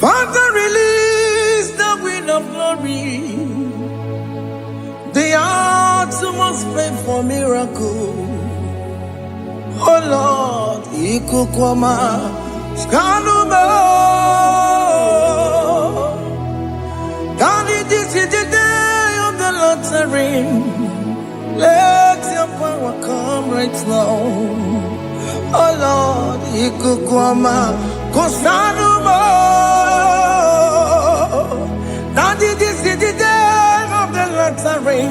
Father, release the wind of glory. The utmost pray for miracle. Oh Lord, Ikukwama, Skanuma. Daddy, this is the day of the lottery. Let your power come right now. Oh Lord, Ikukwama, Kosanuma. Daddy, this is the day of the lottery.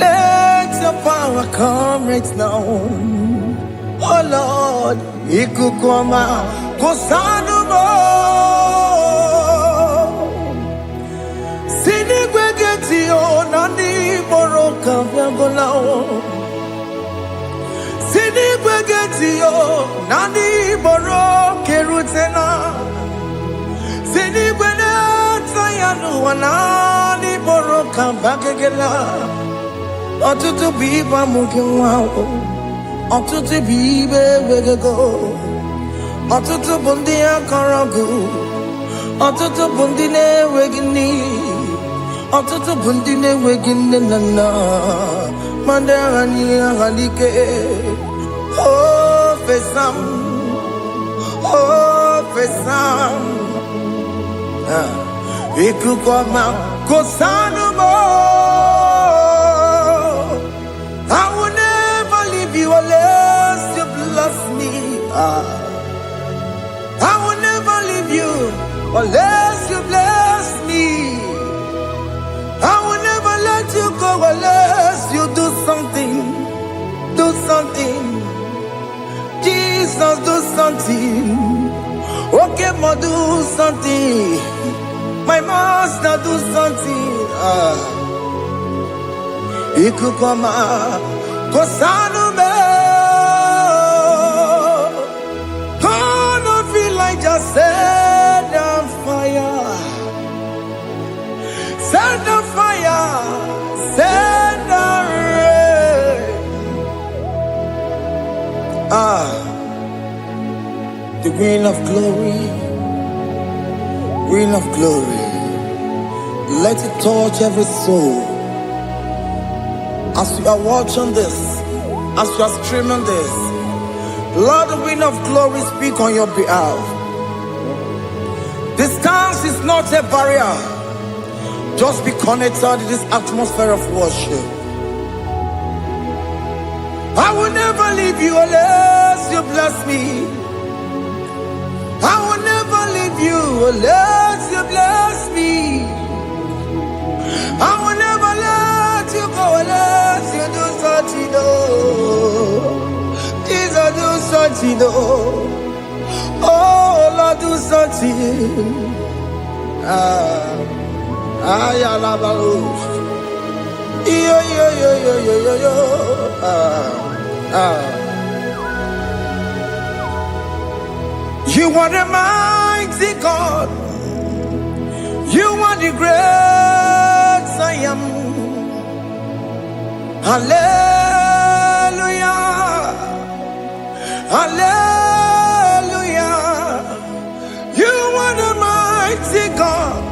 Let your power come right now. Oh Lord, Ikukwama, Kosanuma. Sinigwegetio, Nani Boroka, Viagolao. Sinigwegetio, Nani Boroke Rutena. Sinigweneta, Yanu, Nani Boroka, Bagagela. Ọtụtụ bụ ibe amụghị nwa ahụ, ọtụtụ bụ ibe ewegego, ọtụtụ bụ ndị akọrọ gụ, ọtụtụ bụ ndị na-enweghị nne, ọtụtụ bụ ndị na-enweghị nne na nna, ma ndị agha niile agha n'ike. O fesam, o fesam, ikuku ọma kosanu mo. I will never leave you unless you bless me. I will never leave you unless you bless me. I will never let you go unless you do something. Do something. Jesus, do something. Okay, ma, do something. My master, do something. Ikukwama, Kosanume. God don't feel like just set on fire. Set on fire. Set on rain. The wind of glory. Wind of glory. Let it touch every soul. As you are watching this, as you are streaming this, Lord, the wind of glory speak on your behalf. Distance is not a barrier. Just be connected to this atmosphere of worship. I will never leave you unless you bless me. I will never leave you unless you bless me. I will never let you go unless you do something. Jesus, do something. Oh Lord, do something. Ayalabalush. Yo. You are the mighty God. You are the great I am. Hallelujah. Hallelujah. You are the mighty God.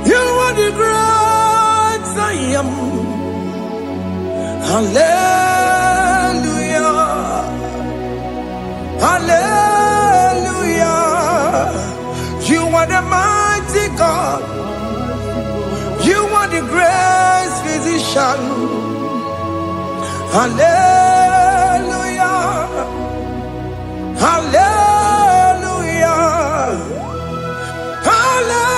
You are the great I am. Hallelujah. Hallelujah. You are the mighty God. You are the great physician. Hallelujah. Hallelujah. Hallelujah.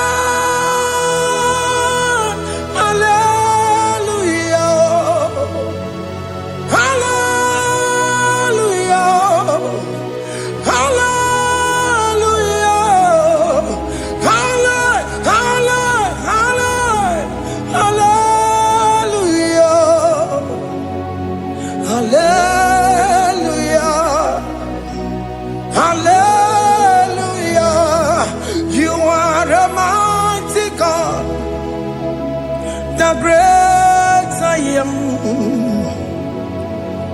The great I am.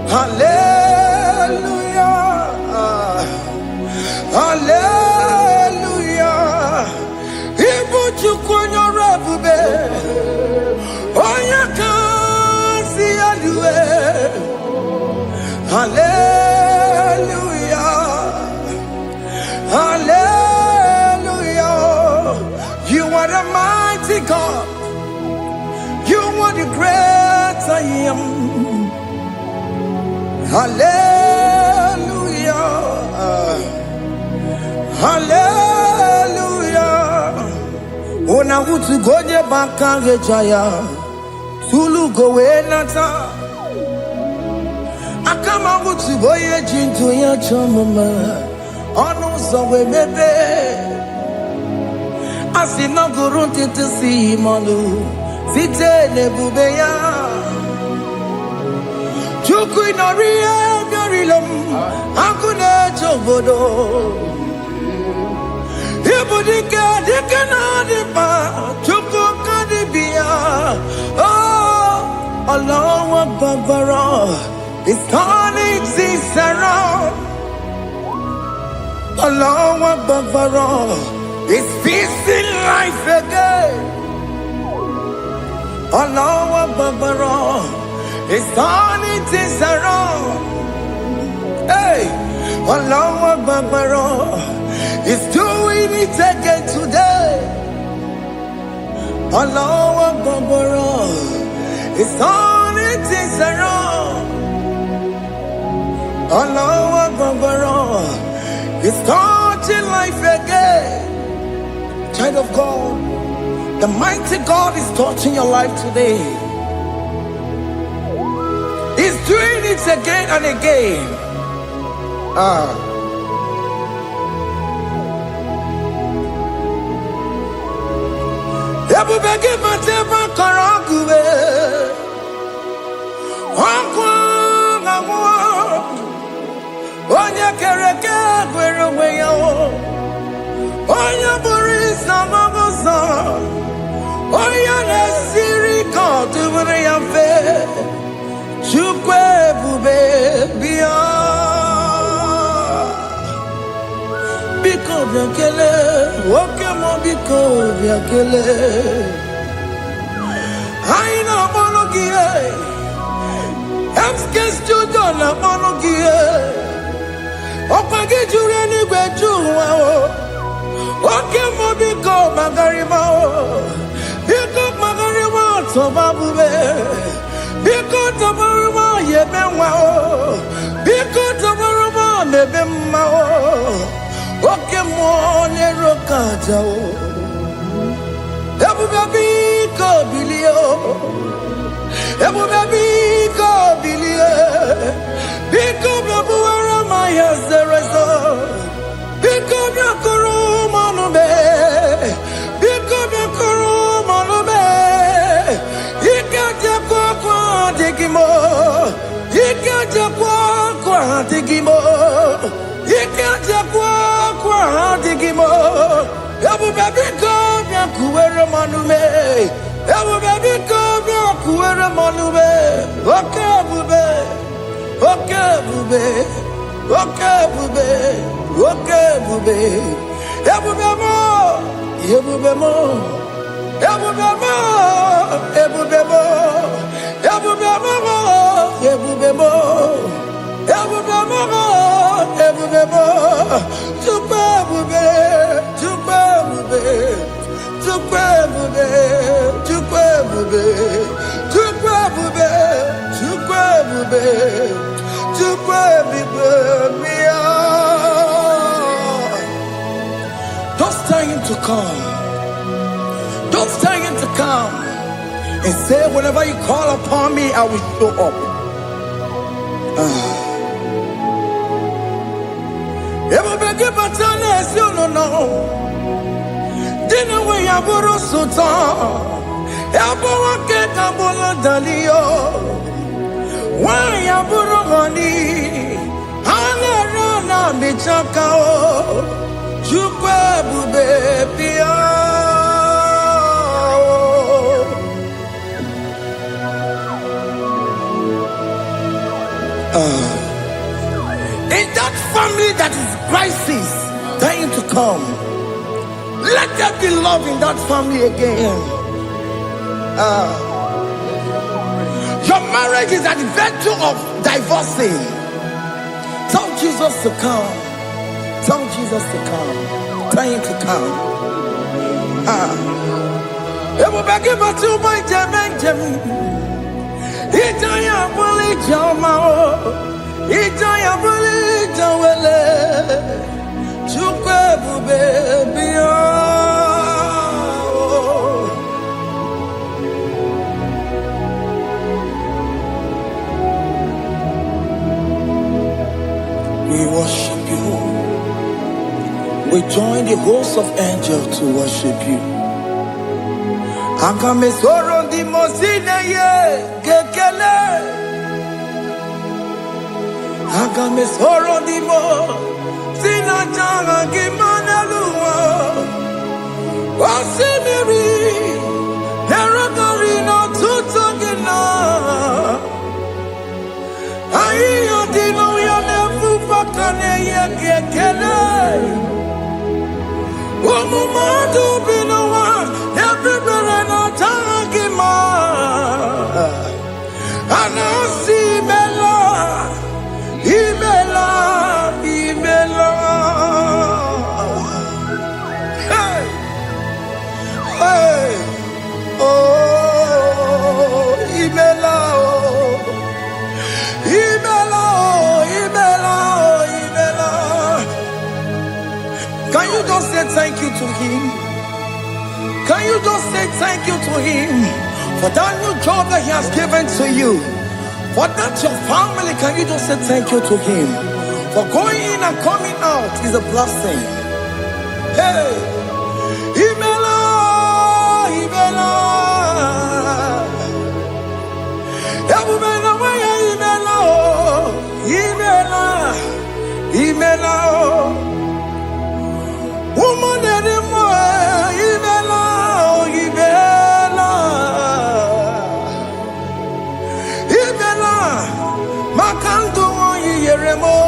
Hallelujah. Hallelujah. God. You are the great I am. Hallelujah. Hallelujah. Ona utu gonye bakange jaya. Tulu gowe nata. Akama utu boye jintu ya chomama. Onu sawe mebe. Asina gurunti tisi manu. Site nebubeya. Chuku inoria garilom. Akune chobodo. Ibudika dikana dipa. Chuku kadibia. Oh, Allah Babara. It's turning things around. Allah Babara. It's peace in life again. Allah Babara. It's turning things around. Hey, Allah Babara. It's doing it again today. Allah Babara. It's turning things around. Allah Babara. It's starting life again. Child of God, the mighty God is touching your life today. He's doing it again and again. Ebubege mateba karagube. Onya kereke gwerowe yo. Onya burisa magosa. Onya nesiri kodubure yafe. Chukwe bube biya. Biko biakele. Woke mo biko biakele. Aina monogie. Emskes judo na monogie. Opage jure ni gweju wa o. Oke mo biko magarima o. Biko magarima tobabube. Biko tobaruma yebenwa o. Biko tobaruma mebemma o. Oke mo nero kaja o. Ebube biko bilio. Ebube biko bilie. Biko bebuara maya zerezo. Biko biakuru manube. Biko biakuru manube. Ikaja kwa digimo. Ikaja kwa digimo. Ikaja kwa digimo. Ebube biko biakuere manube. Ebube biko biakuere manube. Okay bube. Okay bube. Okay bube. Okay bube. Ebube mo. Ebube mo. Ebube mo. Ebube mo. Ebube mo. Ebube mo. Ebube mo. Ebube mo. Tukwe bube. Tukwe bube. Tukwe bube. Tukwe bube. Tukwe bube. Tukwe bube. Tukwe bube. Don't tell him to come. Don't tell him to come. And say, whenever you call upon me, I will show up. Everybody but honest, you don't know. Dinner way I borrow so tall. Everyone get a bola dalio. Why I borrow honey? Hana rana bichakao. Chukwe bube pia. In that family that is crisis, trying to come, let there be love in that family again. Your marriage is at the verge of divorcing. Tell Jesus to come. Tell Jesus to come. Trying to come. Ebu bagi batu boy jemenjem. Itaya buli jamao. Itaya buli jawele. Chukwe bube biya. We worship you. We join the host of angels to worship you. Akame soro di mosine ye gekele. Akame soro di mo sina changa gimana luwa. Wasimiri nerogari no tutogina. Ayo di no ya nefu fakane ye gekele. Umumadu binowa everybody no tagima. Anasi bela, ibela, ibela. Hey, hey, oh, ibela, oh, ibela, oh, ibela, oh, ibela. Can you just say thank you to him? Can you just say thank you to him for that new job that he has given to you? For that your family, can you just say thank you to him? For going in and coming out is a blessing. Hey, Imela, Imela, Imela, Imela, Imela, woman anymore, Imela, Imela, Imela, Makanto, Yeremo,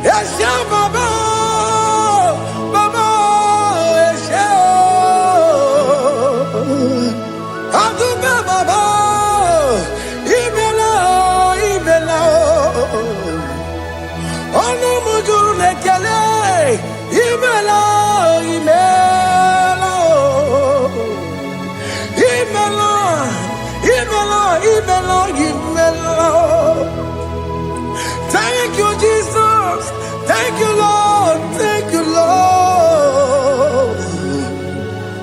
Esha Baba, Baba, Esha, Aduba Baba, Imela, Imela. Ono mujuru lekele, imela, imela, imela, imela, imela, imela. Thank you, Jesus. Thank you, Lord. Thank you, Lord.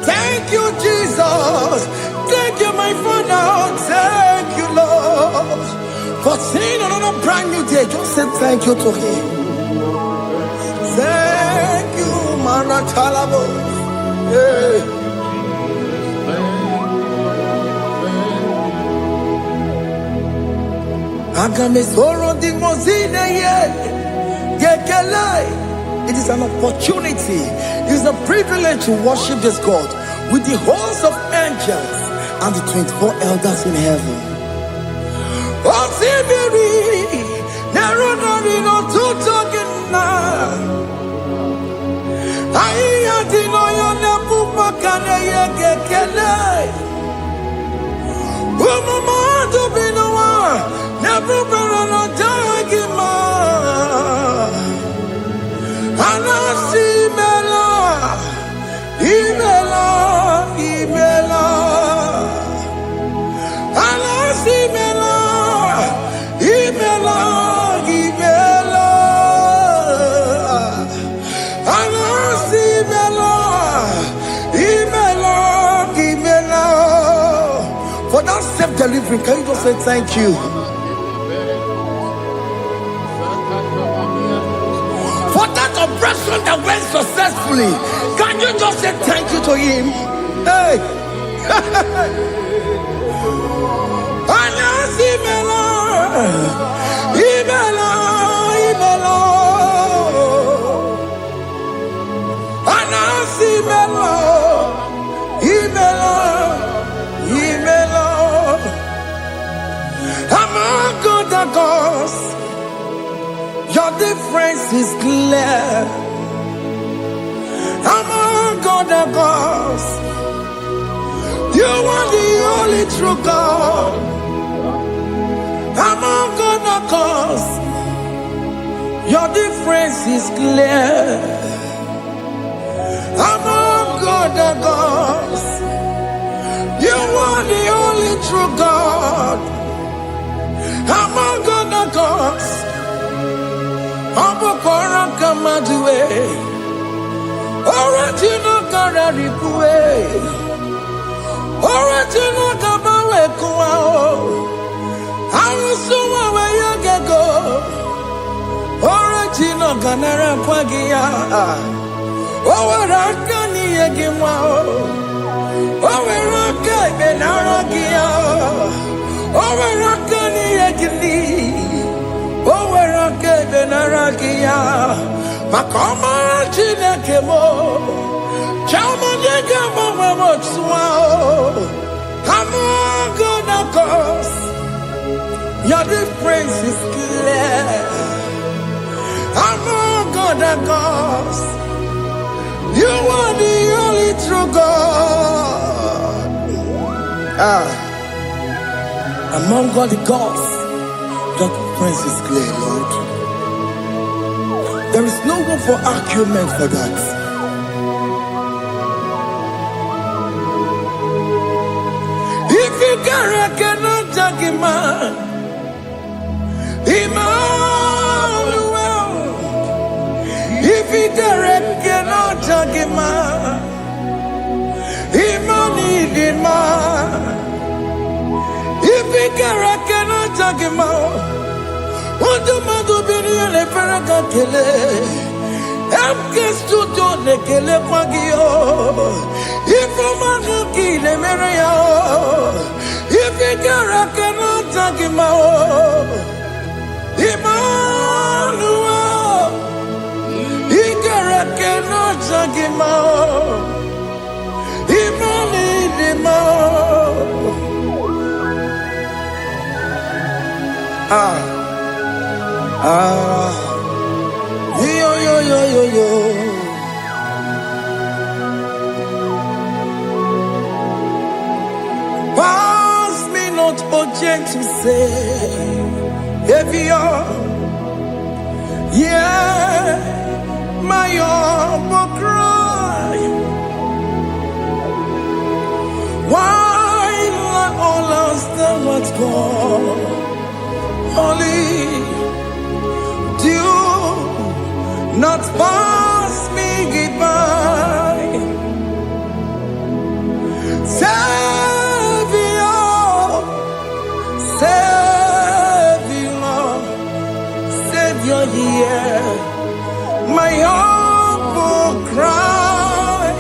Thank you, Jesus. Thank you, my Father. Thank you, Lord. For seeing another brand new day, just say thank you to him. Thank you, Manatalabo. Hey. Agamesoro di mozine ye gekele. It is an opportunity, it is a privilege to worship this God with the host of angels and the 24 elders in heaven. Osimiri, nerunari no tutogina. Aiya dino yone pupakane ye gekele. Umumadu binowa, nebubera no jagima. Anasi mela, imela, imela. Anasi mela. Imela, Imela, Anasi Imela, Imela, Imela. For that self-delivery, can you just say thank you? For that operation that went successfully, can you just say thank you to him? Hey, Anasi Imela. Imela, Imela, Anasi Imela, Imela, Imela. Among other gods, your difference is clear. Among other gods, you are the only true God. Among other gods, your difference is clear. Among other gods. You are the only true God. Among other gods, Abokora Kamadue, Original Kararikue, Original Kabawe Kuao, Arusuma Wayagego, Original Ganara Kwagia, Owarakani Yagimao, Owaraka Benaragia, Owarakani Yagini. Owerake benarakia, makoma chinekemo, chama nega mama motswao. Among other gods, your difference is clear. Among other gods, you are the only true God. Among all the gods, that difference is clear, Lord. There is no room for argument for that. If you cannot judge him, Emmanuel. If you cannot judge him, Emmanuel. If you cannot judge him, what do you do? Be a paragakele. I'm just to do the kele pagio. If I'm a kill a mario, if you cannot judge him, Emmanuel. He cannot judge him, yo. Pass me not, O gentle Savior. Yeah, my humble cry. Why let all us that what's gone? Only do not pass me goodbye, Savior, hear my humble cry.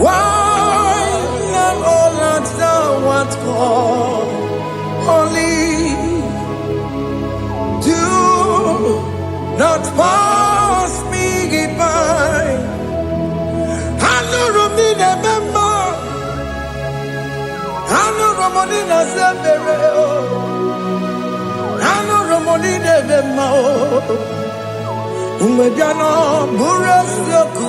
Why not all that thou art called? Only do not pass me by. I know Romina member. I know Romonina Zambere. I know Romonina member. Umediano Burasioku.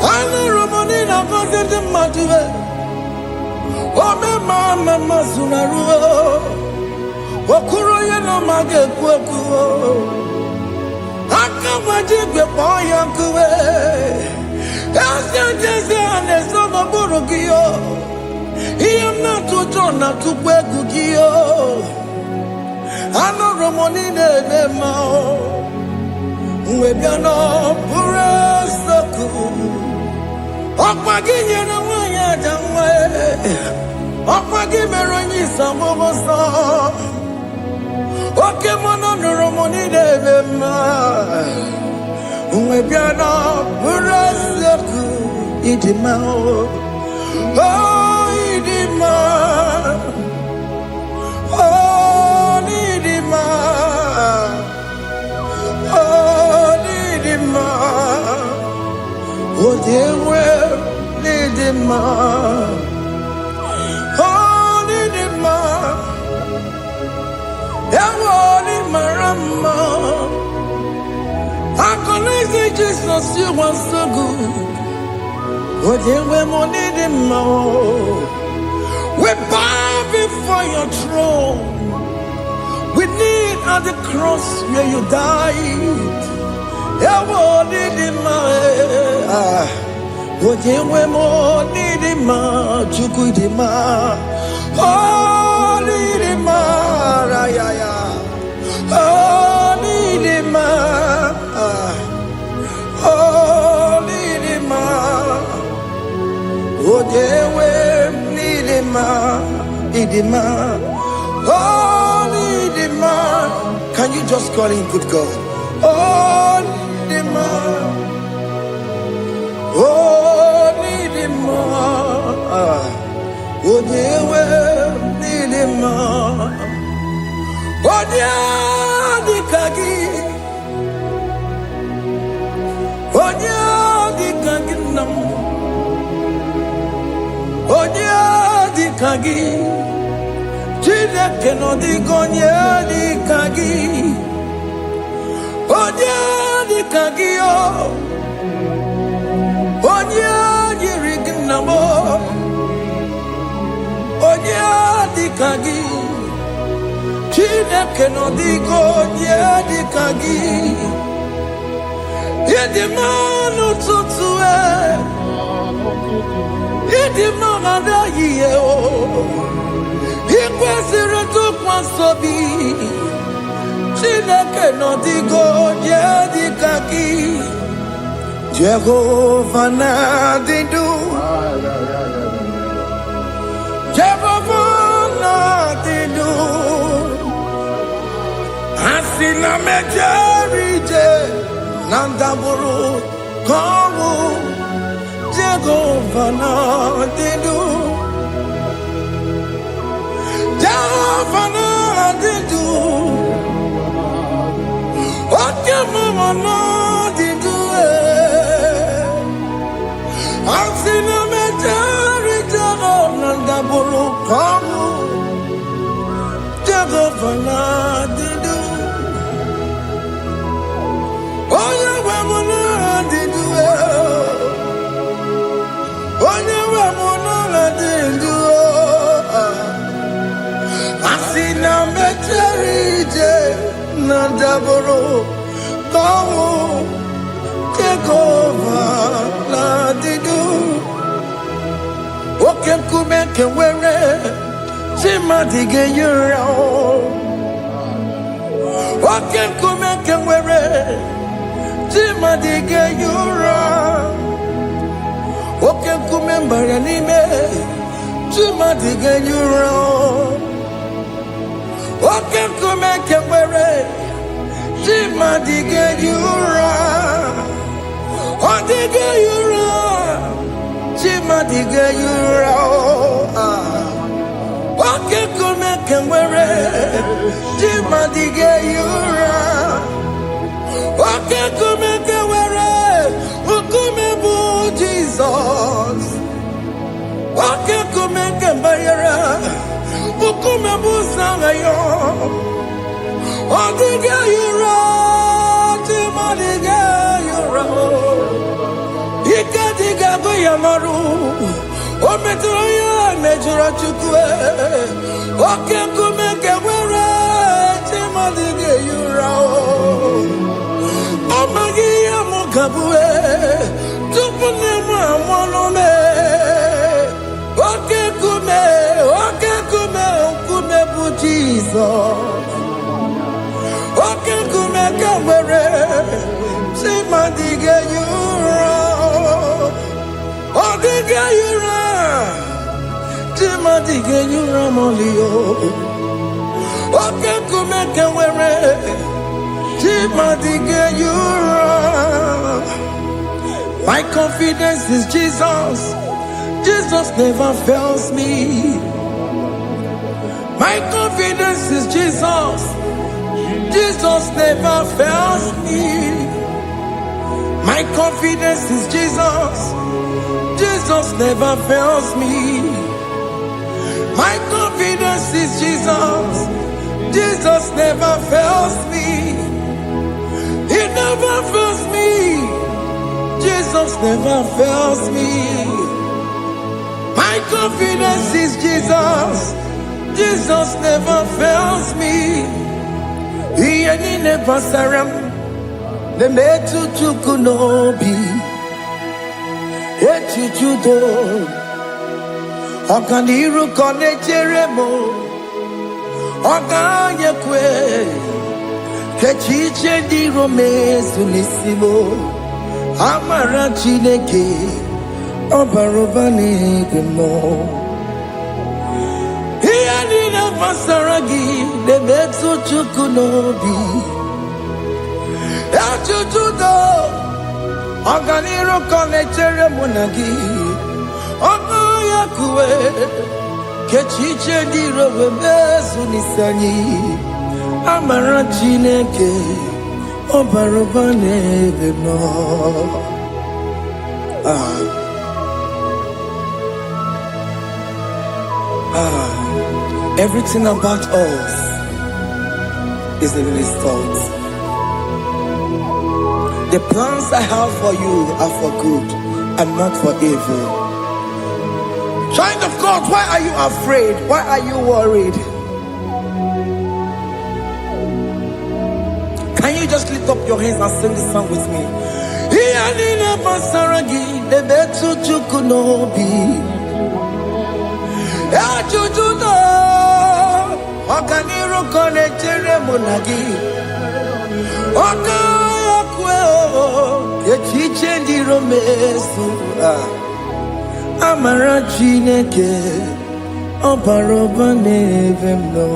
I know Romonina Vazende Matue. Ome mama sunaru, okuro ye no mage kuo, akamaji gbe poyan kuwe, ese ane sogo burugio, iyam na tuto na tukwe gugio, ano romoni nebe mao, uwebiano burasoku, okpagi nye na wanya jamwe. Okpagi meronyi samomosa. Oke mono nuromoni debema. Uwebiana burasoku idimao. Oh idima. Oh idima. Oh idima. Oh dewe idima. Marama, I can Jesus, you are so good. Oh, they were money in more. We bow before your throne. We kneel at the cross where you died. Ewo nidima, ojewe mo nidima, chukudima, oh nidima, rayaya, oh nidima, oh nidima, ojewe nidima, nidima, oh nidima. Can you just call him good God? Oh nidima. Oh, need him more. Oh, dear, need him more. Oh, dear, the kagi. Oh, dear, the kagi. Oh, dear, the kagi. Chile cannot the gonya, the kagi. Oh, dear, the kagi. Onya yirignamo, onya dikagi, chine keno digo onya dikagi, yedimanu tutue, yedimanu yiye o, yikwesire tukwansobi, chine keno digo onya dikagi. Jehovah Nadidu, Jehovah Nadidu, Asina Mejerije, Nandaburu, Kawu, Jehovah Nadidu, Jehovah Nadidu, Okemama Nadidu. Asina metari jago nanda buru kamu jago fana didu. Oye wamuna didu. Oye wamuna didu. Asina metari je nanda buru kamu jago fana didu. Oke kumeke were Chima dige yura Oke kumeke were Chima dige yura Oke kumembara nime Chima dige yura Oke kumeke were Chima dige yura Odige yura Chima dige yura Oke kumeke were Chima dige yura Oke kumeke were Ukumebu Jesus Oke kumeke bayara Ukumebu sangayo Odige yura Chima dige yura Ikadiga goyamaru Ometroya mejura chukwe Oke kumeke were Chima dige yura Omagi amukabue Tupune mwamonome Oke kume bu Jesus Oke kumeke were Chima dige yura Odige yura Chima dige yura molio Oke kumeke were Chima dige yura. My confidence is Jesus. Jesus never fails me. My confidence is Jesus. Jesus never fails me. My confidence is Jesus. Jesus never fails me. My confidence is Jesus. Jesus never fails me. He never fails me. Jesus never fails me. My confidence is Jesus. Jesus never fails me. He never saram. metu chukunobi echuchudo Okaniru konecheremo Okanyekwe Kechiche di romezu nisimo Amara Chineke Obarobane gemo Hiyanina masaragi Nebetu chukunobi Echuchudo Okaniru konecheremo nagi Okanyekwe Kechiche di romezu nisani Amara Chineke Obarobane gemo Everything about us is in His thoughts. The plans I have for you are for good and not for evil. Child of God, why are you afraid? Why are you worried? Can you just lift up your hands and sing this song with me? Iyanina masaragi nebetu chukunobi Echuchudo Okaniru konecheremo nagi Okayekwe Kechiche di romezu Amara Chineke Obarobane gemo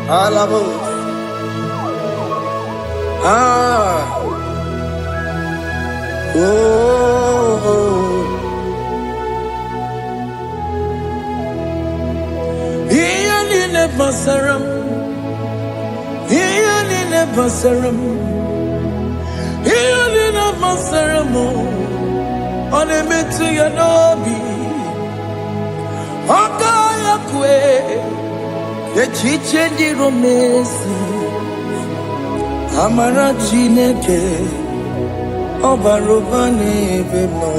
Alabo Iyanine basaram Iyanine basaram Iyanine basaram Onemetu yanobi Okayekwe Kechiche di romezu Amara Chineke Obarobane gemo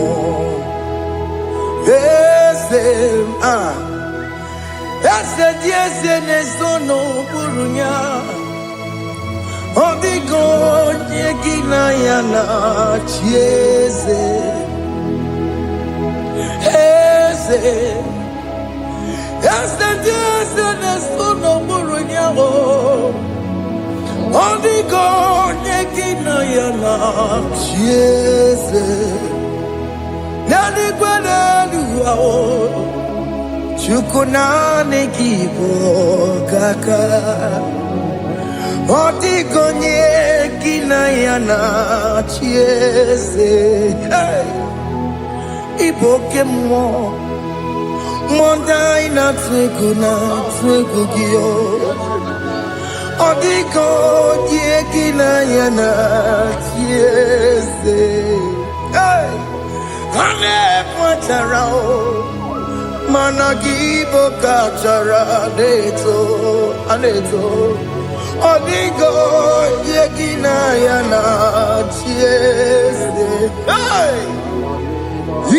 Ese nesono burunya Odigo nyegina yana chieze Ese nesono burunya Odigo nyegina yana chieze Nani gwanadu Chukunane kibo kaka Odigo nyegina yana chieze Iboke mo Mondai na twegu giyo Odigo nyegina yana chieze Ane patarao Managibo kachara aneto Odigo yegina yana chiese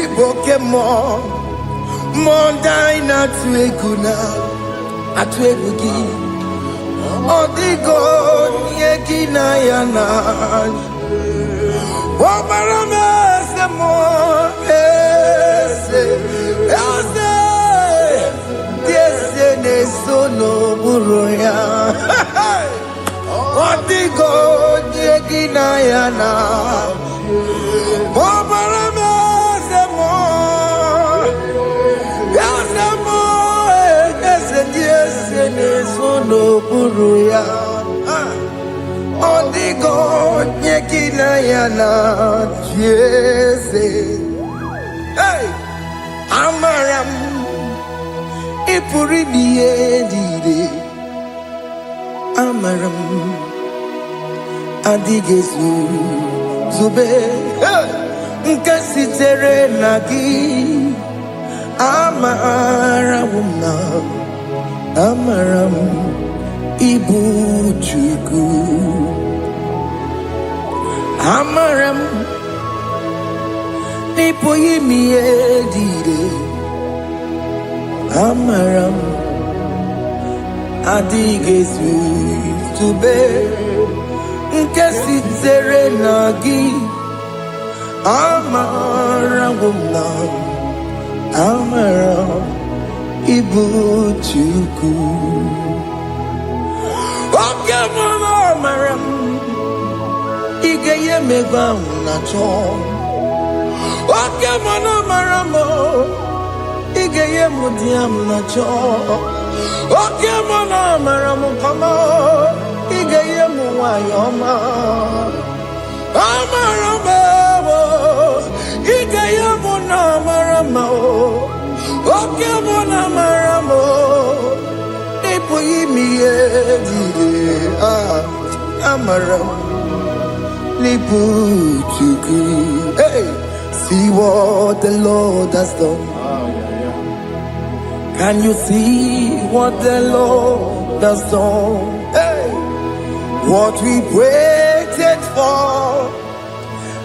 Iboke mo Mondai na atwegugi Odigo yegina yana Wabarame se mo Nesono buruya Odigo nyegina yana Obarame semo Yasemo Ese nesono buruya Odigo nyegina yana Jese Amaram Ipuri diye Amaram Adigezu Zube Nkasitere nagi Amaram Amaram Ibuchuku Amaram Nipoyimiye dide Amaram adịghị tube nke sitere na gị amara gwụna amara ibu Chukwu oke mara amara m ige ye megwa na chọ oke mara amara m ige ye mudiam na chọ oke mara amara m kama ige ye mu wayoma amara m ige ye mu na amara m oke mara amara m ipu imi ye amara m ipu Chukwu. Hey, see what the Lord has done. Can you see what the Lord has done? Hey, what we waited for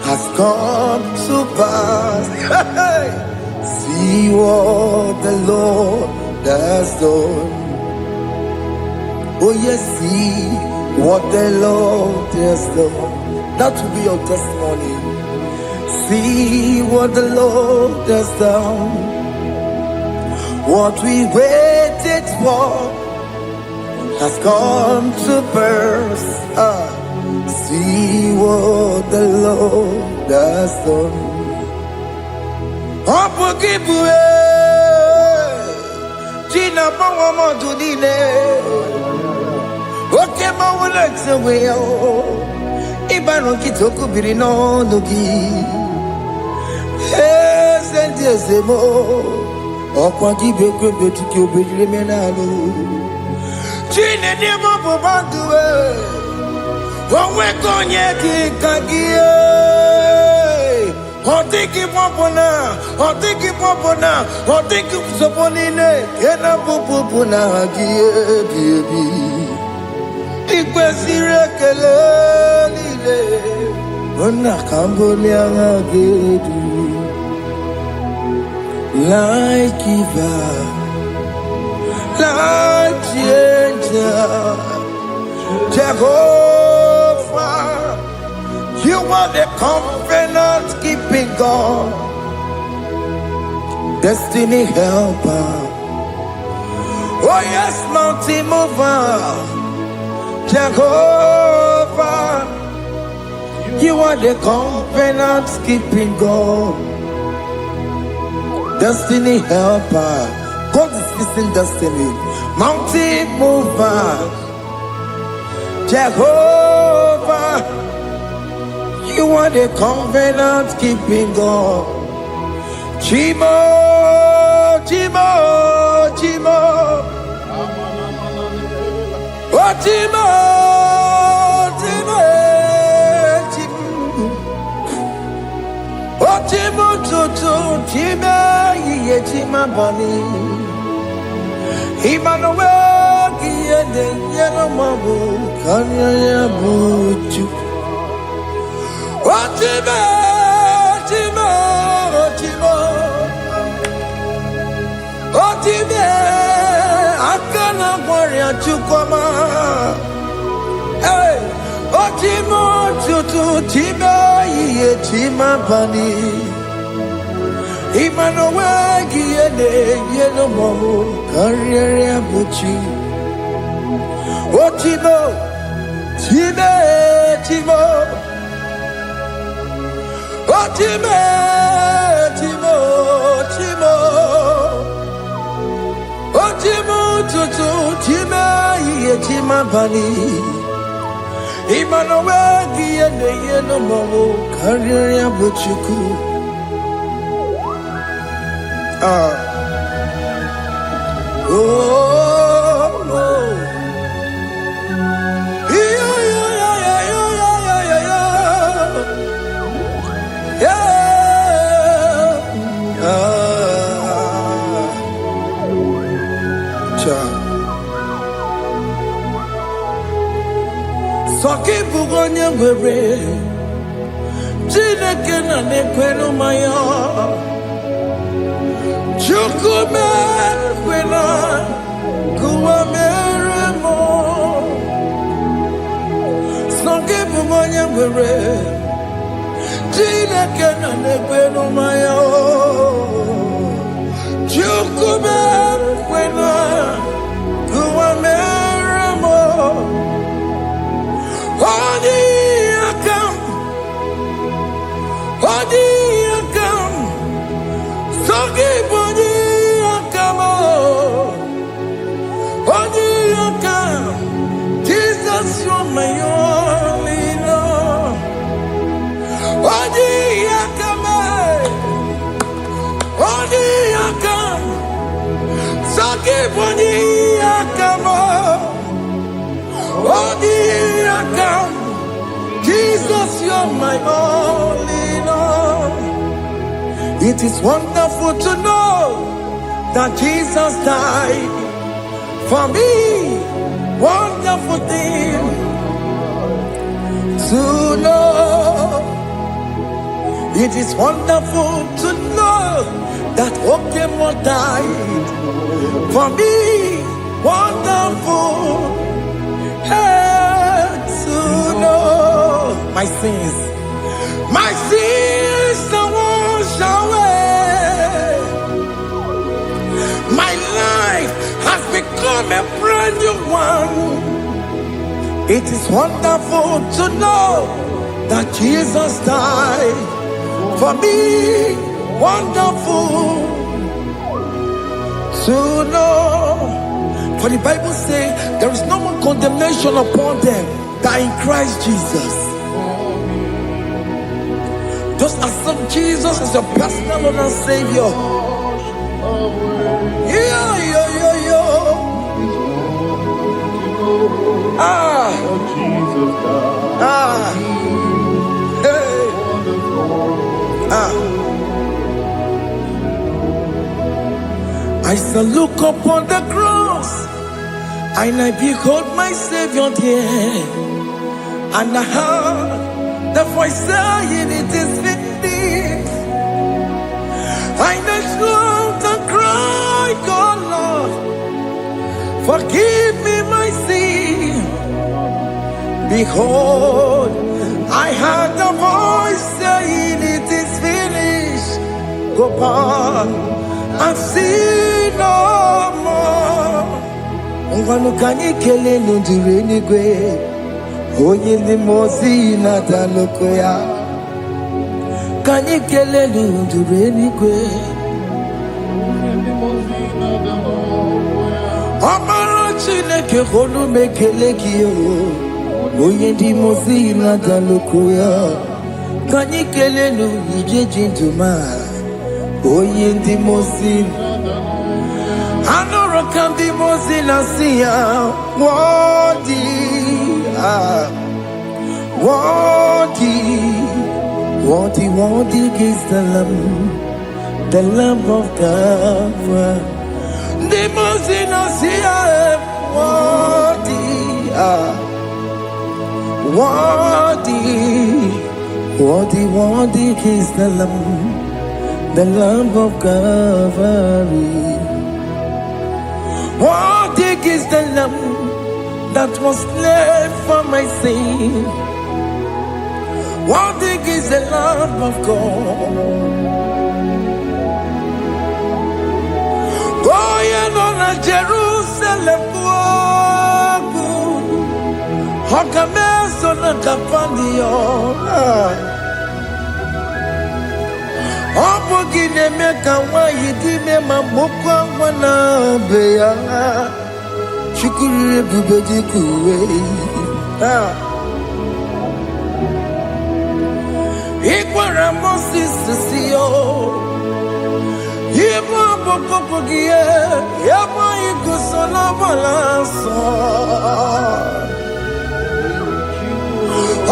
has come to pass. Hey, see what the Lord has done. Oh yes, see what the Lord has done. That will be your testimony. See what the Lord has done. What we waited for has come to pass. See what the Lord has done. Opokibue, Gina Pawamo Dudine, Okema Wulexaway, Ibano Kitoku Birino Nogi, Sentezemo. Okwa gibe kwebe tuki obedire menalo Chine ni mobo banduwe Onwe konye ki kagie Otiki popona Otiki soponine Kena popona hagie biebi Ikwe sirekele lile Ona kambole angagedu like giver, like changer, Jehovah, you are the covenant keeping God, destiny helper. Oh yes, mountain mover, Jehovah, you are the covenant keeping God. Destiny helper, God is fixing destiny. Mountain mover, Jehovah, you are the covenant keeping God. Chimo, Chimo, Chimo, oh Chimo, Chimo, Chimo, oh Chimo, Chimo. Chima bani Emmanuel Kiende Yeno Mabu Kanya Yabuchu Chima Chima Chima Chima Akana Warrior Chukwama Hey Chima Chutu Chima Ye Chima bani Emmanuel Kiende Yeno Mabu Kanya Yabuchu Chima Chima Chima Chima, Chimo, Chimo, Chimo, Tutu, Chima, Chima Bani, Emmanuel Kiende Yeno Mabu Kanya Yabuchu. Soki bugonye were Chineke na nekwenu maya Chukume kwena Kuwa mere Chineke na negwe no maya o. Chukube kwena kuwa meramo. Odi akam, sogi bodi akamo. Odi akam, Jesus you're my only Lord. Odi akam, sogi bodi akamo. Odi akam, Jesus you're my only Lord. It is wonderful to know that Jesus died for me. Wonderful thing to know. It is wonderful to know that Okemo died for me. Wonderful to know. My sins are washed away. My life has become a brand new one. It is wonderful to know that Jesus died for me. Wonderful to know. For the Bible says there is no more condemnation upon them that in Christ Jesus. Just accept Jesus as your personal Lord and Savior. I shall look upon the cross, and I behold my Savior there, and I heard the voice saying, "It is finished." And I shout and cried, "God, Lord, forgive me my sin." Behold, I heard the voice saying, "It is finished." Go back and sin no more. Unganu kanyi kele nundure nigwe. Onye ndi mozi na daloko ya. Kanyi kele nundure nigwe. Amara Chineke honu mekele kiyo. Onye ndi mozi na daloko ya. Kanyi kele nu ije jinduma. Onye ndi mozi. Anoro kandi mozi na siya. Worthy is the Lamb of God. The mozi na siya. Worthy is the Lamb of Calvary. Worthy is the Lamb that was slain for my sin. Worthy is the Lamb of God. Going on a Jerusalem walk. Hokameso na kapandio. Opogine meka wa yidime mamokwa wana beya. Shukuru bubeji kuwe. Ikwara Moses siyo. Yebo bokopogie. Yebo ikusola balanso.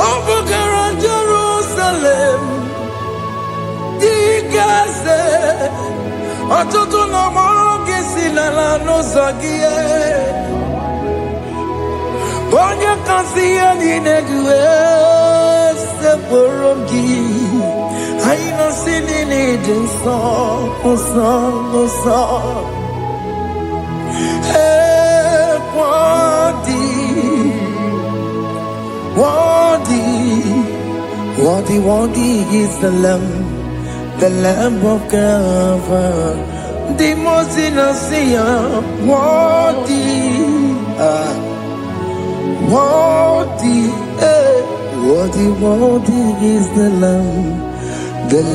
Opogara Jerusalem. Digase. Atutu na moroge silala no zagie. Onye kasi ya ninegwe se porogi. Aina sini ni jinso, oso. Worthy worthy is the Lamb of God. The most innocent, worthy, worthy is the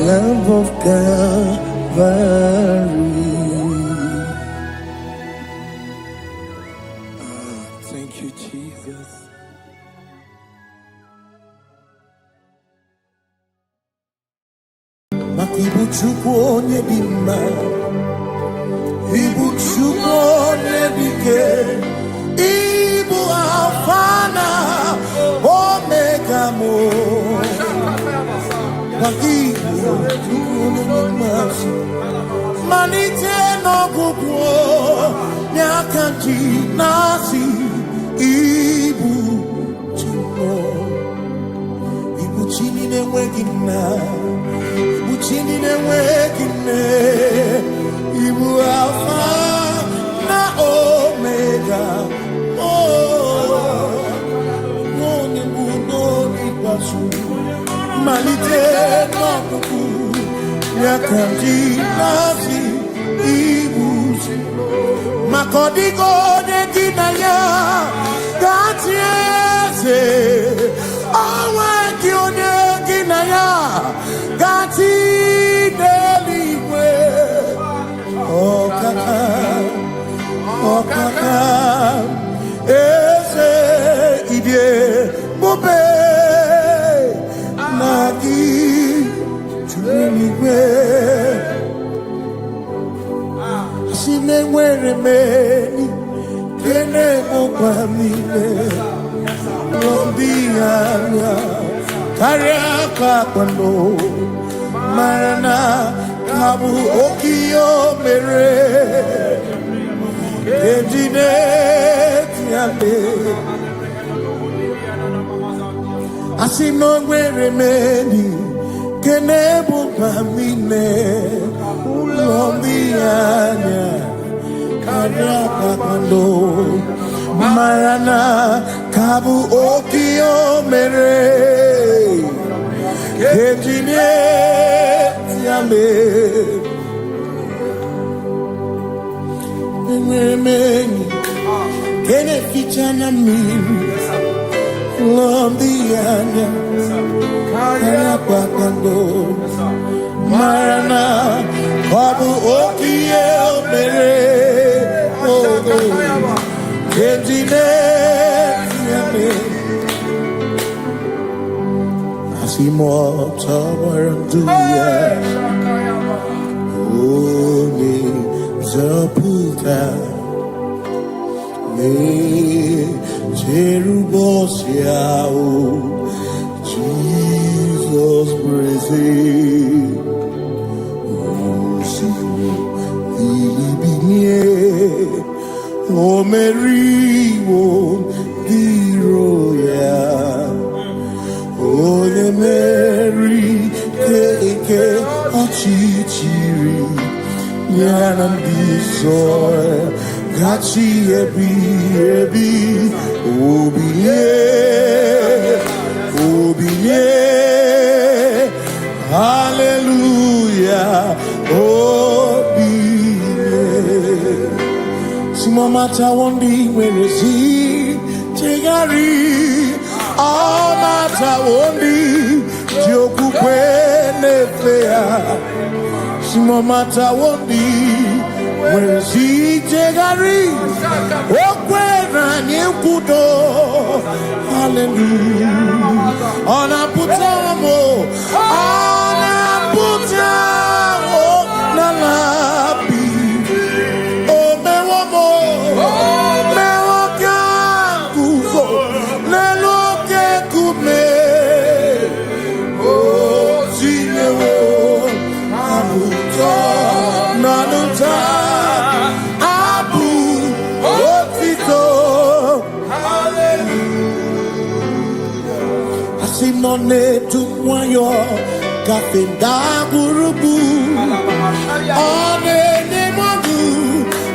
Lamb of Calvary. Thank you, Jesus. Makibuchukwu onye dị mma, Ibuchukwu onye dike, Ibu Alfa na Omega mo. Makibuchukwu onye dị mma, malite n'ọgwụgwụ n'aka ji na-asị Ibu Chukwu, Ibu Chini na-enweghị nna. Chini na-enweghị nne, Ibu Alfa na Omega, onye bụ n'oge ikpeazụ, malite n'ọgwụgwụ ya ka ndị na-asị Ibu, maka ọ dịghị onye gị na ya ga-achị eze, onwe gị onye gị na ya ga-achị n'eluigwe. Ọkaka eze idie bube na gị juru n'igwe. Si na-enwere meni kene mụkwa niile ndị anya karịa kpakpando mara na ka bụ oke ihe o mere ejide tiale. Asị na o nwere meni kene mụkwa niile ụlọ ndị anya karịa kpakpando mara na ka bụ oke ihe o mere ejide tiale. Enwere kene ficha na mmiri ụlọ ndị anya karịa kpakpando mara na ọ bụ oke ihe o mere ejide tiale. Asimoto waranduya Oni zaputa Me Jerubosiao Jesus praise Osimu Ilibinye O Meriwo Diroya Ole Mary Keke Ochichiri Nyanam Disoy Gachi Ebi Obiye Hallelujah Obiye Simomata Wondi Wenesi Tegari Amata Wondi Jokukwe Nefea Simomata Wondi Wenesi Tegari Okwena Nyekudo Hallelujah Ona Putamo Nalabi O Mewamo Mewakanguzo Neloke Kume O Zinewo Anuta Nanuta Abu Otito Hallelujah Asinone Tumwayo Kafenda Gurubu One Nemadu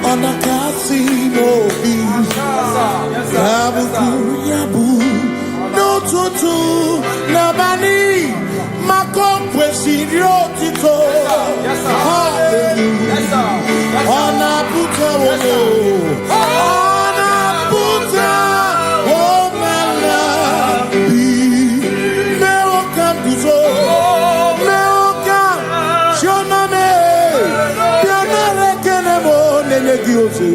On a casino Yabu Yabu No Tutu Nabani Asirio Tito. Yes, sir. Hallelujah. Yes, sir. Ona puta wono. Ona puta womala. Meoka buzo. Meoka. Shoname. Pianare kenemo nenegioze.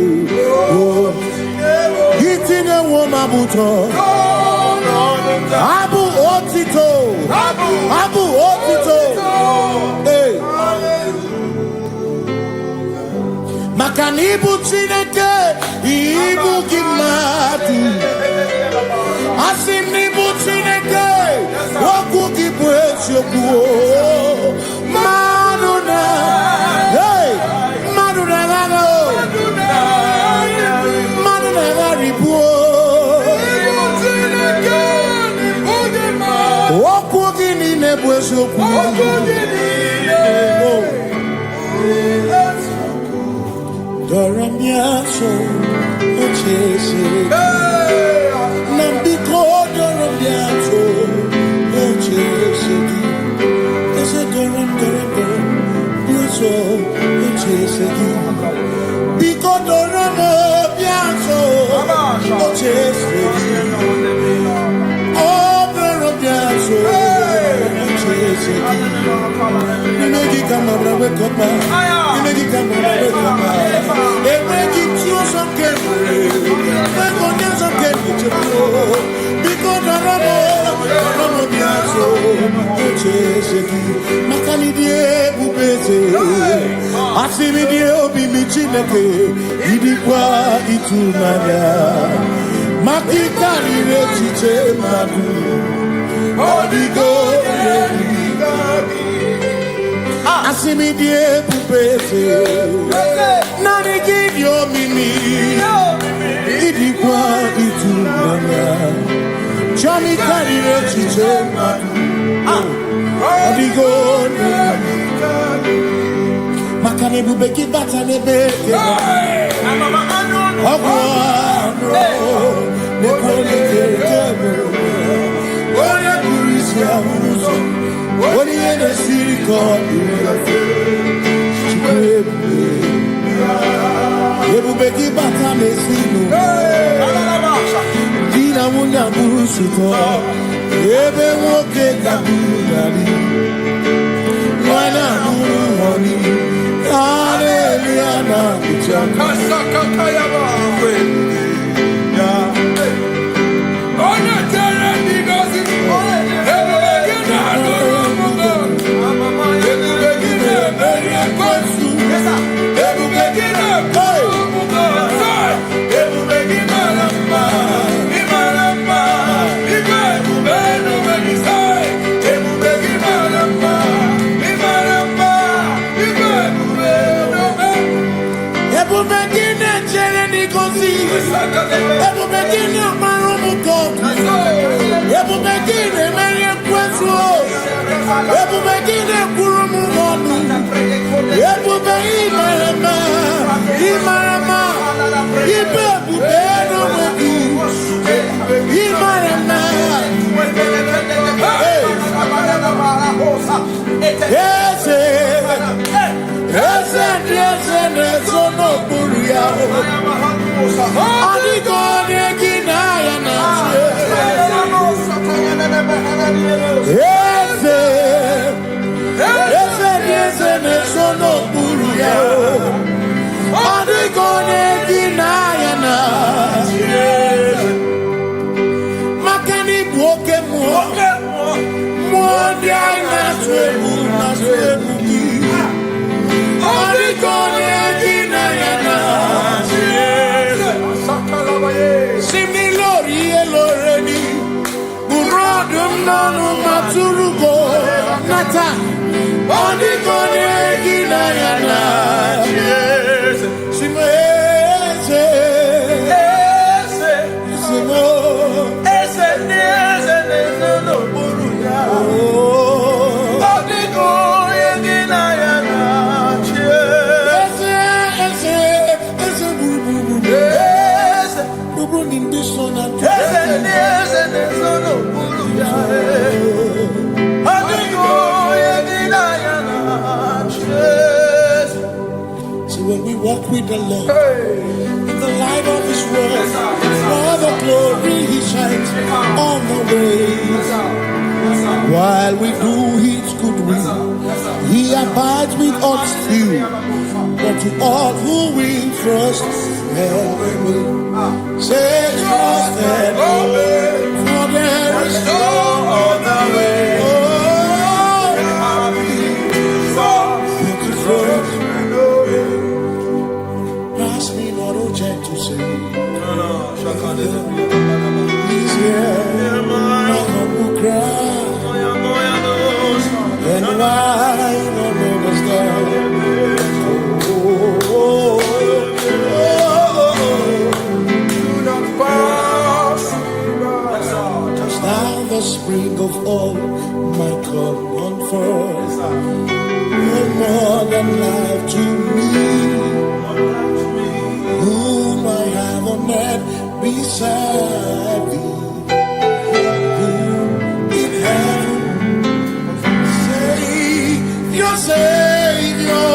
Gitine woma buto. Abu Otito. Abu Otito. Hey. Makanibu Chineke. Ibu Gimatu. Asinibu Chineke. Waku Gibwesyoku. Maduna. Hey. Maduna Gano. Maduna Garibu. Doramiaso, ochese. Nambiko doramiaso, ochese. Ese doram, biaso, ochese. Biko doramiaso, ochese. Oh, doramiaso. Nimegi kama brawe kopa, nimegi kama brawe kopa. Emegi tioso kemre, mekonya so kemre chupo. Biko daramo biaso, ocheseki. Makani die bubeze, asimi die obi michineke. Idikwa itumanya, makikari rechiche madu. Odigo. Asimi die pupese nani gidio mimi idikwa itumanya chami karire chiche odigo makane bubeki bata nebeke ogwa Oye kurisia uso Oye ne siriko Ebubeki bata mesino Dina munya burusito Ebe woke kabunani Wana muroni Hallelujah na kuchaka Kasaka kayaba walk with the Lord in the light of His word. For the glory He shines on the way. While we do His good will, He abides with us still. But to all who will trust and will say trust and obey, for there is no other way. Oh, but to trust and obey. Pass me not, oh gentle Savior. He's here, my humble cry. And I don't understand. The spring of all my comfort, no more than life to me, whom I have on earth beside thee, whom in heaven, Savior, Savior,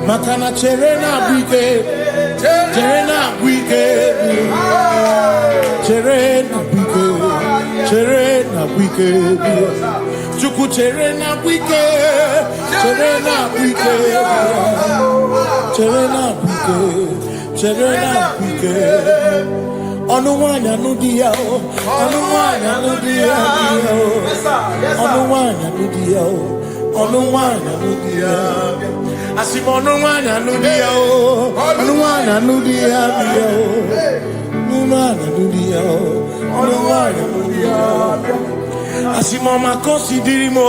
Makana cherena bike, cherena bike, cherena bike, cherena bike, chuku cherena bike, cherena bike, cherena bike, cherena bike. Onuwanya nudia, onuwanya nudia, onuwanya nudia, onuwanya nudia. Asimonuwanya nudia, onuwanya nudia, onuwanya nudia, onuwanya nudia. Asimoma considerimo,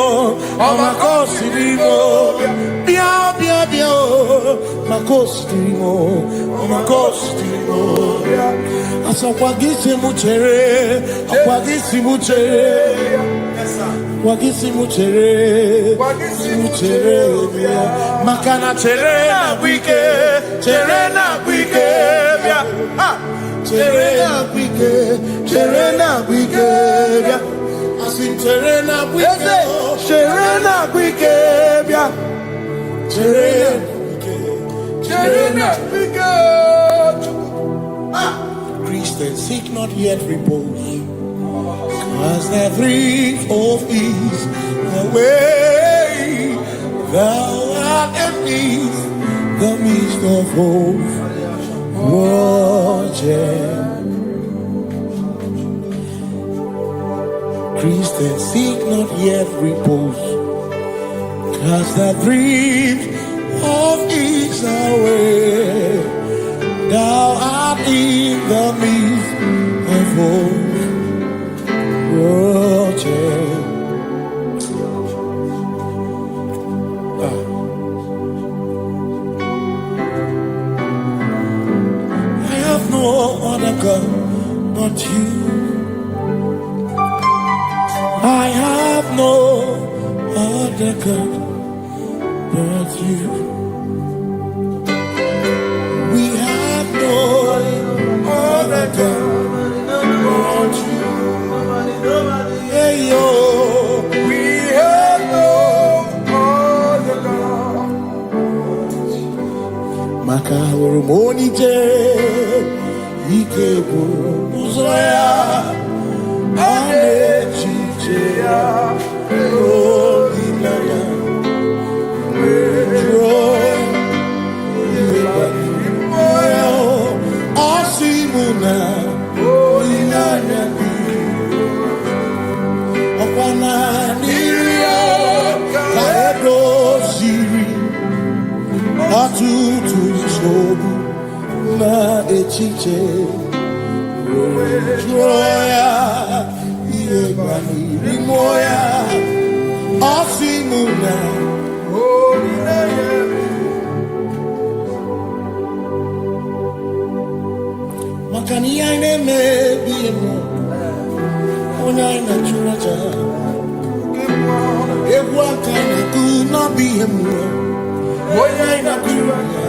oma considerimo, bia bia bia, ma considerimo, oma considerimo. Asakwagisi muchere, akwagisi muchere, wagisi muchere, makana chere na wike, chere na wike, chere na wike, asim chere na wike, chere na wike, chere na wike. Christians seek not yet repose, as the three of ease the way thou art beneath the midst of hope watching. Christians seek not yet repose, cast the dreams of ease away. Thou art in the midst of hope watching. I have no other God but you. I have no other God but you. We have no other God but you. Hey yo, we have no other God. Maka hormoni je, ike bu uzoya. chiche joya iebani rimoya osimuna makani ine mebi mo ona ina churaja ewa kana ku no bi mo ona ina churaja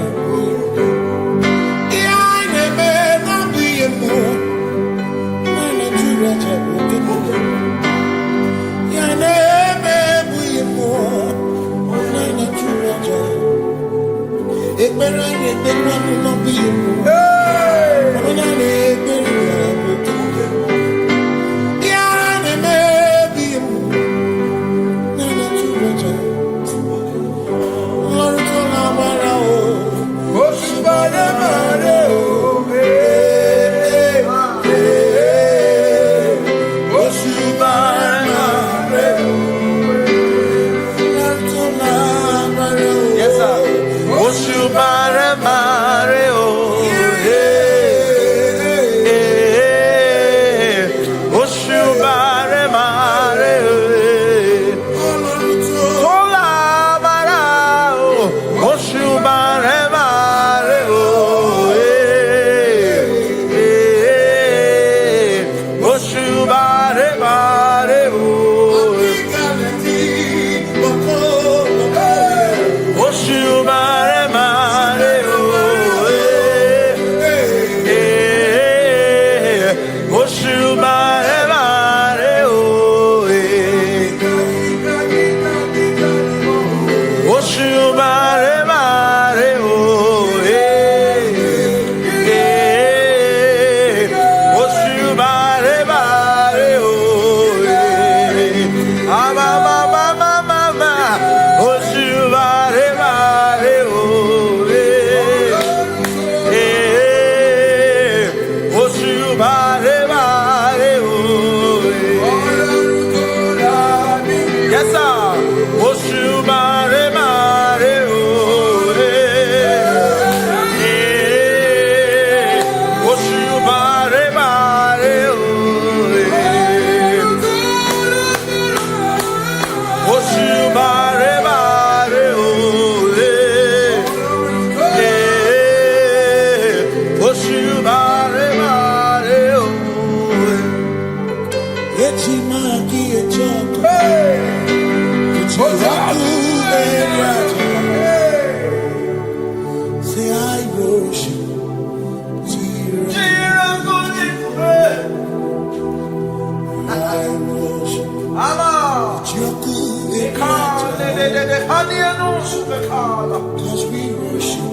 Cause we worship,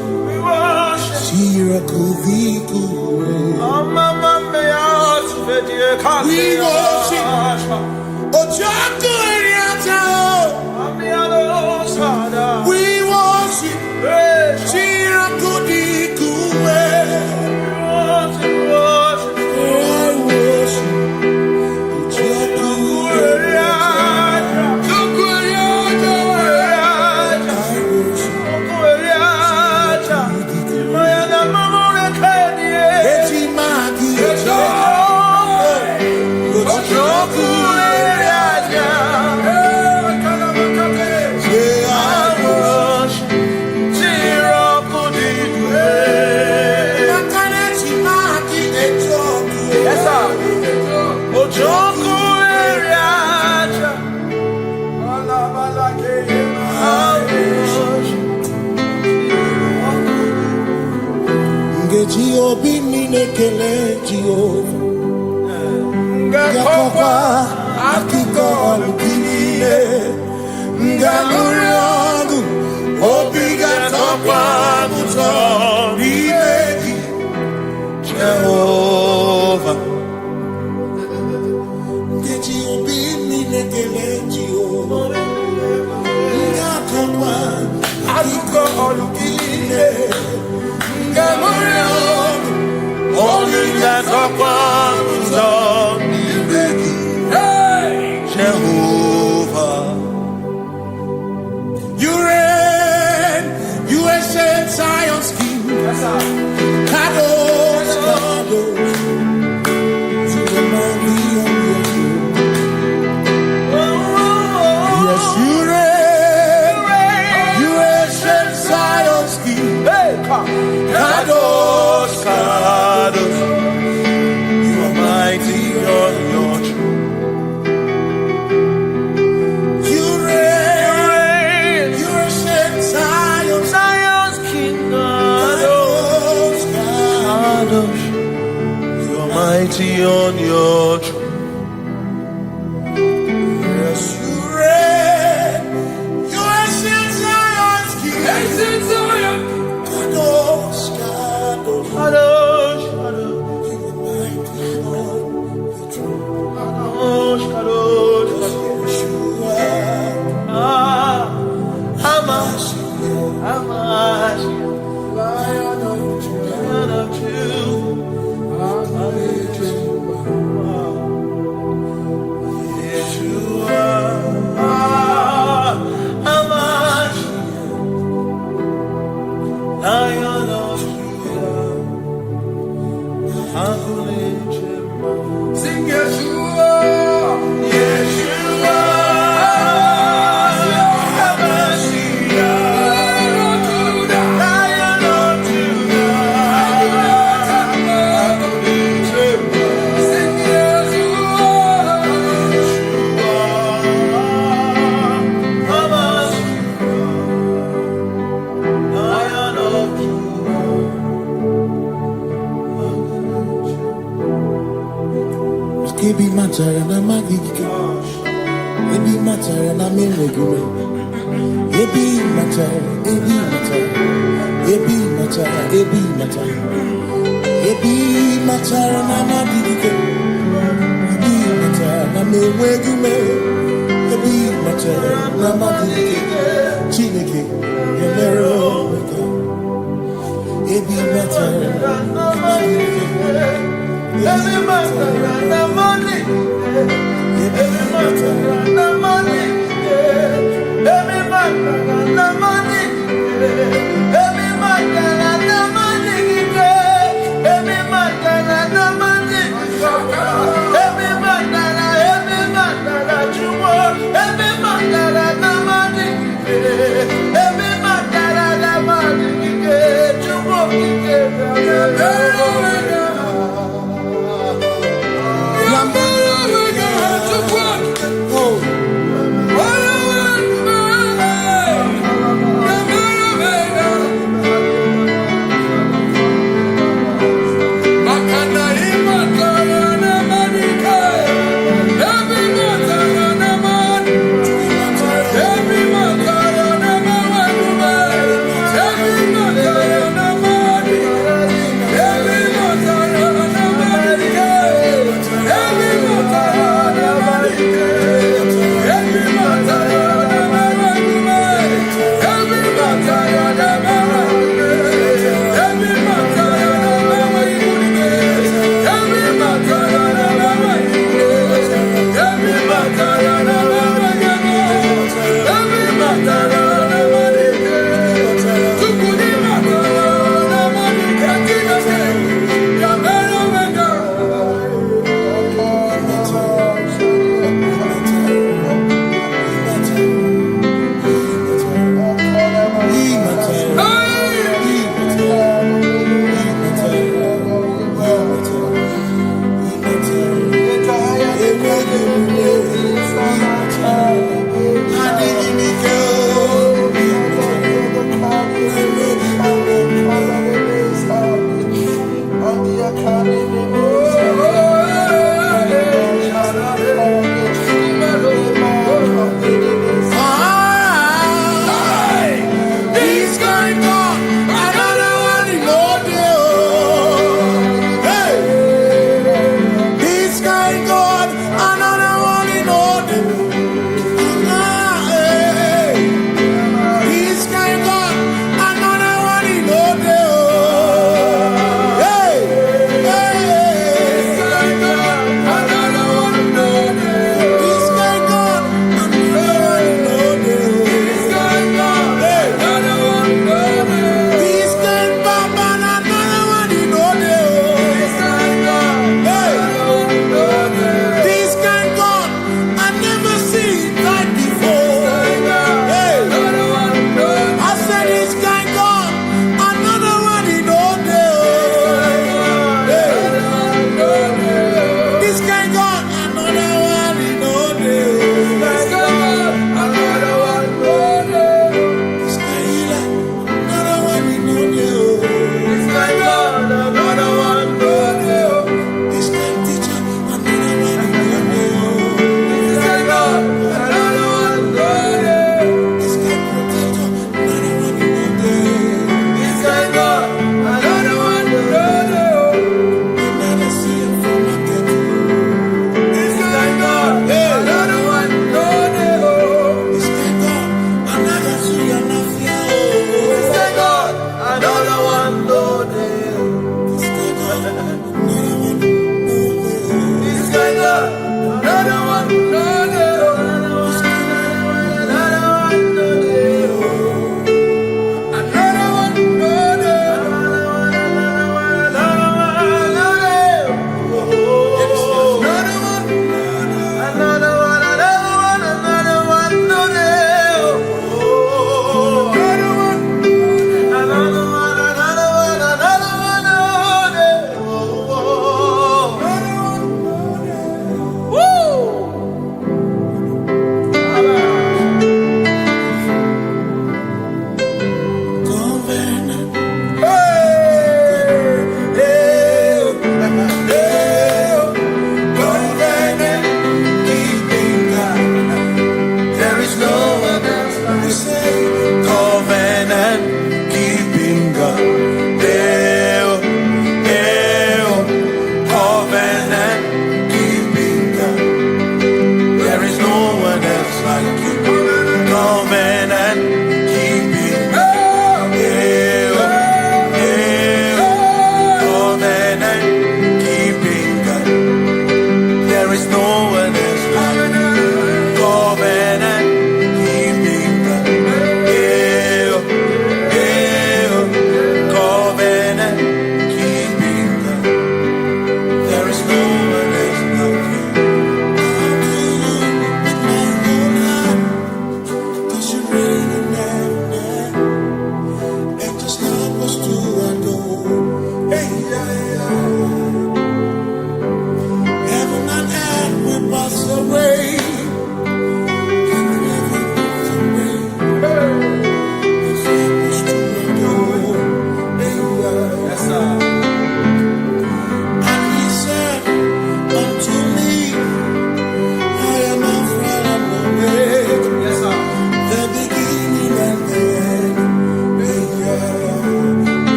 Jehovah. Jehovah, you reign, you ancient Zion's King. Kadosh, matara na magigike. Ebi matara na menwegure. Ebi matara, ebi matara. Ebi matara, ebi matara. Ebi matara na magigike. Ebi matara na menwegure. Ebi matara na magigike. Chineke, yemero weke. Ebi matara na magigike. Ebi matara na money. Ebi matara na money. Ebi matara na money. Ebi matara na money. Ebi matara na money. Ebi matara chumo. Ebi matara na money. Ebi matara na money. Chumo kike. Oh.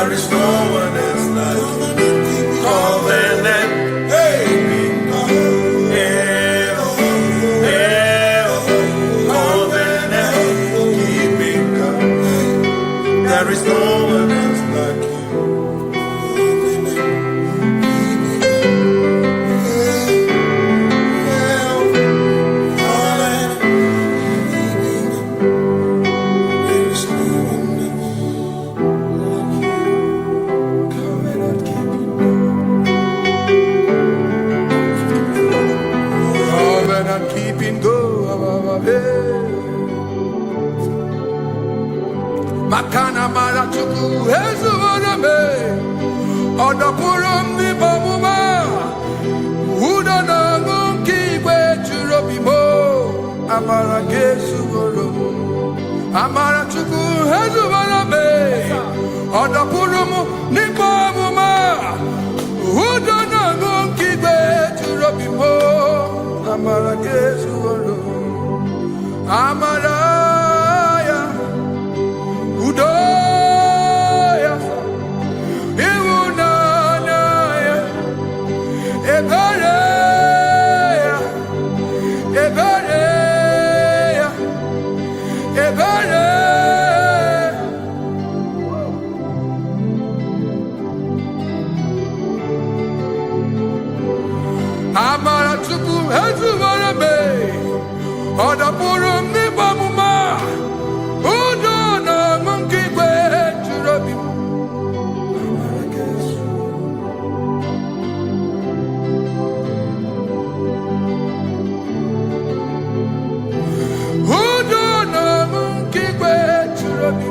There is no one else like you. Covenant. Hey. There is no one else like you. There is no one else like you. Covenant keeping God. Covenant keeping God. Makana mara chuku hezu waname Odapurum ni bamuma Uda na ngunki we churobimo Amara gesu woro Amara chuku hezu waname Odapurum ni bamuma Uda na ngunki we churobimo Amara gesu woro Amara Amara chuku hezu warabe Odapurum ni bamuma Udo na mungi kwe churabi Amara gesu Udo na mungi kwe churabi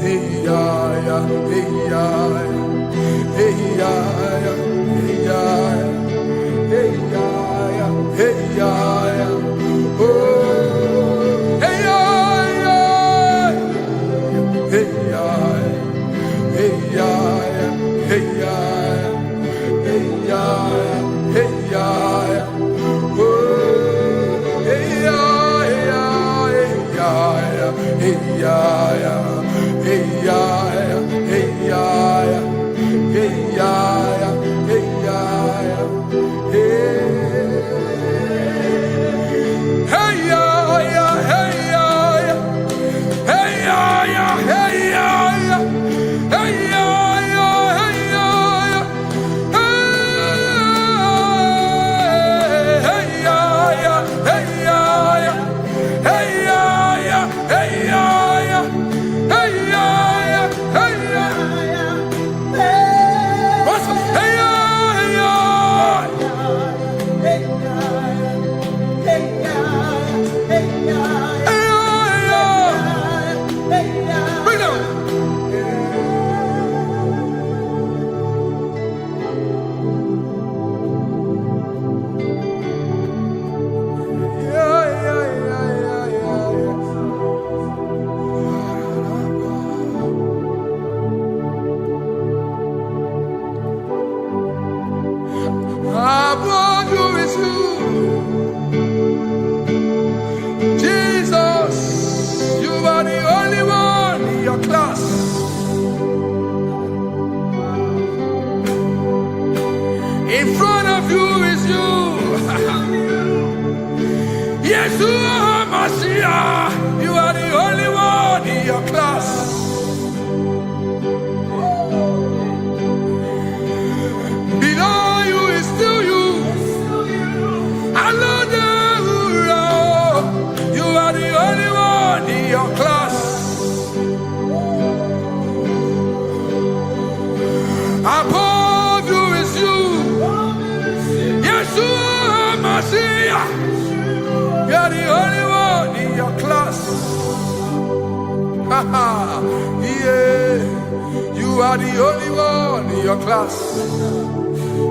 Hey ya ya, hey ya ya, hey ya ya, hey ya ya, hey ya ya, oh, hey ya ya, hey ya ya, hey ya ya, hey ya ya, hey ya ya, oh, hey ya ya, hey ya ya, hey ya ya, hey ya ya, hey ya ya. Hey ya ya, hey ya ya, hey ya ya, hey ya ya, hey ya ya, hey ya ya, hey ya ya, hey ya ya, hey ya ya, hey ya ya, hey ya ya, hey ya ya, hey ya ya, hey ya. In front of you is you. Yeshua Mashiach, you are the only one in your class. Below you is still you. You are the only one in your class. Above you is you. Yeshua Mashiach, you are the only one in your class. Yeah, you are the only one in your class.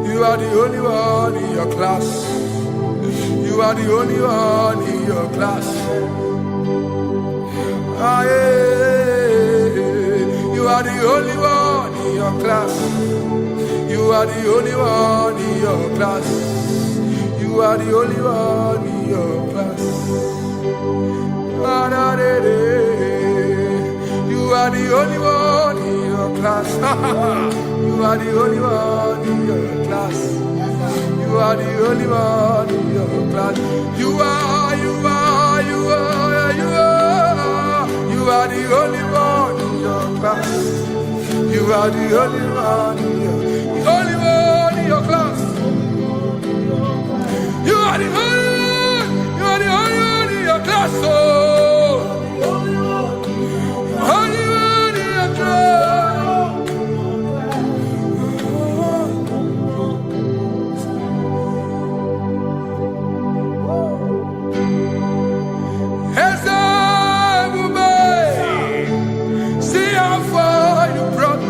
You are the only one in your class. You are the only one in your class. Ah, yeah. You are the only one in your class. You are the only one in your class. You are the only one in your class. Ah, da, da, da. You are the only one. class. You are the only one in your class. You are the only one in your class. You are the only one in your class. You are the only one in your class. You are the only one in your class. Oh, only one in your class. See how far you brought me.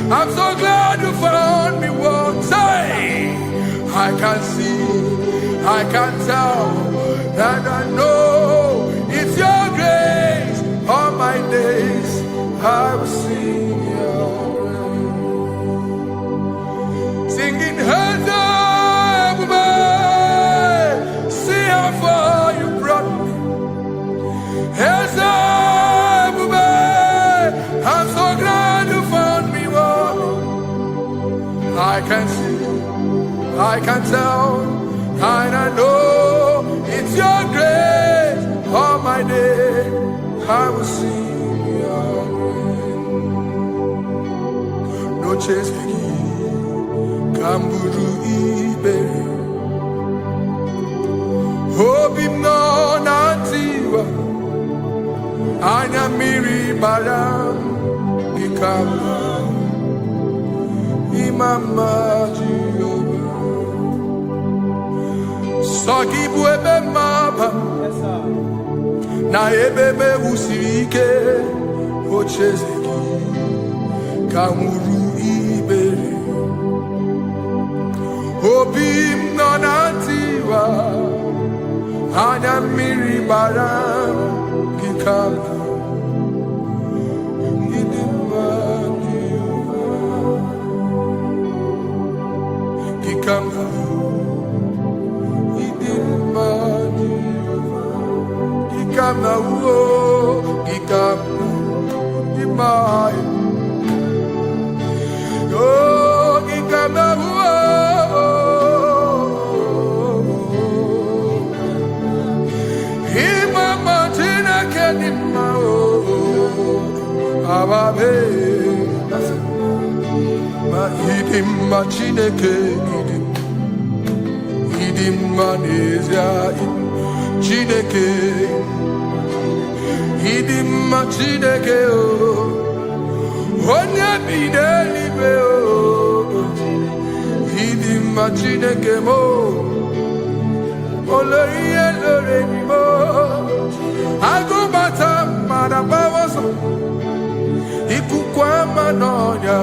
I'm so glad you found me once. I can see, I can tell, and I know it's your grace. All my days I will sing your praise. Singing hands up, see how far you brought me. Hands up, I'm so glad you found me. I can see, I can tell, and I know it's your grace. All my day I will sing your praise. No chase bigi, kamburu ibe. Hobi no nantiwa, anya miri baram ikama. Mama Jehovah, Sagi buebe mama, na ebebe usirike, ochezeki, kamuru ibere, obim nonantiwa, anya miri baram kikama. Come now, he didn't money. He come now, oh, he come now, he mine. Oh, he come now, oh, he mama tina kenima, oh, ababe. Ma idim ma chineke idim manezia chineke idim ma chineke o onye bidelibe o idim ma chineke mo oloye lore mi mo agubata marabawoso ikukwa manonya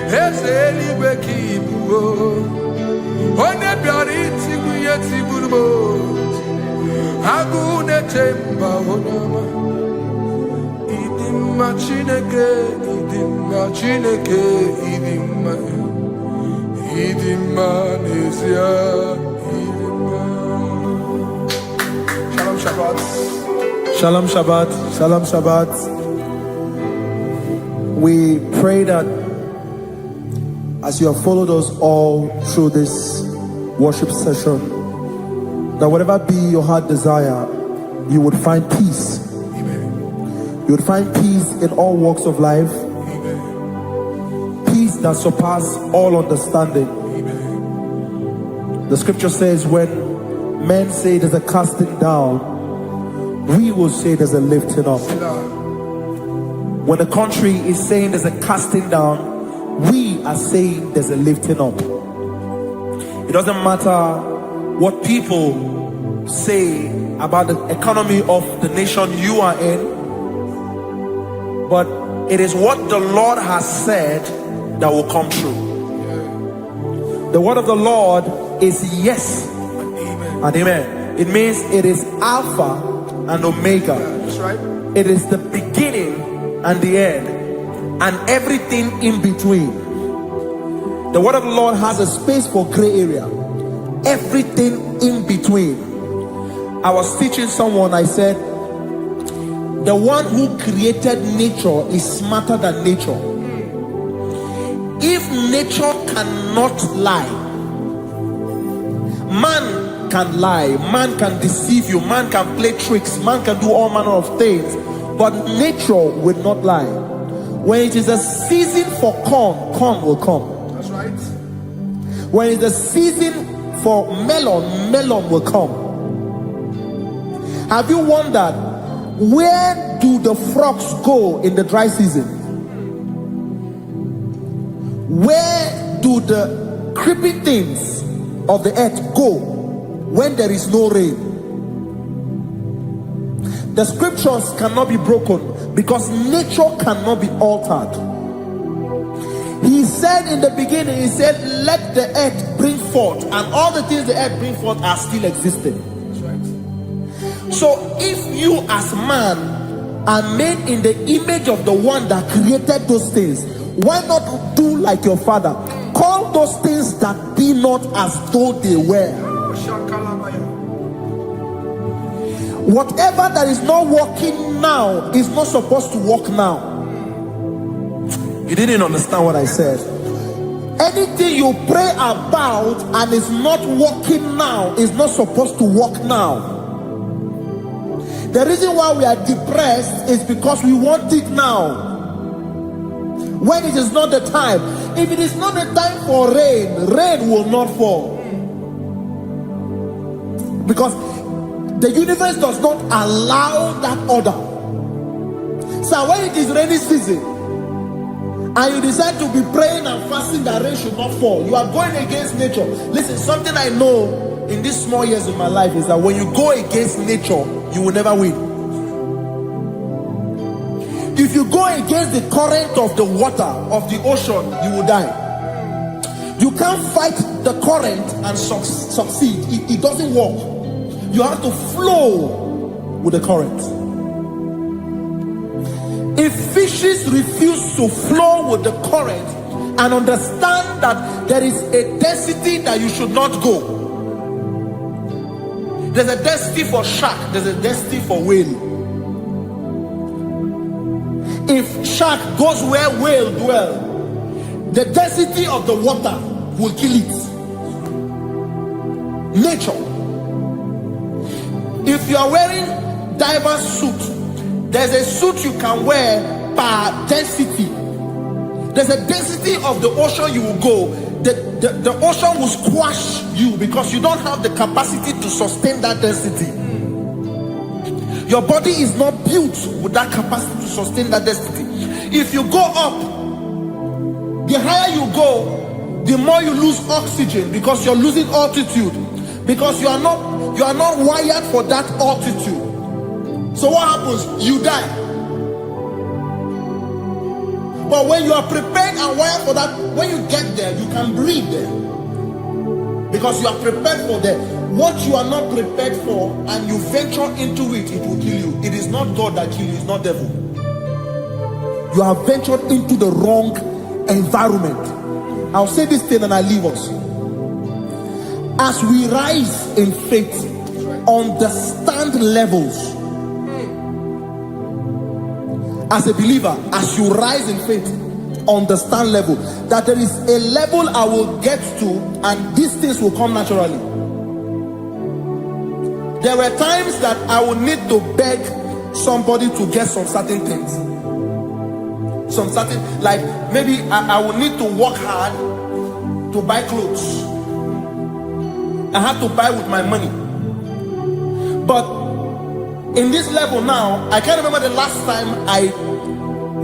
Ezelibe kibuo, one biari tibuye tibuo, agune temba onama. Idimma chineke, idimma nezia, idimma. Shalom Shabbat, Shalom Shabbat, Shalom Shabbat. We pray that as you have followed us all through this worship session, that whatever be your heart desire, you would find peace. Amen. You would find peace in all walks of life. Amen. Peace that surpasses all understanding. Amen. The scripture says when men say there's a casting down, we will say there's a lifting up. When the country is saying there's a casting down, we are saying there's a lifting up. It doesn't matter what people say about the economy of the nation you are in, but it is what the Lord has said that will come true. The word of the Lord is yes and amen. It means it is Alpha and Omega. That's right. It is the beginning and the end, and everything in between. The word of the Lord has a space for gray area. Everything in between. I was teaching someone, I said, the one who created nature is smarter than nature. If nature cannot lie, man can lie, man can deceive you, man can play tricks, man can do all manner of things, but nature will not lie. When it is a season for corn, corn will come. That's right. When it's a season for melon, melon will come. Have you wondered, where do the frogs go in the dry season? Where do the creeping things of the earth go when there is no rain? The scriptures cannot be broken because nature cannot be altered. He said in the beginning, he said, let the earth bring forth, and all the things the earth bring forth are still existing. That's right. So if you as man are made in the image of the one that created those things, why not do like your father? Call those things that be not as though they were. Whatever that is not working now is not supposed to work now. You didn't understand what I said. Anything you pray about and is not working now is not supposed to work now. The reason why we are depressed is because we want it now, when it is not the time. If it is not the time for rain, rain will not fall, because the universe does not allow that order. So when it is rainy season and you decide to be praying and fasting that rain should not fall, you are going against nature. Listen, something I know in these small years of my life is that when you go against nature, you will never win. If you go against the current of the water of the ocean, you will die. You can't fight the current and succeed. It doesn't work. You have to flow with the current. If fishes refuse to flow with the current and understand that there is a density that you should not go, there's a density for shark, there's a density for whale. If shark goes where whale dwell, the density of the water will kill it. Nature. If you are wearing diver's suit, there's a suit you can wear per density. There's a density of the ocean you will go. The ocean will squash you because you don't have the capacity to sustain that density. Your body is not built with that capacity to sustain that density. If you go up, the higher you go, the more you lose oxygen because you're losing altitude, because you are not wired for that altitude. So what happens? You die. But when you are prepared and wired for that, when you get there, you can breathe there, because you are prepared for that. What you are not prepared for and you venture into it, it will kill you. It is not God that kills you, it's not devil. You have ventured into the wrong environment. I'll say this thing and I leave us. As we rise in faith, understand levels. As a believer, as you rise in faith, understand level. That there is a level I will get to and these things will come naturally. There were times that I would need to beg somebody to get some certain things. Some certain, like maybe I would need to work hard to buy clothes. I had to buy with my money. But in this level now, I can't remember the last time I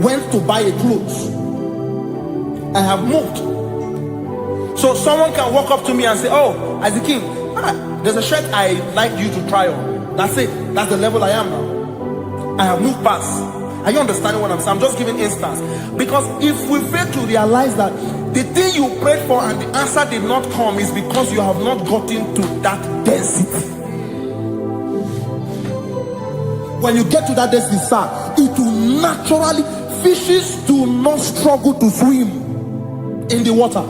went to buy a clothes. I have moved. So someone can walk up to me and say, oh, Isaac King, there's a shirt I like you to try on. That's it. That's the level I am now. I have moved past. Are you understanding what I'm saying? I'm just giving instance. Because if we fail to realize that the thing you prayed for and the answer did not come is because you have not gotten to that density. When you get to that density, sir, it will naturally, fishes do not struggle to swim in the water.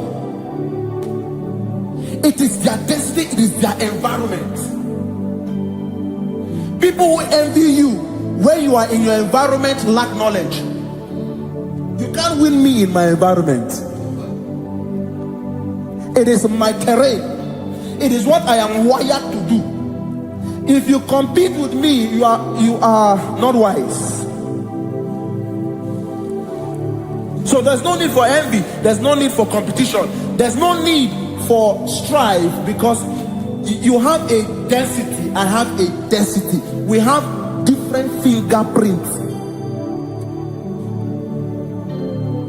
It is their density, it is their environment. People who envy you When you are in your environment, lack knowledge. You can't win me in my environment. It is my terrain. It is what I am wired to do. If you compete with me, you are not wise. So there's no need for envy. There's no need for competition. There's no need for strife, because you have a density. I have a density. We have different fingerprints.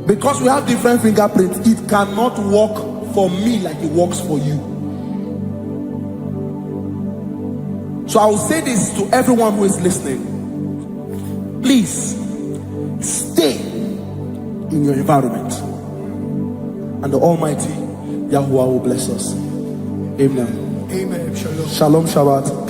Because we have different fingerprints, it cannot work for me like it works for you. So I will say this to everyone who is listening. Please stay in your environment, and the Almighty Yahuwah will bless us. Amen. Amen. Shalom. Shalom Shabbat.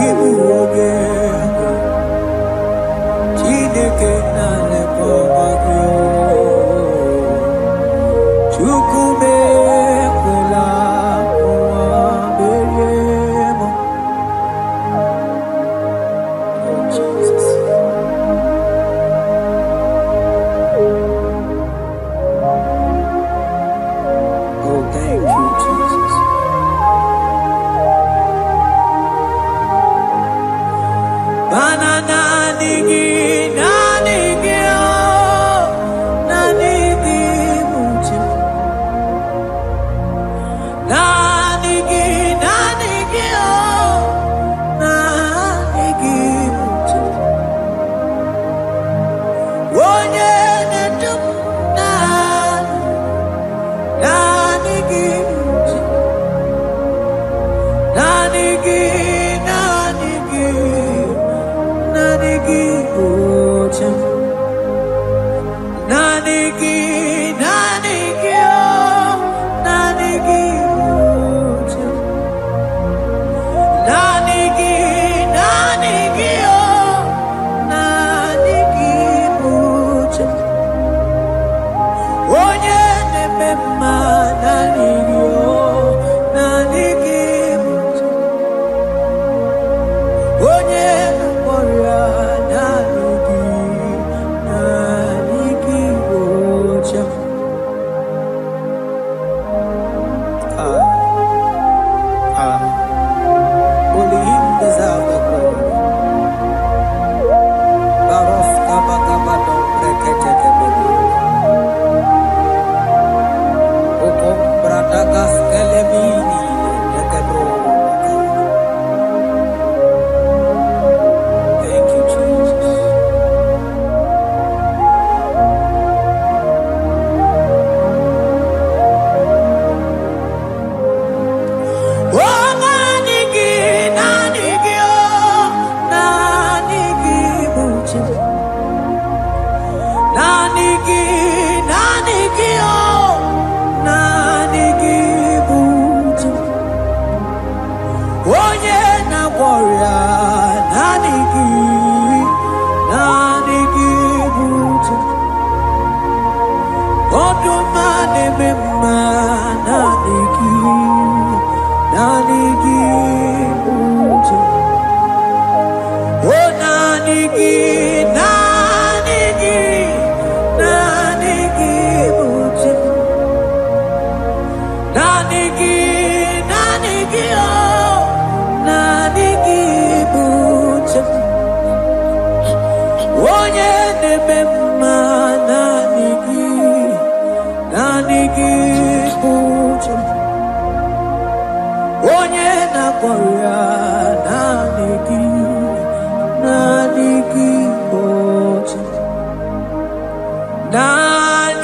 Give Nani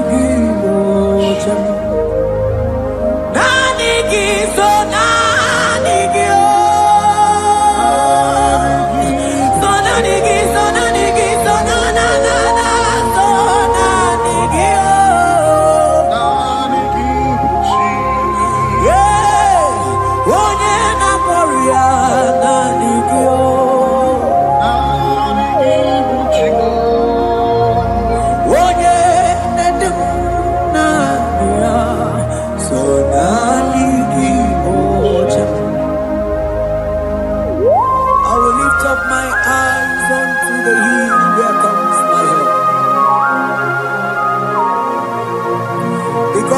gi,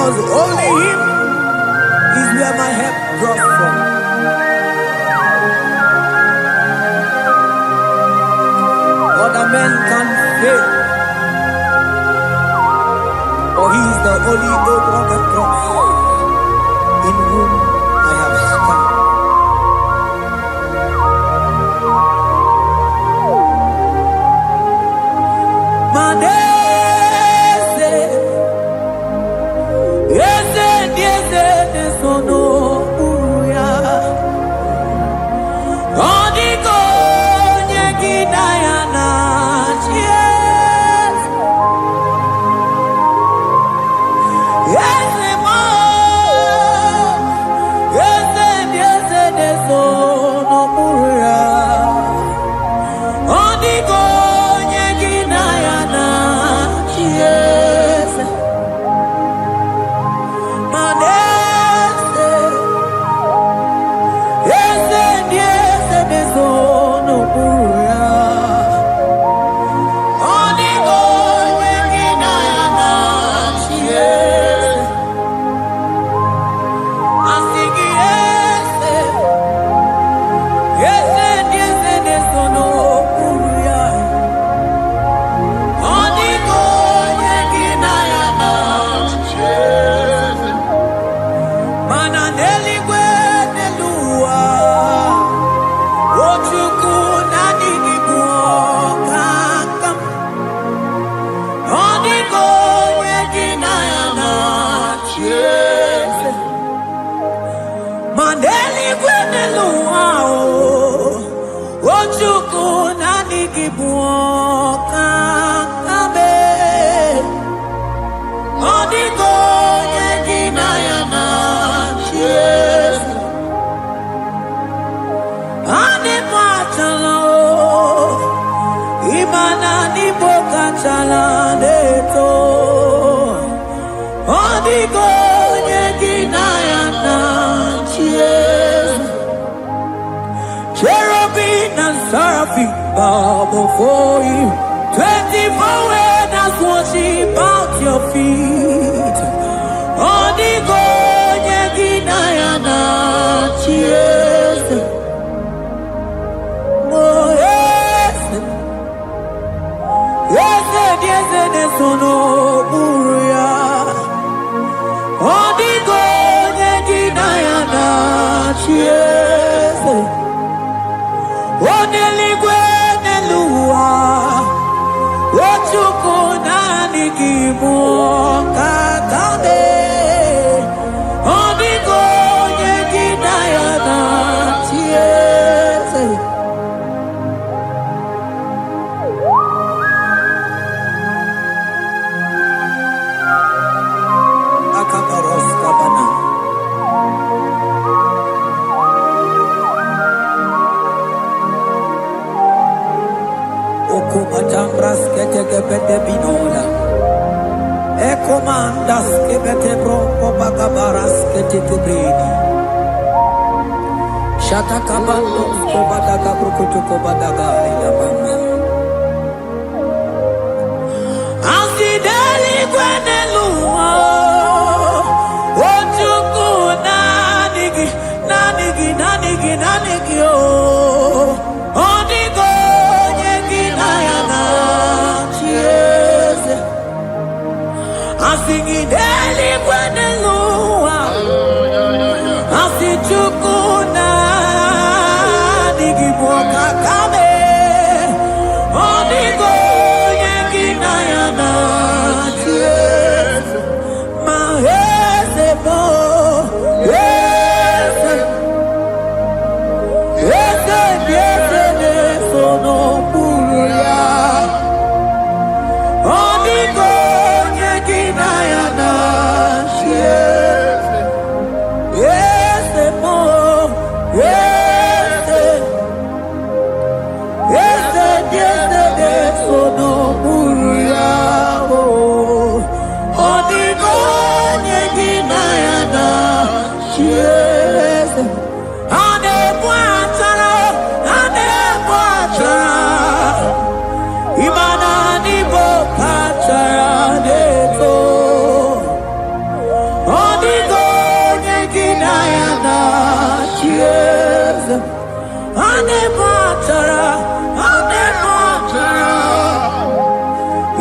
because only Him is where my help draws from. Other men can fail, for He is the only hope of the cross, in whom I have stand. Cherubim and seraphim bow before You. 24 elders worship at Your feet. Odigo nyeginayana cheers. Oh yes, yes, yes, yes, no buria. Odigo nyeginayana cheers. Oneligwe nelua, ochuku nani kimu kakade. Odigo nyeginayana cheers. Akabaros kabana. Matambras que bete binola. Ecomandas que bete bronco bagabaras que te bredi. Shata cabandos ko badaga brukutu ko badaga ya mama. Asideli gwenelua. Ojuku nanigi oh. Odigo Asingideli kwenelua Asichukuna Nigiboka kame Odigo yeginayana Mahese bo Yese Yese Yese Nesono Puruya Odigo yeginayana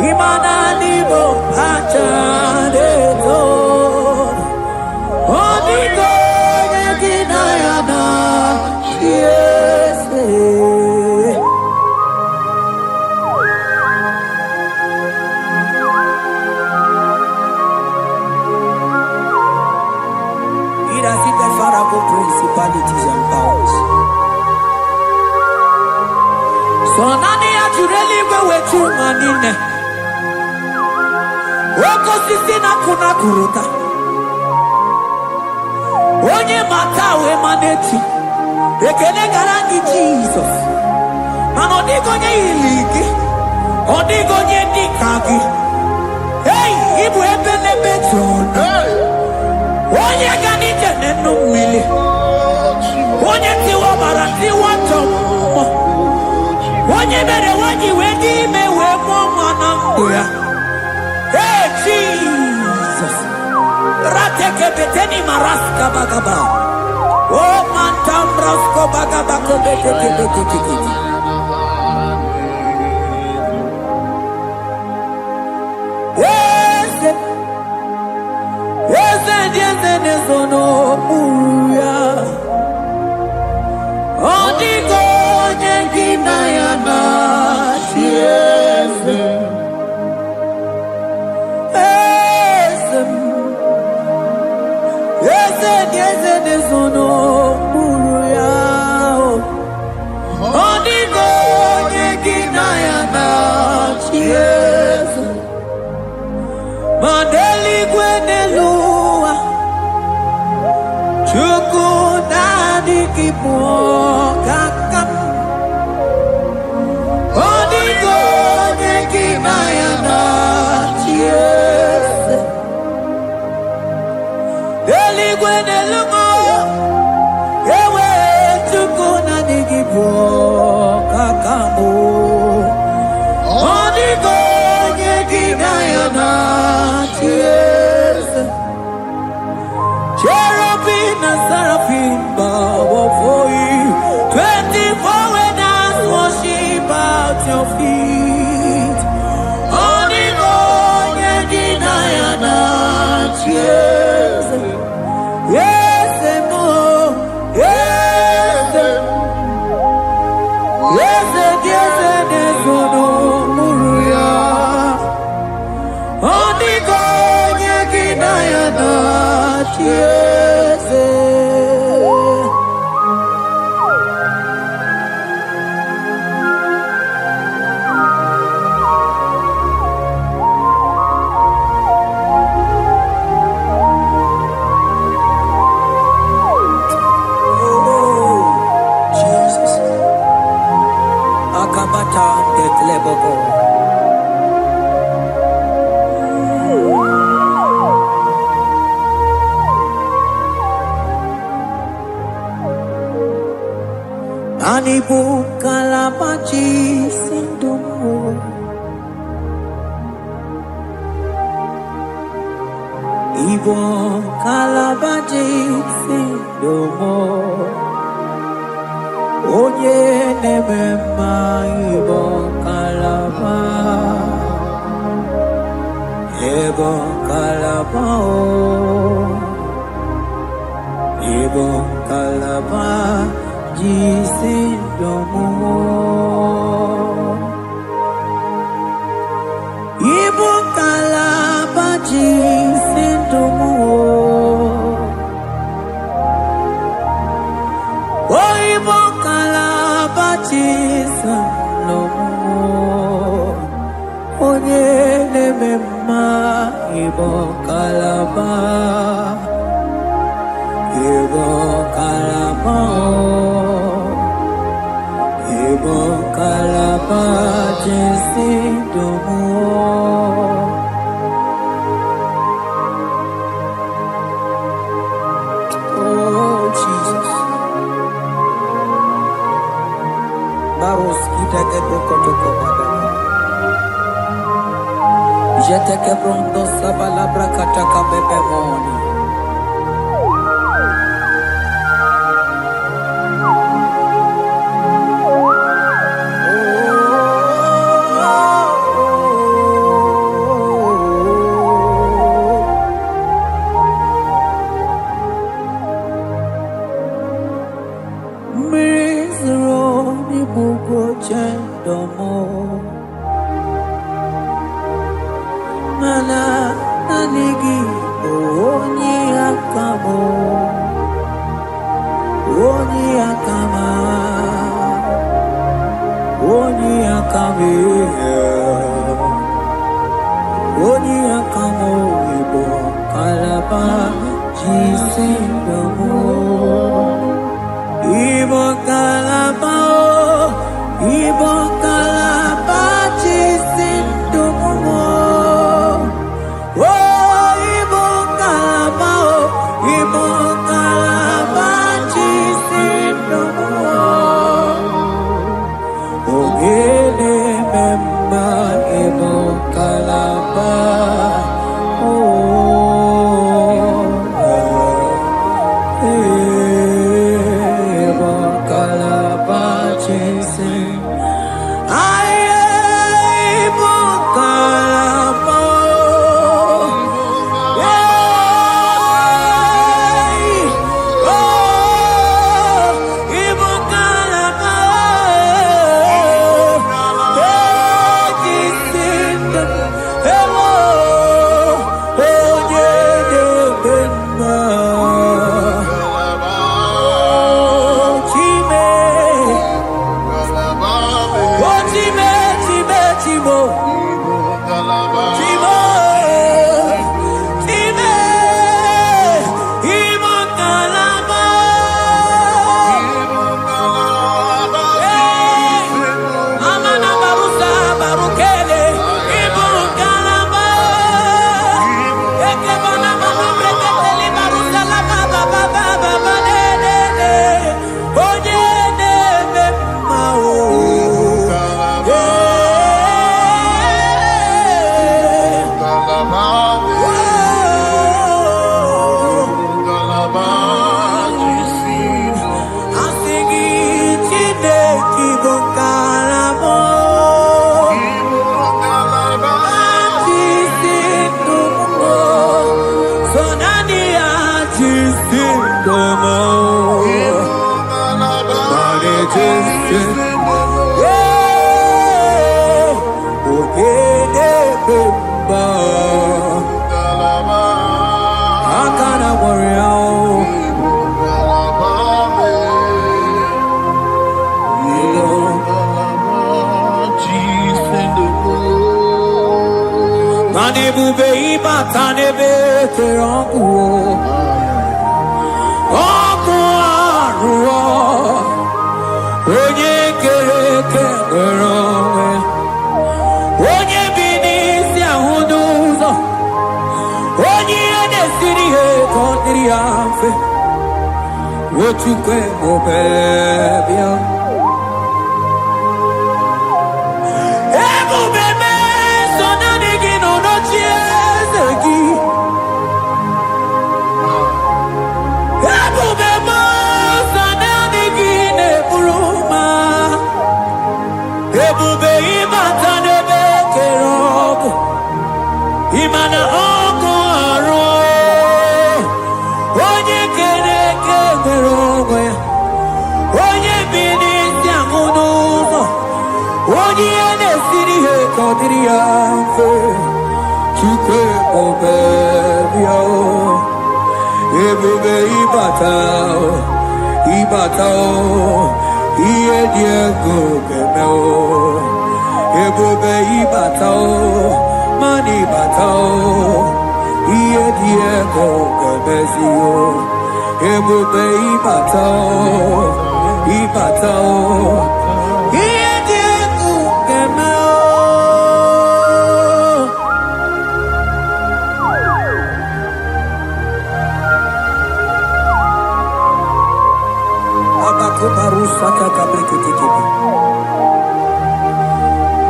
Imana nibo achadeto. Onigo yeginayana. Yes. It has hit the Pharaoh principalities and powers. So nani ajureli wetu manine. Woko sisi na kuna kuruta. Onye matawe maneti. Ekele garangi Jesus. Mano digonye iligi. Odigonye dikagi. Hey, ibu ebele betona. Onye ganite nenu mili. Onye tiwa barati watomo. Onye mere wanyi wedi mewe mwana mbuya. Hey Jesus. Rateke beteni maraska bagaba. Oh mantambrasko bagaba kobete. Yes. Nezono muya. Odigo nyengina yana. Nezono muya. Odigo nyengina yana. Mandeli gwenelua. Chuku nadi kipo kakam. Odigo nyekina yana chiese. Deli gwene lungo. Ewe chuku nadi kipo kakamu. Odigo nyekina yana chiese. Cherubim and seraphim bow before you. 24 elders worship at your feet. Onigo yeginayana cheers. Yes, mo. Yes, yes, yes, yes, no muruya. Onigo yeginayana cheers. Anibu kalabaji sindumu. Ibo kalabaji sindumu. Oye nemema ibo kalaba. Ibo kalaba o. Ibo kalaba. Jisindomo. Ibu kalaba jisindomo. Oh, ibu kalaba jisindomo. Onye nemema ibu kalaba. Ibu kalaba. Ibu kalaba jisindomo. Oh Jesus. Baros kita ke protoko pada. Jete ke pronto sabala brakata ka bebemoni. mana anigi onye akamo onye akama onye akame onye akamo ibo kalaba jisindomo ibo kalaba jisindomo ibo kalaba jisindomo ogele memba ibo kalaba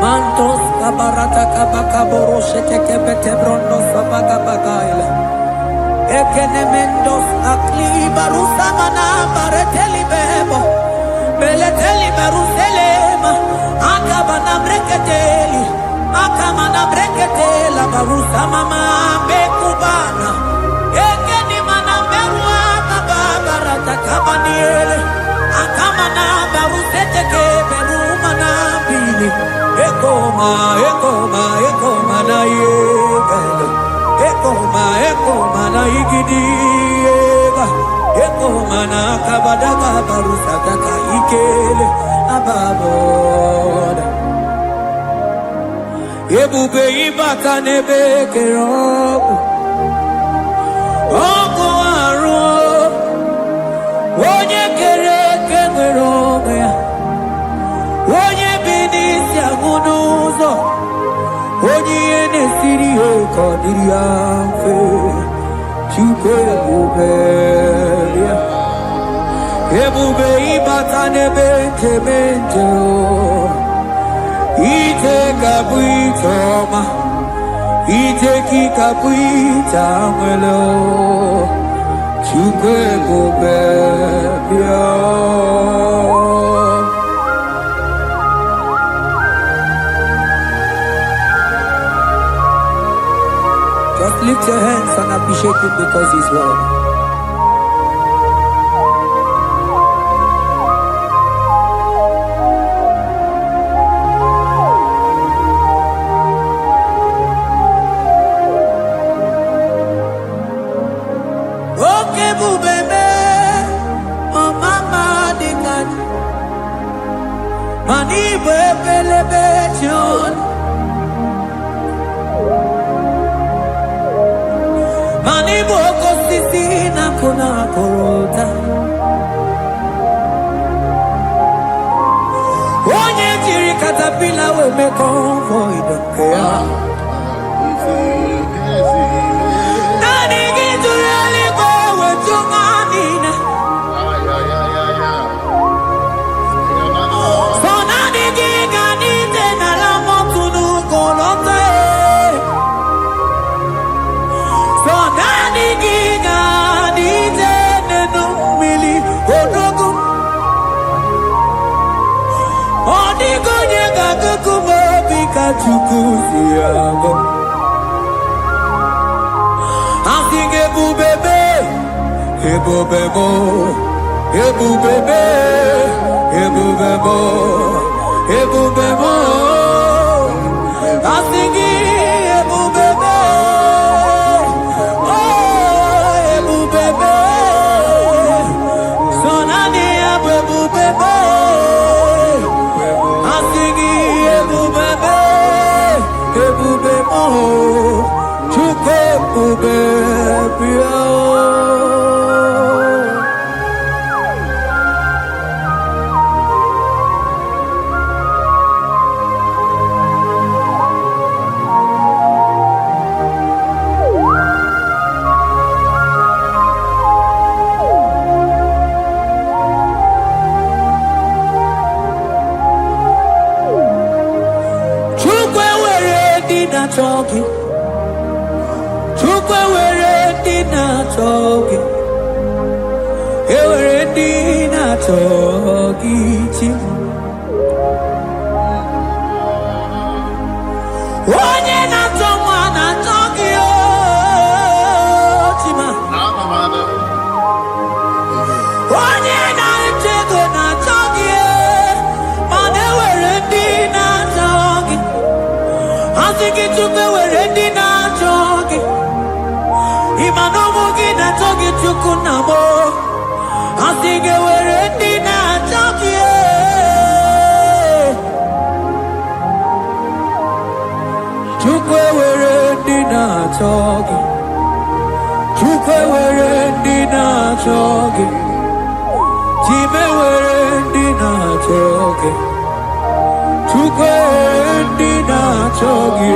Mantos kabarata kabaka boroshe teke bete brondo sabaga bagaila. Ekenemendos akli barusa mana bareteli bebo. Beleteli baruselema. Akabana breketeli. Akamana breketela barusa mama bekubana. Ekeni mana berua kabarata kabaniele. Akamana baruseteke berumana bili. Ekoma na yega. mana igidiega eko mana kabadaka barusataka ikele ababoda ebube ibaka nebe kerobu oko aru onye kere kenwere onwe ya onye bi n'isi ahụ n'ụzọ onye ihe na-esiri ya ka ọ dịrị ya mfe Chukwu ebube ya ebube ịbata n'ebe nkeme nje ije ga-abụ ije ọma ije ka ị ga-abụ ije nwere Chukwu ebube ya. Just lift your hands and appreciate him because he's worthy. Okay, bubebe, oh mama dikan, mani bebelebe John. Mani boko sisi na kuna korota onye jiri katapila we me convoy dokea nani gidurali go we tunganina so nani giganite na la motunu kolota Chukusiago Asing ebubebe ebubebo ebubebe ebubebo ebubebo Asing ebubebe oh ebubebe sonani ebubebe Asing ebubebe ebube mo Chukwu ebube bịa talking Chukwu were dina talking were dina talking onye na-atọ nwa na-atọghị chima onye na-eche ego na-atọghị mana ewere ndị na-atọghị asị gị Chukwu were ndị na-achọ gị ịma na ụmụ gị na-achọ gị Chukwu na mụ asị gị were ndị na-achọ gị Chukwu were ndị na-achọ gị Chukwu were ndị na-achọ gị Chime were ndị na-achọ gị Chukwu ndị na-achọ gị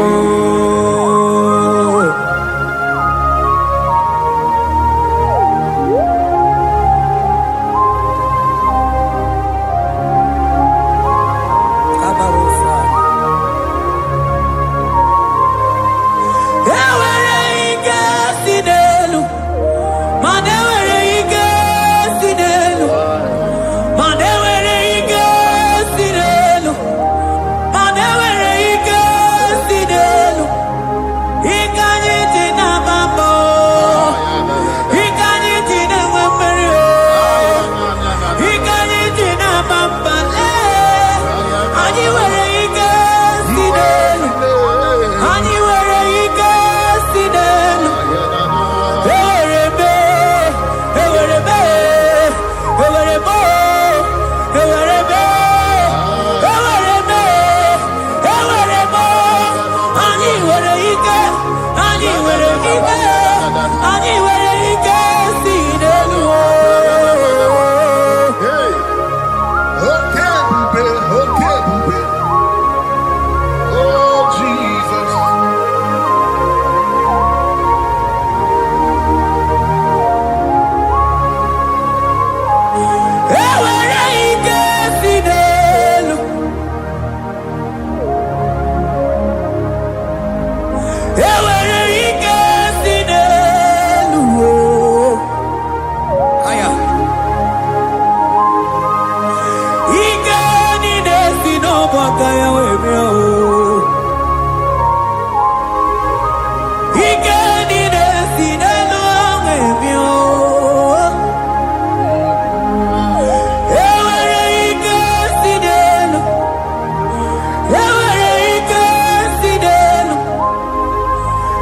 ewere ike si n'elu mana ewere ike si n'elu mana ewere ike si n'elu mana ewere ike si n'elu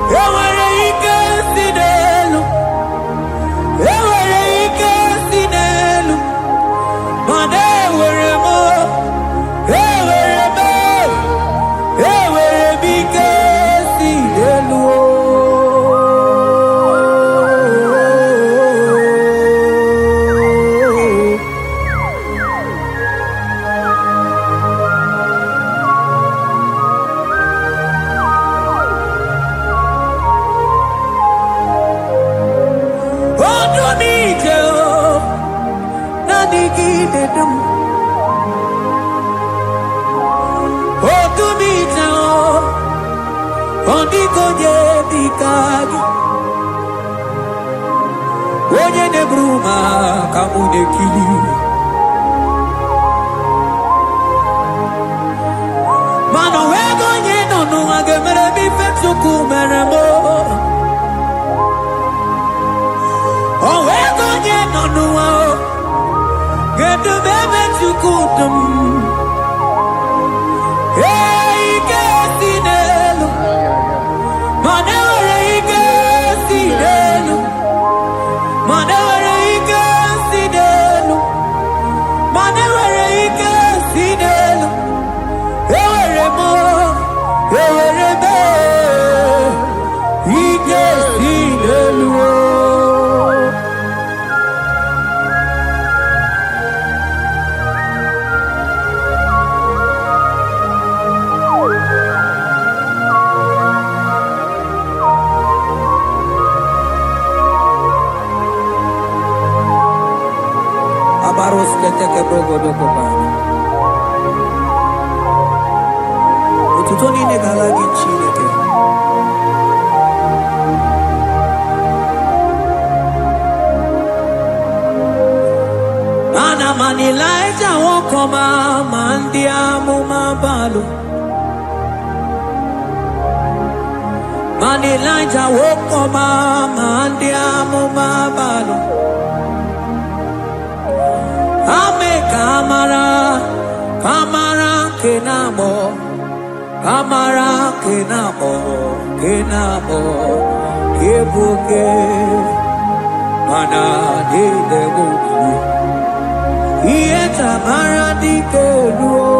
Ewere ike si n'elu, ewere ike si n'elu, mana ewere m, ewere m, ewere m ike si n'elu. Onye nebruma kamu nekili, mano wego nye nonu agemere mi fetuku meremo. O wego nye nonu ao gedu bebe tukudum. Hey gesinelu, manewere gesinelu. Manewere ike si n'elu, manewere ike si n'elu, ewere m, ewere m ike si n'elu. Baros kete ke brogodo ko ba. Ututoni ne galagi Chineke. Ana manilaja wokoma mandia mumabalo. Manilaja wokoma mandia mumabalo. Ame kamara, kamara kenamo, kamara kenamo, kenamo, kebuke, mana de debuki, ieta mara di keluo.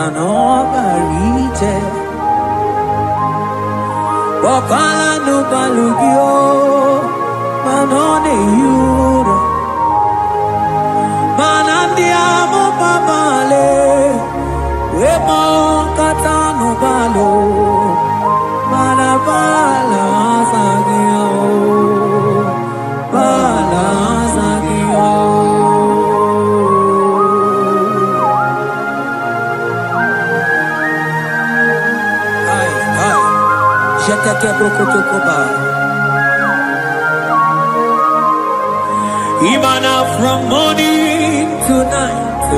Anobarite, Bokala no balugio, Manone yuro, Manandiamo babale, Wemo katano balo, Manabala sagio, Bala sagio. Imana from morning to night,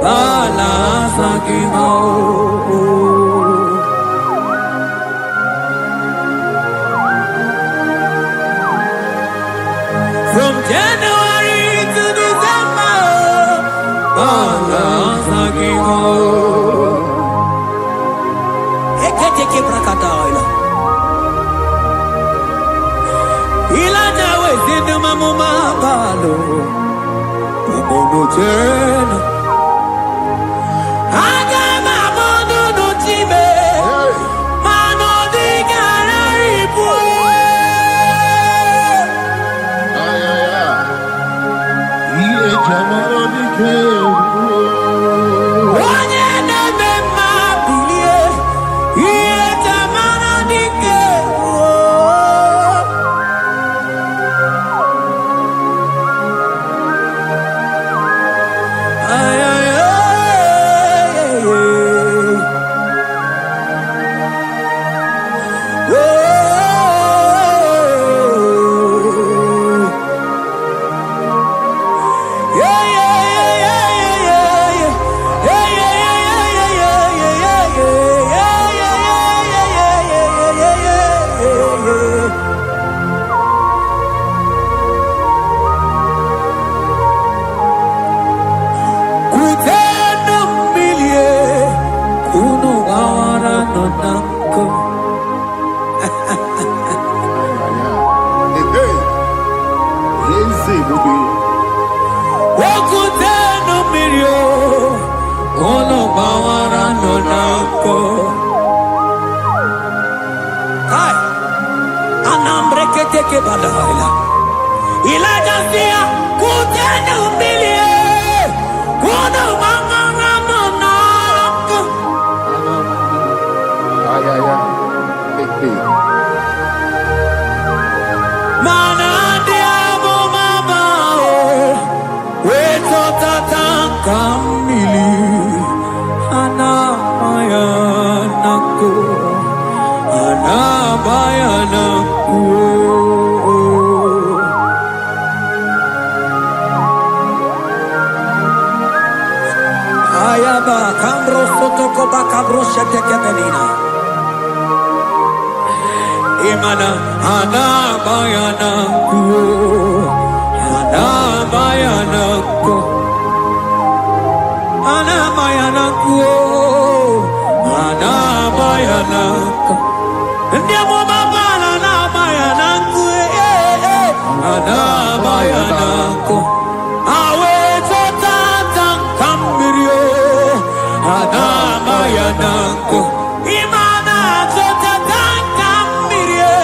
Balasagimo. From January to December, Balasagimo. Eketeke brakadaila. Ilana wezinu mamuma balo, umonotena. Agama mono no time, mano di gararipu. Iye jamano di keru. Onye neme mabilie, iye jamano di keru. I Mana diabo mabao, weto tata kamili, ana mayanako, ana mayanako. Ayaba kambro sotoko ba kambro sheteke belina. Imana ana mayanako, ana mayanako, ana mayanako, ana mayanako. Ndiamo mabala na mayanako, ana mayanako. Awe tata kambirio, ana mayanako. Imana tata kambirie,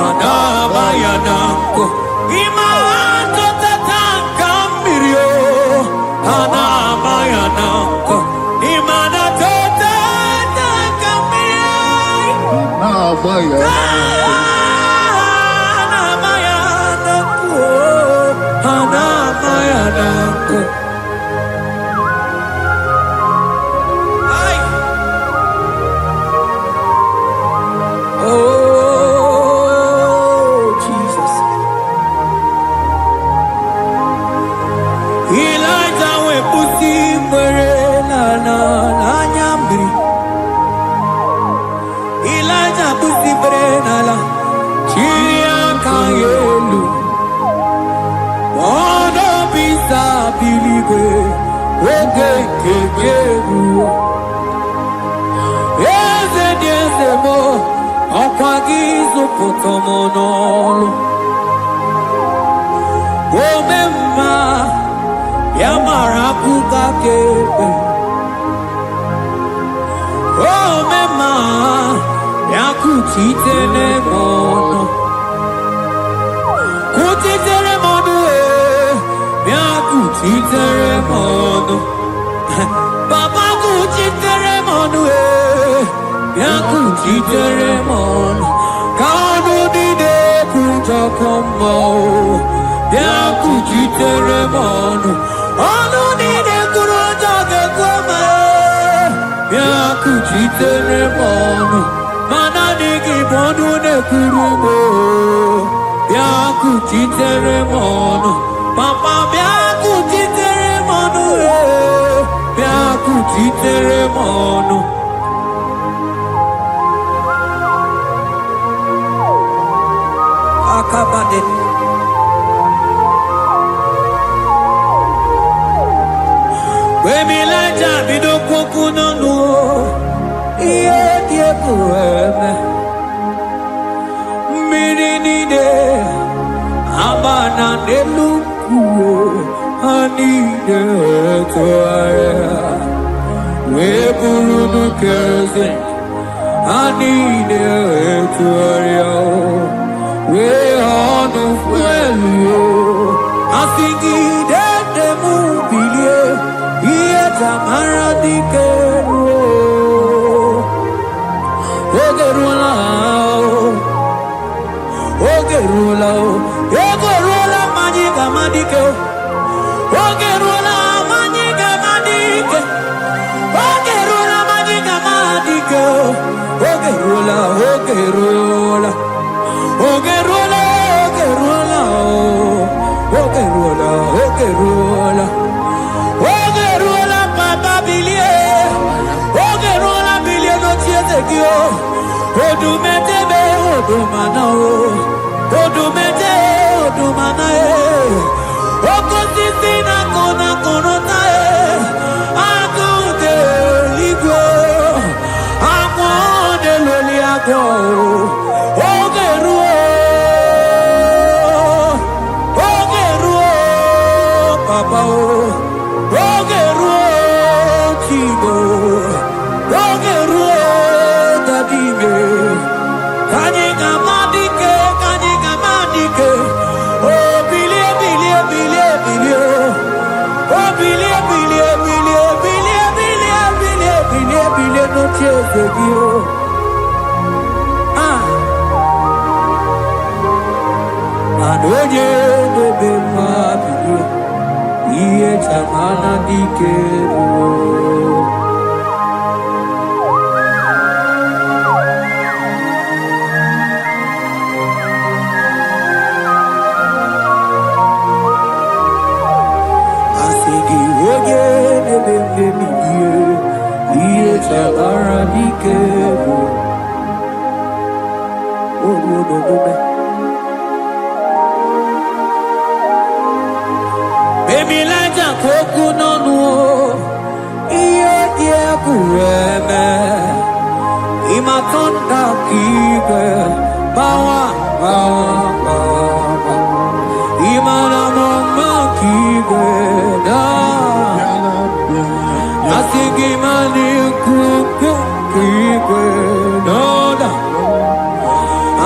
ana mayanako. Imana tata kambirio, ana mayanako. Imana tata kambirie, ana mayanako, ana mayanako. Ay. Oh, Jesus. Elijah we pusi mwere na nyambri. Elijah pusi mwere na la chiria kayelu. Mono bisa biligwe wege kegeru. Eze diese mo okwagizo potomonolo. Omemma yamara kuka kebe. Omemma yakutitene mono. Kutitere mono yakutitere mono. Baba kutitere mono yakutitere mono. Kanu dide kutokomo yakutitere mono. Anu dide kurotoke kome yakutitere mono. Mana niki bodu ne kurumo yakutitere mono. Papa yakutitere mono yakutitere mono. Akabade. Wemilaja bidokwoku nonu iye diekueme mmiri nide abana nelukuo anide etoarea weburu nukeze anide etoarea we honu fuelio asingide demubilie iye tamara dikeru ogerula ogerula majiga madike ogerula majiga madike ogerula majiga madike ogerula ogerula ogerula ogerula ogerula ogerula papa bilie ogerula bilie no tiezekio odumetebe odumana odumete odumana okosisi na kona konota agude ligwe akwode loli agwo ogeruo papa ogeruo chigo ogeruo dadime kanyika madike oh bilie no tiezekio oye debe mabili iye tamana dikero. Asigi oye debe mabili iye tamana dikero. Baby Laja koku nonu iye die kueme imatonda kike bawa imana mama kike da asigi mani kuku kike da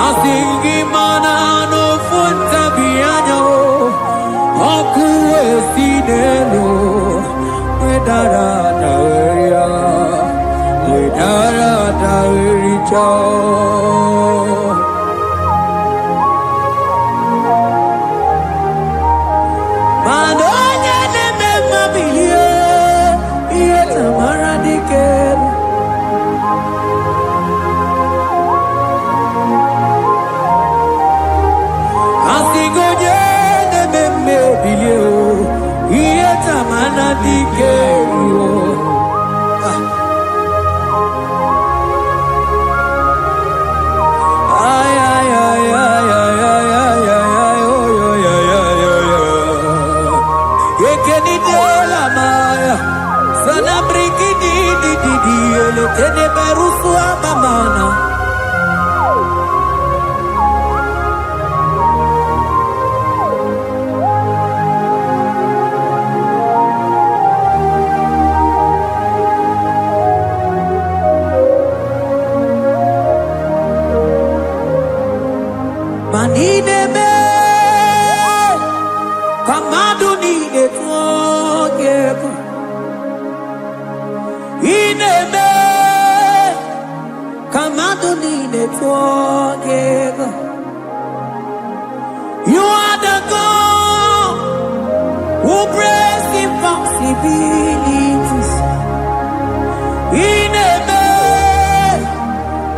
Asingi mana no funta bianyo Oku esinelo Wedara daweria Wedara dawericha Madonya neme mabilie Iye tamara dikeru Asigoje neme mebilio Iye tamana dikeru Ay ay ay ay ay ay ay ay oh yo yo yo yo yo Yekeni de la maya Sana briki di ele tene berusu amamana Manideme Kamadu nide tuogeku Ineme Kamadu nide tuogeku You are the God who breaks impossibilities Ineme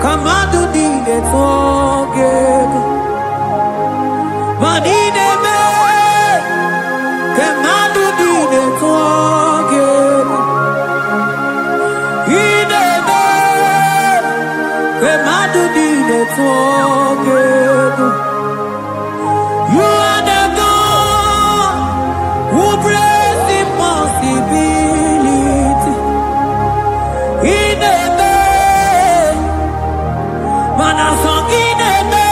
Kamadu nide tuogeku Manideme Kemadu dide tuogeku Ineme Kemadu dide tuogeku You are the God who breaks impossibility Ineme Manasong ineme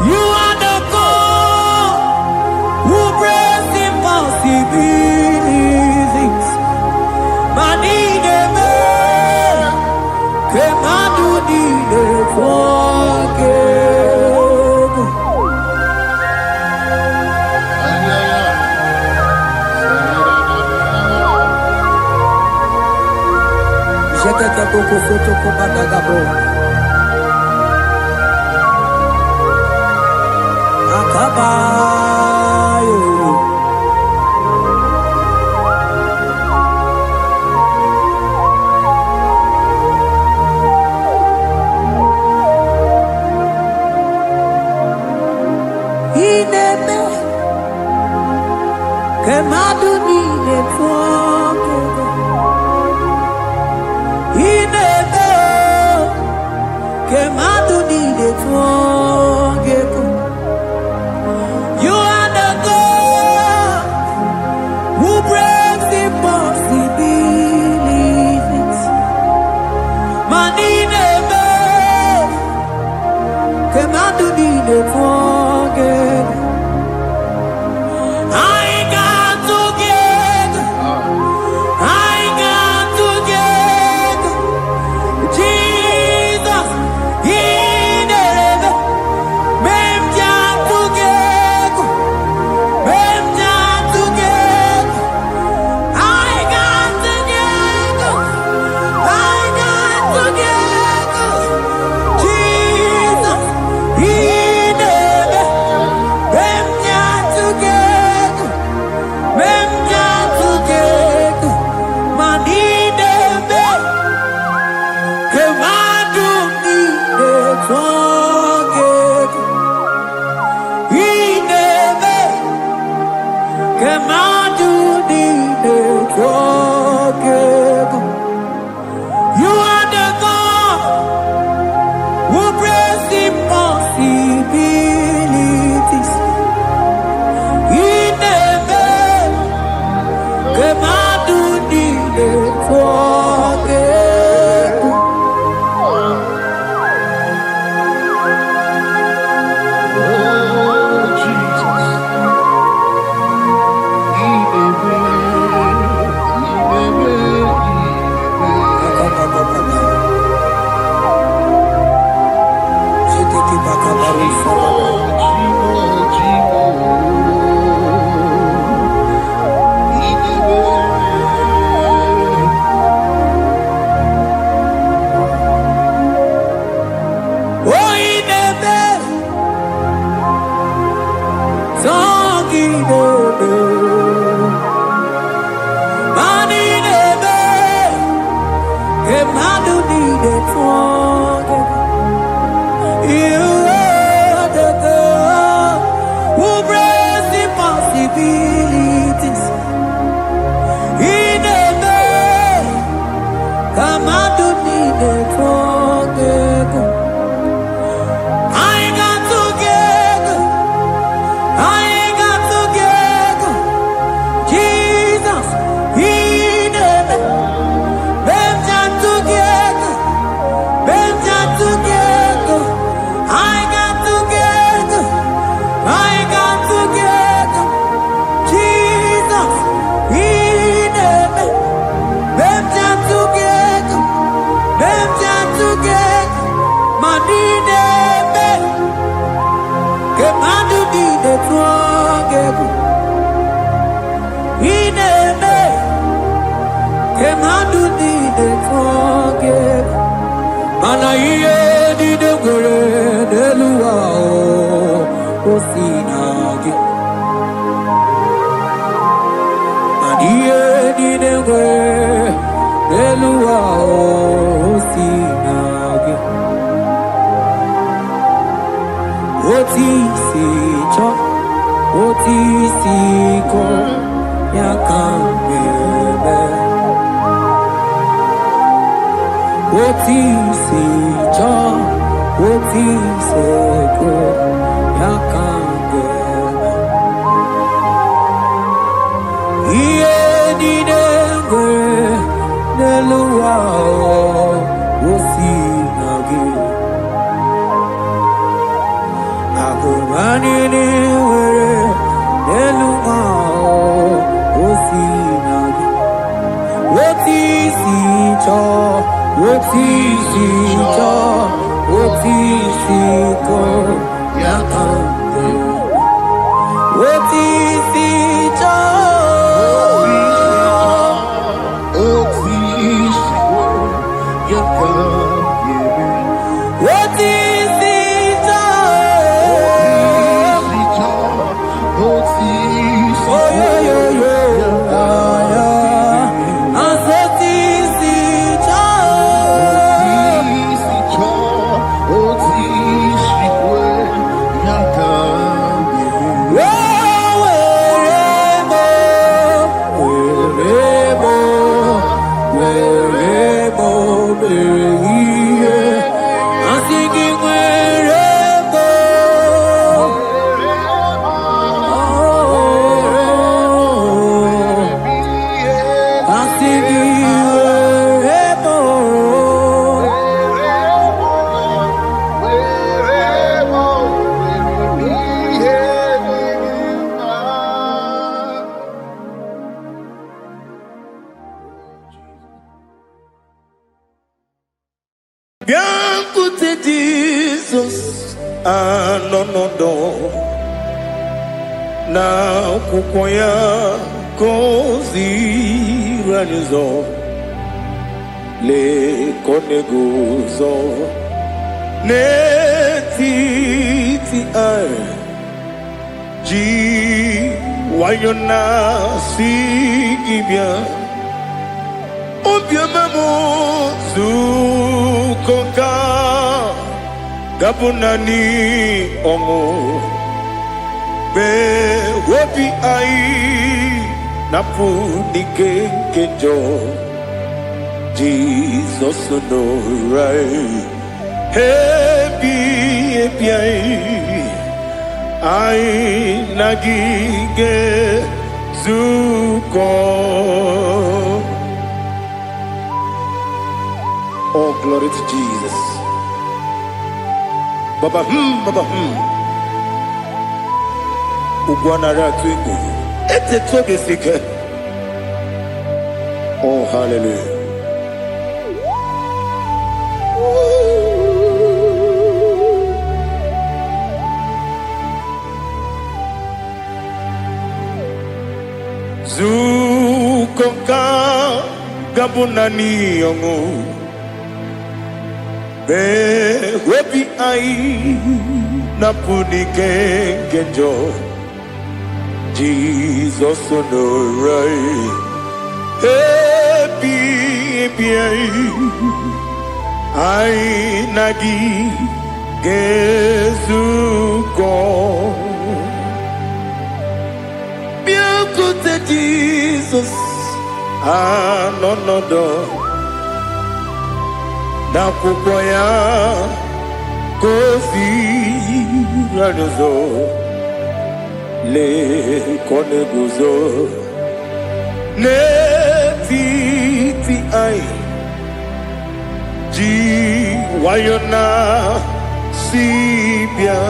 You are the God who breaks impossibilities. Manideme, kemadu dide forgive. Jekete boko soto kubadagabo. Akabayo. Ineme kemadu dide forgive. Ineme kemadu dide forgive. You are the God who breaks impossibilities. Manideme kemadu dide forgive. I got together. I got together. Jesus, in heaven. Kamadu nide togego. I got together. I got together. Jesus, He never. Benja together. Benja together. I got together. I got together. Jesus, He never. Benja together. Benja together. Madine be. Kemadu dide together. He never. Kemadu dide together. Mana iye dide gore deluwa o sinage. Mana iye dide gore deluwa o sinage. Oti si cho, oti si ko yakambebe. Oti si cho, oti si ko yakambebe. Iye di dengwe deluwa o sinage. Akumani ni were deluwa o sinage. Oti si cho, oti si cho, oti si ko yakambebe. Oti si cho. What is it? Oh, yeah, yeah, yeah. I said, this is Biancote Jesus, no, na kukoya kozi ranizo le koneguzo ne titi ai ji wayona sigibia obiamamu zukoka gabunani omo be wopi ai napu dike kenjo Jesus no right happy ai nagige zuko. Oh, glory to Jesus. Baba Ugwanara twingu. Ete toge sike. Oh, hallelujah. Zukoka gabunani yongu. Be wepi ai napuni kenjo Jesus no right happy ai nagi gezuko biancote Jesus no n'akwụkwọ ya gosi n'ụzọ lee ka ọ na-eguzo n'etiti anyị ji nwayọọ na si bịa.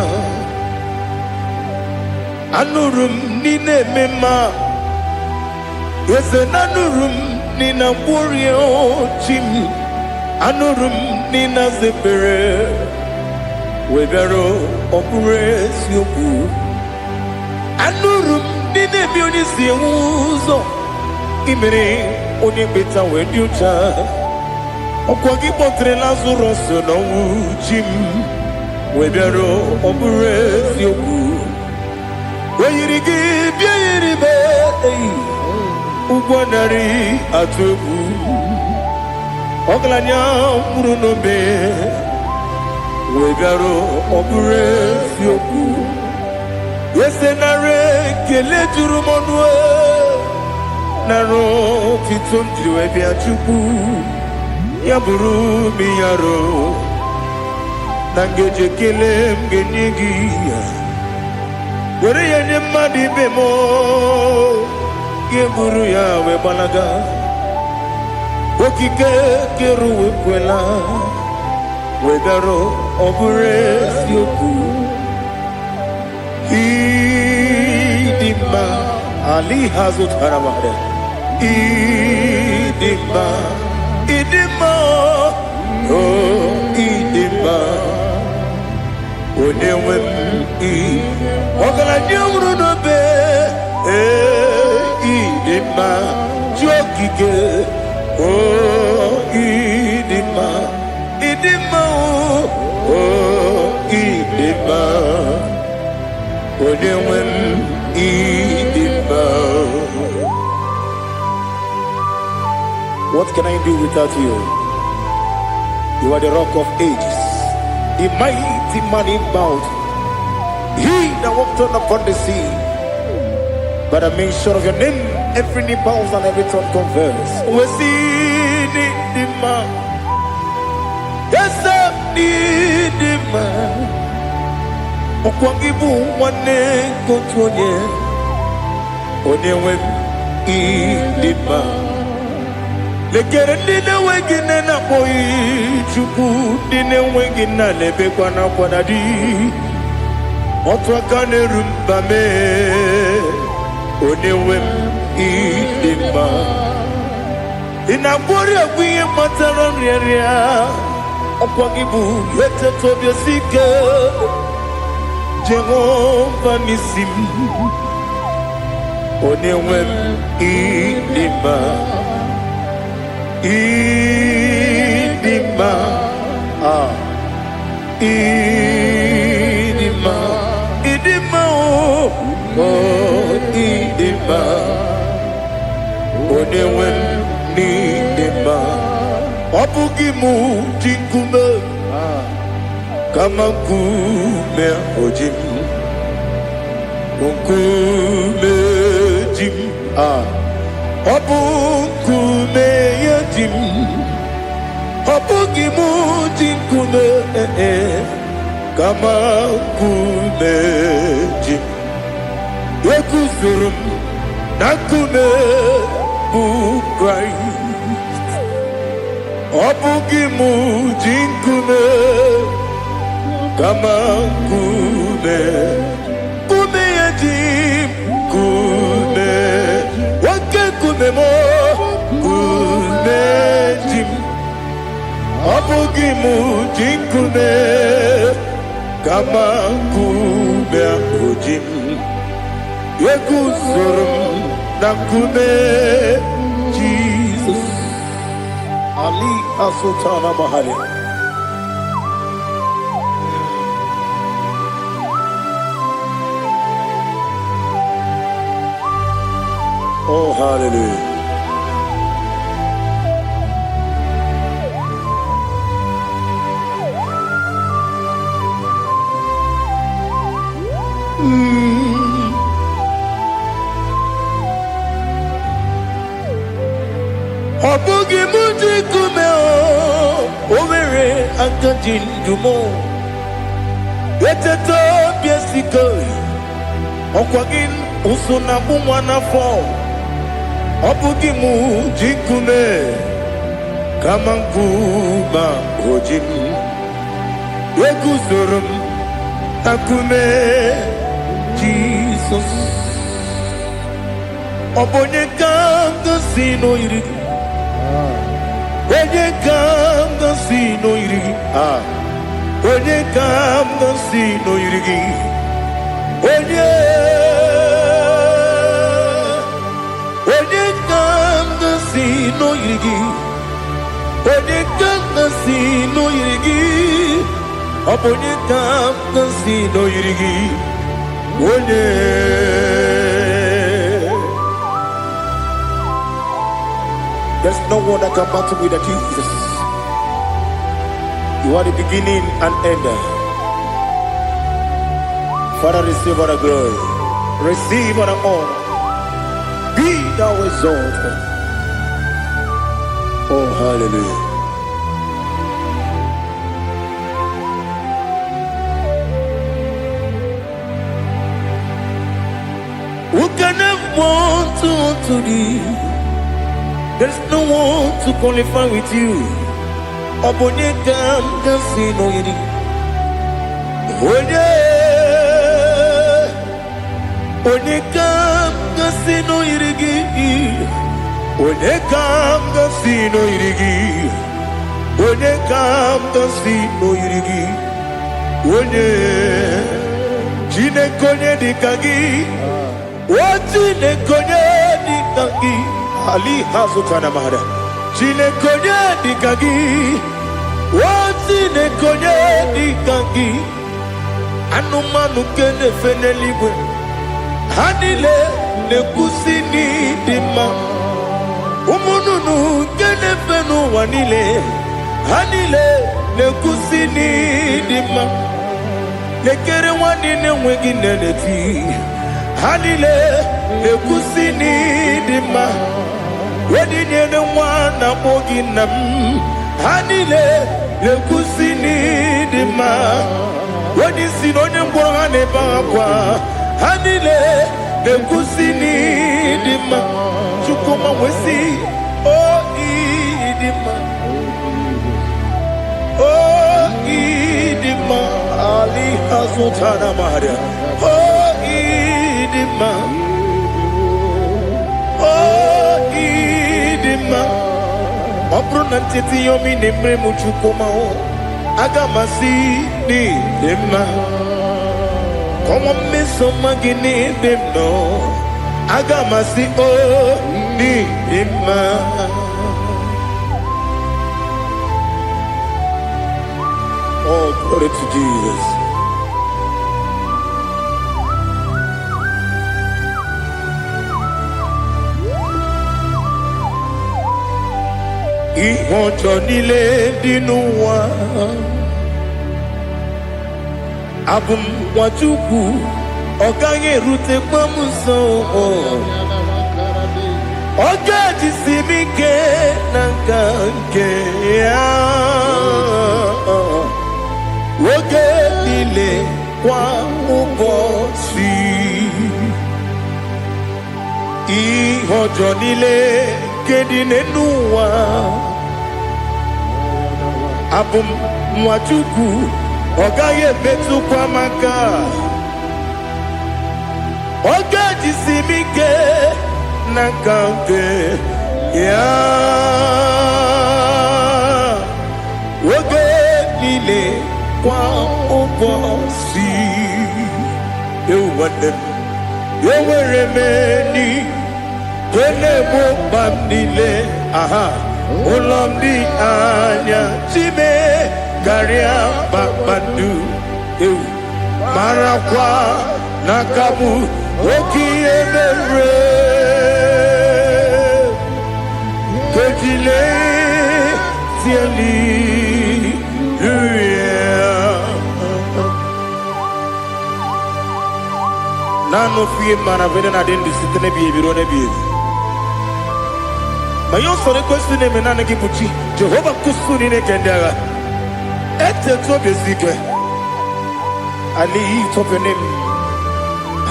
Anụrụ m n'ime eme mma eze na anụrụ m n'ina mkpụrụ ochi m anụrụ m n'ina zebere wee bịara ọ bụrụ eziokwu. Anụrụ m n'ina ebe onye si enwe ụzọ imere onye mkpeta wee dị ụcha. Ọkwa gị kpọtere Lazarọs n'ọnwụ chi m wee bịara ọ bụrụ eziokwu. O yiri gị bịa yiri be ụgwọ narị atụ egwu. Ọgaranya mkpụrụ n'obe wee bịara ọ bụrụ eziokwu. Ese nara ekele juru m ọnụ nara otito m jiri wee bịa Chukwu. Ya bụrụ m ya ro na ngeji ekele m ga-enye gị ya. Were ya nye mmadụ ibe m ga-eburu ya wee gbalaga. Okike kere uwe kwela wee bịara ọ bụrụ eziokwu. Ịdị mma Ali ha zụtara mmadụ. Ịdị mma ịdị mma ịdị mma onye nwe m ọgaranya nwụrụ n'obe ịdị mma ji okike ịdị mma ịdị mma ịdị mma onye nwe m ịdị mma. What can I do without you? You are the rock of ages, the mighty man in battle. He that walked on upon the sea. By the mention of your name, every knee bows and every tongue confess. We see the man. Yes, the man. Okwangibu wane kontonye. Onyewe the man. Lekere ndị na-enweghị nne na-akpọghị Chukwu, ndị na-enweghị nna na-ebekwa n'akwa na di. Otu aka na-eru mba mee onye nwe m ịdị mma. Ị na-agwọrị agwụ ihe kpatara nrịarịa, ọkwa gị bụ eteta obi esi ike. Jehova n'isi m onye nwe m ịdị mma. Ịdị mma ịdị mma ịdị mma ịdị mma onye nwe m n'ịdị mma. Ọ bụghị m ji nkume kama nkume oji m nkume ji m ọ bụ nkume ya ji m. Ọ bụghị m ji nkume kama nkume ji m. Eguzoro m na nkume bụ Kraịst. Ọ bụghị m ji nkume kama nkume nkume ya ji m. Nkume nwoke nkume m nkume ji m. Ọ bụghị m ji nkume kama nkume ahụ ji m. Eguzoro m na nkume Jizọs. Ali Asutana Mahali. Oh, hallelujah. Ọ bụghị m ji nkume o nwere akajin dumo eteto biesiko okwagin usuna bumwana fo obugi mu jikume kama nkuba ojim eguzorum akume Jesus obonye kanga sino iri onye kanga sino iri onye kanga sino iri onye kanga sino iri onye kanga sino iri obonye kanga sino iri onye. There's no one that can battle with Jesus. You are the beginning and end. Father, receive all the glory. Receive all the honor. Be thou exalted. Oh, hallelujah. Who can have one to thee? There's no one to qualify with you. Obonye kam kasino yiri. Onye kam kasino yiri. Onye kam kasino yiri. Onye kam kasino yiri. Onye jine konye dikagi. Wajine konye dikagi. Ali hazutana mahara chine konye dikagi wazine konye dikagi anumanu kene fenelibwe hanile nekusini dima umununu kene fenu wanile hanile nekusini dima nekere wanine wegi neneti hanile nekusini dima Wedi nyene mwana moginam Hanile lekusini dima Wedi sinonye mborane bakwa Hanile lekusini dima Chukuma wesi Oh idima Oh idima Ali hazutana maharia Oh idima Obru nantiti yomi nemre muchukoma o agamasi ni dema Komo meso magini demno agamasi o ni dema Oh, glory to Jesus. Ihojo nile dinuwa Abum wajuku Oganye rute kwa muso Oga jisimike nankanke Oge nile kwa ubosi Ihojo nile kedinenuwa Abum mwachuku Ogaye betu kwa maka Oga jisimike Nakampe Ya Oge nile kwa ubosi Yewanem Yeweremeni Kene mo bandile Aha Ulamdi anya Chime Garia babandu Marakwa Nakabu Oki emere Kejile Tiali Nano fiye mana vene na dendi sitene biye birone biye Mayon sore kwesti ne menane kipuchi Jehova kusuni ne kendaga I lift up your name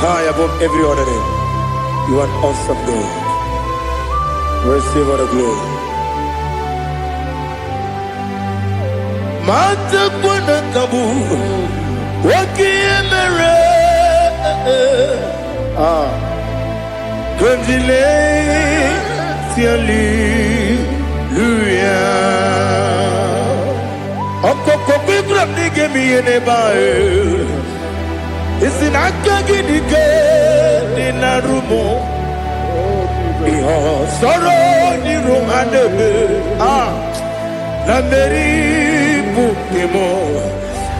high above every other name. You are an awesome God. Receive all the glory. Mata kuna kabu wakiemere Gondile tiali luya Okoko bibra nige miyene bae Isinaka ginike dinarumo Iho soro ni rumanebe Na meri bukemo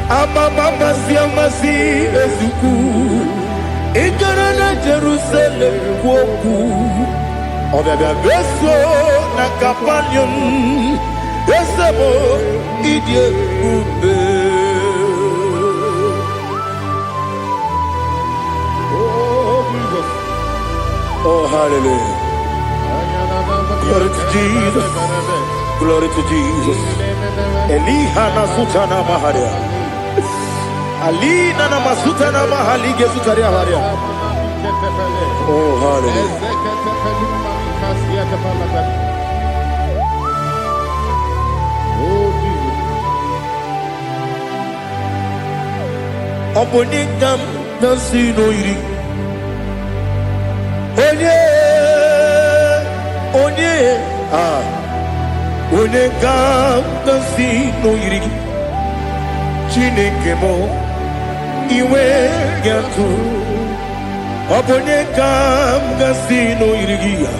Ama mama si amasi ezuku Ikarana Jerusalem kwoku Obebe beso na kapanion Esemo idye ube Oh Jesus Oh hallelujah Glory to Jesus Glory to Jesus Elihana sutana maharia Alina na masuta na mahali gezutaria haria. Oh hallelujah. Oh Jesus. Oponingam nasino iri. Onye Onengam nasino iri. Chineke mo iwe gatu Obonye kam gasino irigia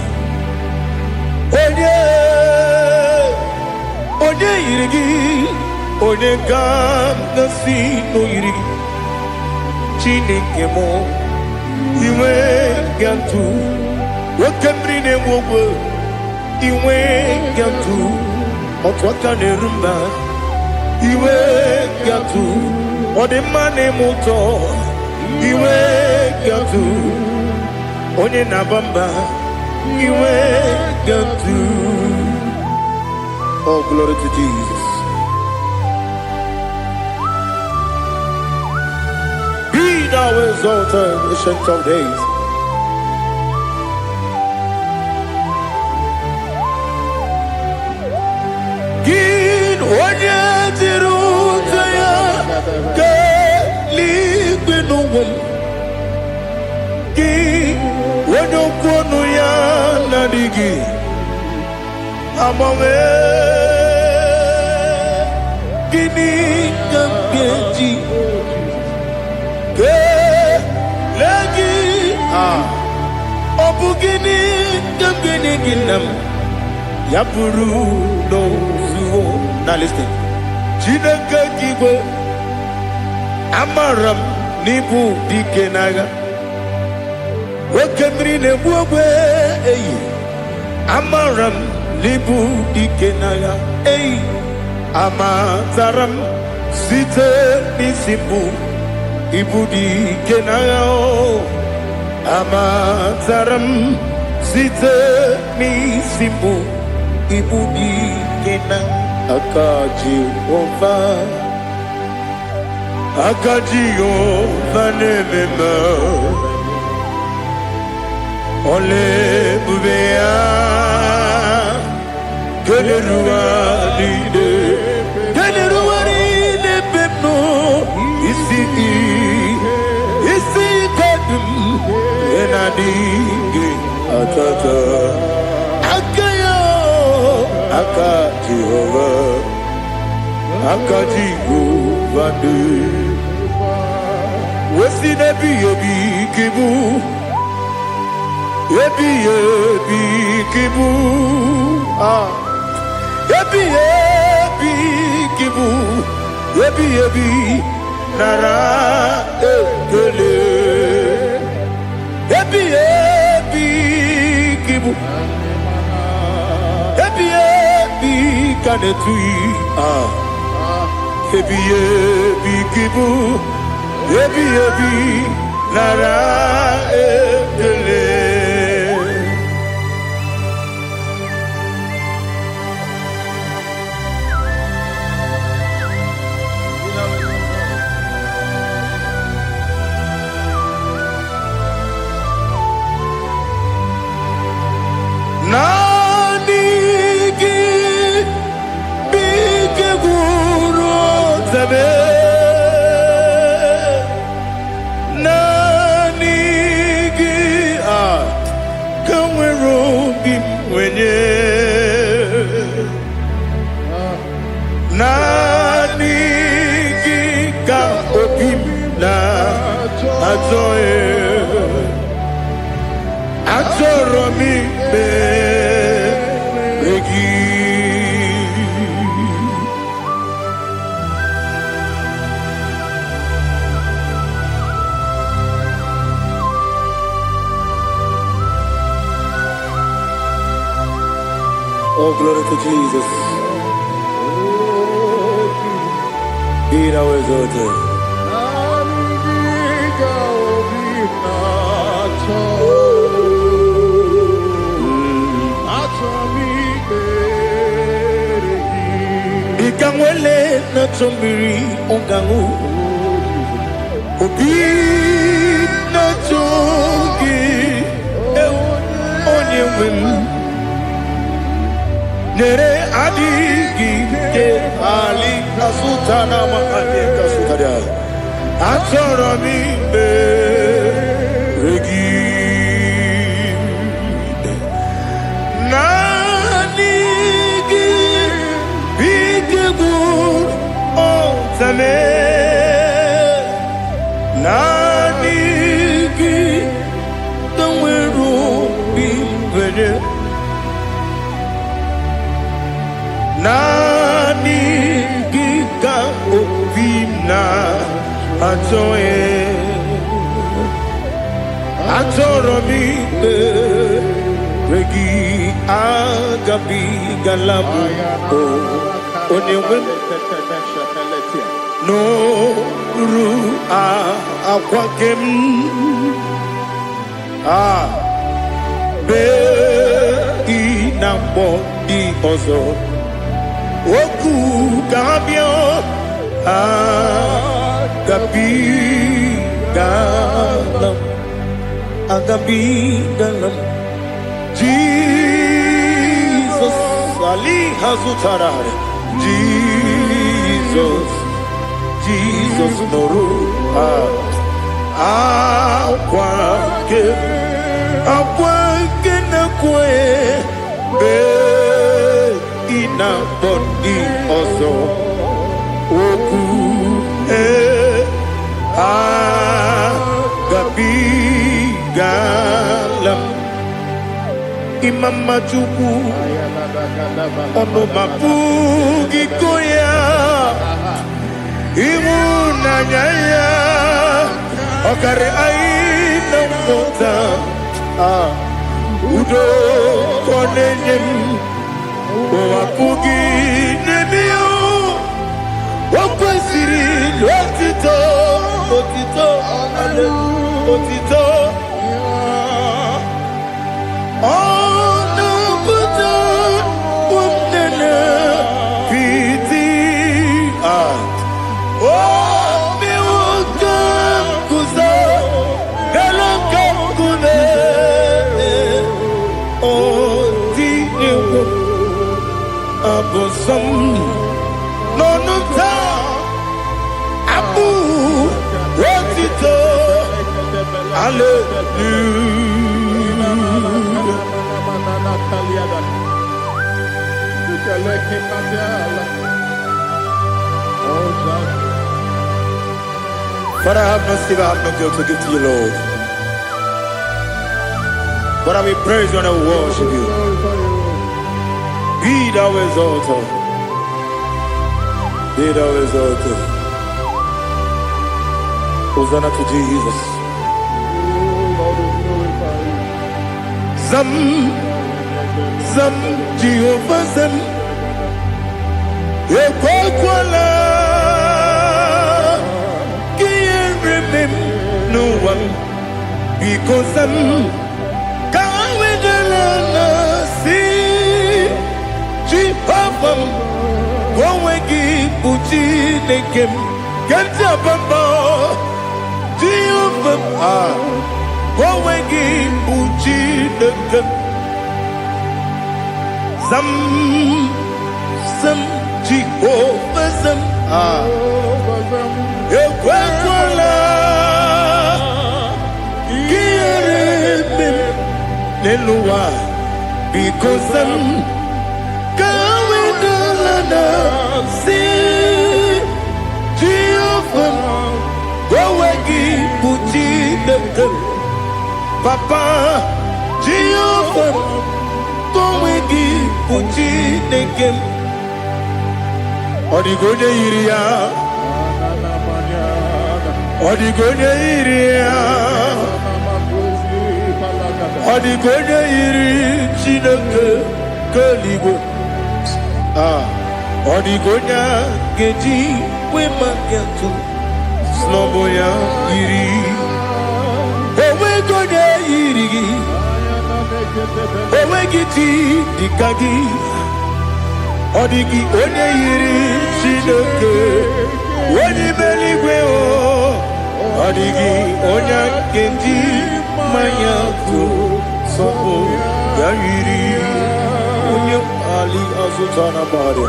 Onye irigi Onye kam gasino irigi Chineke mo iwe gatu Wakemrine mwogo iwe gatu Otwaka nerumba iwe gatu Odemane muto iwe gatu Onye nabamba iwe gatu. Oh glory to Jesus. Be thou exalted, ancient of days. Gin onye tirutaya Ligbinowel Ki Wanyokonu ya nadigi Amame Gini kamgeji Ke Lagi Obu gini kamgeni ginam Yapuru no suho. Now listen Chineke kigwe Amaram nibu dikenaga Wakemri nebuwe Amaram nibu dikenaga Amataram site nisimbu Ibu dikenaga Amataram site nisimbu Ibu dikenaga Akaji ova Akajiyo vanemema Ole bubea Keleruwa lide Keleruwa lide pepno Isi kadum Enadingi atata Akayo Akajiyo Akajiyo vande Wesi nebi yebi kibu Yebi kibu Yebi kibu Yebi nara ekele Yebi kibu Yebi kanetui Yebi kibu Yebi nara ekele to Jesus. Be thou exalted. Ikangwele na chombiri ongangu Obi na chogi onye wim Nere adigi ke ali kasutana ma ali kasutaria Atoro mi regi Nanigi bigul otame Nanigi tawero bimbere Nanigi ka ovina atoe Atoromi regi agabi galabu onewem no ru akwakem be inambo di ozo oku gabio agabi galam agabi galam Jesus Ali Hazutarare Jesus Noru Akwake na kwe be ina body ozo oku agabi galam Imam Majuku ono mabugi koya imu nanyaya okare aina mota udo konenyem wakugi nemio wakwesiri otito ale otito Abosam nonuta abu wotito Father, I have no silver, I have no gold to give to you, Lord. But I will praise you and I will worship you. Be thou exalted. Be thou exalted. Hosanna to Jesus. Zam Jehovah Zam Ekwakwala Can't remember no one because Zam Can't wait Papa, go away, Puchi, Nekem, Ganja Bamba, Jehovah, go away, Puchi, Nekem, some Jehovah, some, Equacola, Gierim, Nelua, because some. See Jehovah, go away, Puchi, Papa, Jehovah, go away, Puchi, Nekem, Odigoje Iria, Odigoje Iria, Odigoje Iri, Chineke, Kaligo. Odigonya geji we makiatu Sloboya yiri Owe gonya yiri Owe giti dikagi Odigi onye yiri Chineke Wani meligwe o Odigi onya geji makiatu Sloboya yiri Onye Ali Azutana Bari.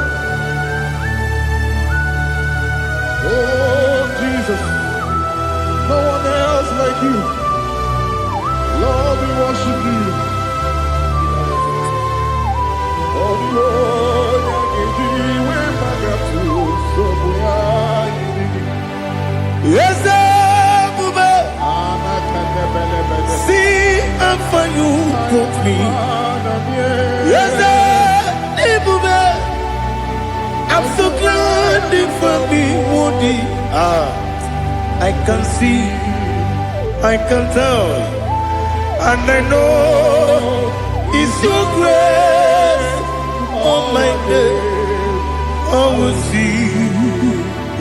Oh, Jesus, no one else like you. Lord, we worship you. Oh, Lord, I give you my gratitude. So we are Yes, Bube. See how far you brought me. Yes, Bube. I'm so glad you found me, Woody. I can see, I can tell, and I know it's your grace. Oh my God, I will see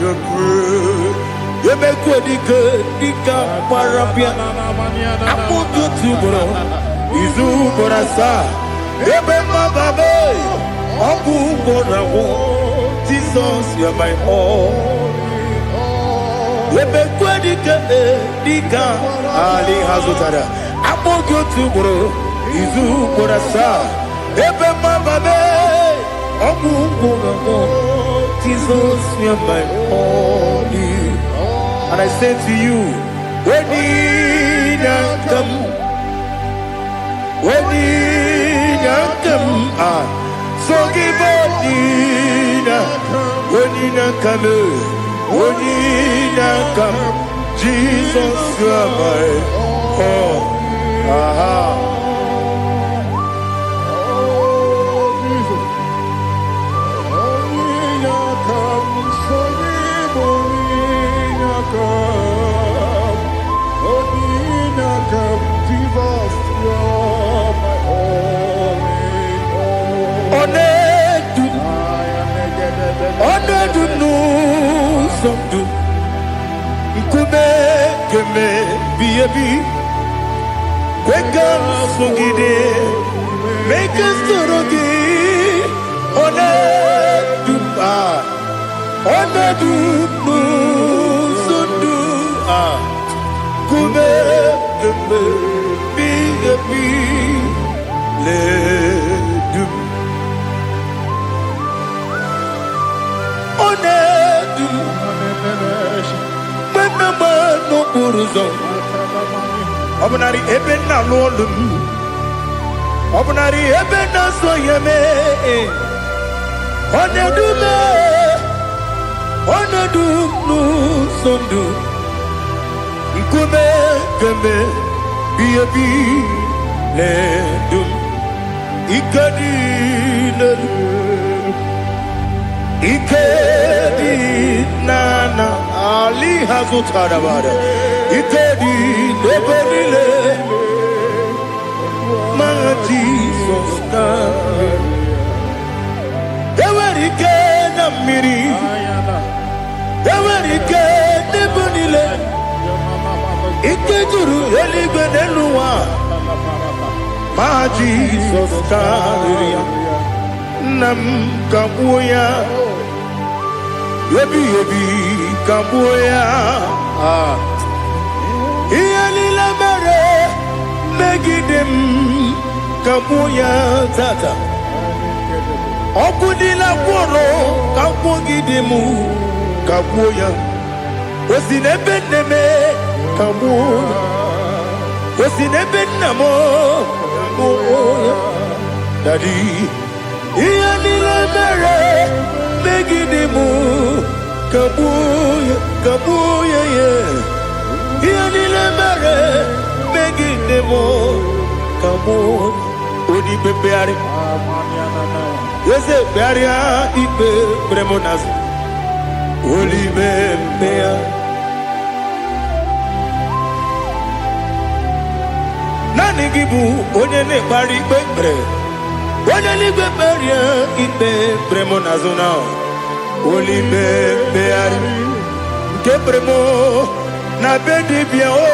your grace. You make what you could, Nika Parapia. I'm going to bro. Izu Borasa. You make my baby. Abu Borawo. Jesus, you're my all. Dika Ali Hazutara. Abu to bro. Izu Borasa. Ebe Mababe. Abu Borawo. Jesus, you're my all. And I say to you, when you come, so give up when you come, Jesus, you are my all. Make us Obunari ebena lolum Obunari ebena soyeme Onedumu sondu Nkume keme biyabi ledum Ikadi nana Ali Hazutara Bada Ikadi neberile My Jesus God Ewerike na miri Ewerike nebunile Ikejuru eligwe neluwa My Jesus God Nam kabuya Yebi kabuya Iyalila mere Megidem kabuya tata Okudila kworo kabugidemu kabuya Osinebeneme kabuya Osinebenamo kabuya Daddy Iyalila mere Megidemu kabuya yeah Iyalila mere Megidemu kabuya Odi bebeari Yese bearia ipe premonas Oli bebea Nani gibu onye ne bari bebre Oneligwe beria ibe bremo nazona. Olibe beari. Ke bremo na bedi bia o.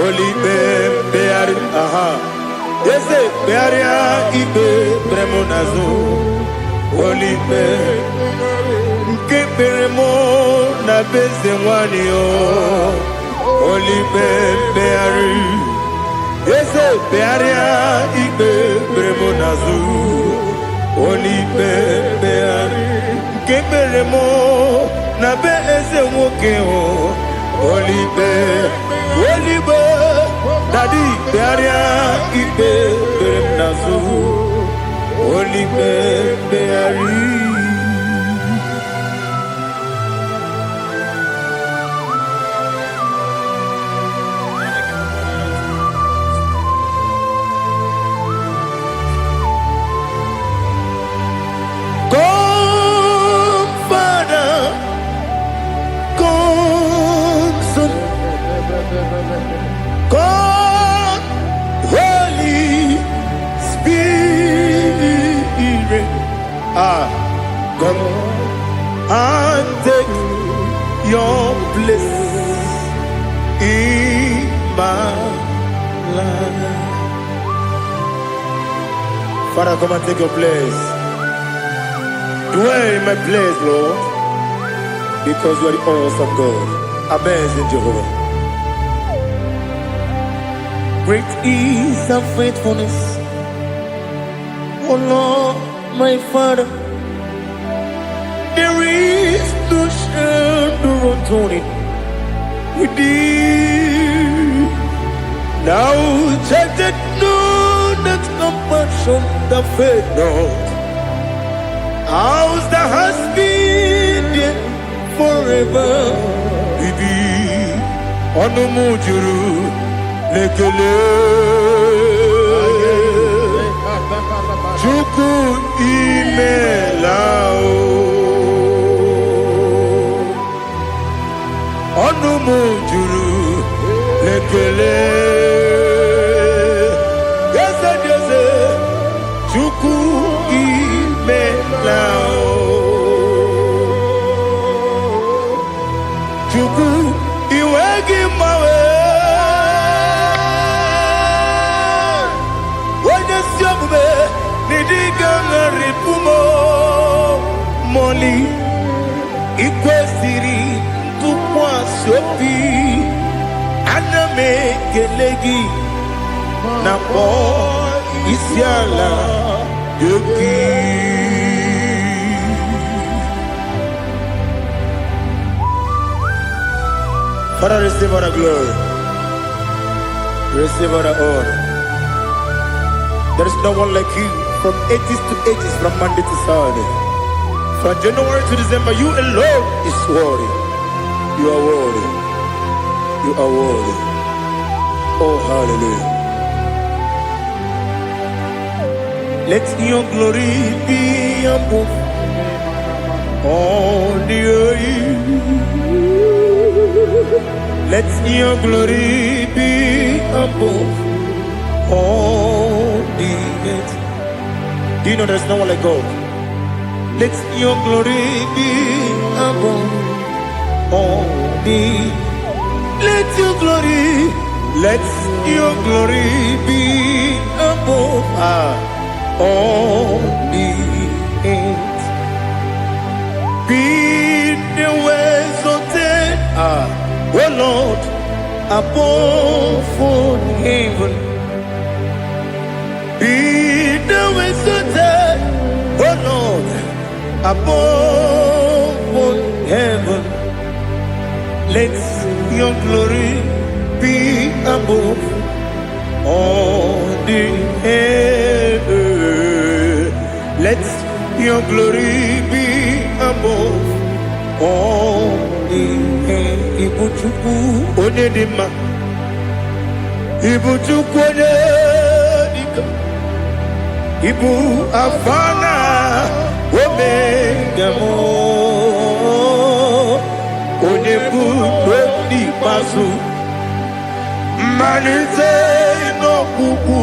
Olibe beari. Aha. Ese bearia ibe bremo nazo. Olibe. Ke bremo na beze wani o. Olibe beari. Ese bearia ibe bremo nazu. Olibe beari. Keberemo na be ese woke o. Olibe. Olibe. Dadi bearia ibe bremo nazu. Olibe beari. God, Holy Spirit, come and take your place in my life. Father, come and take your place. Dwell in my place, Lord, because you are the awesome God. Amazing Jehovah. Great is thy faithfulness, oh Lord, my Father. There is no shadow unto it with thee. Now check that no that compassion the faith not. How's the has been forever with thee? Onomujuru lekele Chuku imelao Onumujuru lekele Yese yese Chuku imelao Chuku iwegi mawe Ripumo Moli Ikwesiri Tukwa Sopi Aname Kelegi Napo Isiala Yoki Father, receive all the glory, receive all the honor. There is no one like you. From ages to ages, from Monday to Saturday, from January to December, you alone is worthy. You are worthy. You are worthy. Oh, hallelujah. Let your glory be above all the earth. Let your glory be above all the earth. Do you know there's no one like God? Let your glory be above all the. Let your glory be above all the earth. Be the ways of death, oh Lord, above all heaven. Be the ways of death, oh Lord, above all heaven. Let your glory be above all the earth. Let your glory be above all the earth. Ibuchuku onedima, Ibuchuku onedika, Ibu afana omega mo, Onebu odi pasu, Manize no kuku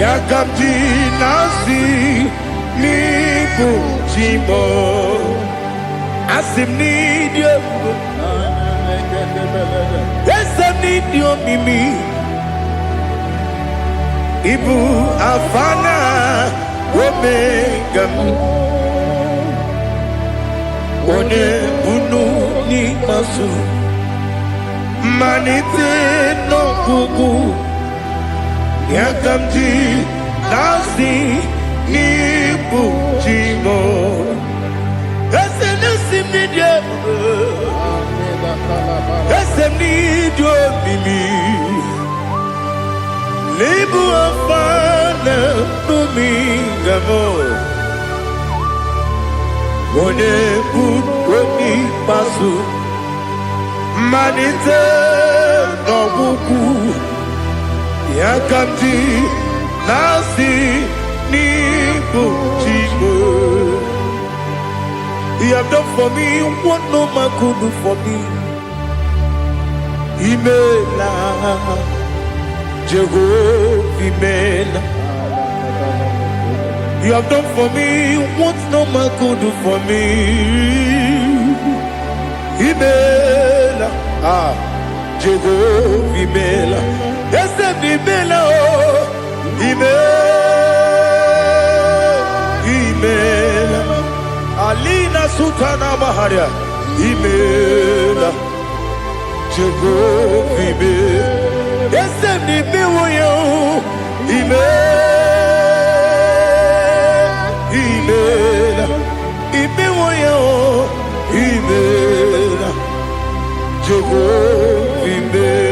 Yakamti nasi nibu jimo asim nidio esam nidio mimi ibu afana omega one bunu ni masu manite no kuku Yakamti nasi nibu jimo Esem nasim nidio Esem nidio mimi Libu afana numingamo One buoni pasu Manite no buku Yakamti nasi nibu jimo He have done for me what no man could do for me. Imela, Jehovah, Imela. You have done for me what no man could do for me. Imela, Jehovah, Imela. Yes, Imela, Imela. Alina Sutana Maharia Imela Jehovah Imela Esem ni biwoyo Imela Ibiwoyo Imela Jehovah Imela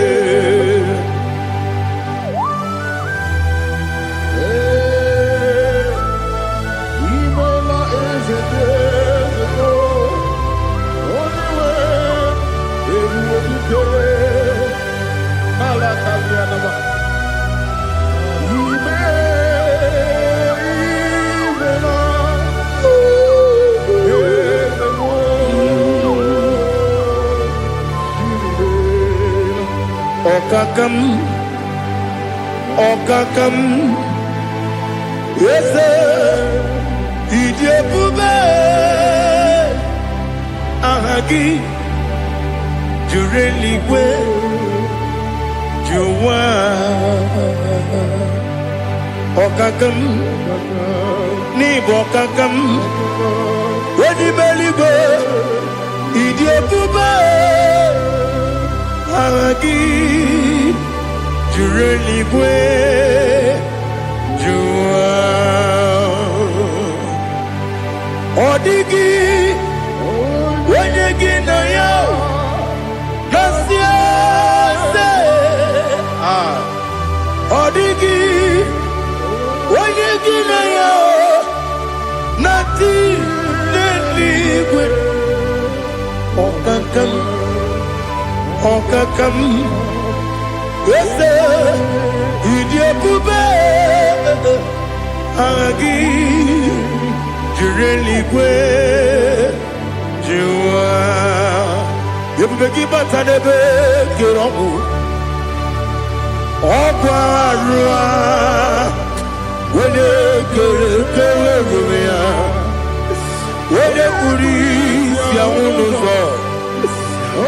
Okakam, yes, Idiabube, Ahagi, Jureli, Juwa, Okakam, Nibokakam, Ready Beligo, Idiabube, Ahagi. Jureli bwe jua Odigi Wenyegi na yao Nasia se Odigi Wenyegi na yao Nati neligwe Okakam Ese Idiabube Agi Jureli kwe Jua Yebubeki batanebe Kirongu Okwa Rua Wene Kere Rumia Wene Kuri Sia Unuzo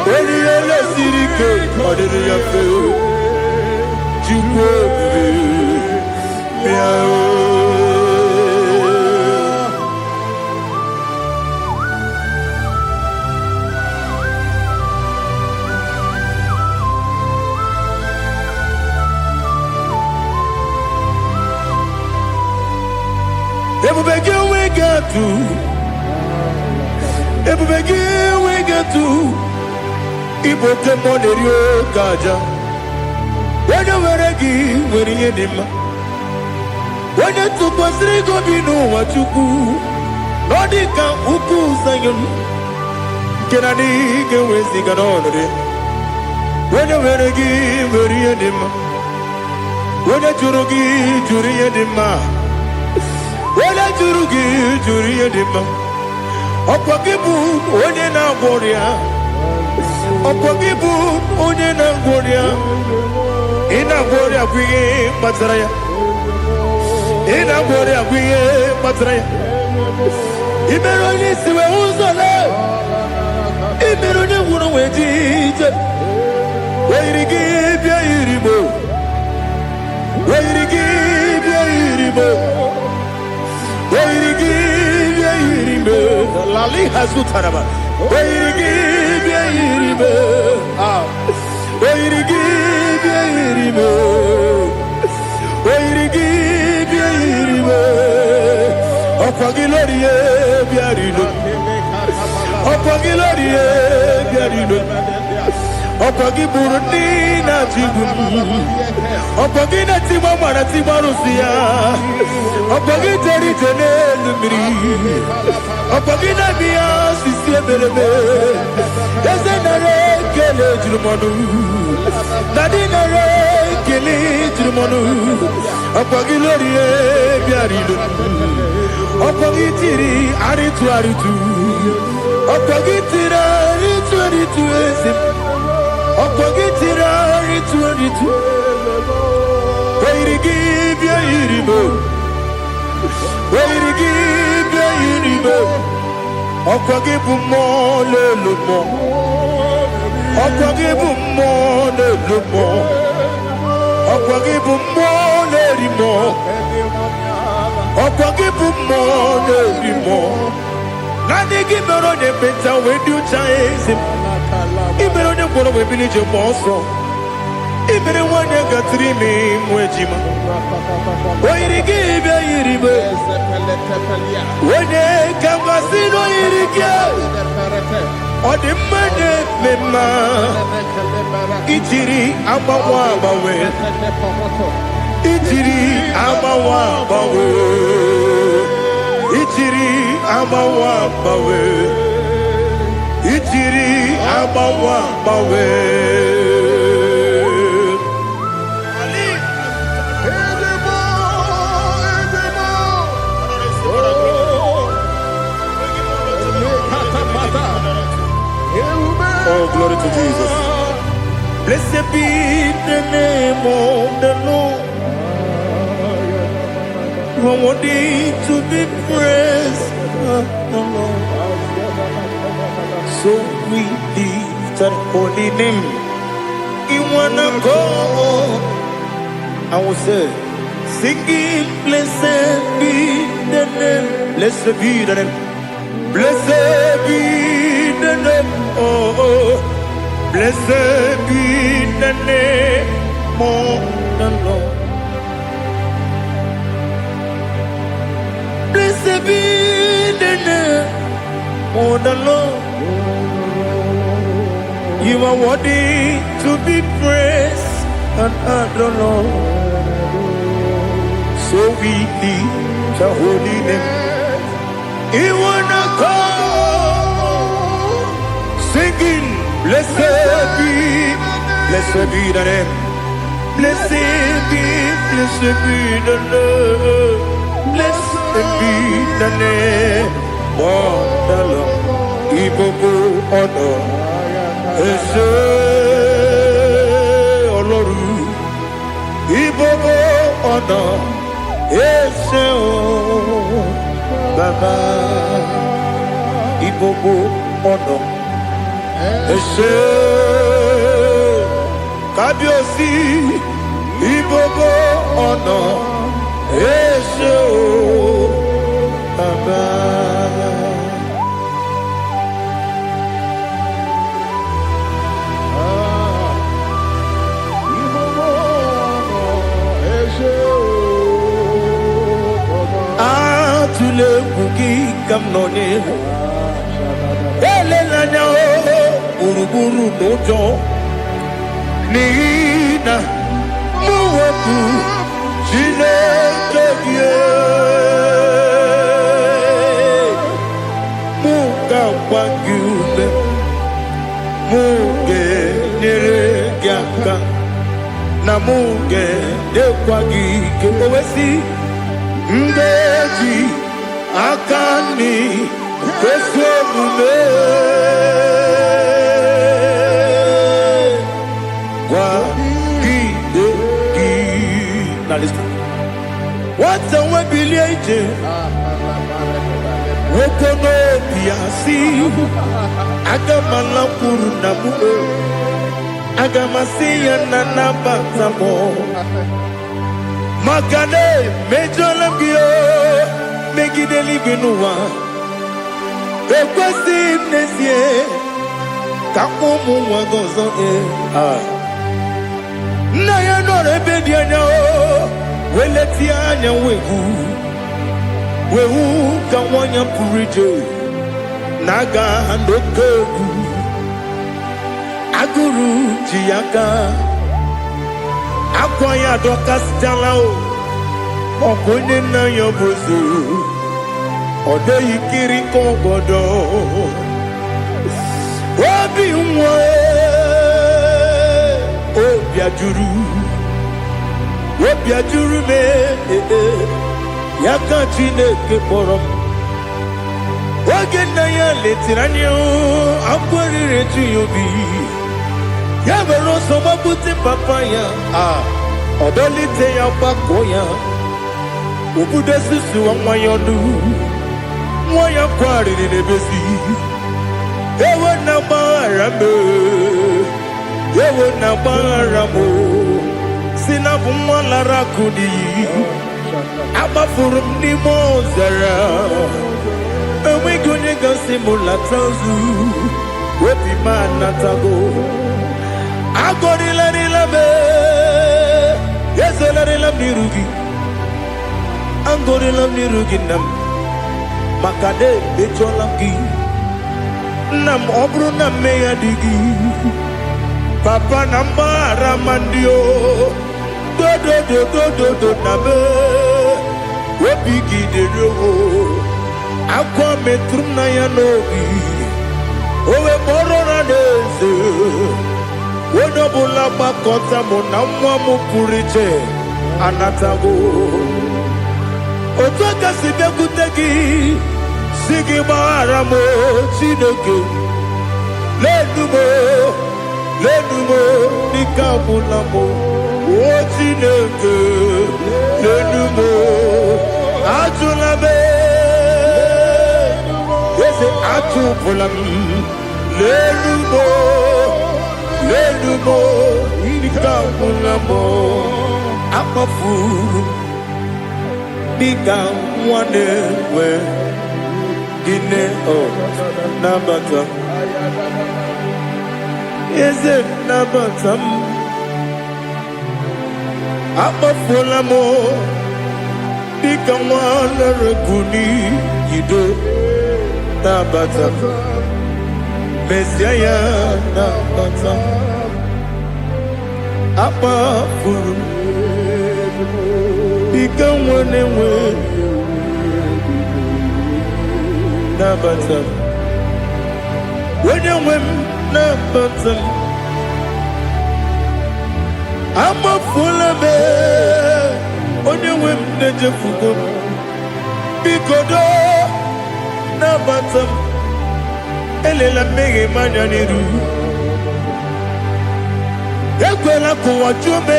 Wene Yele Sirike Odiri Yafe Ebubegi we get to Iboke Monerio Gaja. When you were a gay, when you did him, when you took us, they go be no what you do. Nodika Uku Sayon can I dig away cigar on it? When you were a gay, when you did him, when a Jurugi, Juria Dima, when a Jurugi, Juria Dima, Opakibu, Odena Boria, Opakibu, Odena Boria. Ina Boria Queen Patraya ina bore agwiye matre imero ni siwe uzole imero ni wuro wejije weirigi bia iribo weirigi bia iribo weirigi bia iribo lali hazutaraba weirigi bia iribo weirigi bia iribo weirigi bia iribo opagiloriye bia iribo opagiloriye bia iribo opagi burundi na jibum opagi na timama na timarusia opagi teri tene lumiri opagi na biya sisie belebe ezenare kele jurumonu nadinare kele jurumonu opagi loriye biarido opagi tiri aritu aritu opagi tira aritu aritu esim opagitira ritu weirigi bia iribo weirigi bia iribo opagibumo lelumo opagibumo lelumo opagibumo lerimo opagibumo lerimo nani gimero de beta wedu chaise ibero ne kworo we bilije monso ibere wane gatrimi mwejima oirigi bia iribe wene kambasino irige odimane mema itiri amawa bawe itiri amawa bawe itiri amawa bawe itiri amawa bawe oh glory to Jesus. Blessed be the name of the Lord. You are worthy to be praised, the Lord. So we lift our holy name. You wanna go? I will say, singing, blessed be the name. Blessed be the name. Blessed be the name. Oh, blessed be the name of the Lord. Blessed be the name of the Lord. You are worthy to be praised and adored, Lord. So we lift your holy name. You wanna call, singing, blessed be the name. Blessed be the Lord. Blessed be the name of the Lord. Ibobo honor. Ese Oloru Ibobo ọ̀nà Ese o Baba Ibobo ọ̀nà Ese Kábíyèsí Ibobo ọ̀nà Ese o Baba. Tule kuki kamnone ele nanya uruburu nojo nina muweku chine keye muka wangyume muge nere gyaka na muge dekwagi kewesi ndeji akani kesuomume kwa gidegi. Now listen. Wata wabilia ije Wokono biasi Agamala kuru namu Agamasiya nanabatamo Makane mejolambio Megideli binuwa Ekwesi mnesie Kakumu wagozo Na ya nore bedi anya Weleti anya wehu kawanya purije Naga handokegu Aguru jiyaka Akwaya doka stalao Okonye na yobozu Ode yikiri kogodo Obi mwe Obi ajuru me Yaka Chineke kpọrọ m oge nna ya letiri anya akwarịrị etu ya obi ya mere ọsọ gbapute papa ya ọdọlite ya gbakọ ya obodo susu nwa ya ọnụ nwa ya kwarịrị n'ebezi ewe na gbaghara m si na bụ nwa lara akụ n'iyi Amafuru n'ime ọzara enweghị onye gasị m lata ozu obi m anatago agọrịlarịla m ezolarịla m n'iru gị agọrịla m n'iru gị nna m maka na emejọla m gị nna m ọ bụrụ na mmehie dị gị papa na mgbaghara ma ndị o dodododododo na me obi gị dere o akwa metụrụ m na ya n'obi owe kpọrọ na n'eze onye ọbụla gbakọta mụ na nwa m pụrụ iche anatago otu aka si bịakwute gị si gị gbaghara m Chineke lenumo dịka ọbụla m o Chineke lenumo ajụla m eze atụpụla m lenumo dịka ọbụla m akpafuru dịka nwa na-enwe gịnị nabata eze nabata m akpafuola m dịka nwa na-erebu n'iyido nabata mesia ya nabata akpafuru dịka nwa na-enwe nabata onye nwe m nabata m amafuola m onye nwe m na-ejefugo m biko do nabata m elela mmehie m anya n'iru ekwela ka ụwa jụọ m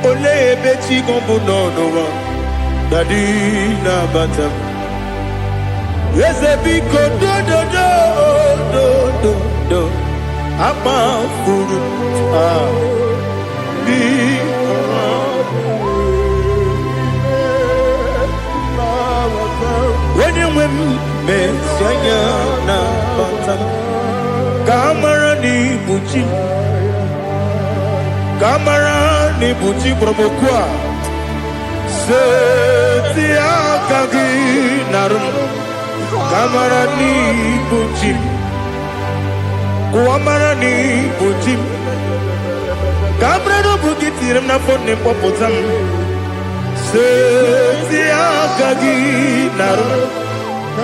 olee ebe chi gị bụ n'ụwa dadi nabata m eze biko do akpafuru onye nwe m mesi anya na bata ka amara n'ibu chi ka amara n'ibu chi kpọrọmokwu a seti aka gị narụ ka amara n'ibu chi Kuamara ni butim Kamra no bugi tiram na fone popotam Seti akagi naru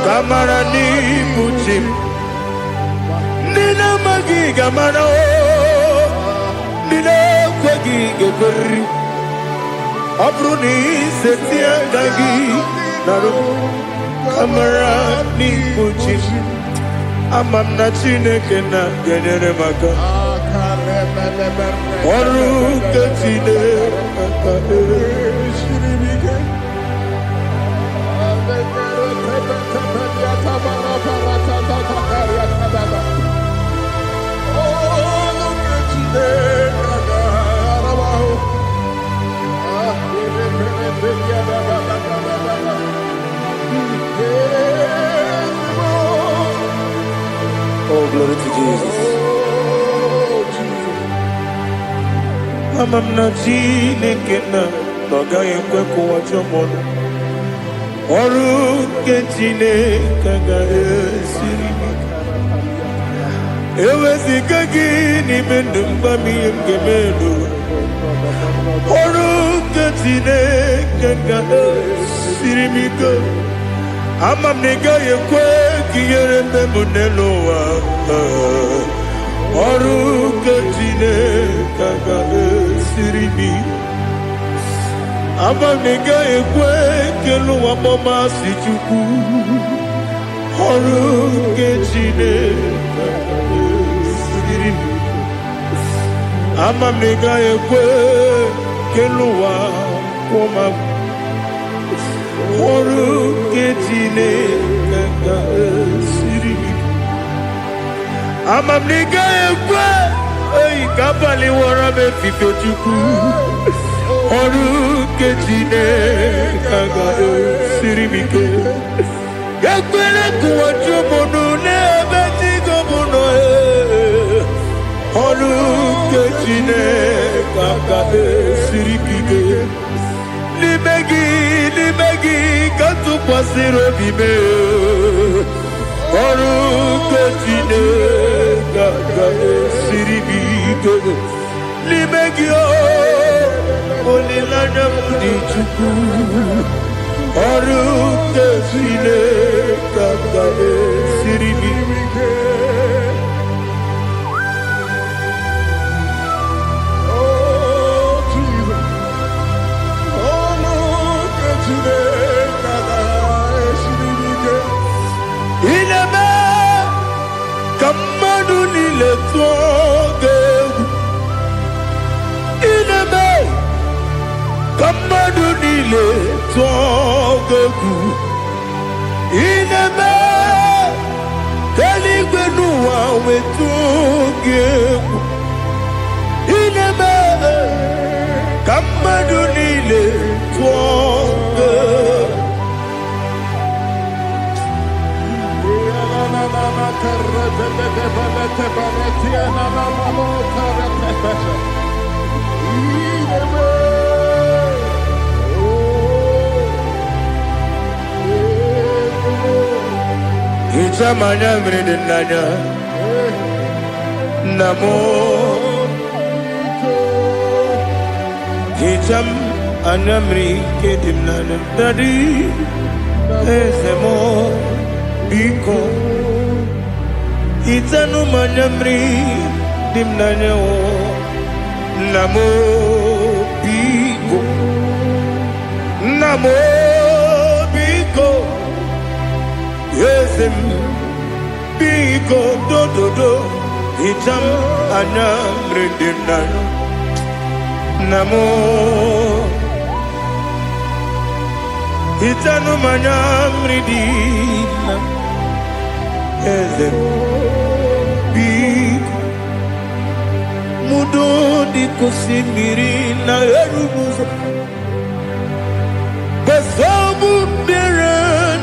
Kamara ni butim Nina magi gamana o Nina kwagi geberi Abru ni seti akagi naru Kamara ni butim Amam na Chineke na genyere maka ọrụ nke Chineke Oh, glory to Jesus. Amam na Chineke na ọ gaghị ekwe ka ụwa jọgbọ m. Ọrụ nke Chineke ga-esiri m ike. Eweziga gị n'ime ndụ m, gwa m ihe m ga-eme n'ụwa. Ọrụ nke Chineke ga-esiri m ike. Ama m na ị gaghị ekwe ka ihere mee m n'elu ụwa. Ọrụ nke Chineke ga-esiri m ike. Ama m na ị gaghị ekwe ka elu ụwa gbamasị Chukwu. Ọrụ nke Chineke ga-esiri m ike. Ama m na ị gaghị ekwe ka elu ụwa gbamasị. Ọrụ nke Chineke ga-esiri m ike. Ama m na ị gaghị ekwe ka abalị wara m efife Chukwu. Ọrụ nke Chineke ga-esiri m ike. Ekwela ka ụwa jụọ m ọnụ n'ebe chi gị nọ. Ọrụ nke Chineke ga-esiri m ike. N'ime gị ka tụkwasịrị obi m. Ọrụ nke Chineke ga-esiri m ike. N'ime gị olileanya m dị Chukwu. Ọrụ nke Chineke ga-esiri m ike. Ineme ka mmadụ niile tụọ gị egwu. Ineme ka mmadụ niile tụọ gị egwu. Ineme ka eluigwe n'ụwa wee tụọ gị egwu. Ineme ka mmadụ niile tụọ gị egwu. Hicham anya mmiri dị n'anya nna m. Hicham anya mmiri nke dị m n'anya Daddy, eze m biko. Hitanụ m anya mmiri dị m n'anya nna m biko. Nna m biko. Eze m biko dododo. Hicham anya mmiri dị m n'anya nna m. Hitanụ m anya mmiri dị m n'anya eze m biko. Mudo dị ka osimiri na-eru ụzọ. Nsogbu bịara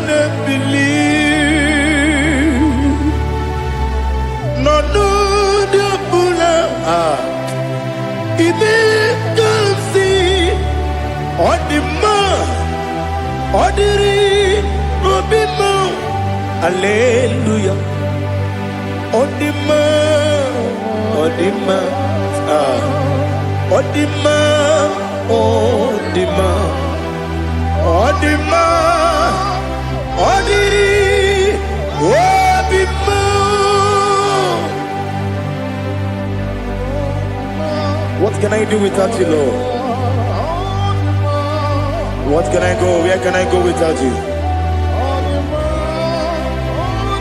na-ebili. N'ọnọdụ ọbụla ime ka m si ọ dị mma. Ọ dịrị obi m. Hallelujah. Odima, Odima, Odima, Odima, Odima, Odiri, Odima. What can I do without you, Lord? What can I go? Where can I go without you?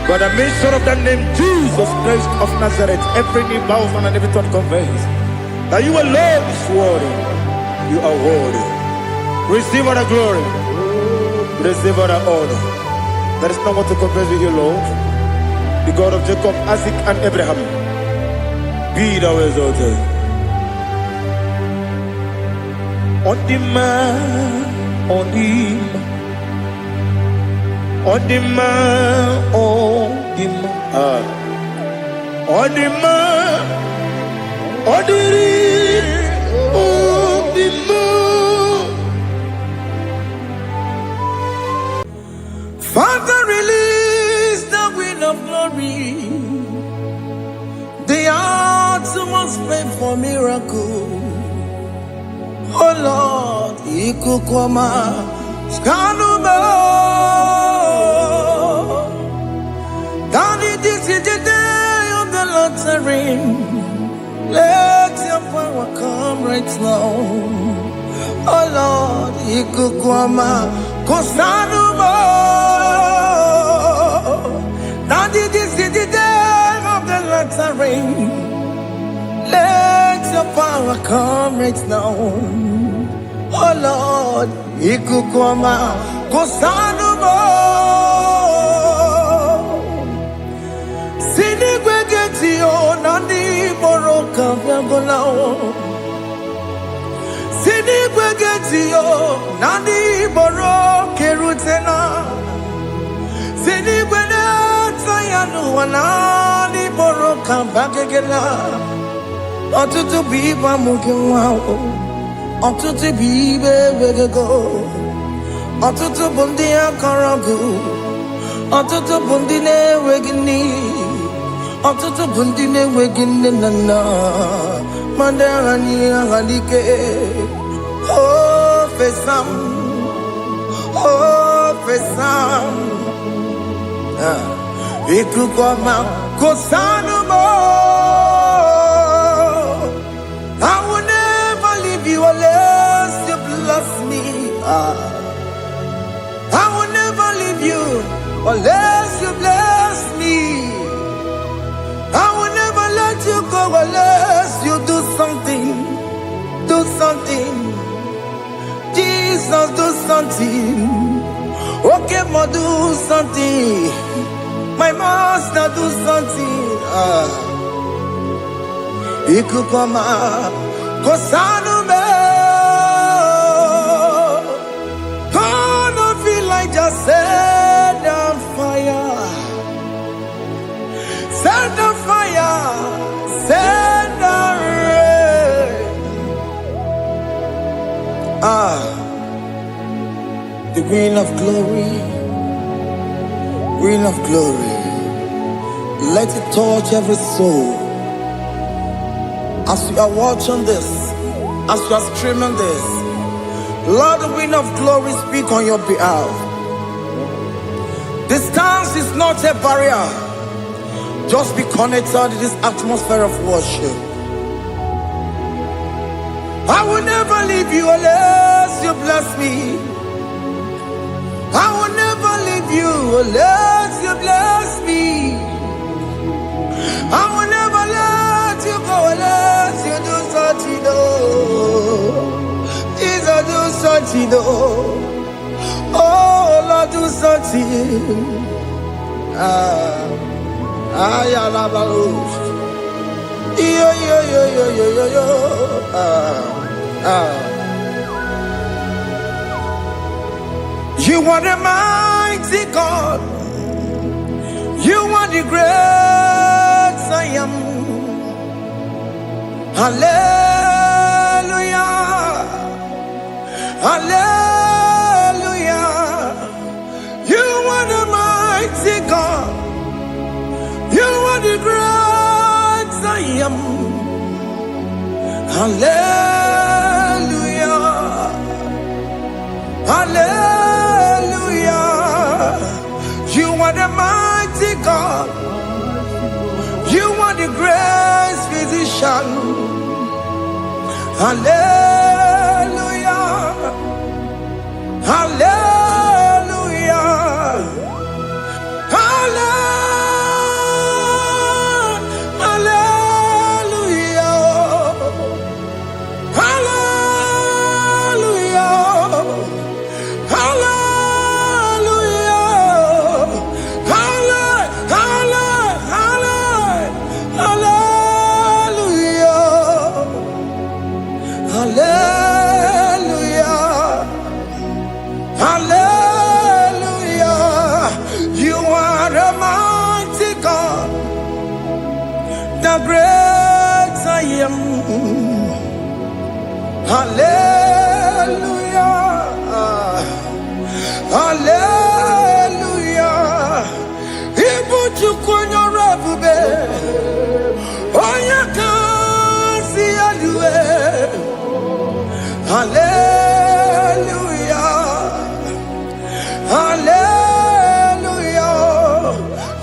By the mention of the name Jesus Christ of Nazareth, every knee bows and every tongue confesses that you alone is worthy. You are worthy. Receive all the glory. Receive all the honor. There is no one to compare with you, Lord. the God of Jacob, Isaac, and Abraham, be thou exalted. On the man, on the man, on the man, on the man, on the man, on the man. Father, release the wind of glory. The hearts must pray for miracle. Oh Lord, Ikukwama, Skanuma. Daddy, this is the day of the Lord's ring. Let your power come right now. Oh Lord, Ikukwama, Kosanuma. Daddy, this is the day of the Lord's ring. Let your power come right now. Oh Lord, Ikukwama, Kosanuma. Sinigwegetio, Nandi Boroka, Viagolao. Sinigwegetio, Nandi Boroke Rutena. Sinigwena, Tayanu, Nandi Boroka, Bagagela. Ọtụtụ bụ ibe amụghị nwa ahụ, ọtụtụ bụ ibe ewegego, ọtụtụ bụ ndị akọrọ gụ, ọtụtụ bụ ndị na-enweghị nne, ọtụtụ bụ ndị na-enweghị nne na nna, ma ndị agha n'ihe agha n'ike. O fesam, o fesam, ikuku ọma Kosanuma. I will never leave you unless you bless me. I will never leave you unless you bless me. I will never let you go unless you do something. Do something. Jesus, do something. Okay, ma, do something. My master, do something. Ikukwama, Kosanuma. Gonna feel like just set on fire. Set on fire. Set on rain. The green of glory. Green of glory. Let it touch every soul. As you are watching this, as you are streaming this, Lord, the wind of glory speak on your behalf. Distance is not a barrier. Just be connected to this atmosphere of worship. I will never leave you unless you bless me. I will never leave you unless you bless me. I will never let you go unless you do something. Jesus, do something. Oh Lord, do something. Ayalabalush. Yo. You are the mighty God. You are the great I am. Hallelujah. Hallelujah. You are the mighty God. You are the great I am. Hallelujah. Hallelujah. You are the mighty God. You are the great physician. Hallelujah. Hallelujah. are great I am. Hallelujah. Hallelujah. Ibuchu kwenye rebube. Oya kasi alue. Hallelujah. Hallelujah.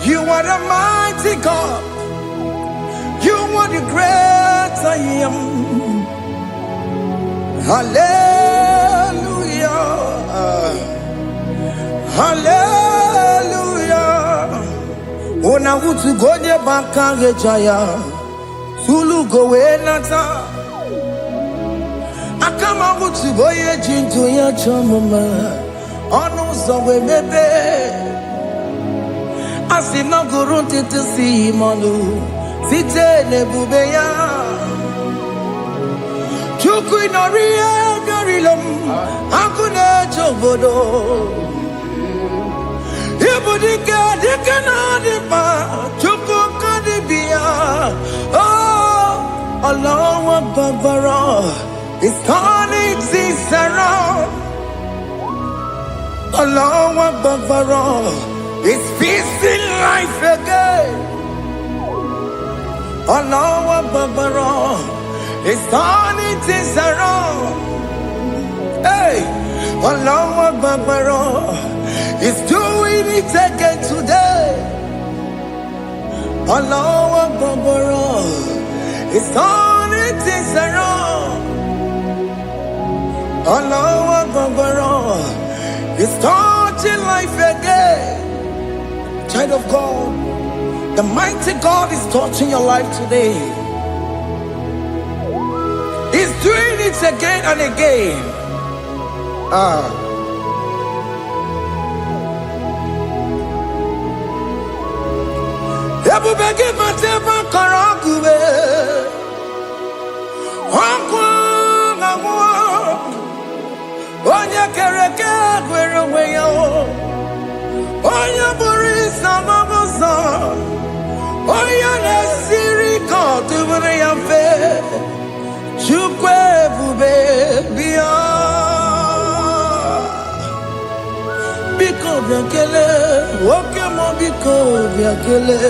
You are the mighty God. You are the great I am. Hallelujah. Hallelujah. Ona utu gonye bakage jaya. Sulu gowe nata. Akama utu boye jinto ya chamama. Onu sowe mebe. Asina gurunti tisi manu. Site nebubeya. Chuku inoria garilom. Akune chobodo. Ibudika dikana dipa. Chuku kadibia. Oh, Allah Akbar. It's turning things around. Allah Akbar. It's feasting life again. Allah Akbar. It's turning things around. Hey, Allah Akbar. It's doing it again today. Allah Akbar. It's turning things around. Allah Akbar. It's touching life again. Child of God, the mighty God is touching your life today. He's doing it again and again. Ebubege mateba karakube. Onya kereke gwerewe yo. Onya burisa mamosa. Onya nesiri kotubure yafe. Chukwe bube biya. Biko biakele. Woke mo biko biakele.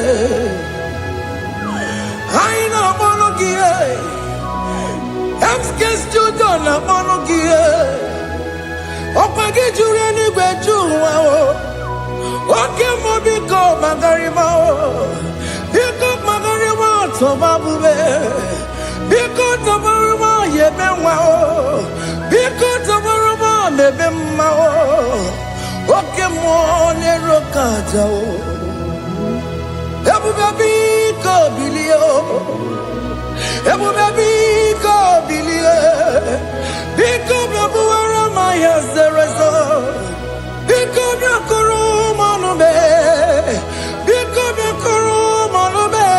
Haina monogie. Emske studio na monogie. Opage jure ni gwejuwa o. Oke mo biko magarima o. Biko magarima toba bube. Biko tobaruma yebenwa o. Biko tobaruma mebemma o. Oke mo nero kaja o. Ebube biko bilio. Ebube biko bilie. Biko bebuwara maya zerezo. Biko biakuru manube. Biko biakuru manube.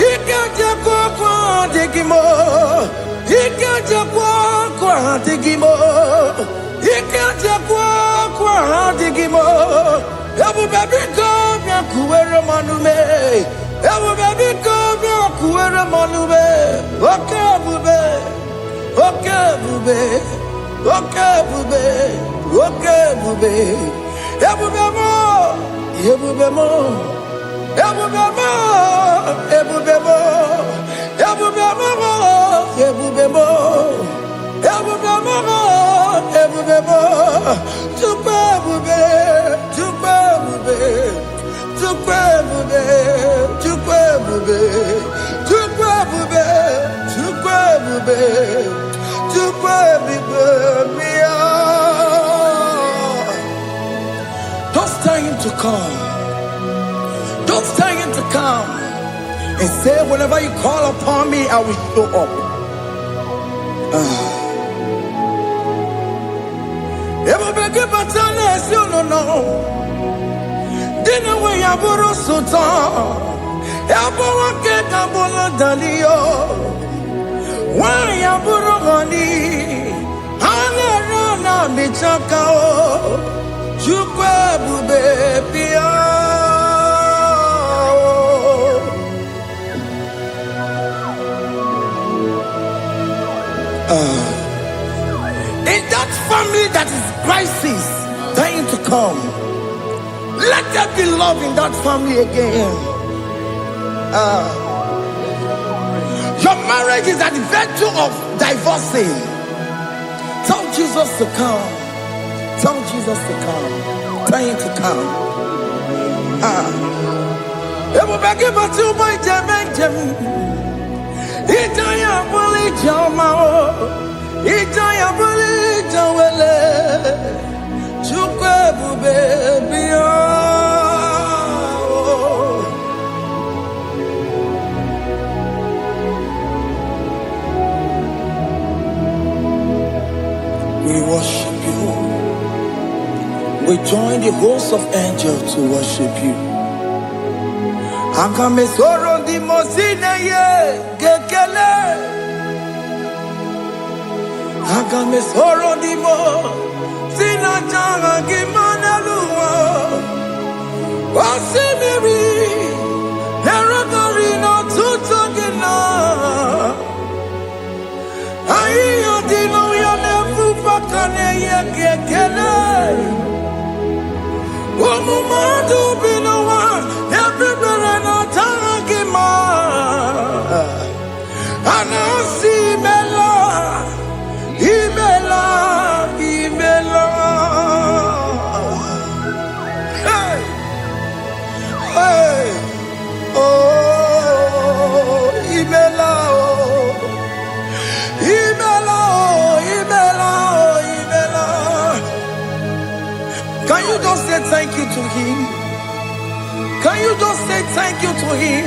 Ikaja kwa digimo. Ikaja kwa digimo. Ikaja kwa digimo. Ebube biko biakuwere manube. Ebube biko biakuwere manube. Oke bube. Oke bube. Oke bube. Oke bube. Ebube mo. Ebube mo. Ebube mo. Ebube mo. Ebube mo. Ebube mo. Ebube mo. Ebube mo. Tukwe bube. Tukwe bube. Tukwe bube. Tukwe bube. Tukwe bube. Tukwe bube. Tukwe bube. Mia. Don't tell him to come. Don't tell him to come. And say, whenever you call upon me, I will show up. Ebubeke batane you no know. Dina we yaburo sultan. Yabo wake kabolo dalio. Wa yaburo gani. Hana rana michaka o. Chukwe bube pia. that is crisis, tell him to come. Let there be love in that family again. Your marriage is at the verge of divorcing. Tell Jesus to come. Tell Jesus to come. Tell him to come. We worship you. We join the host of angels to worship you. Akame soro di mosine ye gekele. Akame soro di mo sina changa gimana luwa. Wasimiri nerogori no tutogina. Ayo dino ya nefu pakane ye gekele. Omumadu binowa everybody no tangima. Anasi mela, imela, imela. Hey, hey, oh, imela, oh, imela, oh, imela, oh, imela. Can you just say thank you to him? Can you just say thank you to him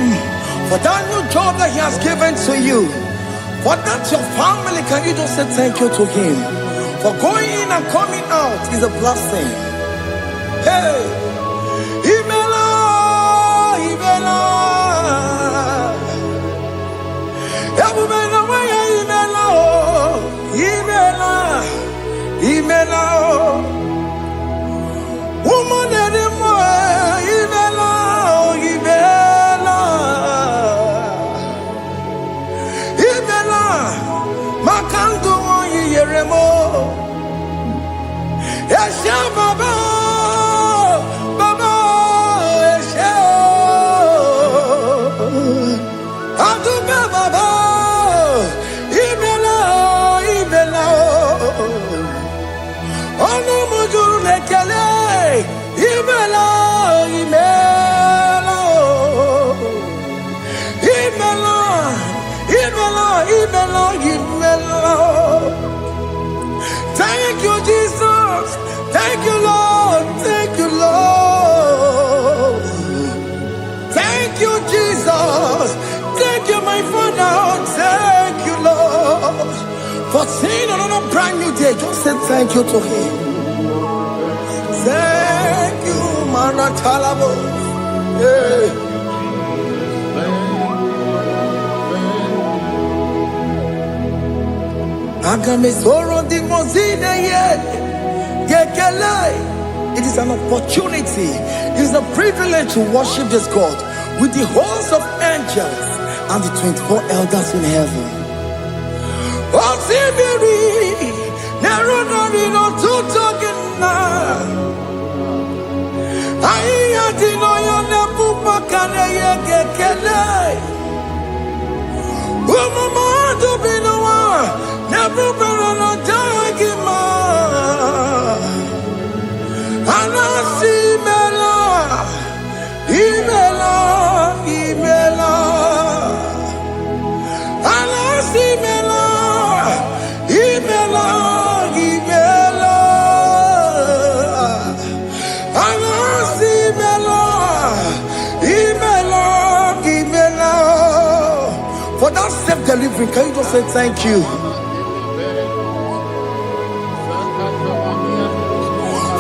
for that new job that he has given to you? For that your family, can you just say thank you to him? For going in and coming out is a blessing. Hey, Imela, Imela, Imela, Imela, Imela, woman anymore, Imela, Imela, Imela, Makandu Yeremo, Esha Baba, Baba, Esha, Adu Baba, Imela, Imela, Ono Mujuru Lekele. Imela, Imela, Imela, Imela, Imela, Imela. Thank you, Jesus. Thank you, Lord. Thank you, Lord. Thank you, Jesus. Thank you, my Father. Thank you, Lord. For seeing another brand new day, just say thank you to him. Thank you, Manatalabo. Yeah. It is an opportunity, it is a privilege to worship this God with the host of angels and the 24 elders in heaven. For that self-delivery, can you just say thank you?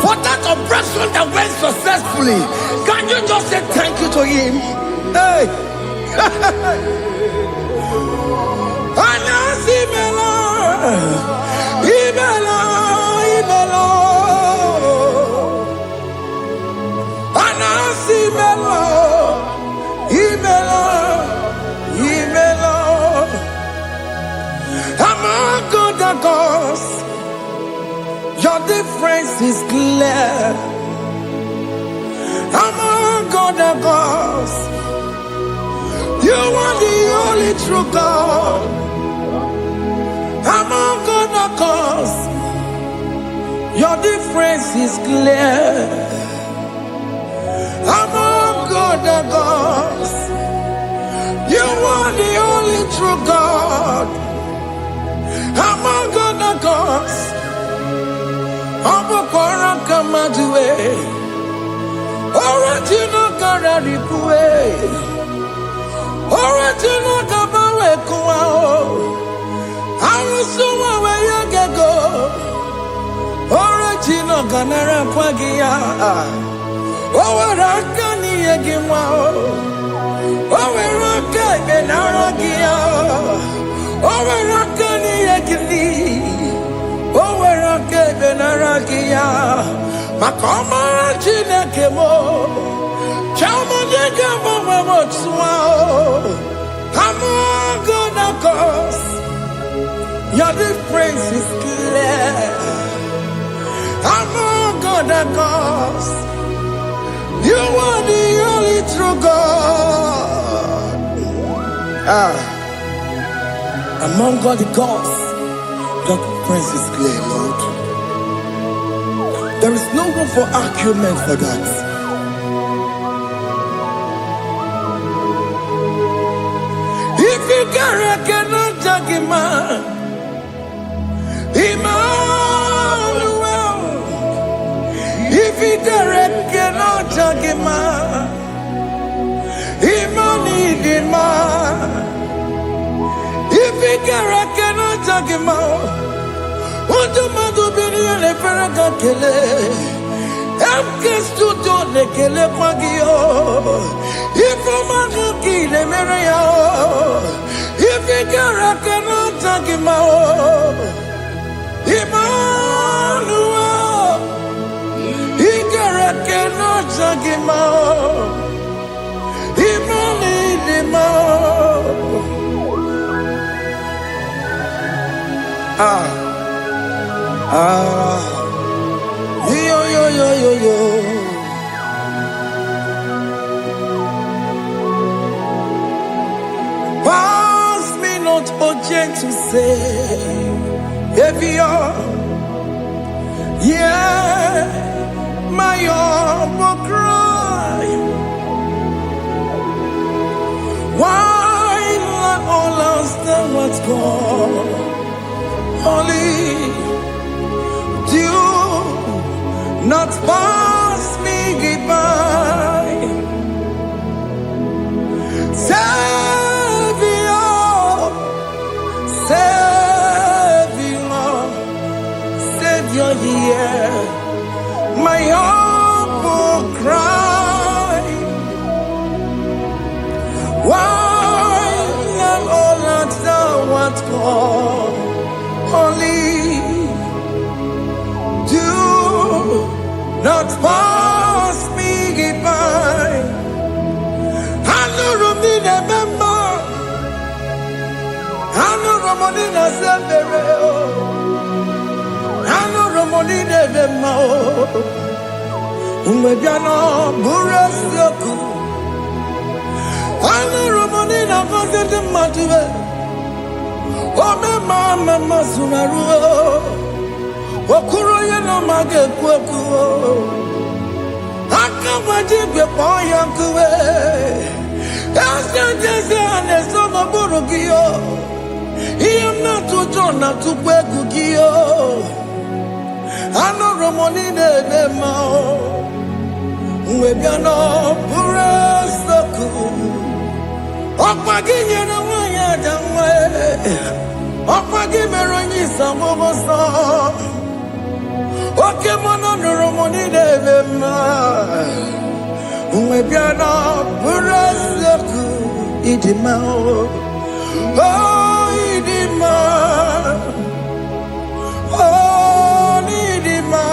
For that operation that went successfully, can you just say thank you to him? Hey! Your difference is clear. Among God and gods, you are the only true God. Among God and gods, your difference is clear. Among God and gods, you are the only true God. Among God and gods, Abokora Kamadue, original Gararipue, original Gabawe Kuao, Arusuma Wayagago, original Ganara Kwagia, Owarakani Yagimao, Owaraka Benaragia, Owarakani Yagini, Owaraka Benaragia, Makoma Chinakemo, Chamanega Mamamotswao, Among God, your difference is clear. Among God, you are the only true God. Among God the gods, your difference is clear, Lord. There is no room for argument for that. If you cannot judge him, Emmanuel. If you cannot judge him, Emmanuel. If you cannot judge him, what do you do? Be the Ferraga Kele. I'm just to do the Kele Pagio. If I'm a key, the Maria. If you cannot judge him, Emmanuel. He cannot judge him, Yo. Pass me not urgent to say, if you're, yeah, my will cry. Why not all understand what's gone? Only do not pass me goodbye. Savior, here, my humble cry. Why not all understand what's gone? Only do not pass me goodbye. I know Romina member. I know Romonina Severo. I know Romonina member. Umebiano Burasioku. I know Romonina Vasete Matue. Oh, mama sunaru, okuro ye no mage kweku, akamaji be poyankuwe, asante ane sono burugio, iyam na tujo na tukwegu gio, ano romoni ne mao, uwebiano burasoku, okpagi ye na wanya jamwe. Opagi meroni samosa. Oke mono romoni devema. Umebiana buraseku idimao. Oh idima. Oh idima.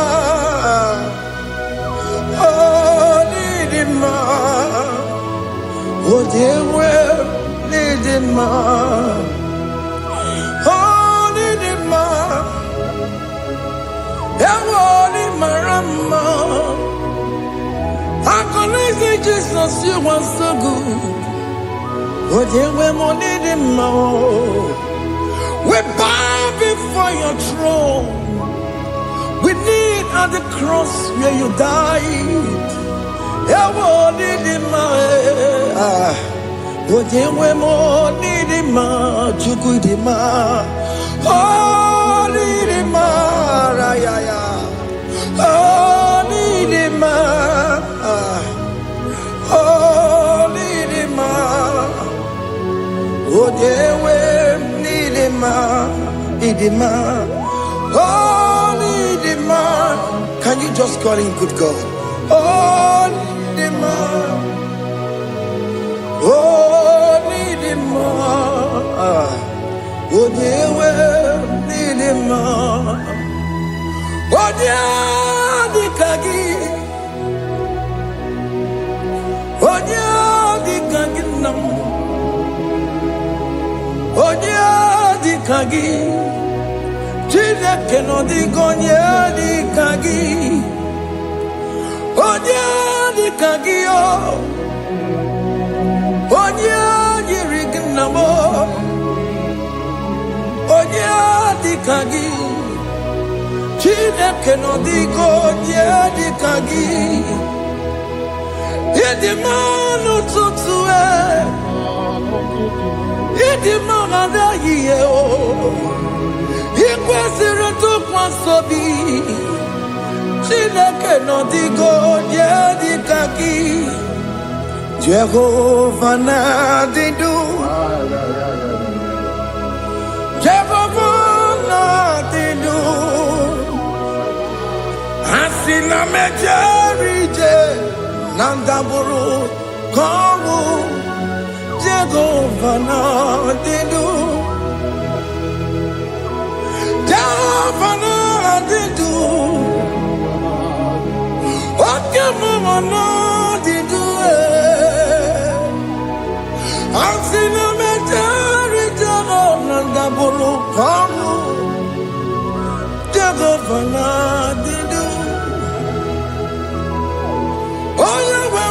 Oh idima. Oh dewe idima. Ewoni marama. I can say Jesus, you are so good. Oh, yeah, we need him more. We bow before your throne. We need at the cross where you died. Ewoni marama. Oh, yeah, we need him more. Chukudima. Oh, need him more. Oh, need him more. Oh, dewe nidima, idima, oh nidima. Can you just call him good God? Oh nidima, oh nidima, oh dewe nidima, oh dikagi, oh dikagi nam. Onya di kagi, chile que no digo onya di kagi, onya di kagi oh, onya yirignamo, onya di kagi, chile que no digo onya di kagi, yedimano tutue. Idi magada yeo, ikwesiri to kwasobi. Chineke no digo ye di kaki. Jehovah na didu, Jehovah na didu. Asina mejerije nandaburu kongu. Jehovah na didu, Jehovah na didu, Okemo na didu. Asina meteri Jehovah na daburu kamu, Jehovah na didu, Jehovah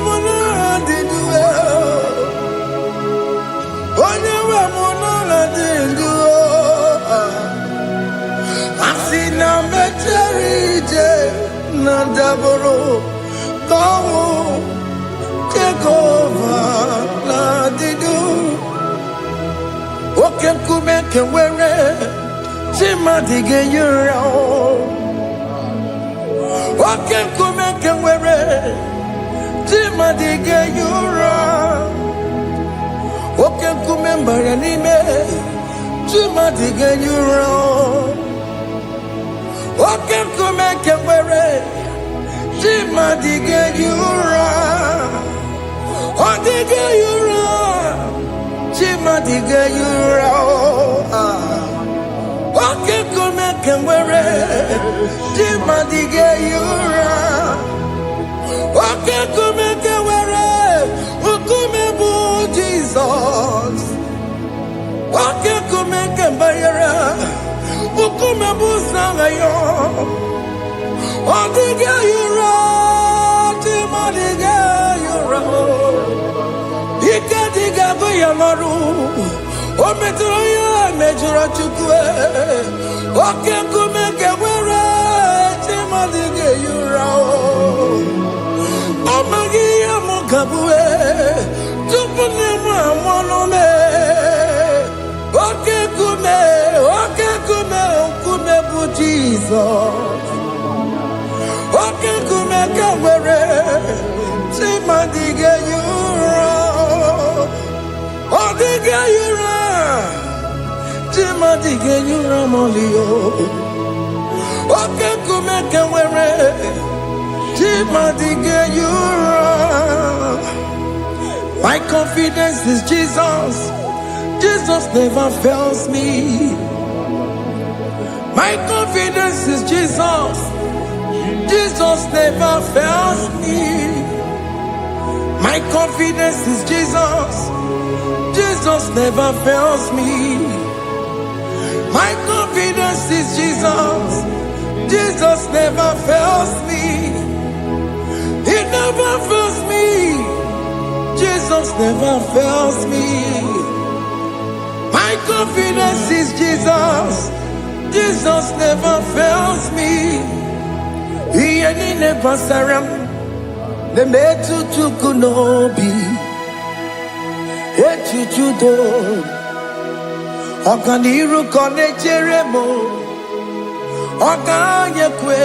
na didu. Asina meterije na daboro kawo Jehovah na didu. Oke kume kewere chima dige yura. Oke kume kewere chima dige yura. Oke kumembara nime chima dige yura. Oke kumeke were chima dige yura. Odige yura chima dige yura. Oke kumeke were chima dige yura. Oke kumeke were ukumebu Jesus. Oke kumeke bayara ukumebu sangayo. Odige yura chima dige yura. Ika diga goyamaru ometro ya mejura chukwe. Oke kumeke were chima dige yura. Omagi ya mukabwe tupune mwamonome. Oke kume bu Jesus. Oke kume kawere chima dige yura. Odige yura chima dige yura molio. Oke kume kawere chima dige yura. My confidence is Jesus. Jesus never fails me. My confidence is Jesus. Jesus never fails me. My confidence is Jesus. Jesus never fails me. My confidence is Jesus. Jesus never fails me. He never fails me. Jesus never fails me. My confidence is Jesus. Jesus never fails me. He never saram. The metu tukunobi. Echuchudo. Okaniru kone jeremo. Okanye kwe.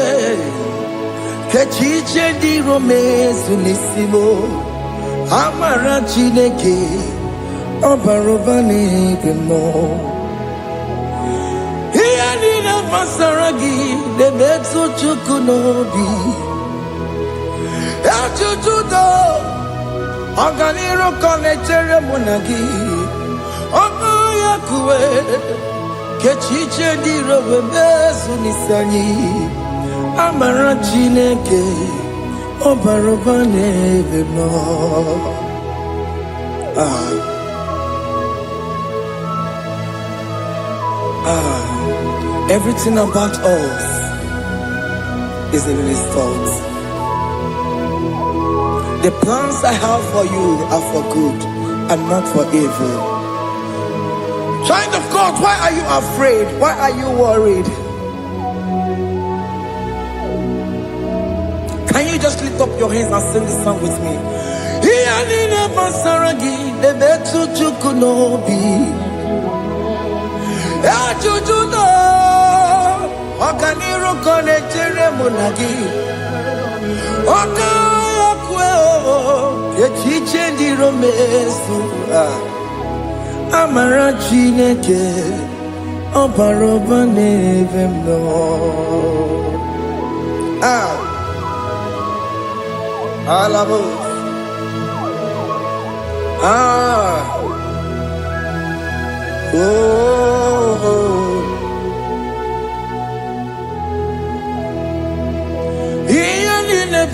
Kechiche di romezu nisimo. Amara Chineke. Obarobane demo. Here nina masaragi de metu chukunobi. Achuchudo. Oganiro konechere monagi. Oya kuwe. Kechiche di robemezu nisani. Amara Chineke. Obarobane demo. Everything about us is in His thoughts. The plans I have for you are for good and not for evil. Child of God, why are you afraid? Why are you worried? Can you just lift up your hands and sing this song with me? Ajujudo, Okaniro konechere monagi. Okaya kweo, Kechiche di romesu. Amara Chineke, Obarobane vemno. Alabo.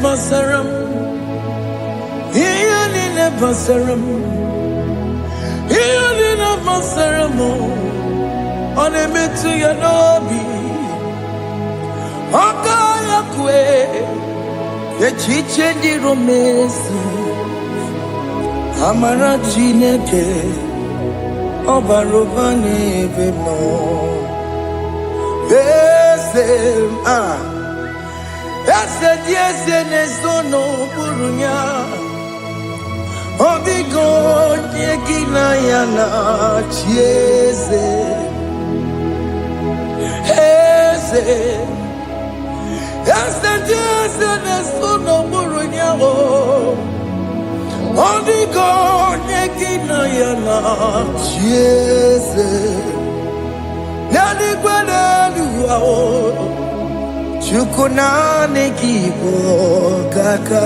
Basaram, Hiyanine Basaram, Hiyanine Basaramo, on a metu yanobi, Okaya kwe, Kechiche di romesu, Amara Chineke, Obarobane vemno, Ese dieze ne sono burunya. Odigo nyekina yana chieze. Ese dieze ne sono burunya. Odigo nyekina yana chieze. Nani kwene luwa. Chukunane kibo kaka.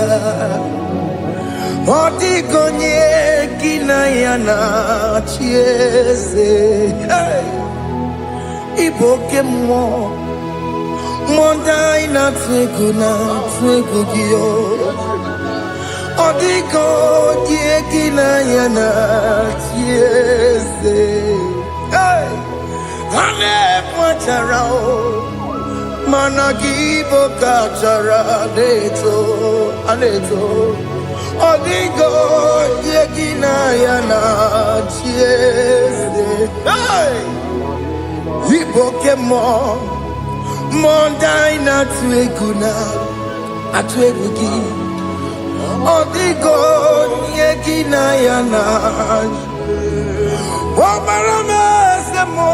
Odigonye kinayana chiese. Iboke mo. Mondai na twegugio. Odigonye kinayana chiese. Ane pacharao. Managibo kachara aneto Odigo yegina yana chiese. Iboke mo Mondai na tweguna atwegugi Odigo yegina yana Omarame se mo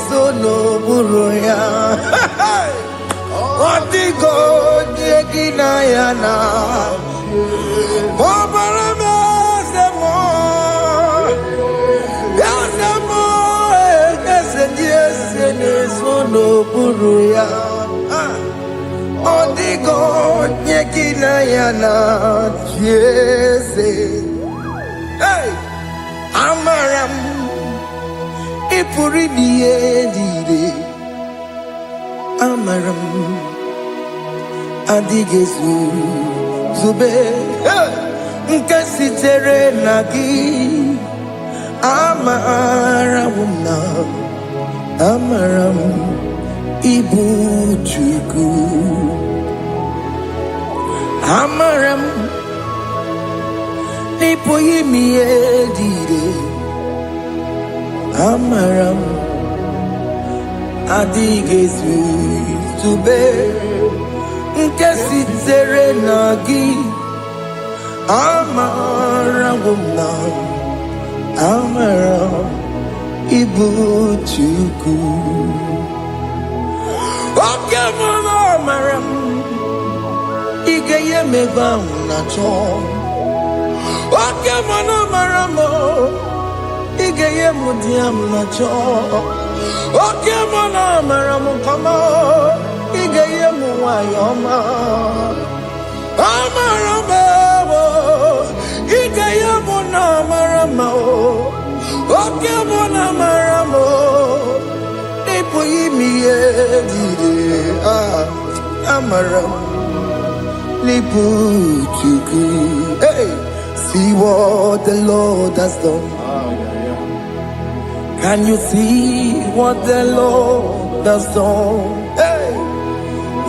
sono buruya. Odigo nyekina yana. Obarame semo. Yasemo. Ese sono buruya. Odigo nyekina yana. Jese. Hey, Amaram. Ipuri niye Amaram Adigezu Zube Nkasi tere nagi Amaramuna, Amaram, Ibu Chuku, Amaram, Nipoyimi Edide, Amaram, Adigesu Tube, Nkesi Serenagi, Amaramuna. Amaram Ibu Chuku. Okay, Mama Amaram Igeye Meba Nacho. Okay, Mama Amaramo Igeye Mudiam Nacho. Okay, Mama Amaramo Kama Igeye Muayoma. Amaramo Igeye Munamaramo. Okay, Mona Maramo, Nipoyimi Edide, Amaram, Nipuchuku. Hey, see what the Lord has done. Can you see what the Lord has done? Hey,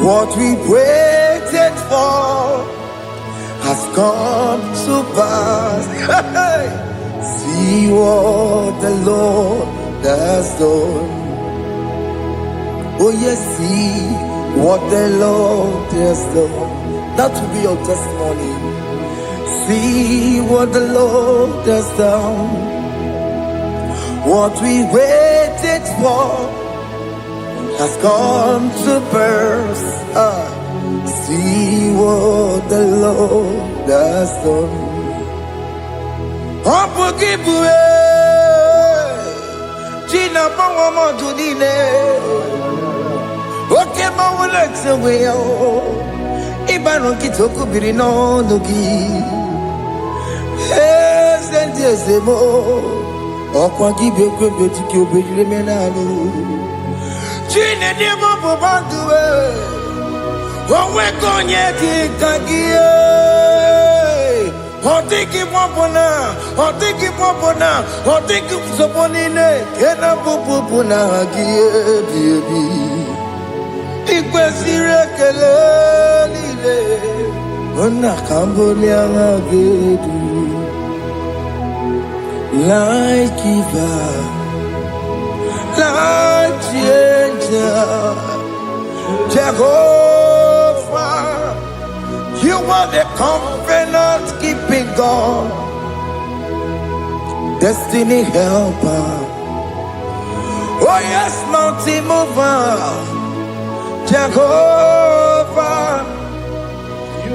what we waited for has come to pass. Hey. See what the Lord has done. Oh yes, see what the Lord has done. That will be your testimony. See what the Lord has done. What we waited for has come to pass. See what the Lord has done. Opugibue China Pawamo Tudine Oke Mawulexwe Ibano Kitoku Birino Nuki Sentezemo Okwagi Beke Betiki Obedilemenalo Chine Demo Bobandue Owe Konyeki Kagie Otiki popona, otiki soponine, kena pupuna baby. Ikwesire kele lile, ona kambolia gedu. Like giver, like changer, Jehovah. You are the covenant keeping God, destiny helper. Oh yes, mountain mover, Jehovah.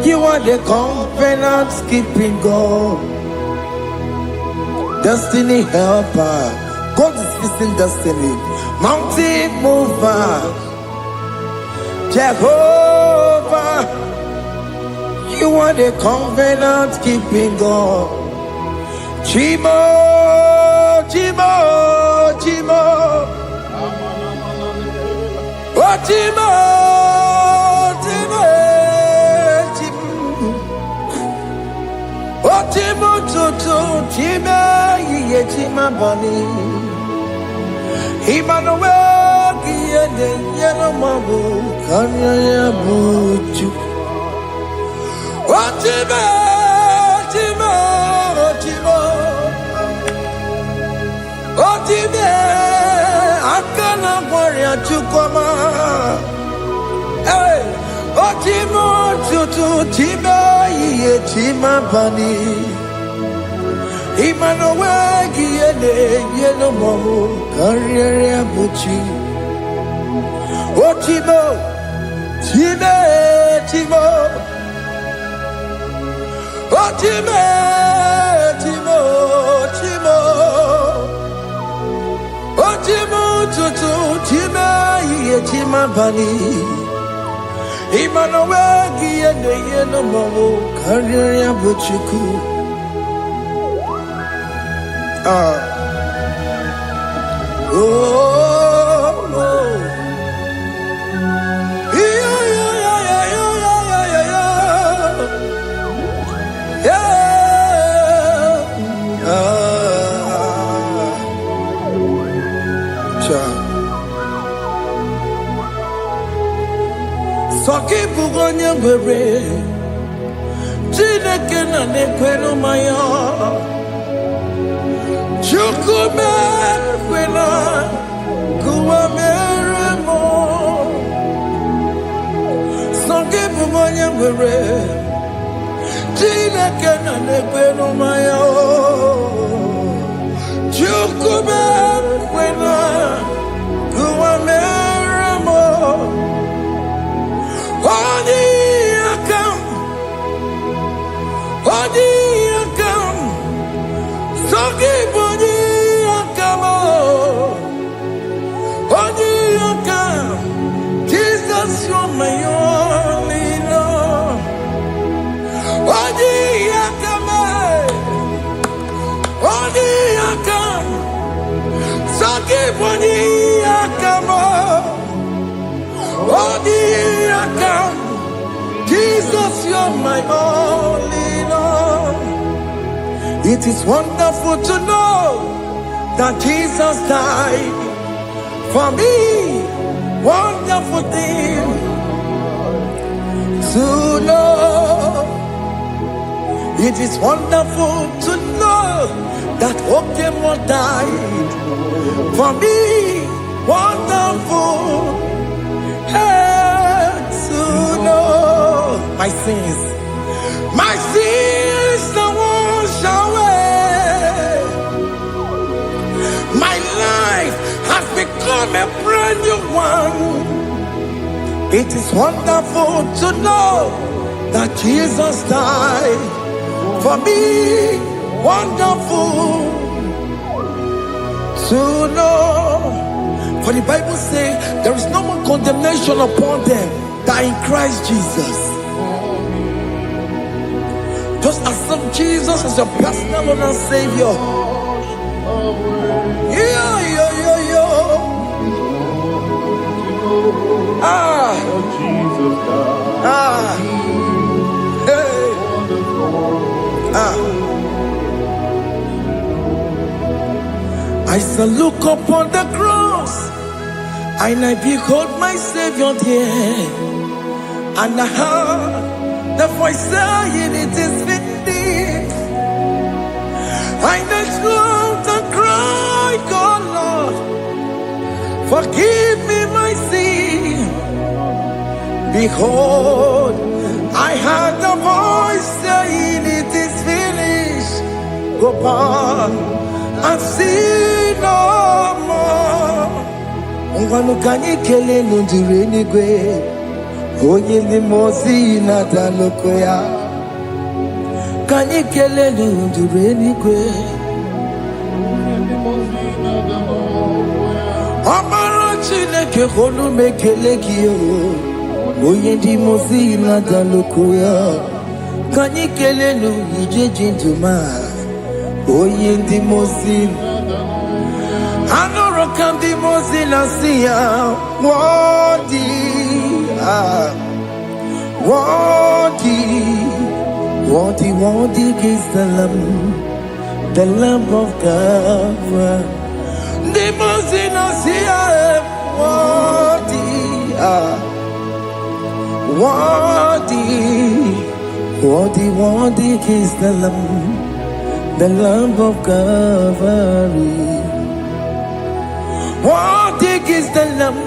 You are the covenant keeping God, destiny helper. God is fixing destiny. Mountain mover, Jehovah. You are the covenant keeping God. Chimo, Chimo, Chimo. Oh, Chimo, Chimo, Chimo. Oh, Chimo, Chimo, Chimo, Ye Chima Bani. Emmanuel, Giede, Yellow Mabu, Kanya Buchu. Otime, Otime, Otime, Otime, Akana Warrior Chukoma. Hey, Otime, Tutu, Time, Ye Tima Bani. Emmanuel, Giede, Yellow Momo, Carrier Buchi. Otime, Time, Timo. Otime, Timo, Timo, Otimo, Tutu, Time, Ye Tima Bani. Emmanuel, Giede, Yellow Momo, Carrier Buchuku. onye nwere Chineke na na-ekwere maya Chukwu mekwena Kuwa mere mo Songe bụ onye nwere Chineke na na-ekwere maya Chukwu mekwena Kuwa mere mo Oni akam Songi boni akam Oni akam Jesus you're my only love Oni akam Songi boni akam Oni akam Jesus, you're my only Lord. It is wonderful to know that Jesus died for me. Wonderful thing to know. It is wonderful to know that Okemo died for me. Wonderful. To know my sins are washed away. My life has become a brand new one. It is wonderful to know that Jesus died for me. Wonderful to know. For the Bible says there is no more condemnation upon them that in Christ Jesus. Just accept Jesus as your personal Lord and Savior. Yeah. I shall look upon the cross and I behold my Savior there, and I heard the voice saying, "It is finished." I knelt and cried, "God, Lord, forgive me my sin." Behold, I heard the voice saying, "It is finished." Go back and sin no more. Ngwanu kanyi kele nundure nigwe, onye limozi na daloko ya. Kanyi kele nundure nigwe, Amara Chineke honu mekele kiyo, onye limozi na daloko ya. Kanyi kele nundure jinduma, onye limozi. Anoro kandi mozina siya, worthy is the Lamb of God. The mozina siya, worthy is the Lamb of Calvary. Worthy is the Lamb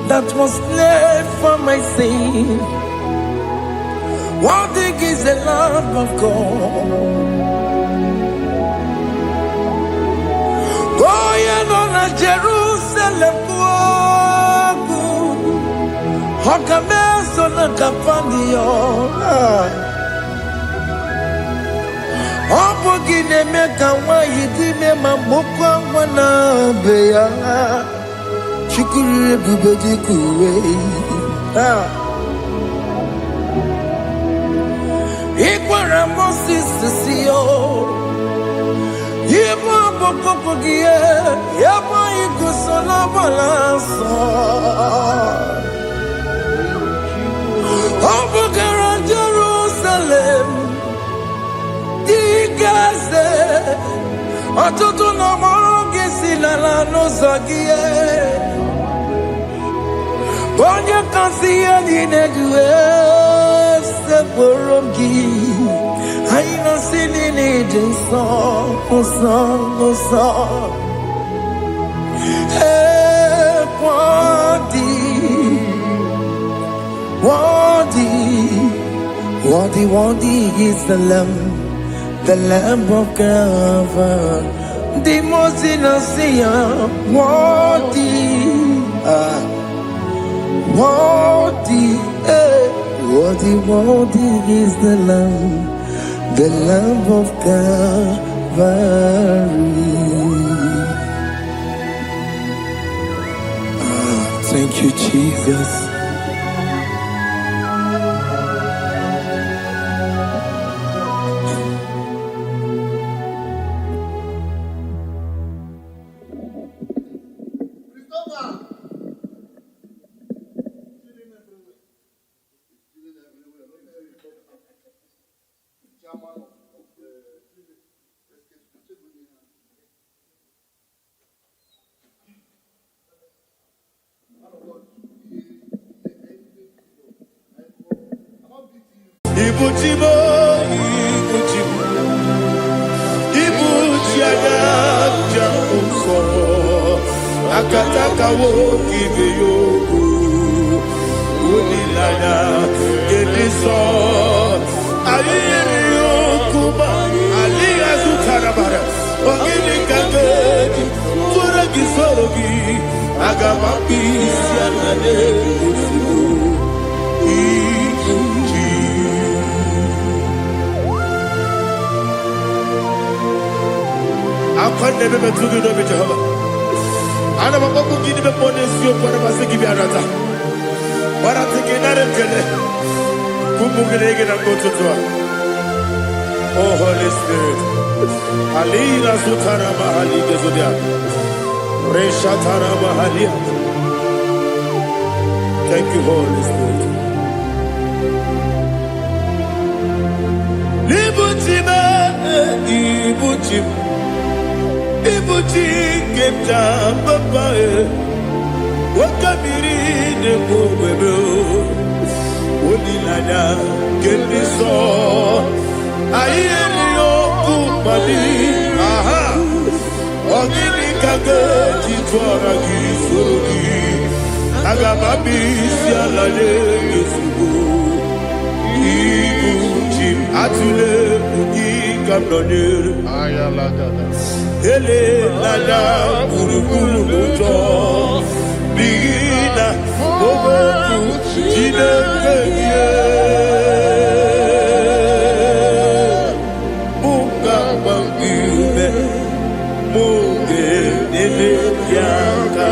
that was slain for my sin. Worthy is the Lamb of God. Going on a Jerusalem walk, Hokames on a Capandio. Opogine meka wa yidime mamokwa wana beya Chukuru bubeji kuwe Ikwara Moses siyo Yema bokopogie Yema igusola balanso Opogara Jerusalem Gaze, atutu no mogi silala no zagie. Onye kasi ani nedue se porogi. I no sini ni jinso, oso. Worthy is the Lamb of God, the most innocent. Worthy is the Lamb of God. Thank you, Jesus. Akataka wo give you Unilana Gediso Aliyo Kuba Aliya Zutarabara Ogini Kagedi Turagi Sorogi Agamapi Sianade Akande bebe tugi no be Jehovah. Ana mababu gini be ponesio kwa nabase gibi arata. Wara teke narekele. Kumugirege na kototwa. Oh Holy Spirit. Alira sutara mahali gezodia. Resha tara mahali. Thank you, Holy Spirit. Libutime, ibutime. Ibuti keta papa wakamiri de bobebe onilada kendiso ayeni okupali aha ogini kage titwara gisuri agababi sialale yesubu ibuti atule bugi kamdonir ayalagada ele lala buruburu moto bigina oboku jinekeye muka bangibe muge nele yaka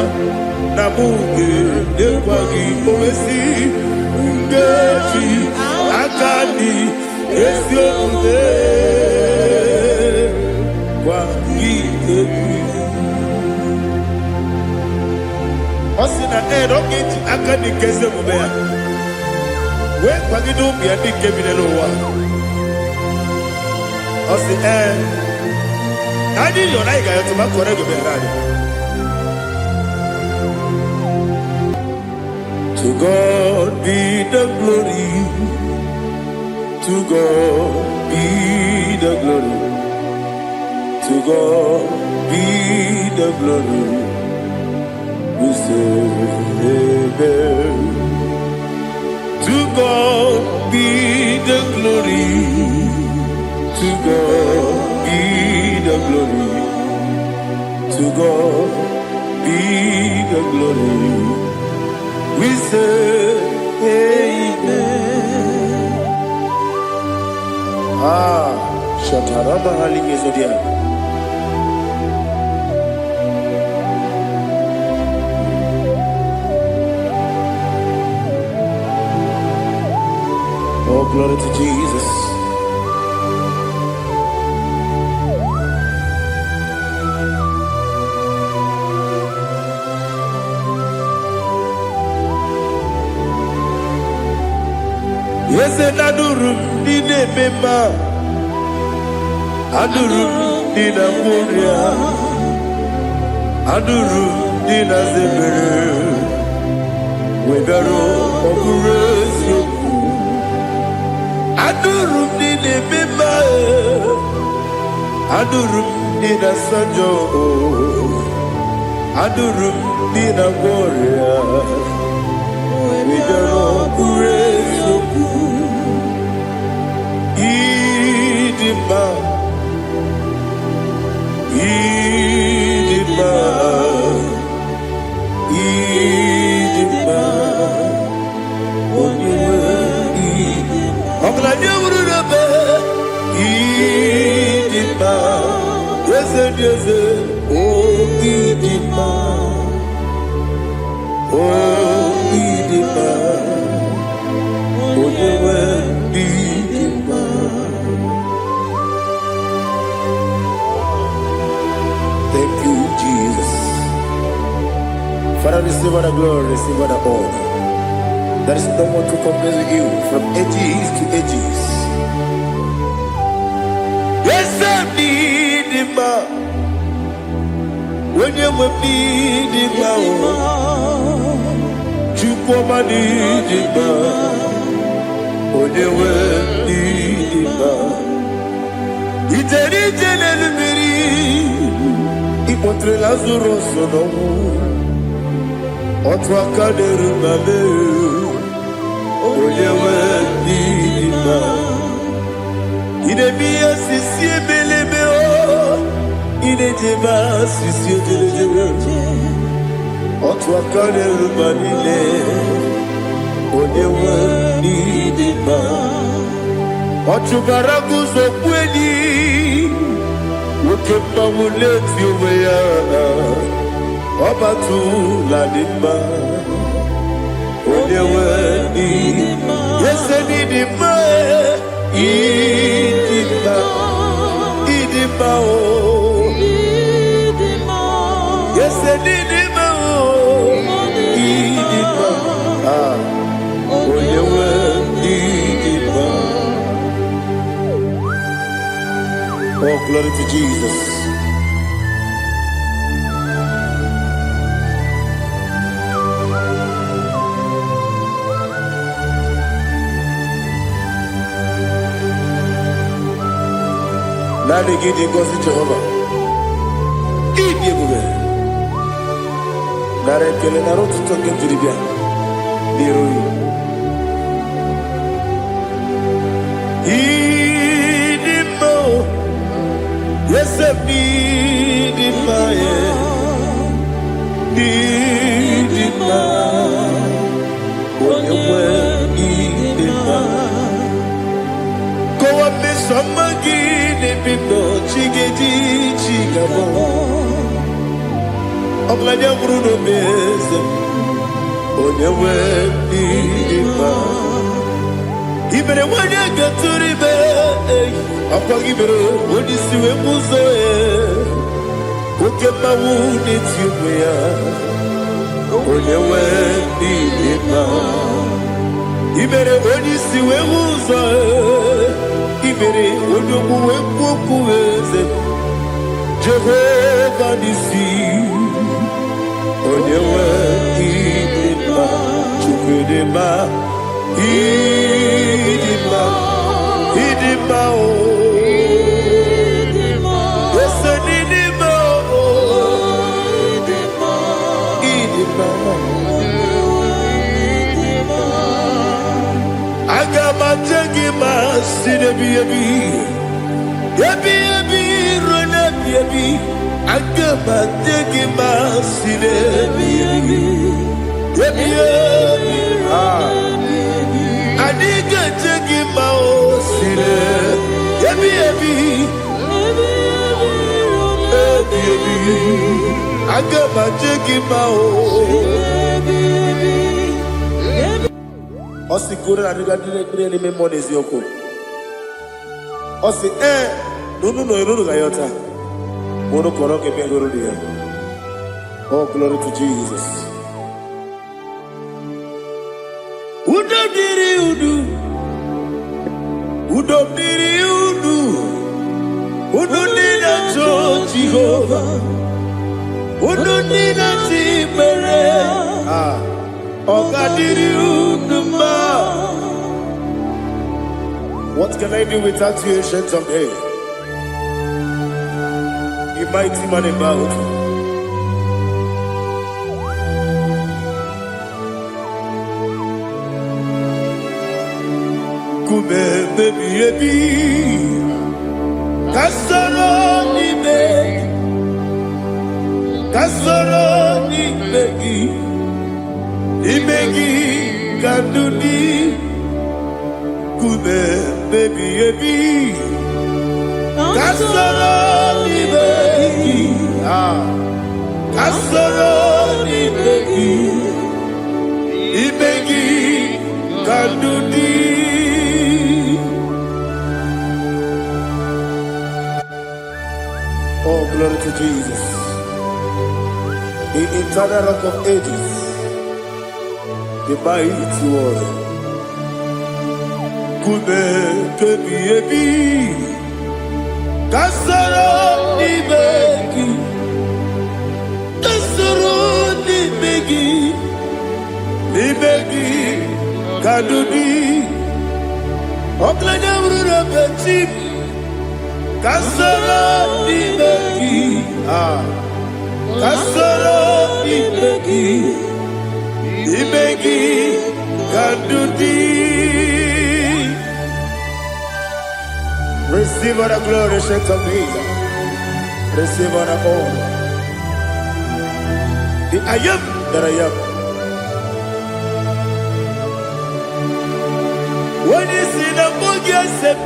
na muge nekwagi owesi ngeji akani esiokude Osina roketi akani kese mubea. We kwagidu biandi kebinelowa. Osi nani yona igayo tumakore goberani. To God be the glory. To God be the glory. To God be the glory. We say amen. To God be the glory. To God be the glory. To God be the glory. We say amen. Shataraba Haligezodia. Oh, glory to Jesus. Yes, and Adurum did a member. Adurum did a Moria. Adurum did a Zebere. Wedaro Oburesu Adurum Nine Mima Adurum Nina Sanjo Adurum Nina Warrior Wedaro Oburesu Idima Idima Idima Oglanya Urube Idima Yeze Oh Idima Oh Idima Onyewe Idima. Thank you, Jesus. Father, receive all the glory, receive all the honor. There is no one to compare with you from ages to ages. Yes, I need him. When you need him, you come and need him. When you need him, it's a little Ipotre Lazaro sonomu Otwa kaderu mame Oyewe nima Idemiya sisi belebe o Idejeba sisi ojelejebe Otwa kaderu manile Oyewe nima Otubaragu zokweni Ukemba muleti umeya Obatu la nima Onyewe nima Yese nidima Idima Idima o Yese nidima o Idima Onyewe nidima. Oh, glory to Jesus. Nani gidi ngozi Jehovah. Gidi gube. Nare kele naro tutoke njiribia. Niroi. Idimo. Yes, I need it, my need it, when you were need it, go up this summer, give it, people, chiggy, chigabo. I'm like a Bruno Bez, when you were need it, even when you get to the bed. Apagibere odisi we muzoe Ukema wuni tiumea Onyewe nima Ibere odisi we muzoe Ibere onyomu we kukuweze Jehovah nisi Onyewe nima Chukwedema Idima Idima o Agama sinebi yebi rona yebi agama tegima sinebi yebi adiga tegima o sine yebi agama tegima o Osi kure na niga dire ni memo nezi yoko. Osi nunu gayota. Mono koroke mengoro dia. Oh, glory to Jesus. Udo diri udu. Udo nina cho Jehovah. Udo nina timere. What can I do without you, ancient of days? You mighty man in battle. Kume baby baby, kasoro ni begi kadudi. Kume baby baby, kasoro ni begi, kasoro ni begi kadudi. Oh, glory to Jesus, the eternal rock of ages, the mighty one. Kume baby, kasoro ni begi kadudi. Oklanya urura bechim, kasoro ni begi, kasoro ni begi kadudi. Receive all the glory, shake of Jesus. Receive all the honor. The I am that I am. When you see the boogie, I said,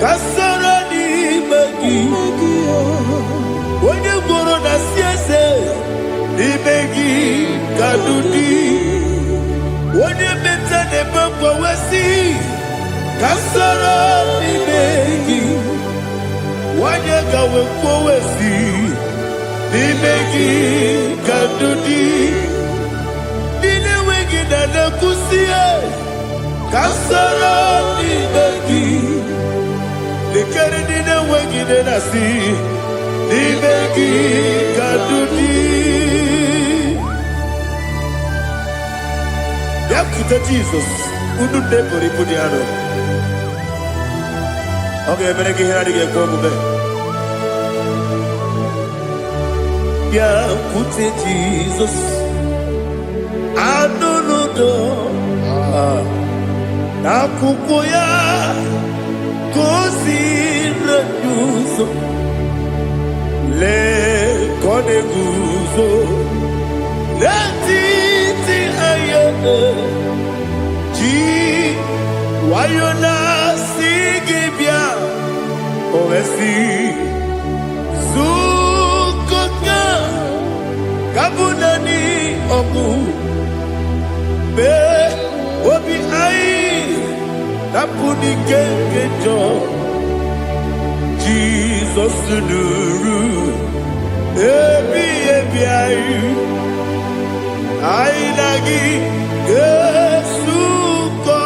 kasoro ni begi. When you go on the siese, ni begi kadudi. When you mention the bumper, we see. Kasoro ni begi, wanyaka wekowesi, ni begi kadudi, nile wegi dada kusiye. Kasoro ni begi, nikere nile wegi dada si, ni begi kadudi. Yakuta Jesus, unu nepori pudiano. Okay, I'm going to get come yeah, put it Jesus. I don't know. Nakukoya, kosi reduzo. Le kone guzo. Le titi ayane. Ji wayona sigibia. Ovesi Zukoka Kabunani Oku Be Obi Ai Napuni Kenkejo Jesus Nuru Ebi Ai Ai Nagi Gesuko.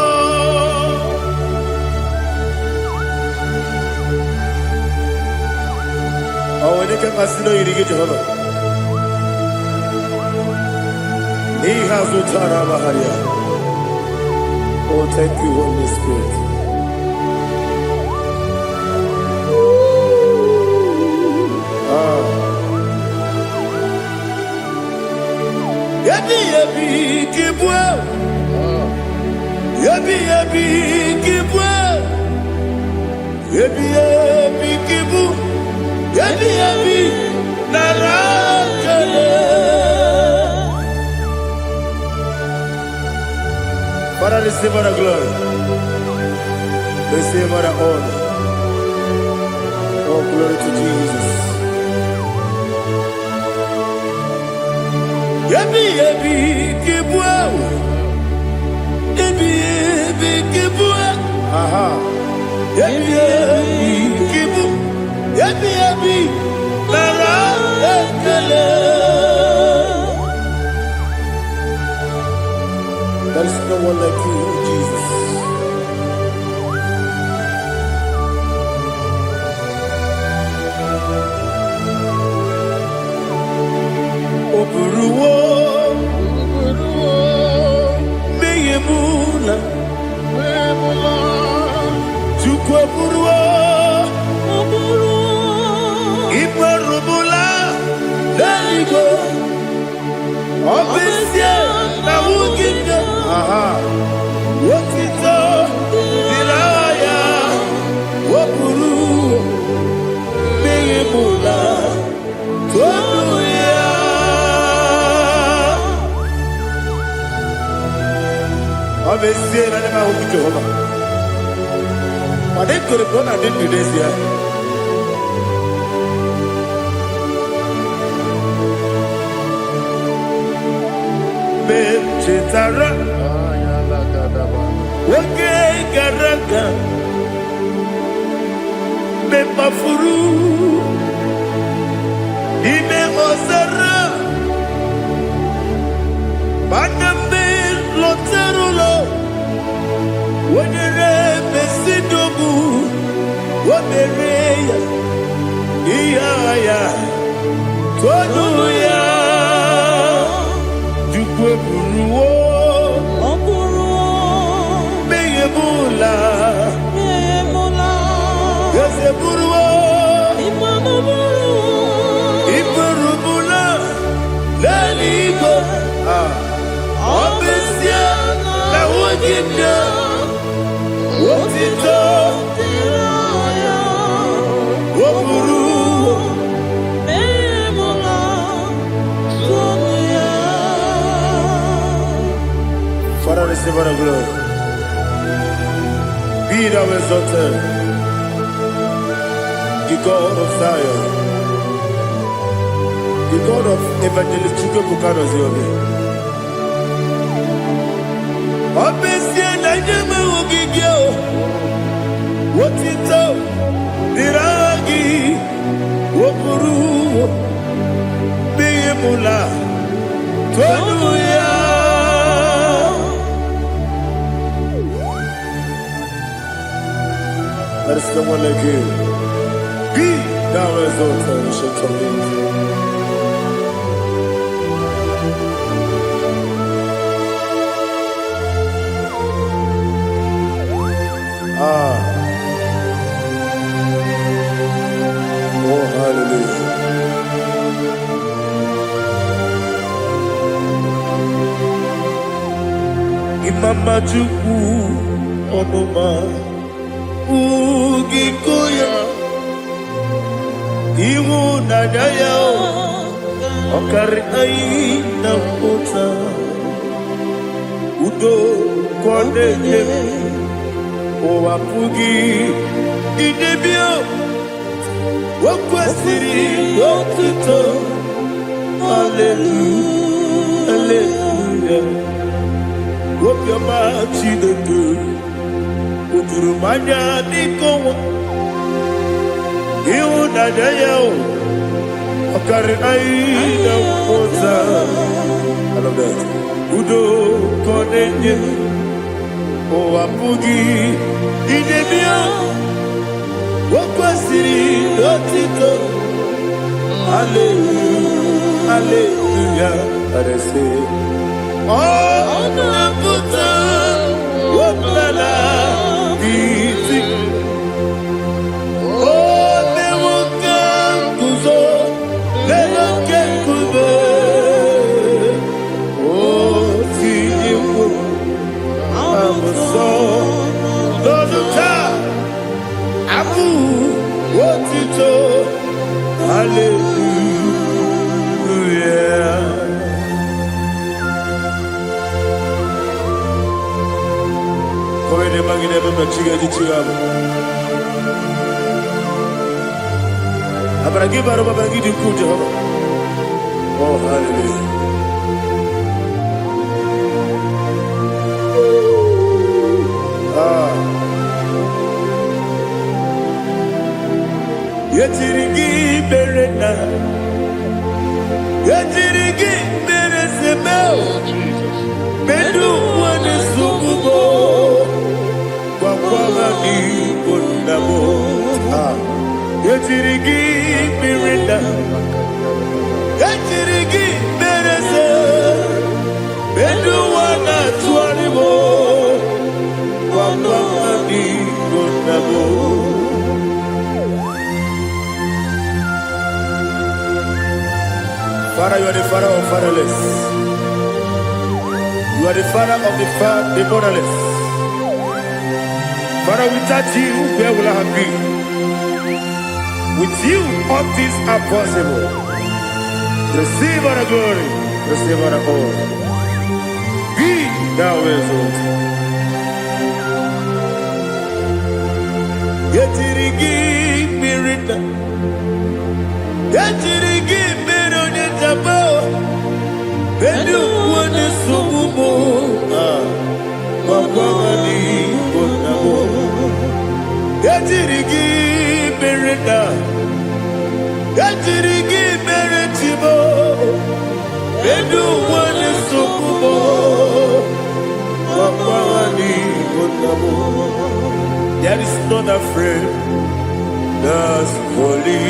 Oh, when you can consider you get Jehovah. He has no Tara Maharia. Oh, thank you, Holy Spirit. Yabi yabi kibwa. Yabi yabi kibwa. Yabi yabi kibu. Yabi yabi narakale. Father, receive all the glory. Receive all the honor. Oh, glory to Jesus. Yabi yabi kibwa. Yabi yabi kibwa. Aha. Yabi yabi kibu. Yabi yabi narakale. There is no one like you, Jesus. Oburuwo, Oburuo Iparubula Leligo Obesia na Wuginde Wotito Diraya Woburu Meyemula Tonuya Obesia na Nema Wuginde But they could have gone and did this here. Chetara, okay, Garaka, Mepafuru, Ime Ozara, Banambe Loterulo, when you Mesidobu, what the Rea, Iaya, Toduya. Meyebula Yeseburu Iparubula Leligo Obesia na Wuginde Wotito Woburu Father, receive our glory. Be thou exalted, the God of Zion, the God of Evangelist Chukwu Bukano Ziobe. Obesia na nyeme ugigio, wotito, diragi, wopuru, biyemula, tonuya. There is someone like you. Be thou exalted, ancient of days. Oh, hallelujah. Imama Chukwu Onoma Ugikoya Iwu Nadaya Okari Aina Kota Udo Kwaneye Owapugi Idebio Wakwasiri Wakito Hallelujah Hallelujah Wapyama Chideku Uturumanya Nikowa Iwu Nadaya Okari Aina Kota I love that Udo Kwaneye Owapugi Idebio Wakwasiri Wakito Hallelujah Hallelujah I say Oh, Naputa, Wapala, Biti. Oh, Newoka, Kuzo, Newoka, Kuzo. Oh, Tiyu, Amaso, Doduta, Abu, Wotito, Hallelujah. Kowe magine baba chiga jichigabo. Abaragi baro baba gidi kujo. Oh hallelujah. Yetirigi berena. Yetirigi beresebel. Bedu wane sukubo. Wakwamani kundabo. Yetirigi berena. Yetirigi berese. Bedu wana tuanibo. Wakwamani kundabo. Father, you are the father of fatherless. You are the father of the motherless. Father, without you, where will I have been? With you, all things are possible. Receive all the glory, receive all the honor. Be thou exalted. Yetirigi mirita, yetirigi mirone jabo, benu wone subumo, wapawani bonamo. Yetirigi mirita, yetirigi miritibo, benu wone subumo, wapawani bonamo. There is none afraid that's holy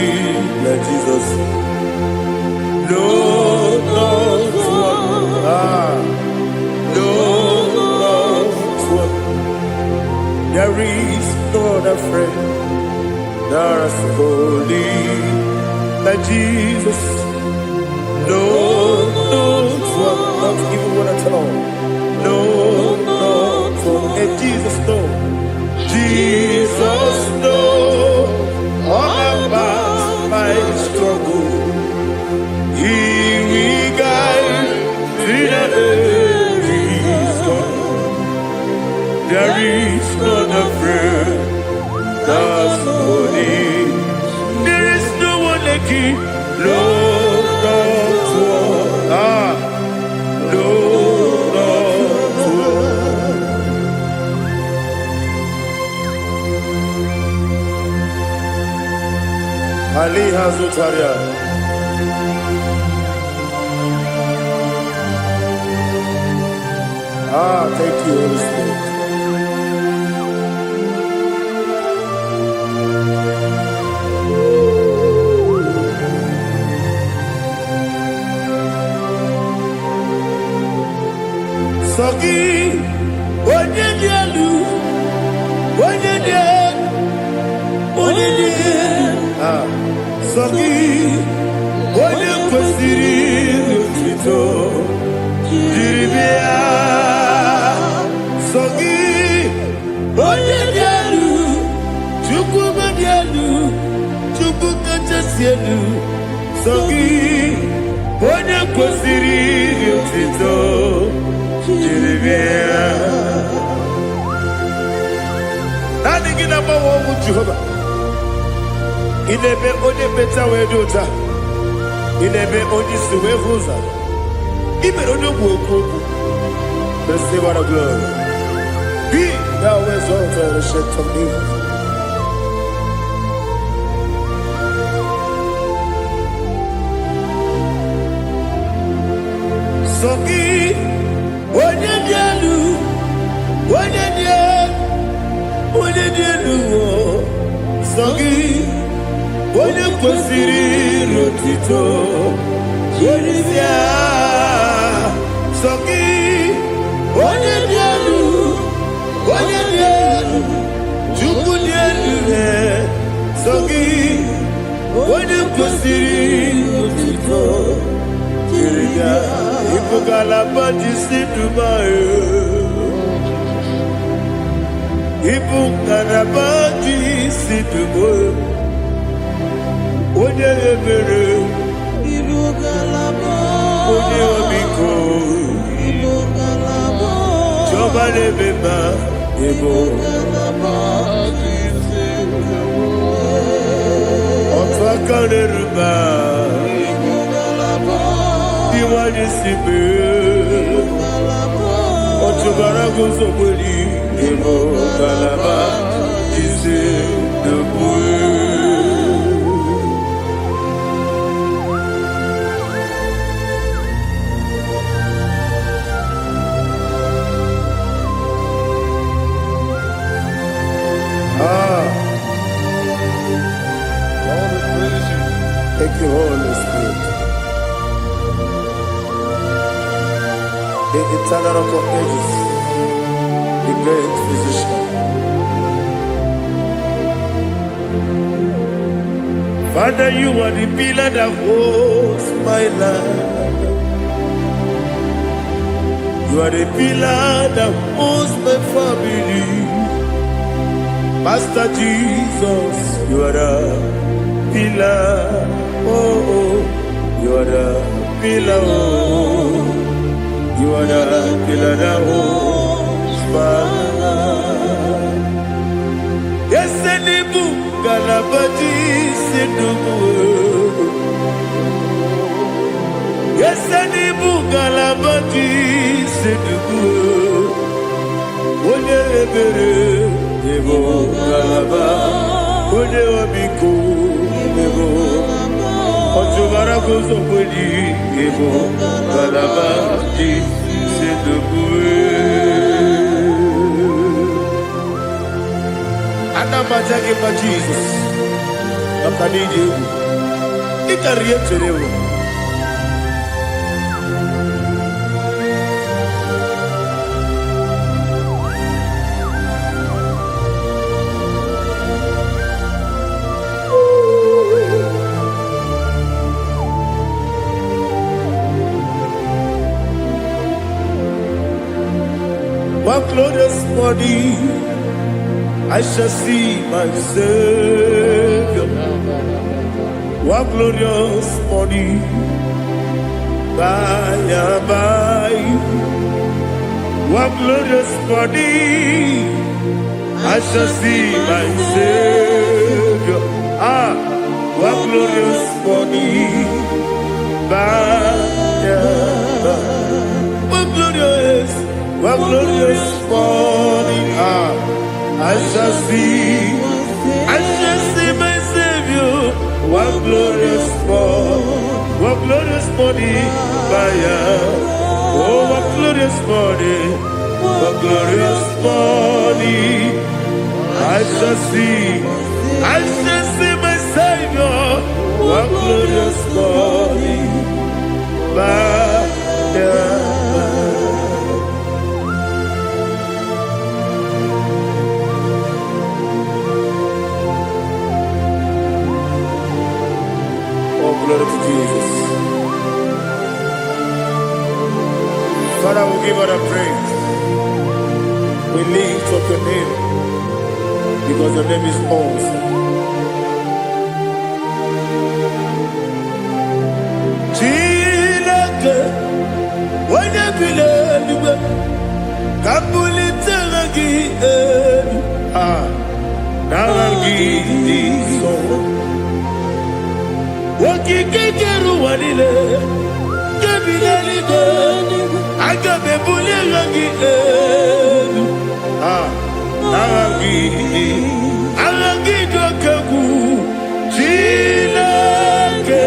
like Jesus. No, not one. No, not one. There is none afraid that's holy like Jesus. No, not one. Not even one at all. No, not one. And Jesus knows. Jesus knows all about my struggle. He will guide me to His God. There is none afraid that's holy. There is no one like Him. No, not one. No, not one. Ali Hazutaria. Thank you, Holy Spirit. Sogi, onye dielu, onye dielu, onye dielu. Sogi, onye kwesịrị otuto jiri bịa. Sogi, onye dị elu, Chukwu dị elu, Chukwu kachasị elu. Sogi, onye kwesịrị otuto jiri bịa. Naanị gị na-agbanwe ọnwụ Jehova. Inebe onye mmecha wee dị ụta. Inebe onye isi wee hụ ụzọ. Imere onye ogbu okwu okwu. Receive all the glory. Be thou exalted and shed from me. Sogi, onye dị elu, onye dị elu, onye dị elu. Sogi, onye kwesịrị otuto jiri bịa. Sogi, onye dị elu, onye dị elu, Chukwu dị elu. Sogi, onye kwesịrị otuto jiri bịa. Ibu ngalaba jisi Dubai. Ibu ngalaba jisi Dubai. Onye ebere, Ibu ngalaba. Onye omiko, Ibu ngalaba. Jọba n'ebeba, Ibu ngalaba. Otu aka n'eruba, Ibu ngalaba. Iwa n'isibe, Ibu ngalaba. Otu bara guzo mweli, Ibu ngalaba. Jisi Dubai. Thank you, Holy Spirit. The eternal rock of ages, the great physician. Father, you are the pillar that holds my life. You are the pillar that holds my family. Master Jesus, you are the pillar. Oh, oh. You are the pillar. Oh. You are the pillar that holds my life. Yes, any book, Galabati, Sidumu. Yes, any book, Galabati, Sidumu. One lebere, Evo Galaba, One Wabiko, Evo. Otuvara gozo kweli, Evo Galaba, Sidumu. Anamajage pa Jesus, Nakanije, Ikariyeterewo. One glorious body, I shall see my Savior. One glorious body, by and by. One glorious body, I shall see my Savior. One glorious body, by and by. One glorious morning, I shall see my Savior. One glorious morning, oh, one glorious morning, I shall see my Savior. One glorious morning, glory to Jesus. Father, we give her a praise. We lift up your name because your name is awesome. Chilake, when you believe, Kabuli Telagi, Nagi, so. Wakikeru walile, kebilali de, agabe bulelagi elu. Alagi dokagu, chilake,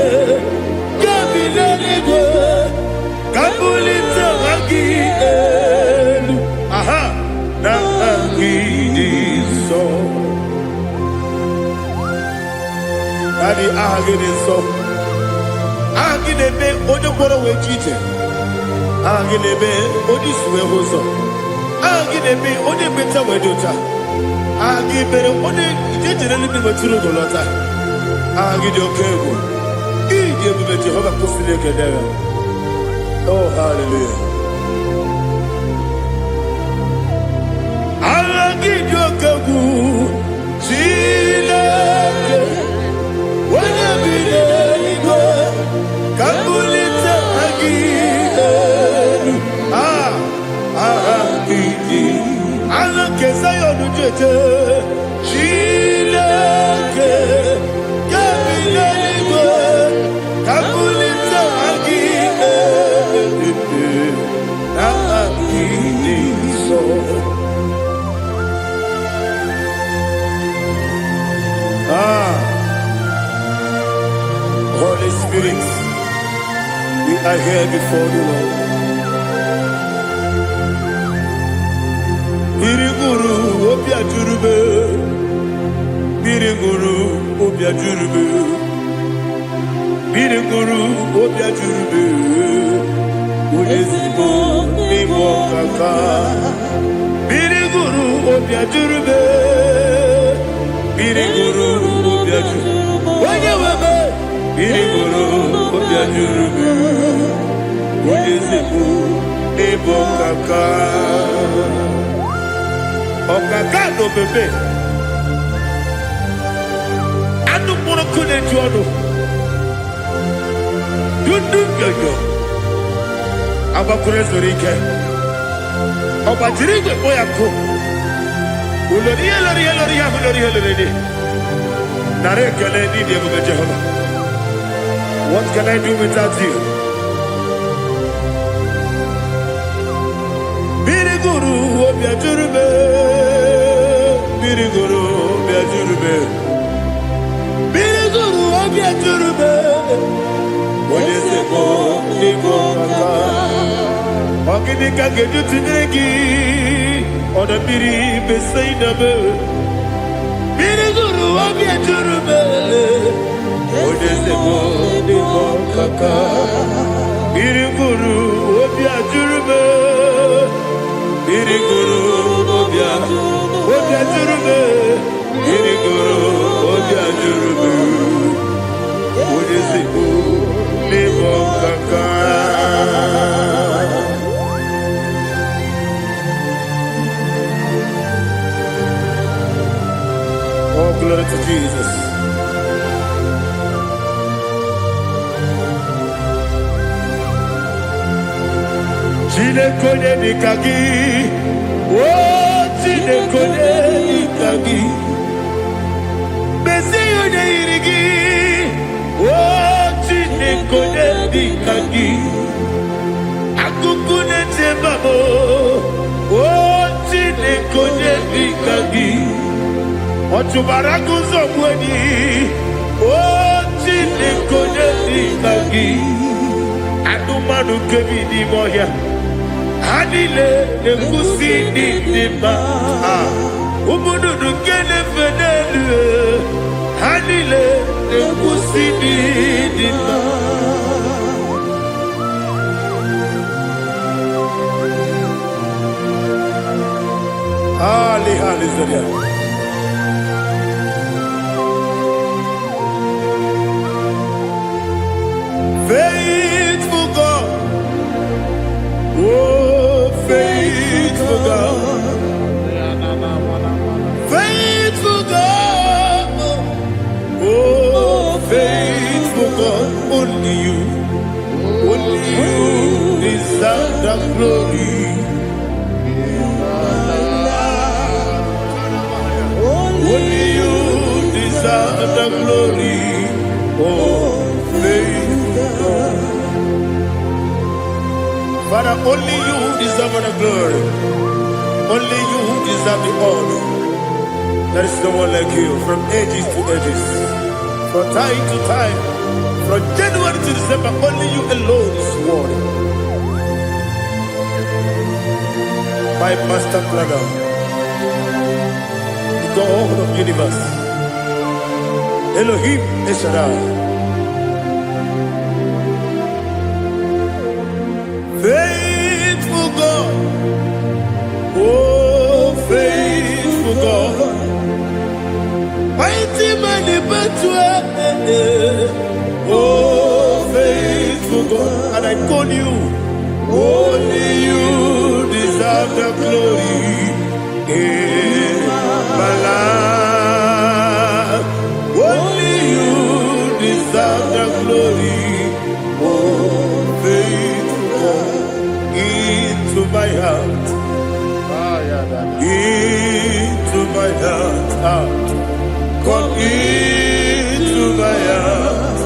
kebilali de, kabulita lagi elu. Nagi so. Daddy, ahagene so. Ahagene be odokoro we chite. Ahagene be odisuwe hoso. Ahagene be ode beta we dota. Ahagene be ode ijejere libi weturu dolota. Ahagene okego. Ije bube Jehovah kusile kedera. Oh, hallelujah. Ahagene okego. Chilake. When you believe, Kabulita again. Allah kesayo nujete. Chilake, Kabulita, Kabulita again. So. Holy Spirit, we are here before you, Lord. Biriguru obia jurube, Biriguru obia jurube, Biriguru obia jurube, Uyezibo nimo kaka, Biriguru obia jurube, Biriguru obia jurube, Wanyawebe. Biriguru obia jurube, Uyezibo Ebo kaka. Okaka no bebe. Anu mono kune jono. Dundu yoyo. Abakure zorike. Obajirigwe boyako. Uloriya loriya. Nare kele ni diye buge Jehovah. What can I do without you? Biri guru obya jurube. Biri guru obya jurube. Biri guru obya jurube. Oye seko ni kaka. Ogini kage jutinegi. Oda biri besaida be. Biri guru obya jurube. Oye seko ni kaka. Biri guru obya jurube. Biri guru obya jurube. Biri guru obya jurube. Oye seko ni kaka. Oh, glory to Jesus. Chine kone nikagi. Oh, chine kone nikagi. Besi yone irigi. Oh, chine kone nikagi. Akukune tebabo. Oh, chine kone nikagi. Otubaraku zomweni. Oh, chine kone nikagi. Adumanu kebi di moya. Hanile ekusi di dima. Umududu kene fenelu. Hanile ekusi di dima. Ali Zaria. Faithful God. Oh, faithful God. Faithful God. Oh, faithful God. Only you deserve the glory. Only you deserve the glory. Oh, faithful God. Father, only you deserve the glory. Only you deserve the honor. There is no one like you from ages to ages, from time to time, from January to December. Only you alone is worthy. My master planner, the God of the universe, Elohim Eshadai. Faithful God, oh faithful God, mighty man in battle, oh faithful God, and I call you, only you deserve the glory in my life, only you deserve the glory, oh faithful God. Into my heart, into my heart, come into my heart,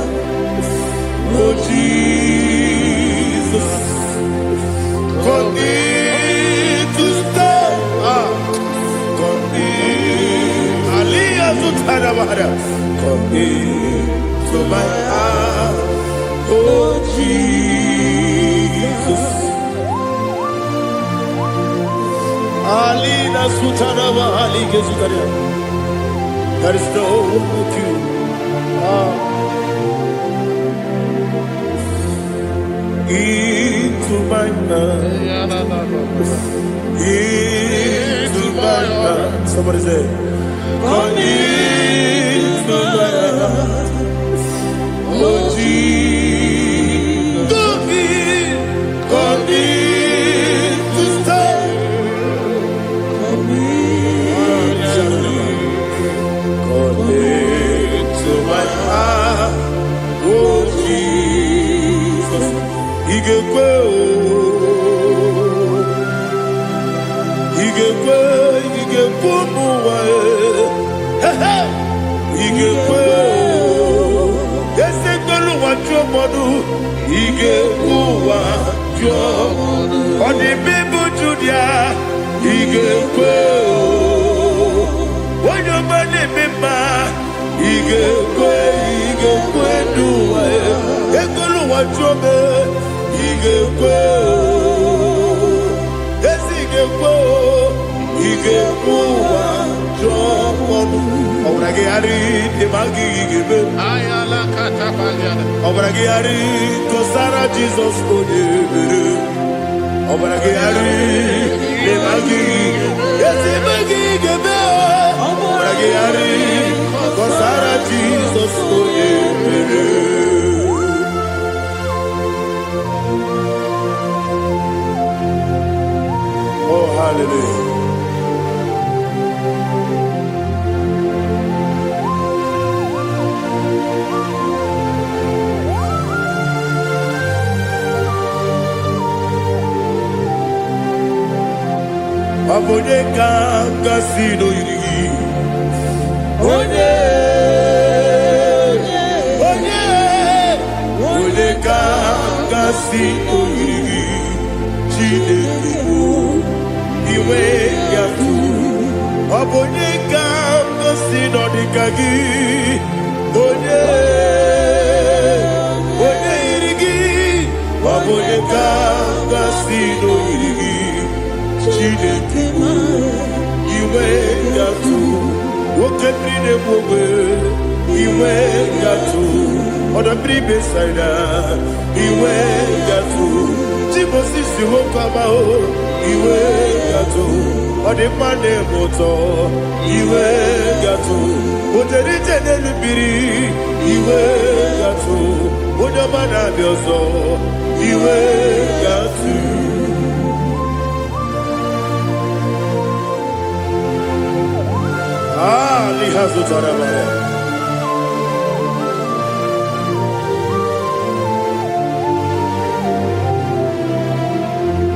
oh Jesus, come in to stay, come in, Aliyah Zutanabara, come into my heart, oh Jesus. Alina Sutanaba Ali Gezukaria. There is no one like you. Into my heart. Into my heart. Somebody say, come into my heart. Oh Jesus. Come in. igekwe muwa igekwe ese tolu wa jomodu igekwe wa jomodu odi bibu judia igekwe wojo bane mema igekwe duwa ekolu wa jome igekwe ese igekwe wa jomodu obrage ari de magi igebe Ayala katapaliana. obrage ari kosara Jesus odebere obrage ari de magi ese magi igebe obrage ari kosara Jesus odebere. Oh hallelujah. Abone kanga sino yiri Onye kanga sino yiri Chineke iwe yatu Abone kanga sino dikagi Onye yirigi Abone kanga sino yirigi Chineke iwe gatu woke bride wowe iwe gatu oda bribe saida iwe gatu tibosi si wokama o iwe gatu ode mane moto iwe gatu oderi tenelu biri iwe gatu onyamana biozo iwe gatu.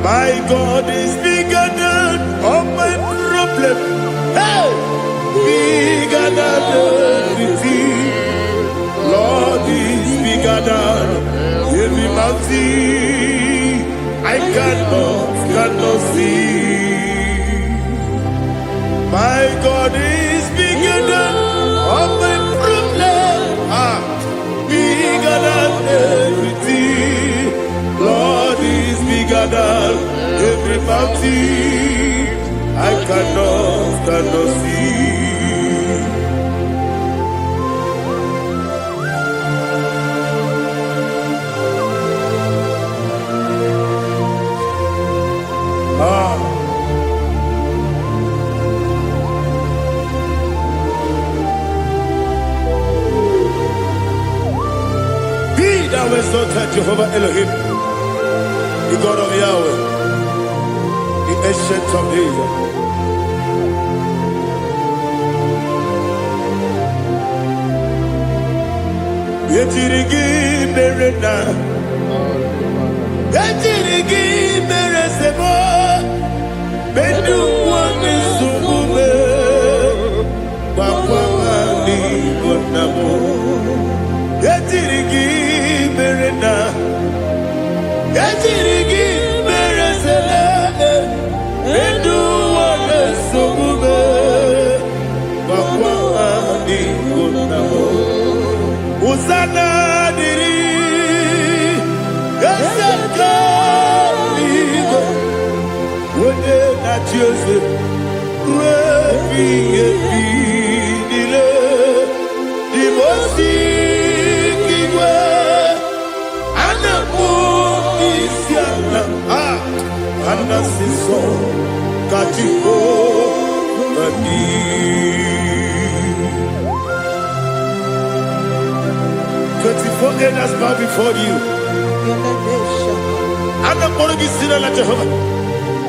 My God is bigger than all my problem. Hey, bigger than everything. Lord is bigger than every mountain I cannot see. My God is bigger than all my problem. Bigger than everything. Lord is bigger than every mountain I cannot see. Thou exalted Jehovah Elohim, the God of Yahweh, the ancient of days. Yetirigi merena, yetirigi meresebo, bedu wani sumume, bakwa wani konamo. Yetirigi merena, yetirigi meresele, bedu wani sumume, bakwa wani konamo. Usana diri, esaka ligo, wode na Jose, refi nile, dimosi kiwe, anamu isiana, anasiso katiko mani. 24 elders bow before you. And I'm going to be singing like Jehovah.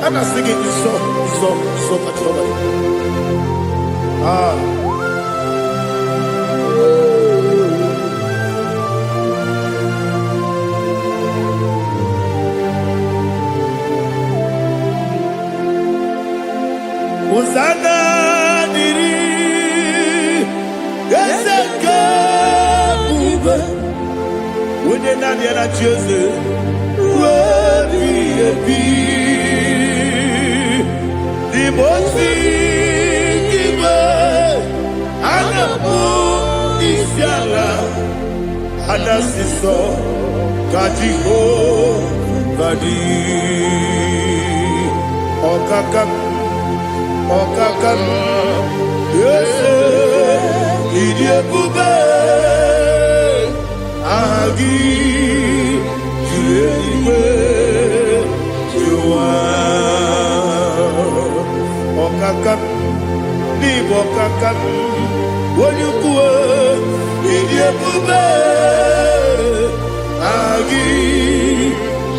And I'm singing this song like Jehovah. Onye nani na chieze Webi ebi Di mosi Kiwe Anamu Isiala Anasiso Kajiho Kadi Okakam Yese Idiekube Agi Juleiwe Juwa Okakam Nibo Okakam Wonyukue Idiekube Agi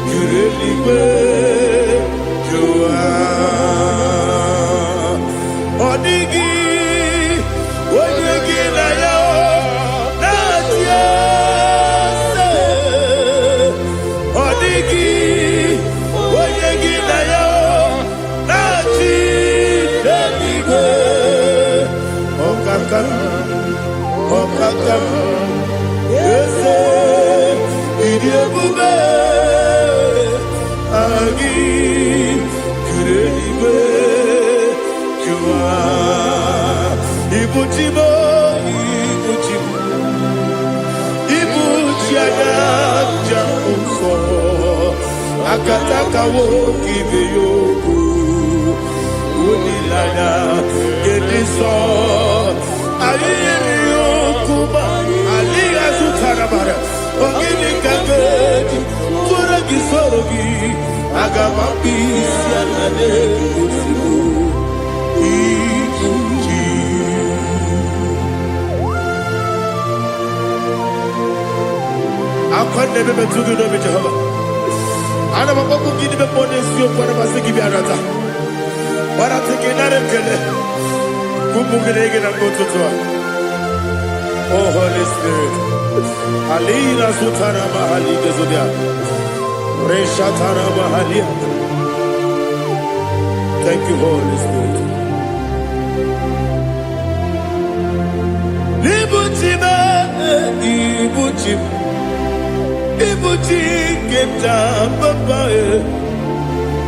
Juleiwe Juwa Odigi Onyegi na yo Natia Odigi Onyegi na yo Nati Delibe Okakam Yese Idiebube Agi Kurelibe Jua Ibuchimo Ibuchiana Jamuso Akataka woki beyoku Unilana Gediso Ayiri yokuba Aliga Sutarabara Ogini Kageti Turagi Sorogi Agamapi Sianade Usibu Ibuchi Akwande bebe tugu no Jehova Ana maboku gidi be ponesio kwa basiki bi arata Bara tekenare kele Kumugirege na mototwa Oh Holy Spirit Alina Sutana Mahali Gezodia Reshatana Mahali Thank you Holy Spirit Ibuchi Keta Papa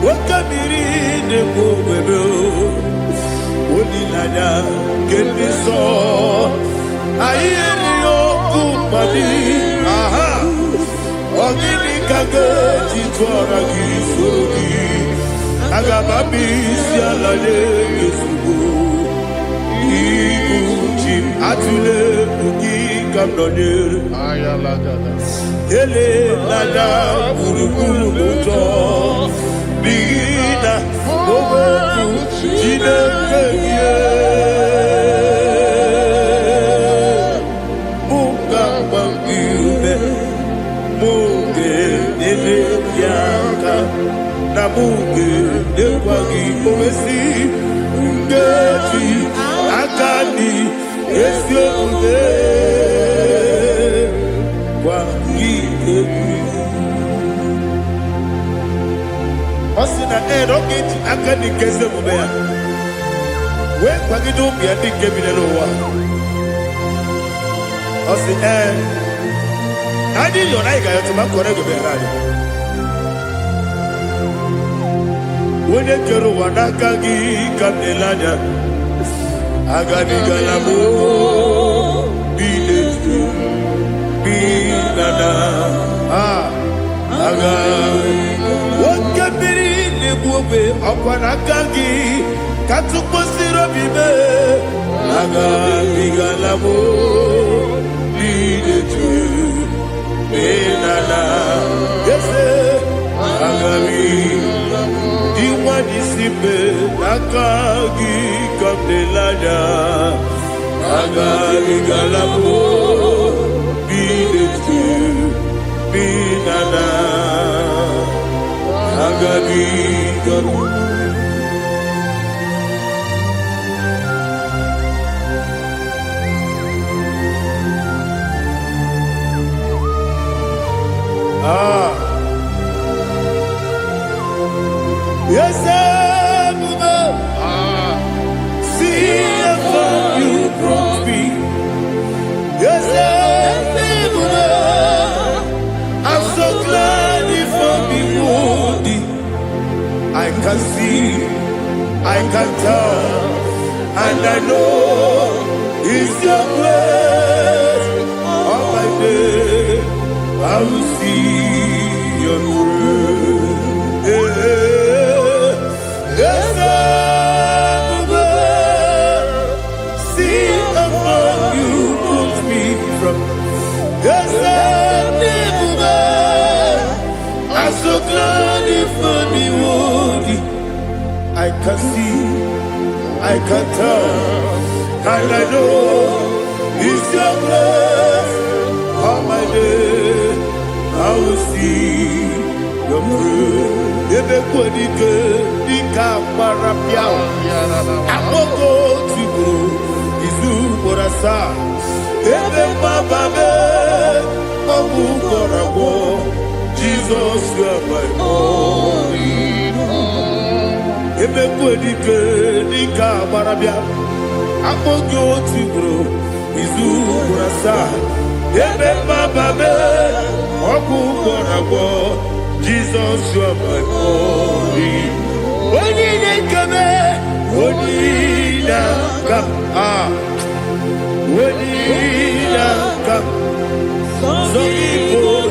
Wakabiri de Bobebe Onilada Kemiso Ayeri Okupadi Aha Ogini Kage Chitwara Kisuri Agababi Sialade Yesubu Ibuchi Atule Uki Kamdonere Ele Lada Urukuru Muto Bigina Obeku Jine Keye Muka Bangiume Muge Nele Yaka Na Muge Nekwagi Omesi Ngeji Akani Esyo Ude Wangi Osina Rokiti Akani Kese Mubea When Pagido Biadi Kebineloa Osi Adi Yonaiga Yatumakore Berari When the Kero Wanakagi Kanelada Agani Galamo Binana Aga Wakabiri Nebuwe Akwanakagi Katuposiro Bibe Aga Bigalamo Bidetu Binana Yese Agami Diwanisipe Akagi Kamdelada Agami Galamo Bidetu Binana Agami Galamo Yes, see if you brought me. Yes, can see, I can tell, and I know it's your grace. All my day, I will see your grace. Yes, I will see among you put me from. Yes, I'm so glad if me would. I can see, I can tell, and I know it's your grace. All my day, I will see your grace. Everybody Dika Parapiao, Amoko Tigo, Izu Borasa, Everybody, Abu Borabo, Jesus, you are my only home. Everybody Dika Parapiao, Amoko Tigo, Izu Borasa, Everybody, Abu Borabo, Jesus, you are my only. When you come, when you come, when you come, so people,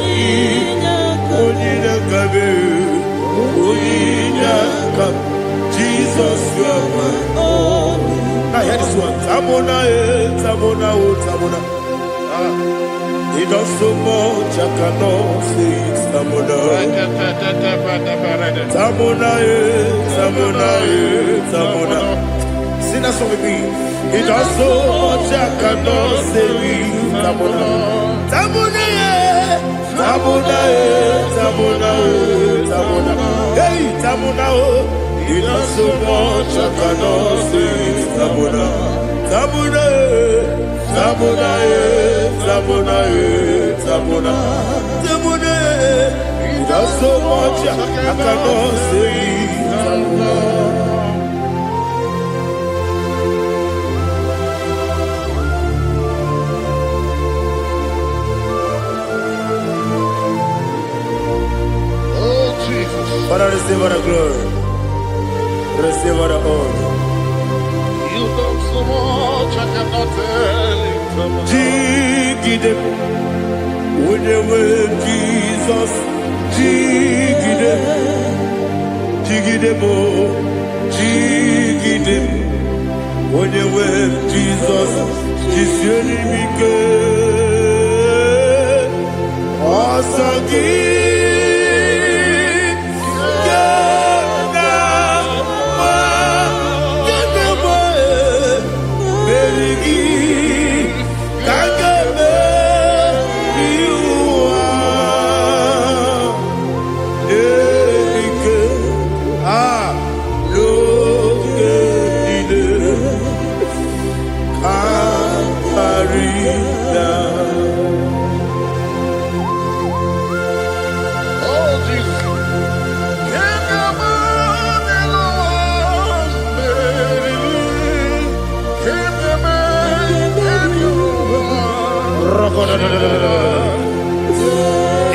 when you come, Jesus, you are my only. I hear this one. Tamona, Tamona, Tamona. He does so much, I cannot say it. Tamona, Tamona, Tamona, Tamona. Sing that song with me. He does so much, I cannot say it. Tamona, Tamona, Tamona, Tamona, Tamona. Hey, Tamona, he does so much, I cannot say it. Tamona, Tamona, Tamona, Tamona, Tamona, Tamona. He does so much, I cannot say it. Oh, Jesus. Father, receive all the glory. Receive all the honor. You done so much, I cannot tell it. Jigide, when you were Jesus, Jigide, Jigide mo, Jigide, when you were Jesus, Jisuni Mike, Osagi.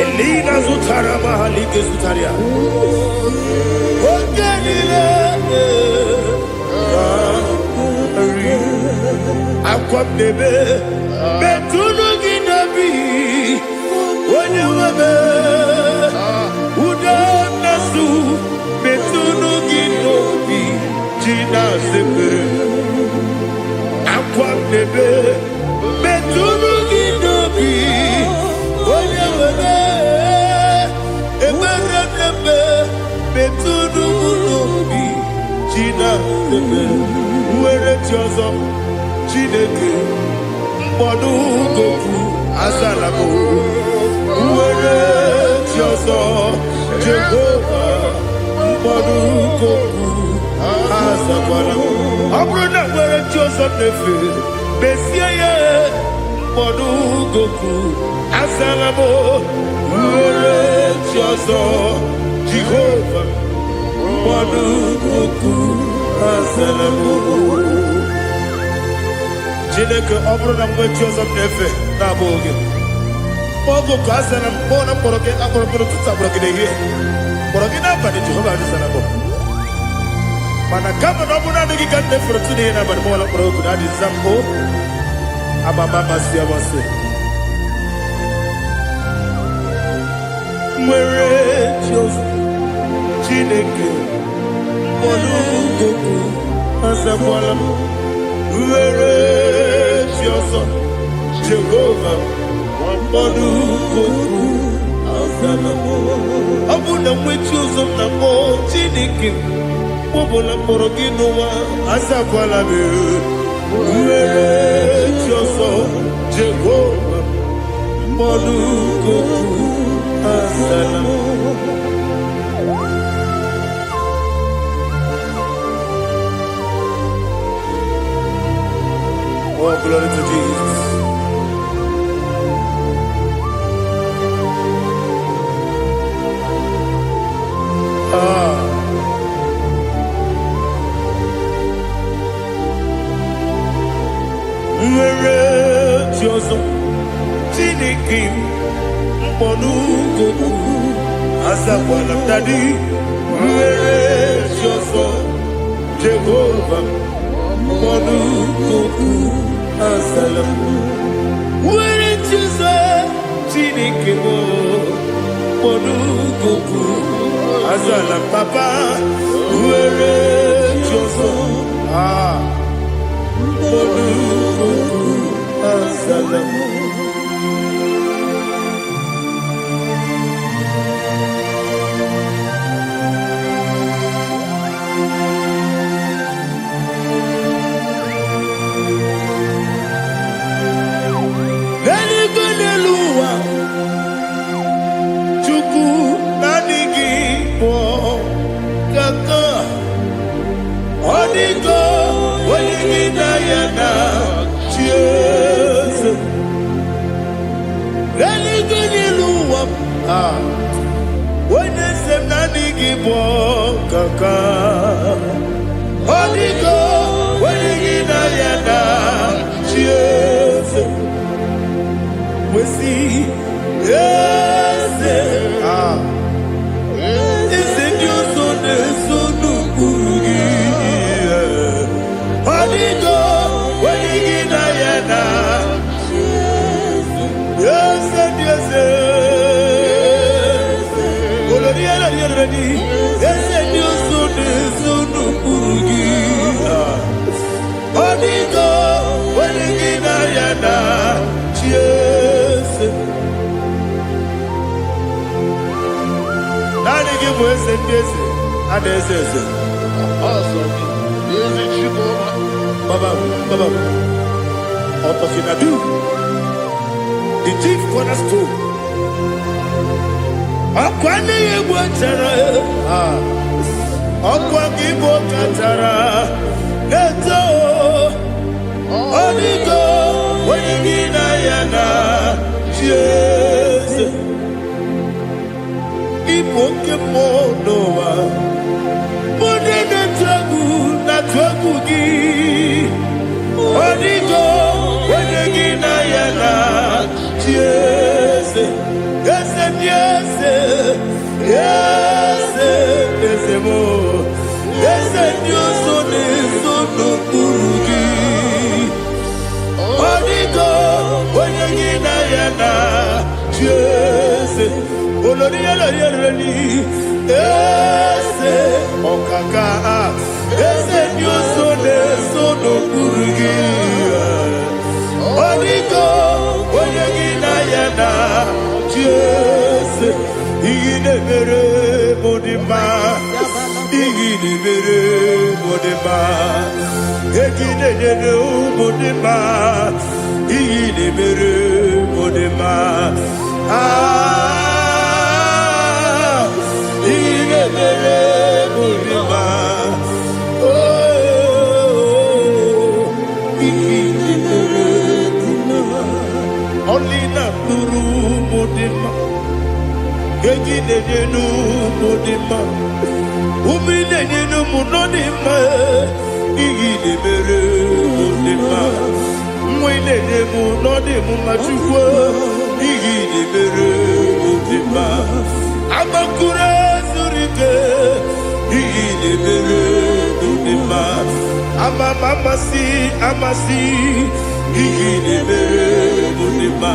Elina Zutara Mahalike Zutaria. Akwam debe betunu ginabi wanyewebe uda nasu betunu ginobi jina sepe. Akwam debe betunu ginobi wanyewebe eberekebe betunu ginobi jina sepe. Uwere tiozo Chineke mkpọdụ goku azalamo uwere ji ọzọ Jehova mkpọdụ goku azakwala ọ bụrụ na nwere ji ọzọ na-efe besie ya mkpọdụ goku azalamo uwere ji ọzọ Jehova mkpọdụ goku azalamo. Chineke ọ bụrụ na mgbe chi ọzọ m na-efe na-abụ oge ogo ka a sara m kpọọ na mkpọrọ gị akpọrọ mkpọrọ tutu agbọrọ gị n'ehihie mkpọrọ gị n'abalị Jehova adịsara m Mana kama na ọbụna adịghị ka nne fụrụ tụ n'ihe n'abalị mụwala kpọrọ oku na adị zambo amama masị amasị nwere Jehova Chineke mkpọrọ azakwala m nwere Jehova Jehova mkpọrọ azala m ọ bụ na nwechi ụzọ m na mkpọ Chineke ọbụla mkpọrọ gị n'ụwa azakwala m nwere Jehova Jehova mkpọrọ azala m. Oh, glory to Jesus. Nwere Jehova Chineke mkpọrọ azakwala m dadi nwere Jehova Jehova mkpọrọ azala m nwere Jehova Chineke mkpọrọ azala m papa nwere Jehova mkpọrọ azala m. The chief cornerstone. Akwani yegwa tara. Akwani yegwa tara. Neto. Onigo. Wenigina yana. Jesus. Ipoke monowa. Mone na tragu gi. Onigo. Wenigina yana. Yes, yes, yes, yes, yes, more. Yes, you so no kurugi. Onigo, when you get ayana, yes, olori olori, yes, okaka, yes, you so no kurugi. Onigo, when you get ayana, yes, igine mere modima, igine mere modima, igine mere modima, igine mere modima, igine mere modima, igine mere modima, only na nuru modima. Egine nenu modima, umine nenu munodima, igine mere modima, mwine nemu nodimu machukwa, igine mere modima, amakure zurike, igine mere modima. amasi iyi na-emere ndị mma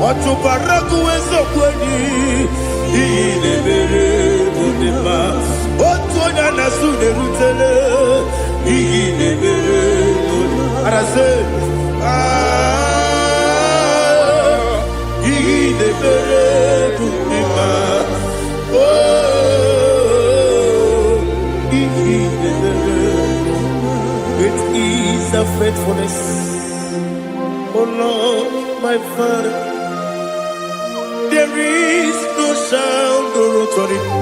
ọtụbara gụwe zokweni iyi na-emere ndị mma otu onye na-asụ na-erutele iyi na-emere arase iyi na-emere ndị mma it is a faithfulness, oh Lord, my Father. There is no sound or authority.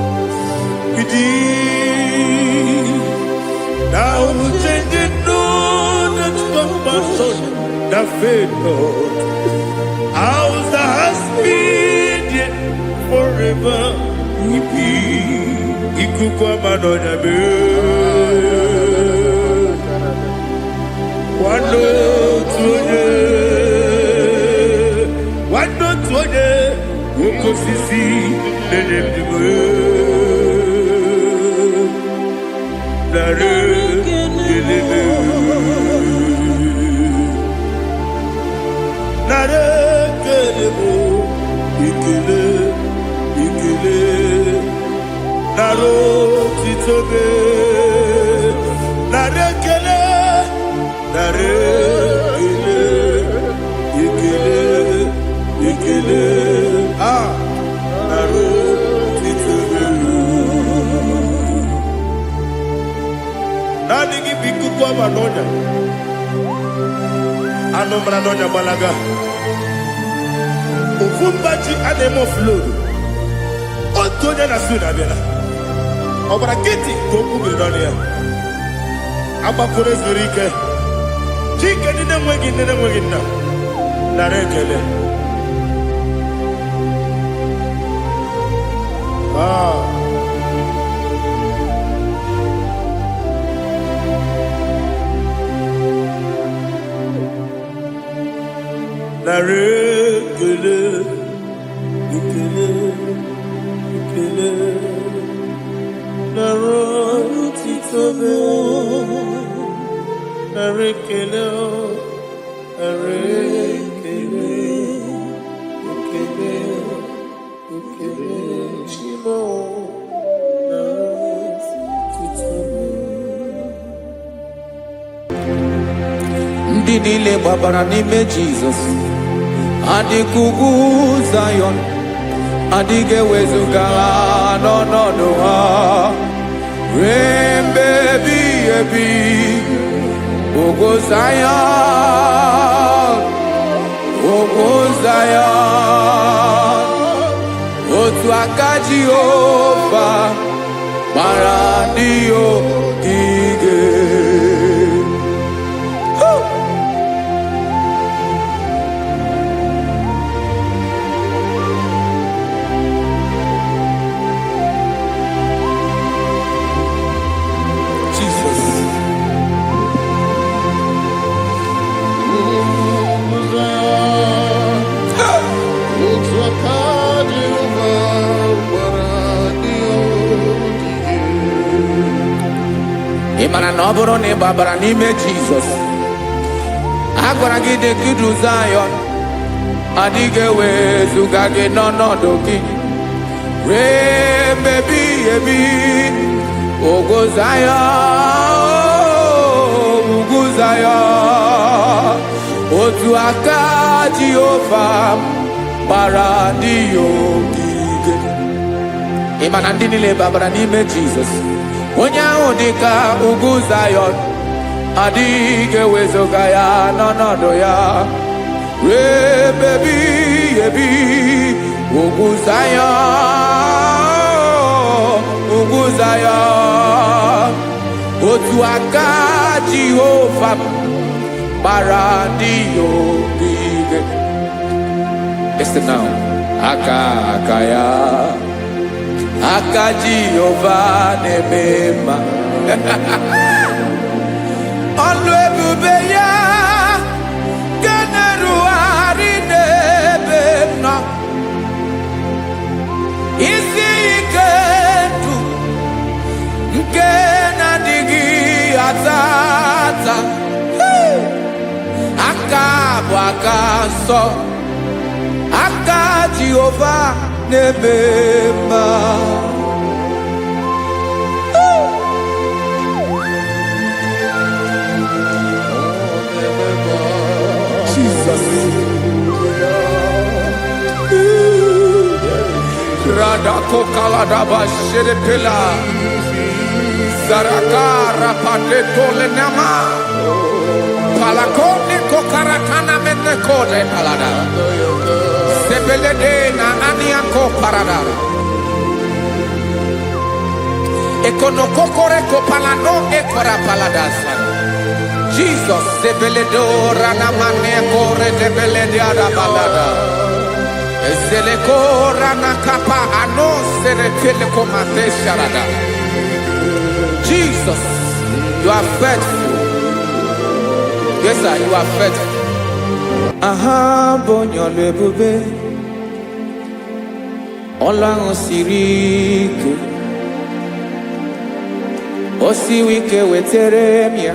Now changing no that compassion, the faith, Lord. Ours that has been yet forever. Ikukwa Wando tuone, uko sisi nenemiwe. Nare kelebe, nare kelebo, ikele. Naro titobe, nare kele, ikele, naro titobe. Nani kibiku kwa manonya, anomra nonya balaga. Ufumbaji anemo flow. Otonya na suna bela. Obara kiti koku bidonia. Aba kore zurike. Chike nene mwegi na. Narekele. Narekele. Ikele. Naro titobe, narekele, shimo, naro titobe. Ndị niile gbabara n'ime Jizọs adịghị ugwu Zion, adịghị ewezuga ha n'ọnọdụ ha ruo mgbe ebighị ebi. Ugwu Zion, otu aka Jehova gbara ndị ogige. Ịmara na ọ bụrụ na ị gbabara n'ime Jizọs, a gwara gị dị kudu Zion, adịghị ewezuga gị n'ọnọdụ gị ruo mgbe ebighị ebi. Ugwu Zion, otu aka Jehova gbara ndị ogige. Ịmara ndị niile gbabara n'ime Jizọs, onye ahụ dị ka ugwu Zion, adịghị ewezuga ya n'ọnọdụ ya ruo mgbe ebighị ebi. Ugwu Zion, otu aka Jehova gbara ndị ogige. Listen now, aka ya, aka Jehova na-eme mma. Ọlụ ebube ya ga na-erugharị n'ebe m nọ. Isi ike ndụ nke na-adịghị ata akaso aka Jehovah nebema Jesus. Radako kaladaba sherepela Zarakara padeto lenama Palakone kokaratana mene kode palada Sebelede na aniako parada Ekono kokore kopalano ekora paladasa Jesus sebeledo ranamane kore debelede arabalada Ezeleko ranakapa ano serepele komate sharada Jesus, you are faithful. Yes, sir, you are faithful. Aha, bonyo lebube. Olang osiriku. Osiwike weteremia.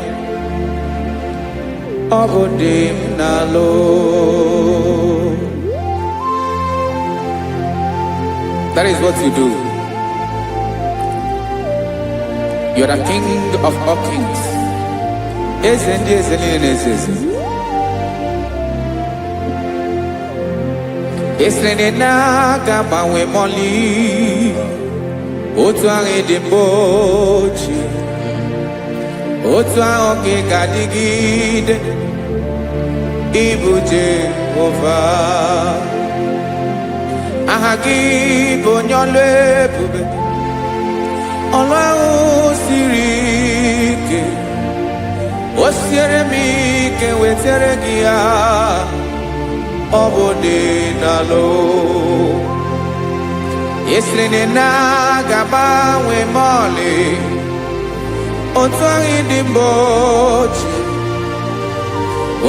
Obodim nalo. That is what you do. You are the King of all kings. Esrene na gaba we moli. Otu ange dembochi. Otu ange gadigide. Ibu Jehovah. Ahagi bonyole bube. Ọlọ́run siri ike, ó siere mi ike wetere gị ya, ọ bụ dị n'alụ. Esiri na ga-agbanwe ma ọlị, otu ahụ dị mgbe ochie,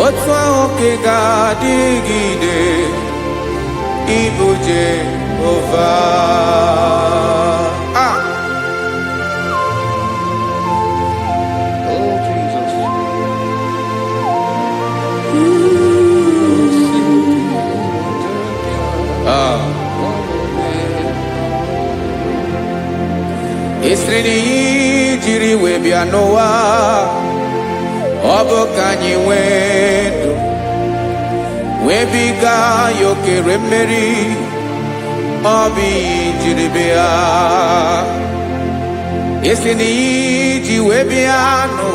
otu ahụ ka ga-adịgide, ịbụ Jehovah. Esrini jiri webia noa Obo kanyi wendo Webiga yokere meri Obi jiri bea Esrini ji webia no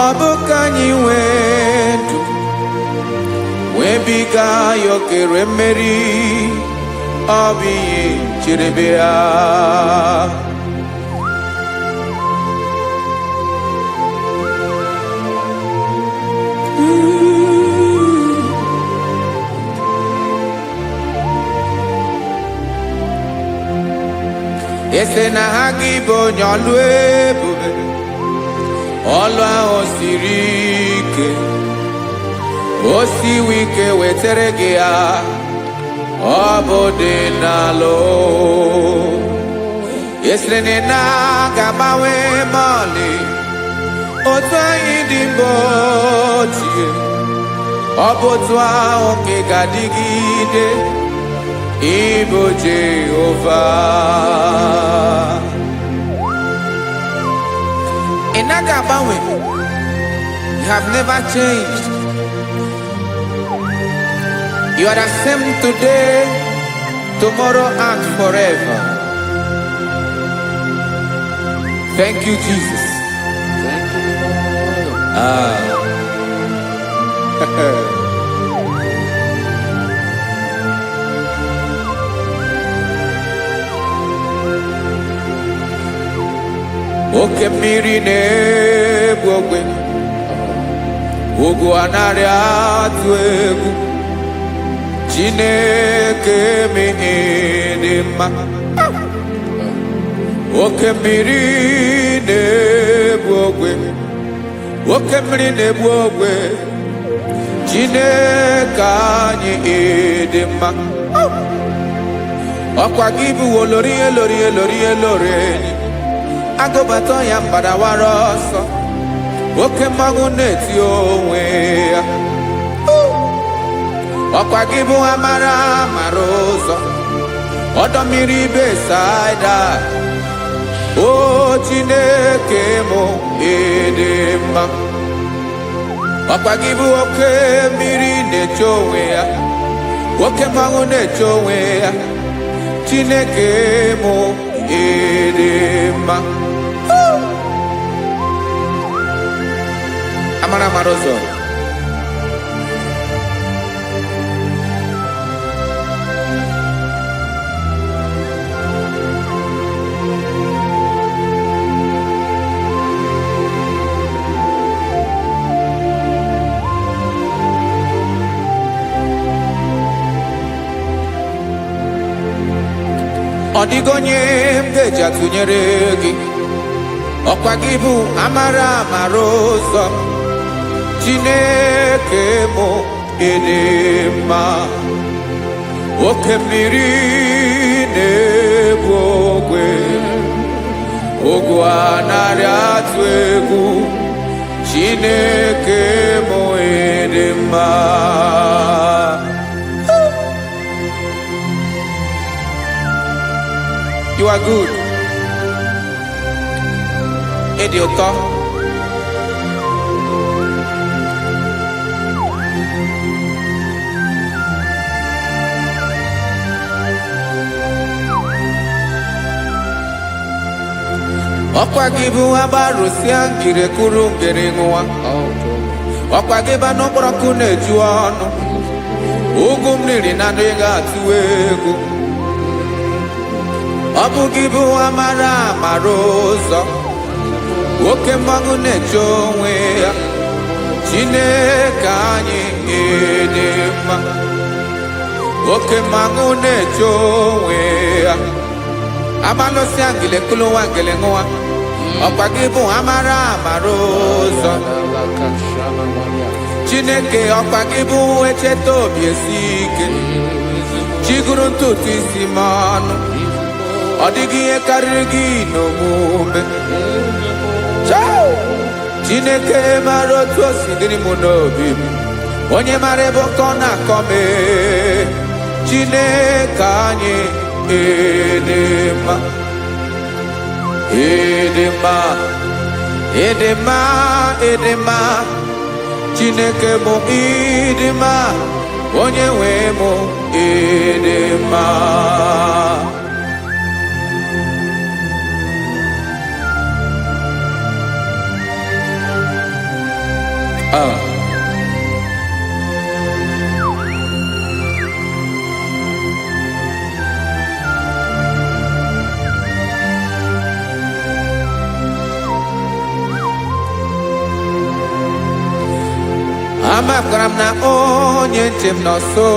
Obo kanyi wendo Webiga yokere meri Obi chiribia Ese na hagi bonyolu ebube Olu ahụ siri ike Osi wike wetere gị ya Obo dị n'alụ Esrene na ga-agbanwe ma ọlị Otu anyị dị mgbe ochie Ọ bụ otu ahụ ka ị ga-adịgide Ịbụ Jehovah Ị naghị agbanwe You have never changed You are the same today, tomorrow and forever. Thank you, Jesus. Thank you, Lord. Oke mmiri na-egbu ogwe, ugwu anaghị atụ egwu. Chineke mi dị mma Oke mmiri na-egbu ogwe Oke mmiri na-egbu ogwe Chineke anyị dị mma Ọkwa gị bụ olori Agụbatọ ya mbadawara ọsọ Oke mmanwụ na-eti onwe ya ọkwa gị bụ amara mara ụzọ ọdọ mmiri Besaida o Chineke mụ ịdị mma ọkwa gị bụ oke mmiri na-eche onwe ya oke mmanwụ na-eche onwe ya Chineke mụ ịdị mma amara mara ụzọ ọ dịghị onye m ga-eji atụnyere gị ọkwa gị bụ amara mara ụzọ Chineke mụ ịdị mma oke mmiri na-egbu ogwe ogwu anarị atụ egwu Chineke mụ ịdị mma You are good. Ịdị ụtọ. Ọkwa gị bụ agbarụsịa ngiri kụrụ ngiri nwa. Ọkwa gị ba n'okporoko na-eju ọnụ. Ugwu mmiri na adịghị atụ egwu. Ọ bụ gị bụ amara mara ụzọ oke mmanwụ na-eche onwe ya Chineke anyị ịdị mma oke mmanwụ na-eche onwe ya amalụsị ngile kụlụ nwa ngile nwa ọkwa gị bụ amara mara ụzọ Chineke ọkwa gị bụ echeta obi esi ike chigụrụ ntutu isi m ọnụ ọ dịghị ihe karịrị gị n'omume Chineke mara otu o si dịrị m n'obi m onye mara ebe ọkọ na-akọ m Chineke anyị ịdị mma ịdị mma ịdị mma ịdị mma Chineke bụ ịdị mma onye nwe m ịdị mma Amakwara m na onye nche m nọ nso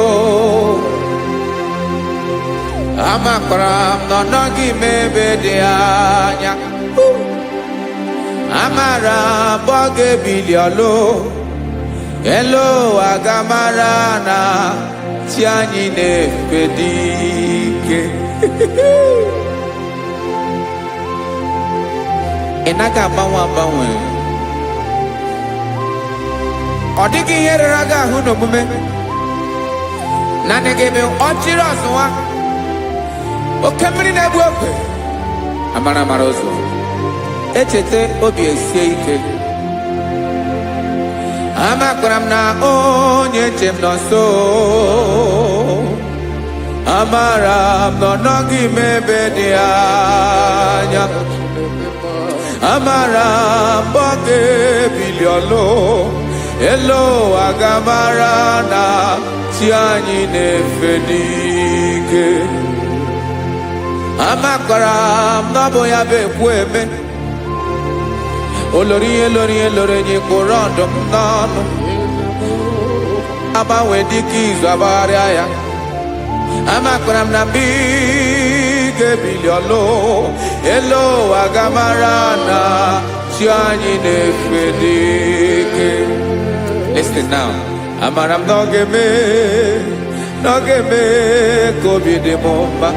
amakwara m na ọ nọghị m ebe dị anya amara m ọ ga-ebili ọlụ elu agamara na chi anyị na-efe dị ike ị naghị agbanwe agbanwe ọ dịghị ihe rere gị ahụ n'omume naanị gị bụ ọchịrị ọzụwa oke mmiri na-egbu ogwe amara mara ụzọ echeta obi esie ike amakwara m na onye nche m nọ nso amara m na ọ nọghị m ebe dị anya amara m ọ ga-ebili ọlụ elu agamara na chi anyị na-efe n'ike amakwara m na ọ bụ ya bụ ekwu eme olori ihe lori ihe lori enyi kpụrụ ọdụm n'ọnụ agbanwe dịka izu agbagharịa ya amakwara m na mgbe ị ga-ebili ọlụ elu agamara na chi anyị na-efe n'ike Listen now. Amara m na ọ ga-eme ka obi dị m mma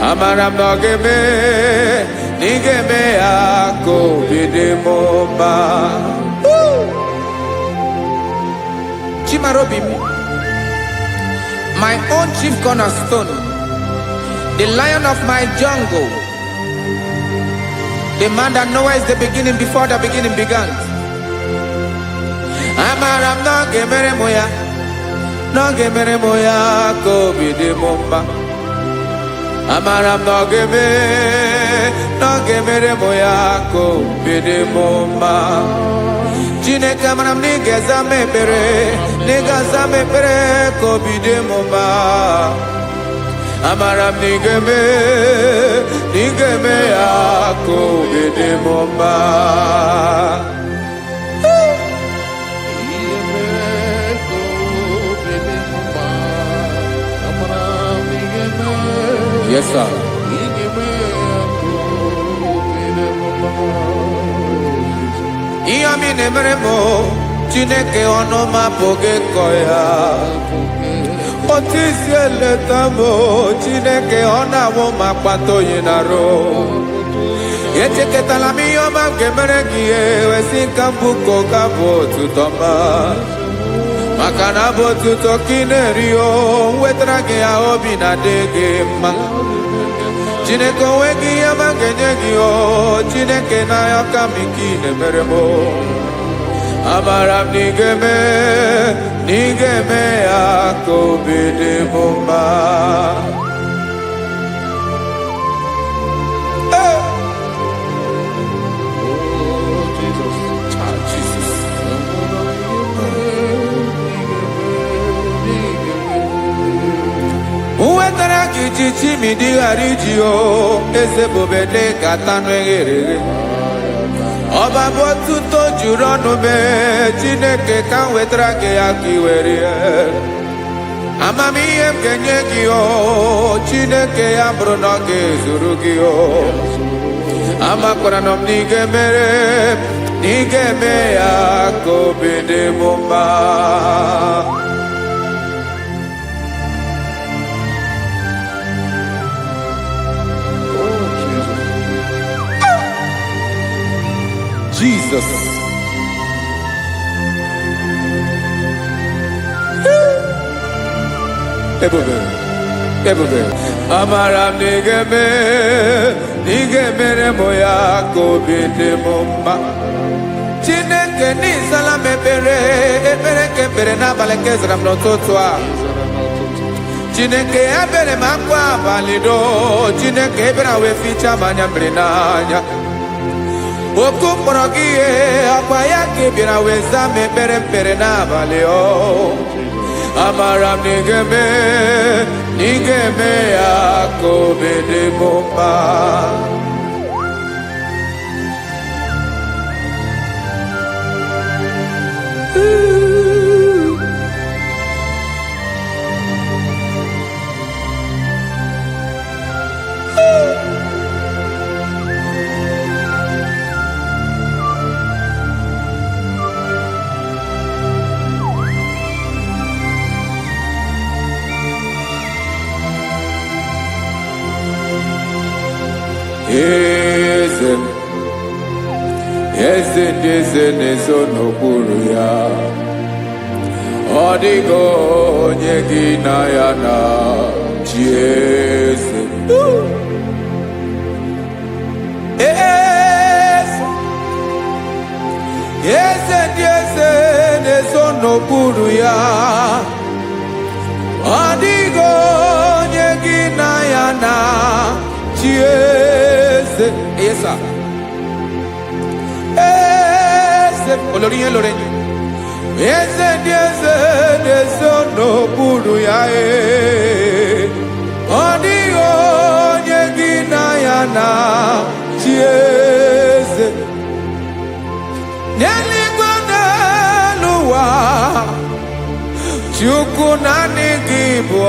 amara m na ọ ga-eme na ị ga-eme ya ka obi dị m mma Chimarobim, my own chief cornerstone, the lion of my jungle, the man that knows the beginning before the beginning began. Amaram no gemere moya ko bide mumba. Amaram no gemere moya ko bide mumba. Chine kamaram ni gezame pere ko bide mumba. Amaram nigeme ako bide mumba. Yes, sir. Iyami nemeremo Chineke onoma poge koya. Otisi eletamo Chineke onawo makpato yinaro. Yecheke talami yoma gemeregie wesinkambuko kabo tutoma. Makana botu tokinerio wetrage aobi na dege ma. Chineke wegi yamangenyegi o Chineke na yakamiki nemeremo. Amaram nigeme ako bide mumba. Chichi mi di arijio ese bobede katanu egere. Oba botu to juronu me Chineke kan wetrake akiwere. Amami em kenyegi o Chineke ambrono ke zurugi o. Amakoranom nigeme ako bide mumba. Jesus. Ebube. Amaram nigeme moya ko bide mumba. Chineke ni salame pere ke na baleke zram no totwa. Chineke abere makwa valido. Chineke bera we ficha manyambre nanya. Okuporogie akwaya kibira weza mepere na valeo. Amaram nigeme ako bide mumba. Eze nezo n'okpuru ya. Ọ dịghị onye gị na ya na chi eze. Eze ndị eze nezo n'okpuru ya. Ọ dịghị onye gị na ya na chi eze. Yes, sir. Olórin lórin. Eze n'okpuru ya ọ dịghị onye gị na ya na chi eze. N'eluigwe n'elu ụwa Chukwu naanị gị bụ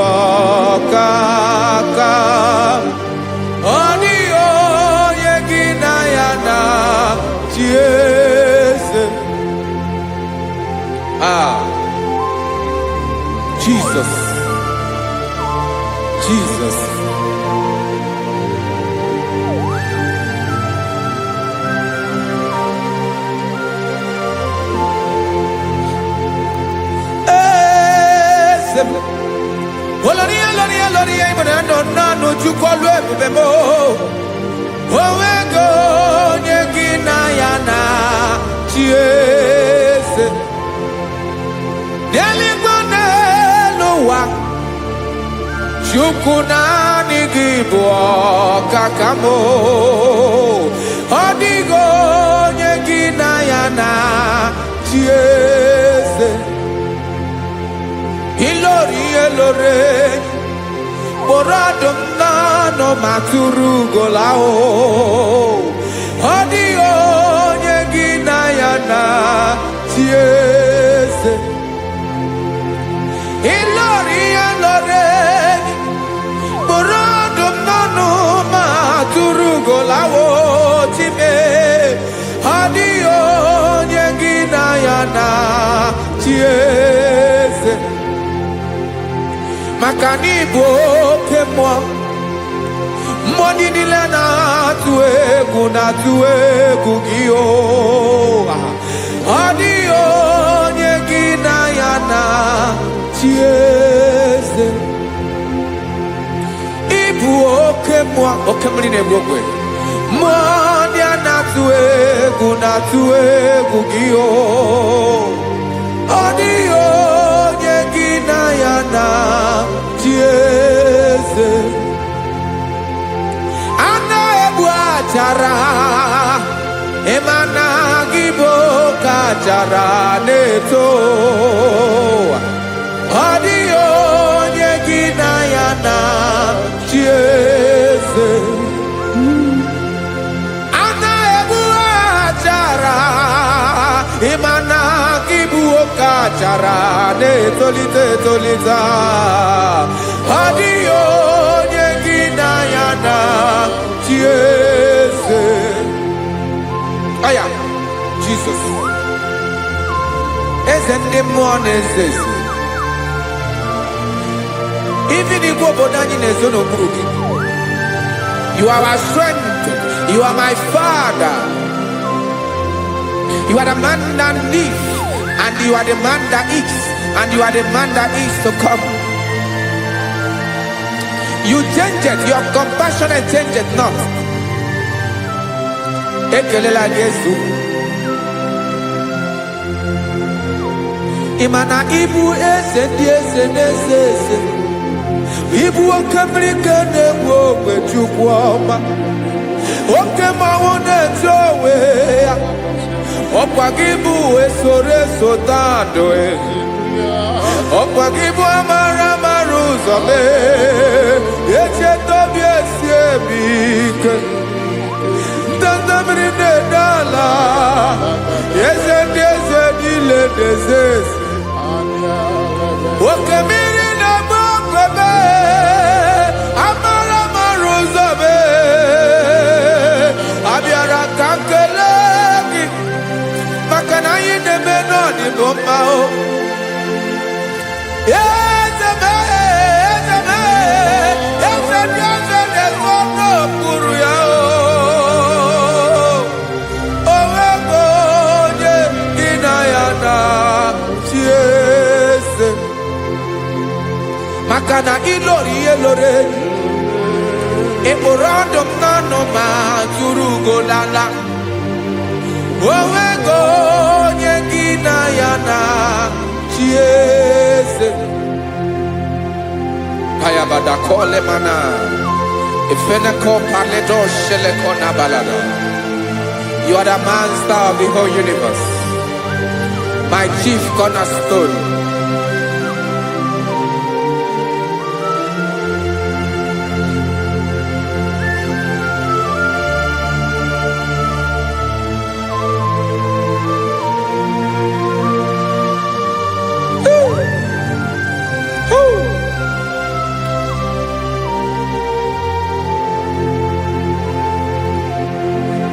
ọkaka. Ọ dịghị onye gị na ya na chi eze. Jesus. Oloria, Imanana, no Jukwalo, Bemo. Owego, Yeginayana, Chies. Deligone, Loa. Chukuna, Nigibo, Kakamo. Odigo, Yeginayana, Chies. Ilore, Boradum nano maturu golao. Odio yeginayana tiese. Ilore, Boradum nano maturu golao time. Odio yeginayana tiese. Makanibo kemwa Moni nilena tuwe kugio Adio nyegina yana chiese Ibu okemwa okemli nebokwe Moni anatue kugio Adio nyegina yana chiese Ana ebuachara Emana giboka chara neto Adio nyegina yana chiese Ana ebuachara Emana giboka chara neto lita Adio nyegina yana chiese Aya Jesus Ezende mwone zezi Even if Bodani nezono muruki You are our strength You are my father You are the man that lives And you are the man that eats And you are the man that is to come You change it, your compassion change it not. Ekelela Yesu. Imana ibu ese. Ibu okamrika newo kwechukwama. Okema wone jowe. Okwagibu esore sotandoe. Okwagibu amara maruzame. Eche tobie siebike Dandamrine dala Yeze dile dezes Wakemiri na mokebe Amara maruzame Abiara kankelegi Makana yine menoni bomao Makana ilore Eborando nano maturu lala Owego nyegina yana chiese Hayabada kole mana Ifeneko paledo sheleko na balada You are the master of the whole universe My chief cornerstone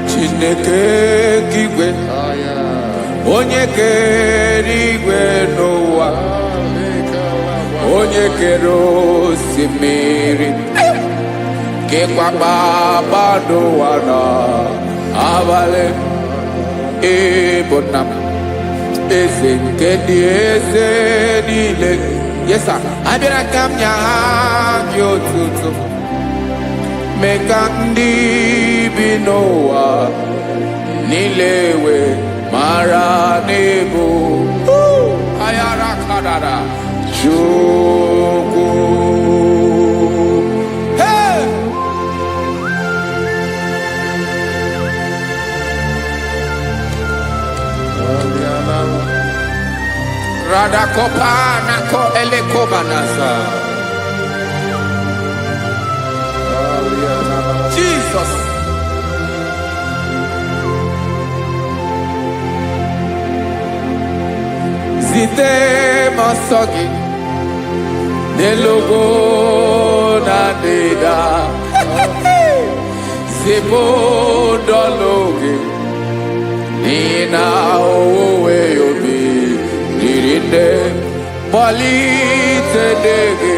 Chineke kigwe Onye kere igwe n'ụwa Onye kere osimiri Kekwa kpakpando ụwa n'abalị Ịbụ nna m eze nke ndị eze niile Yes, sir. Abịara ka m nye gị otuto. Mee ka ndị bi n'ụwa niile wee mara n'ebu ayara kadara Chukwu. Hey! Radakopa nako elekobanasa. Jesus. Zite masogi nelogo na deda Zibo dologe Nina owe yobi Nirinde Bolite dege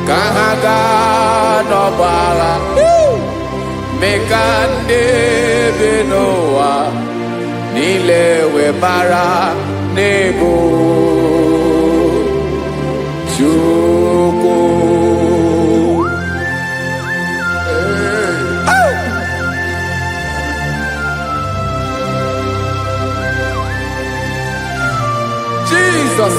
Kahaga nobala Mekande benoa Nilewe mara nebo Chukwu. Jesus.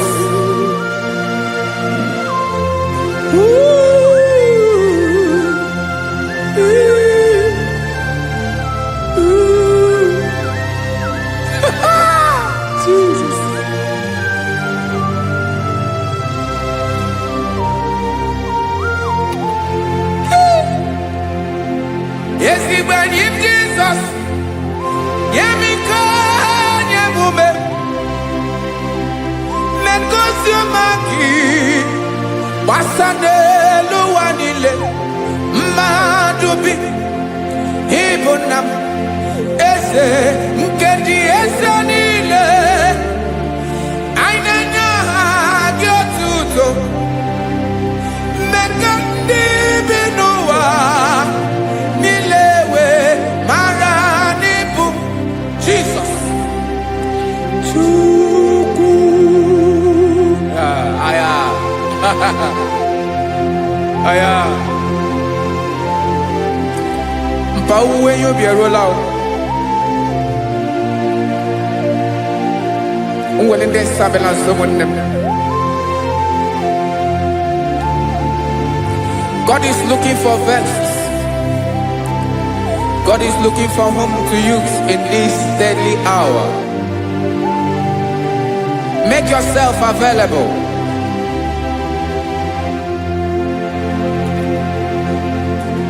Jesus. Yes, he went in Jesus. Yemika, Yemume. Mekosiomaki. Wasane luwanile. Madubi. Ibunam. Ese. Nkedi ese nile. Ainanya gyotuto. Mekandi binuwa. Nilewe maranibu. Jesus. Chukwu. Aya. Aya. Mpa uwe yobi erola o. God is looking for vessels. God is looking for whom to use in this deadly hour. Make yourself available.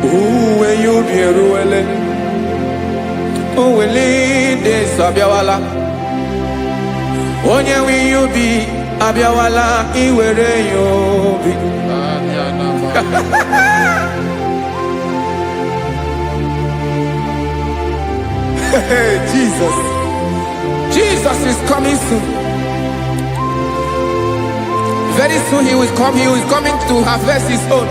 Uwe yubi eruele. Uwe lide sabiawala. Onye wi yubi abiawala iwere yubi. Jesus. Jesus is coming soon. Very soon he will come. He is coming to harvest his own.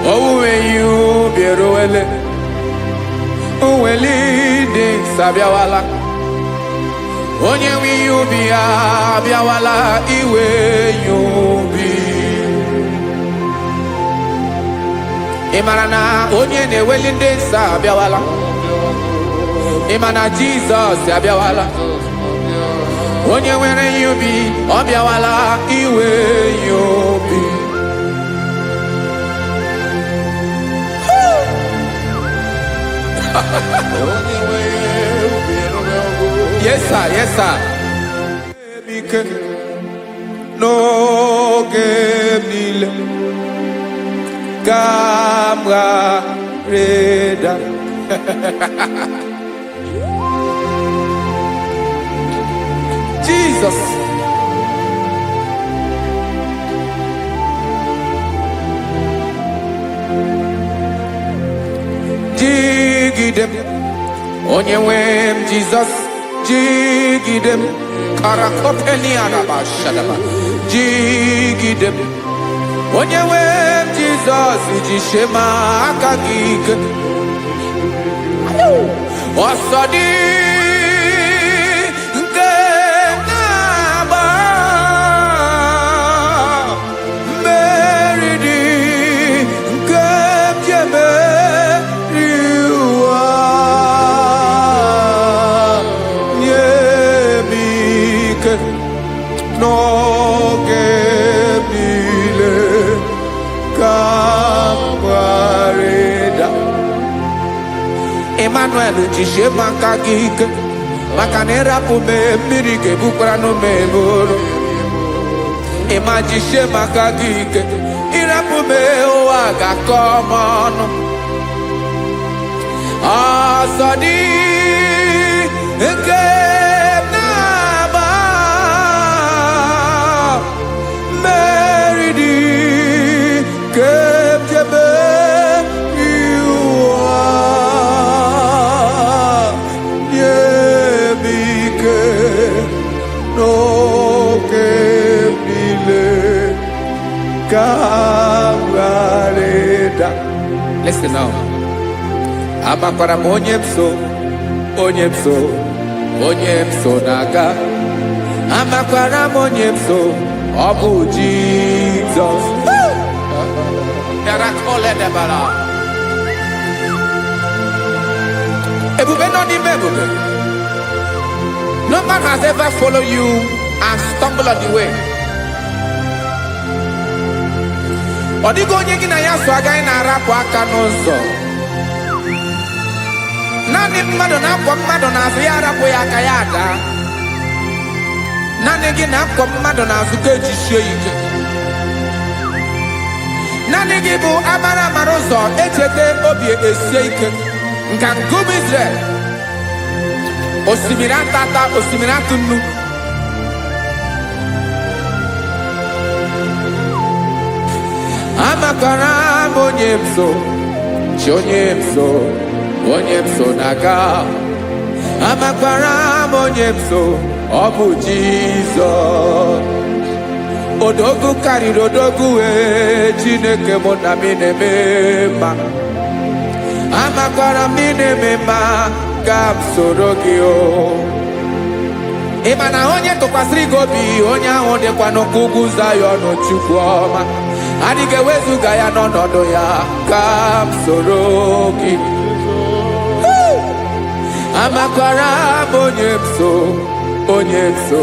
Oh, when you be roele. Uweli de sabiawala. Onye wi yubi abiawala iwe yubi. Imarana onye ne weli de sabiawala. Imana Jesus abiawala. Onye were yubi abiawala iwe yubi. Yes, sir. Yes, sir. No game Gamra Reda. Jesus. Jigidem. Onye wem Jesus. Jigidem. Karakopeni arabashadaba. Jigidem. Onye wem Jesus. Jishema akagig. Osodi. Nke na n'oge niile ka m gharịda. Emmanuel jisie maka gị ike, maka na ịrapụ m mmiri ga-ebukwara m eburu. Ịma jisie maka gị ike, ịrapụ m ụwa ga-akọ m ọnụ. Ọsọ dị nke na-agba mmeri dị nke jebe iwa nye m ike n'oge niile ka m gharịda. Listen now. Amakwara m onye m so, onye m so, onye m so na-aga. Amakwara m onye m so, ọ bụ Jizọs. Ebube nọ n'ime ebube. No man has ever followed you and stumbled on the way. Ọ dịghị onye gị na ya so agaghị na-arapụ aka n'ụzọ. Naanị mmadụ na-akwọ mmadụ n'azụ ya arapụ ya aka ya ada. Naanị gị na-akwọ mmadụ n'azụ ka ejisie ike. Naanị gị bụ amara ụzọ echete obi esie ike. Nka ngụbụ Izrel, osimiri atata, osimiri atụ nnu. Amakwara m onye m so, chi onye m so, onye m so na-aga. Amakwara m onye m so, ọ bụ Jizọs. Odogwu karịrị odogwu, Chineke mụ na mi na-eme mma. Amakwara m na-eme mma, ka m soro gị o. Ị ma na onye tụkwasịrị gị obi, onye ahụ dịkwa n'ụkwụ ugwu Zayọn, Chukwu ọma. Adịghị ewezuga ya n'ọnọdụ ya, ka m soro gị. Amakwara m onye m so, onye m so,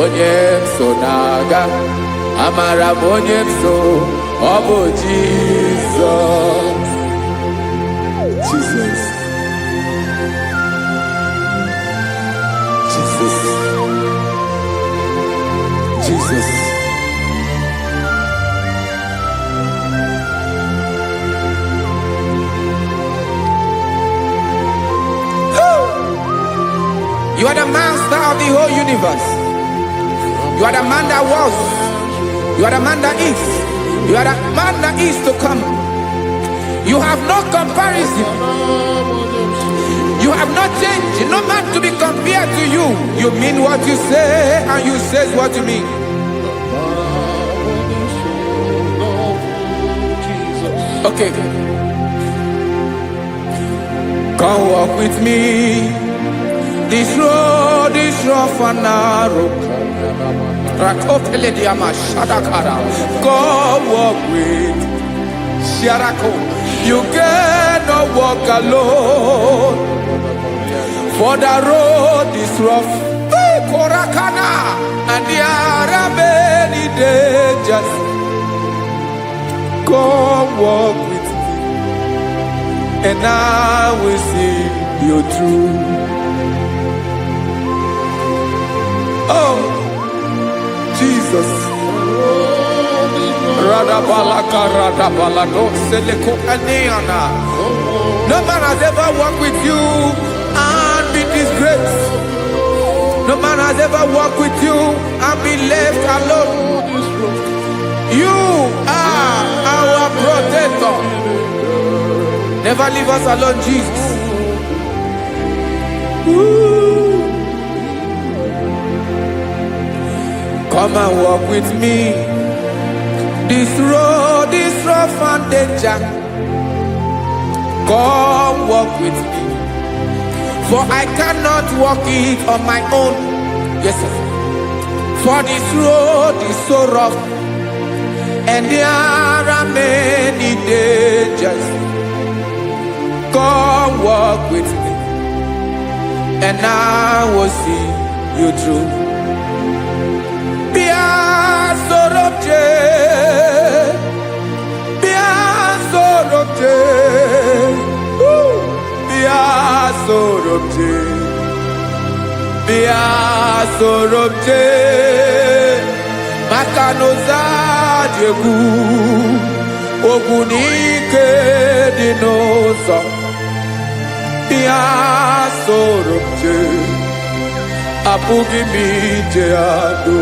onye m so na-aga. Amara m onye m so, ọ bụ Jizọs. Jesus. Jesus. Jesus. You are the master of the whole universe. You are the man that was. You are the man that is. You are the man that is to come. You have no comparison. You have not changed. No man to be compared to you. You mean what you say, and you say what you mean. Okay. Come walk with me. This road is rough and narrow. Come walk with Sharako. You cannot walk alone, for the road is rough. Korakana, and there are many dangers. Come walk with me, and I will see you through. Oh, Jesus. No man has ever walked with you and been disgraced. No man has ever walked with you and been left alone. You are our protector. Never leave us alone, Jesus. Ooh. Come and walk with me. This road is rough and danger. Come walk with me, for I cannot walk it on my own. Yes, sir. For this road is so rough, and there are many dangers. Come walk with me, and I will see you through. sorobje bia sorobje makanoza diegu ogunike dinosa bia sorobje apugi mije ado.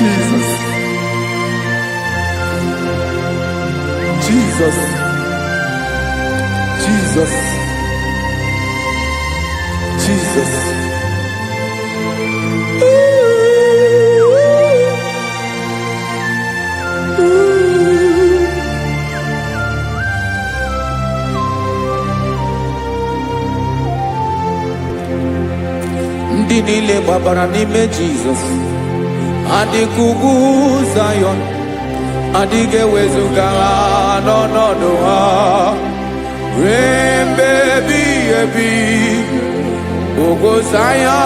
Jesus, Jesus, Jesus, Jesus. Ndị niile gbabara n'ime Jesus adịghị Zion, adịghị ewezuga ha n'ọnọdụ ha ruo mgbe ebighị ebi. Ugwu Zion,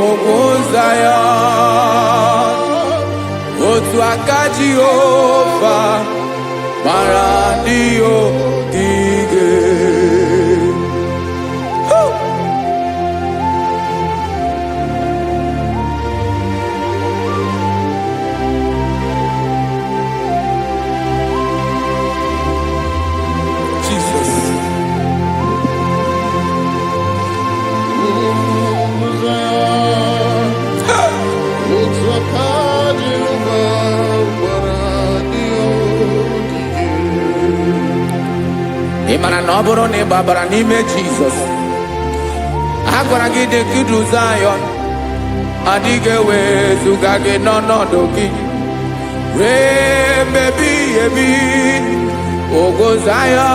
ugwu Zion, otu aka Jehova mara ndị ogige. Ịmara na ọ bụrụ na ị gbabara n'ime Jizọs, a gwara gị dị ka Zion, adịghị ewezuga gị n'ọnọdụ gị ruo mgbe ebighị ebi. Ugwu Zion,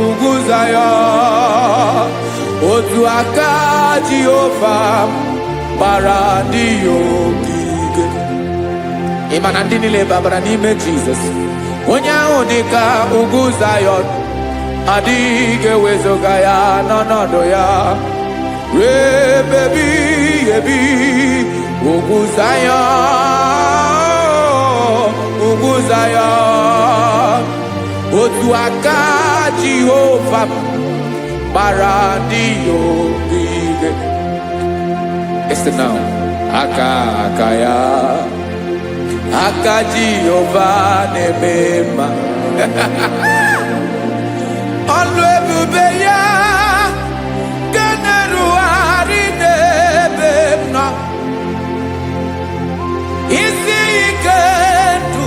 ugwu Zion, otu aka Jehova gbara ndị ogige. Ịmara ndị niile gbabara n'ime Jizọs, onye ahụ dị ka ugwu Zion, adịghị ewezuga ya n'ọnọdụ ya ruo mgbe ebighị ebi. Ugwu Zion, ugwu Zion, otu aka Jehova gbara ndị ogige. Listen now, aka ya, aka Jehova na-eme mma. Ọlụ ebube ya ga na-erugharị n'ebe m nọ. Isi ike ndụ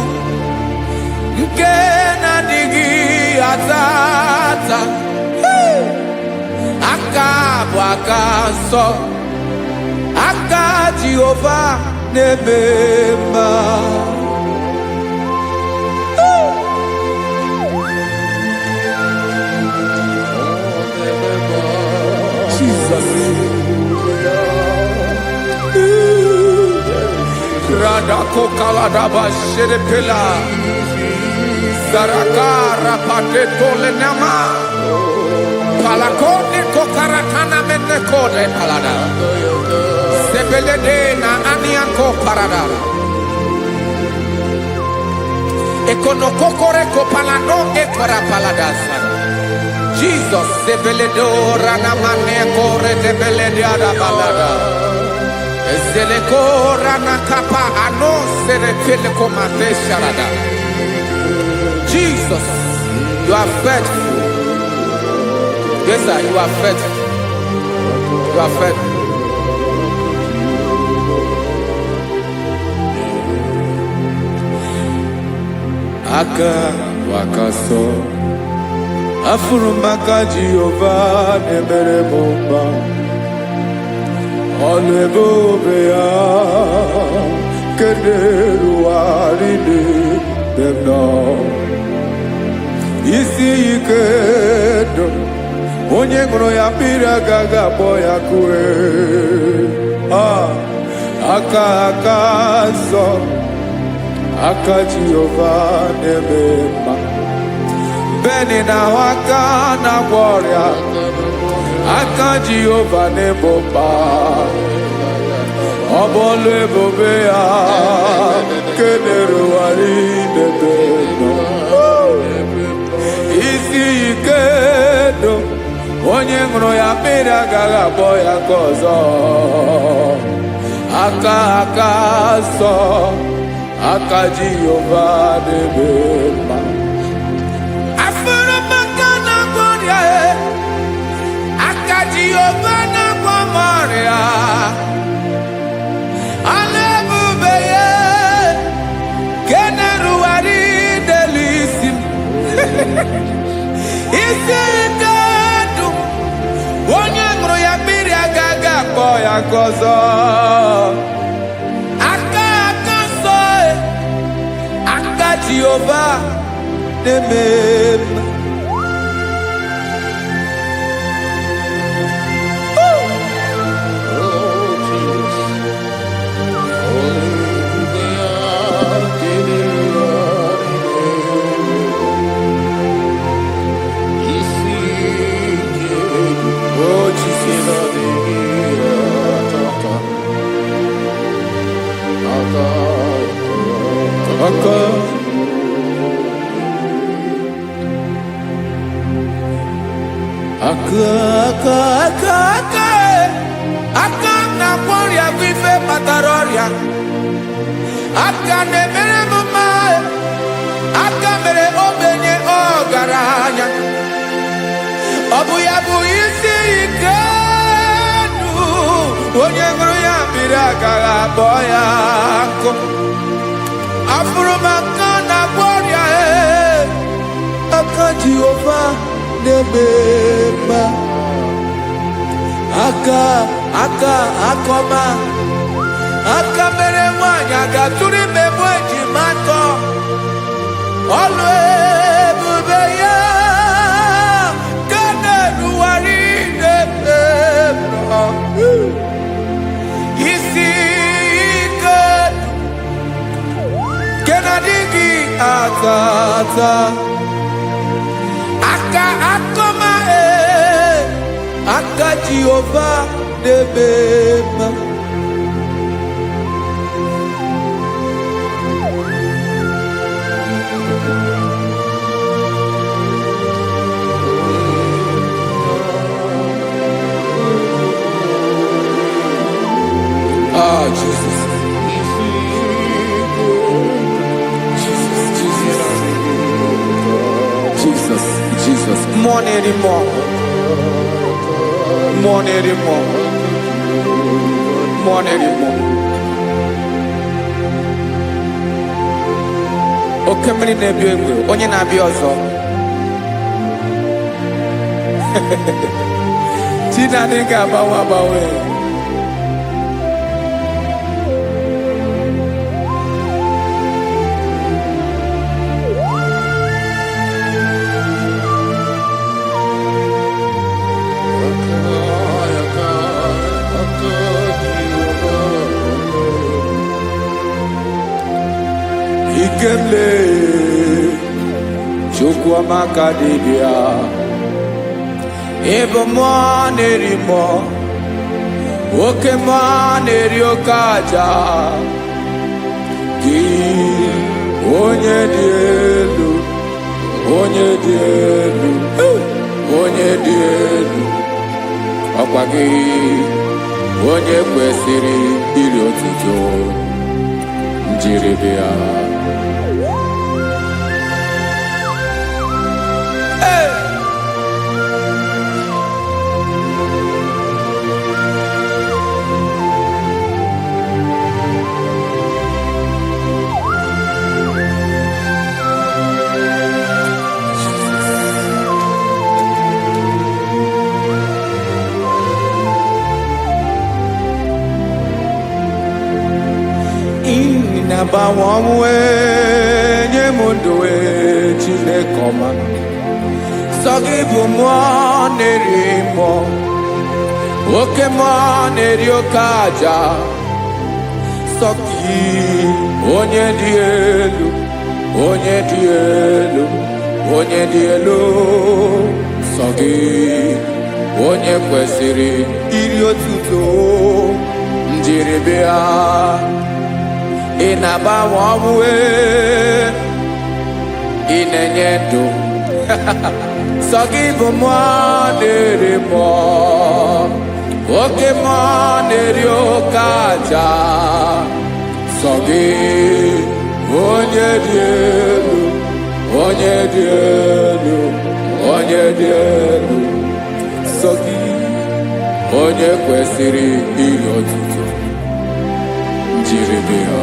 nke na-adịghị ata ata. Aka bụ aka nsọ, aka Jehova na-eme mma. Jesus. Radako kaladaba sherepela zarakara pateto lenama palakone kokaratana menekode palada sebelede na aniako parada ekonokokore kopalano ekora paladasa. Jesus sebeledo ranamane kore debelede adabalada ezeleko ranakapa ano serepele komate sharada. Jesus, you are faithful. Yes sir, you are faithful. You are faithful. Aka wakaso afurumaka Jehova nebere bomba. Ọlụ ebube ya keneruarị n'ebe m nọ. Isi ike ndụ onye ṅụrụ ya mmiri agaghị akpọ ya kue. Aka nsọ, aka Jehova na-eme mma. Beni na aka na-agwọ ọrịa, aka Jehova na-egbo mkpa. Ọ bụ ọlụ ebube ya kenerugharị n'ebe ike ndụ onye ṅụrụ ya mmiri agaghị agbọ ya ka ọzọ aka nsọ aka Jehova na-eme mma afụrụ maka na gwọrịa aka Jehova na-agwọ m ọrịa ala ebube ya ke na-erugharị n'elu isi m isi ike ndụ onye ṅụrụ ya mmiri agaghị akpọ ya ka ọzọ aka nsọ aka Jehova na-eme mma aka na-agwọ ọrịa bụ ife kpatara ọrịa aka na-emere m mma aka mere ogbenye ọgaranya ọ bụ ya bụ isi ike ndụ onye ṅụrụ ya mmiri agaghị akpọ ya nkụ afụrụ m aka na-agwọ ọrịa aka Jehova na-eme mma aka ọma aka mere nwanyị ga-atụrụ ime bụ ejima atọ ọlụ ebube ya ka na-erugharị n'ebe isi ike ke na-adịghị ata aka ọma aka Jehova na-eme mma Jesus. More anymore. Oke mmiri na-ebi egbe onye na-abịa ọzọ Chinadị ga-agbanwe Ikemle Chukwuamaka dibịa ịbụ mmụọ na-eri mmụọ oke mmụọ na-eri oke aja gị onye dị elu ọkwa gị onye kwesịrị iri otuto njiri bịa na-agbanwe ọnwụ nye m ndụ Chineke ọma sọ gị bụ mmụọ na-eri mmụọ oke mmụọ na-eri oke aja sọ gị onye dị elu sọ gị onye kwesịrị iri otuto njiri bịa ị na-agbanwe ọnwụ ị na-enye ndụ Sagi bụ mmụọ na-eri mmụọ, oke mmụọ na-eri oke aja. Sagi onye dị elu, onye dị elu, onye dị elu. Sagi onye kwesịrị ihe otuto jiri bịa.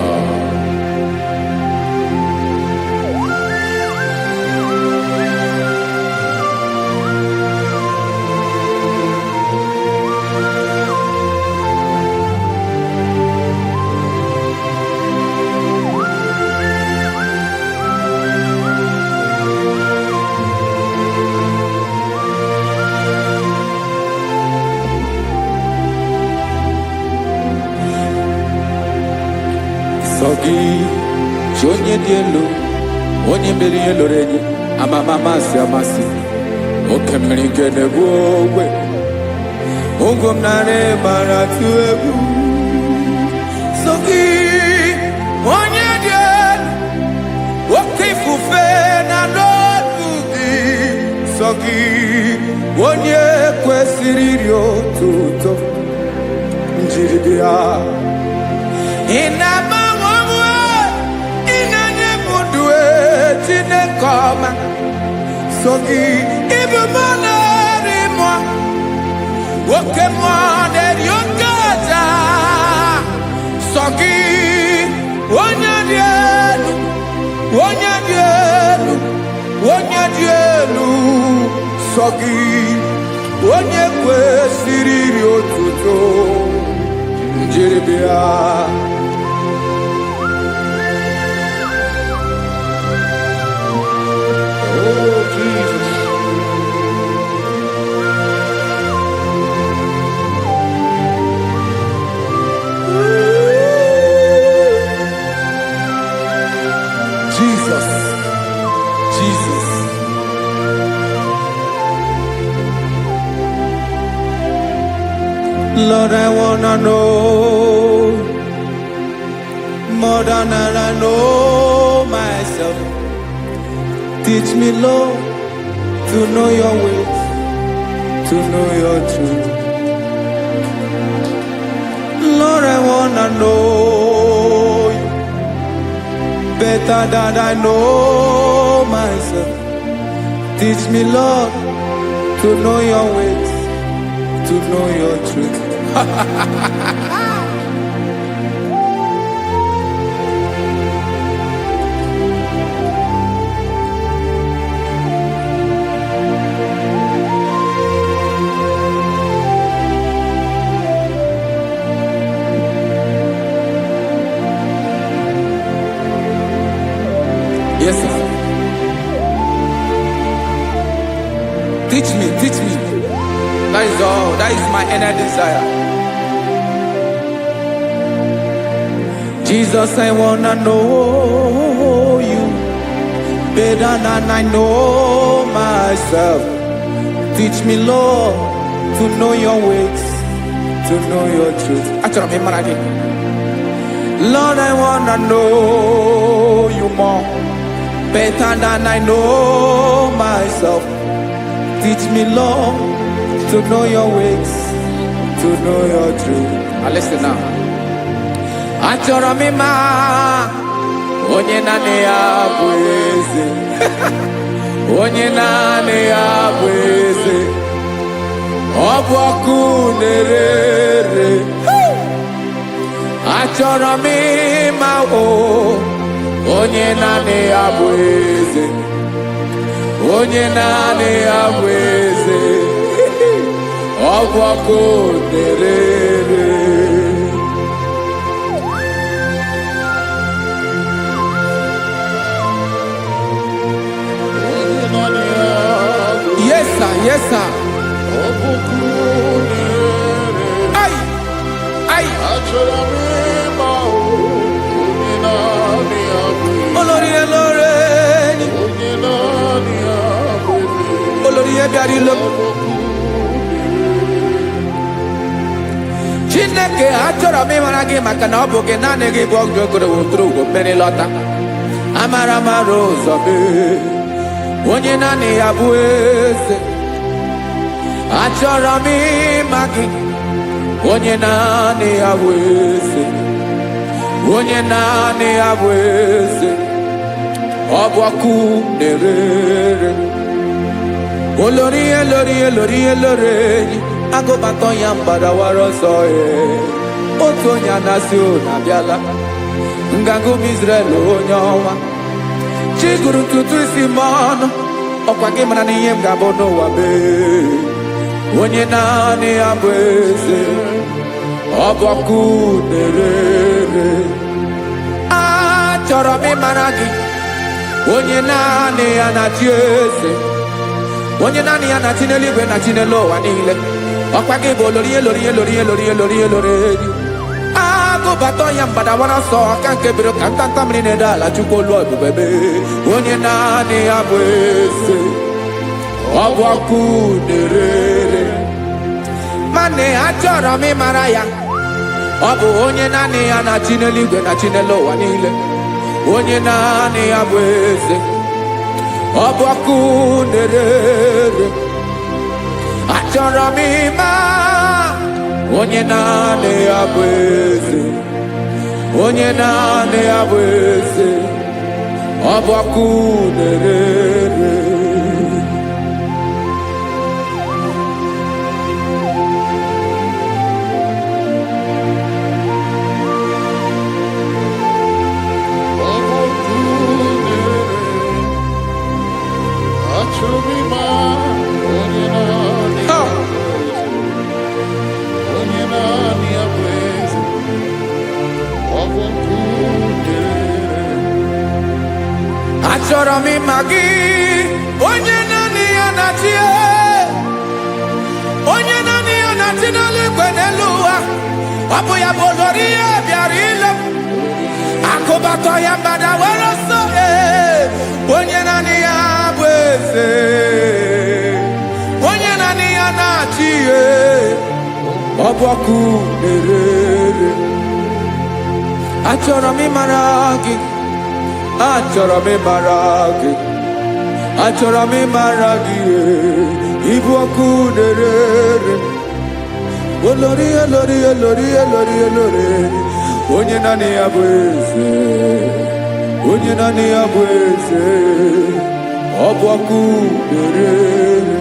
Sagi onye dị elu, onye mere ihe lụrụ enyi, amama amasị amasị, oke mmiri nke na-egbu ogwe, ụgwọ m nara mara tụ egwu. Sagi onye dị elu, oke ifufe na n'ọdụ gị. Sagi onye kwesịrị iri otuto njiri bịa. Chinekoma Sagi ibu mmụọ na-eri mmụọ, oke mmụọ na-eri oke aja. Sagi onye dị elu, onye dị elu, onye dị elu. Sagi onye kwesịrị iri otuto njiri bịa. Oh, Jesus. Jesus, Jesus. Lord, I wanna know more than I know myself. Teach me, Lord, to know your ways, to know your truth. Lord, I wanna know you better than I know myself. Teach me, Lord, to know your ways, to know your truth. Yes, sir. Teach me, teach me. That is all. That is my inner desire. Jesus, I wanna know you better than I know myself. Teach me, Lord, to know your ways, to know your truth. Lord, I wanna know you more, better than I know myself. Teach me, Lord, to know your ways, to know your truth. Listen now. Achọrọ m ịma onye naanị ya bụ eze. Onye naanị ya bụ eze. Ọ bụ ọkụ na-ere. Achọrọ m ịma onye naanị ya bụ eze. Onye naanị ya bụ eze. Ọ bụ ọkụ na-ere. Yes, sir. Yes, sir. Ay, ay. Olórí ẹlọ́rẹ́ ni. Olórí ẹbí lọ. Chineke achọrọ m ịmara gị maka na ọ bụ gị naanị gị bụ ọgụ ogologo tụrụ ugo mmeri lọta. Amara mara ụzọ mee. onye naanị ya bụ eze. Achọrọ m ịma gị, onye naanị ya bụ eze, onye naanị ya bụ eze. Ọ bụ ọkụ na-erere, olori elori elori elori enyi, agụbatọ ya mgbadawara ọsọ ya. Otu onye anasị ụlọ abịala, nganga ụmụ Izrel onye ọnwa. Chi gụrụ ntutu isi m ọnụ, ọkwa gị mara na ihe m ga-abụ n'ụwa mee. Onye naanị ya bụ eze, ọ bụ ọkụ na-erere. Achọrọ m ịmara gị, onye naanị ya na-achị eze, onye naanị ya na-achị n'eluigwe na chi n'elu ụwa niile. Ọkwa gị bụ olori elori elori elori elori elori enyi, agụbatọ ya mgbadawara ọsọ aka nke biro ka ntanta mmiri na-ede ala Chukwu olu ebube mee. Onye naanị ya bụ eze, ọ bụ ọkụ na-erere. Mane achọrọ m ịmara ya, ọ bụ onye naanị ya na-achị n'eluigwe na chi n'elu ụwa niile. Onye naanị ya bụ eze, ọ bụ ọkụ na-erere. Achọrọ m ịma onye naanị ya bụ eze, onye naanị ya bụ eze, ọ bụ ọkụ na-erere. Achọrọ m ịma gị, onye naanị ya na-achị, onye naanị ya na-achị n'eluigwe n'elu ụwa. Ọ bụ ya bụ olori ya bịara ile, akụbatọ ya mgbadawara ọsọ. Onye naanị ya bụ eze, onye naanị ya na-achị, ọ bụ ọkụ na-erere. Achọrọ m ịmara gị, achọrọ m ịmara gị, achọrọ m ịmara gị, ịbụ ọkụ na-erere. Olori elori elori elori elori, onye naanị ya bụ eze, onye naanị ya bụ eze, ọ bụ ọkụ na-erere.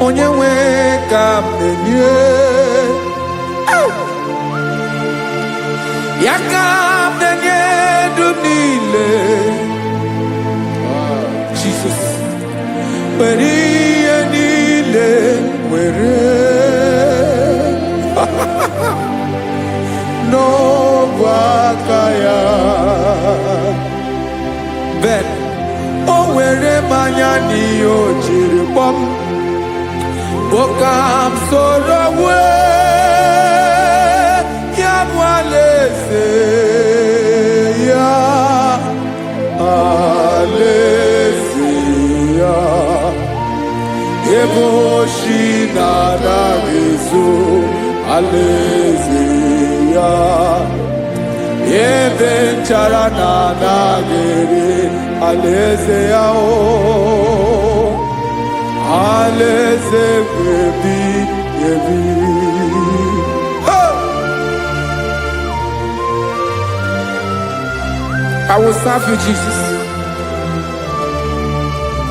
Onye nwe ka m na-enye, ya ka m na-enye ndụ niile. Jesus, were ihe niile were n'ọbụ aka ya. Ben, o were mmanya n'ihe o jiri kpọm, ka m soro wee ya bụ alaeze ya, alaeze ya. Ebe oshi na-anaghị ezo, alaeze ya. Ebe nchara na-anaghị ere, alaeze ya. Alaeze ebi ebi. I will serve you, Jesus.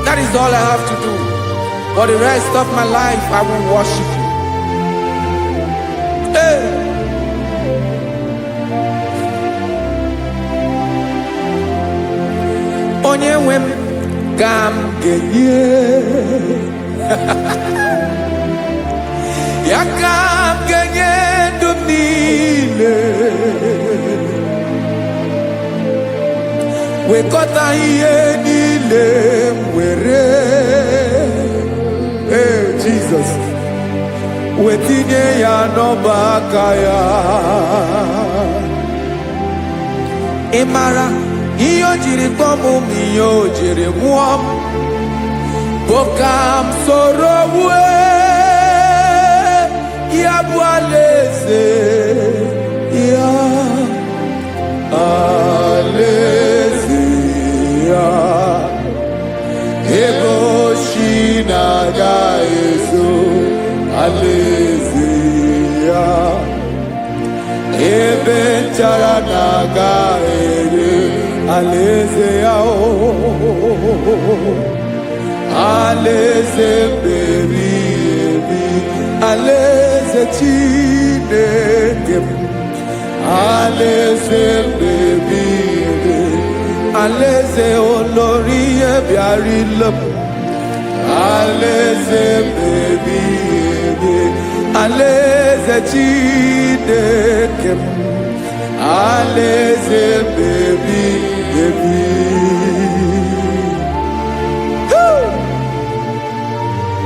That is all I have to do. For the rest of my life, I will worship you. Hey. Onye nwe m ka m ga-enye, ya ka m ga-enye ndụ m niile. Wekọta ihe niile m were, Jesus, wetinye ya n'ọba aka ya. Ị mara ihe o jiri kpọọ m, ihe o jiri nwụọ m, bụ ka m soro wee ya bụ alaeze ya, alaeze ya. alaeze ya ebe nchara na-aga ere alaeze ya alaeze mmebi ebi alaeze Chineke m alaeze mmebi ebi alaeze olórí ebiarila m alaeze mmebi ebi alaeze Chineke m alaeze mmebi ebi.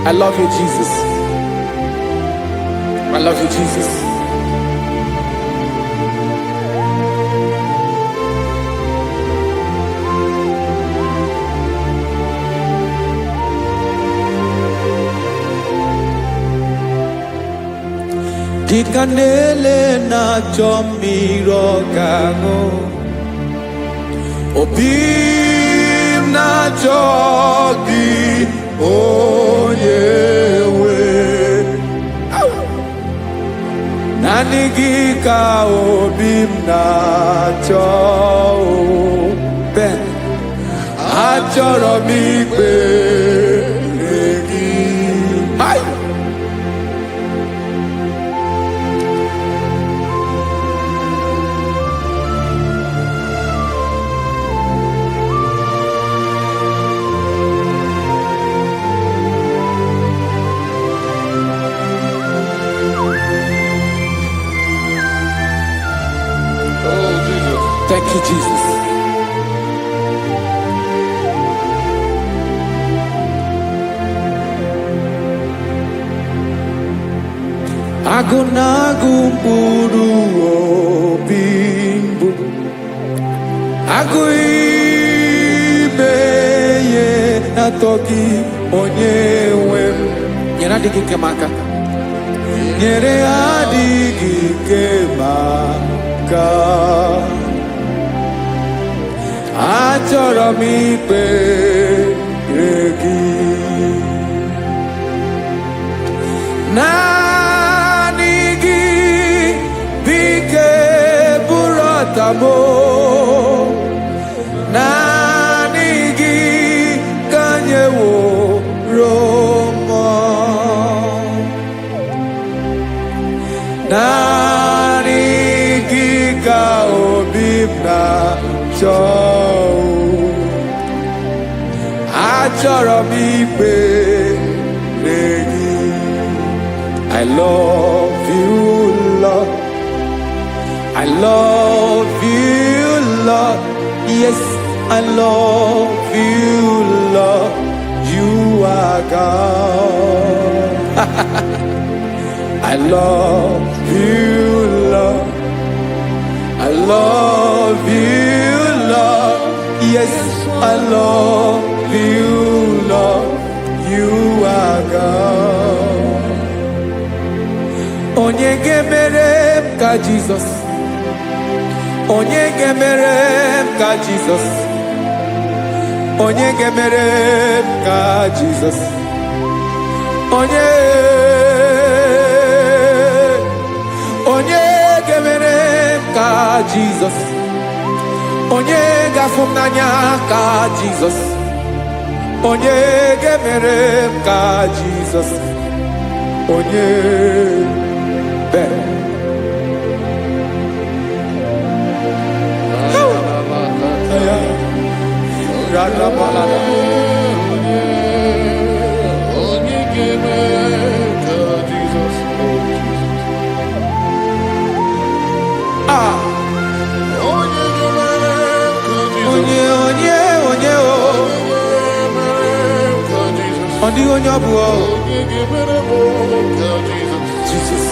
I love you, Jesus. I love you, Jesus. Kikanele na chomiro kago Obim na chogi Onyewe Nanigi ka obim na cho Ben Achoro mi gbe egi Hai Thank you, Jesus. Agunagu buru obimbu Aguimeye natoki onyewe Nyere adigi kemaka Nyere adigi kemaka Achọrọ m ikpere gị naanị gị bike bụrụ ọtabo naanị gị ka nyeworo m naanị gị ka obi m na-achọ Achọrọ m ikpere gị I love you, Lord. I love you, Lord. Yes, I love you, Lord. You are God. I love you, Lord. I love you, Lord. Yes, I love you, Lord. You are God. Onye gemere ka Jesus. Onye gemere ka Jesus. Onye gemere ka Jesus. Onye gemere ka Jesus. Onye gafumnanya ka Jesus. Onye gemere ka Jesus. Onye be Rada balada Onye gemere ka Jesus. Ah Onye gemere ka Jesus. Onye Only on your boy. Jesus.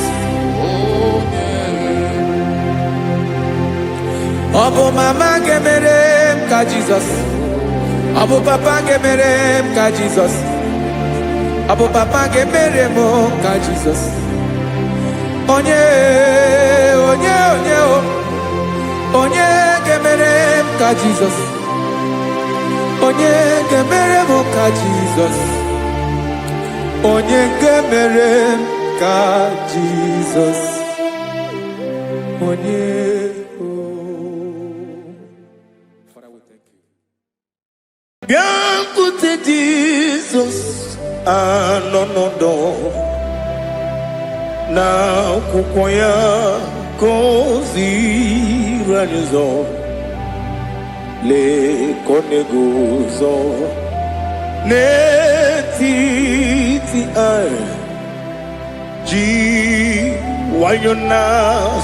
Abu mama gemerem ka Jesus. Abu papa gemerem ka Jesus. Abu papa gemerem ka Jesus. Onye gemerem ka Jesus. Onye gemerem ka Jesus. Onye gemere ka Jesus onye Father, we thank you. Biankute Jesus anonodo na akwụkwọ ya gọziri anyị ụzọ lekoneguzo n'etiti anyị ji nwayọ na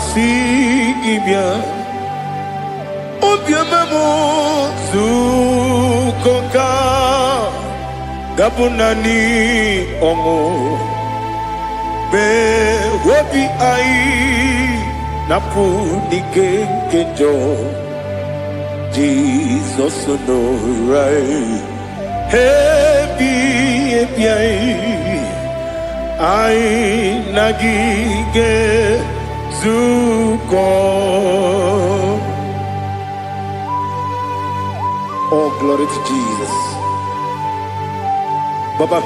si ibia obiọma m zukọ ka gabụ naanị ọṅụ be obi anyị napụ n'ike nke njọ Jesus no right happy I nagige zuko. Oh, glory to Jesus. Baba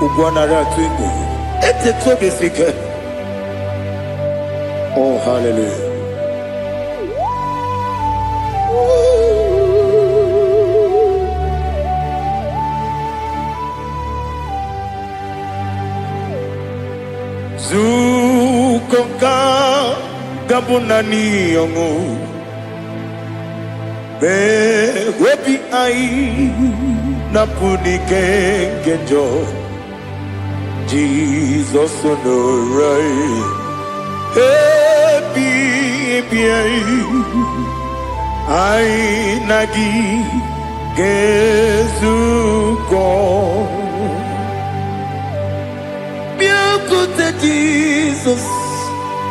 Ugwanara twingo ete tobe sike. Oh, hallelujah. Zukoka gabunani yongo be webi ai napuni kenjo Jesus no right happy ai nagi gezuko Jesus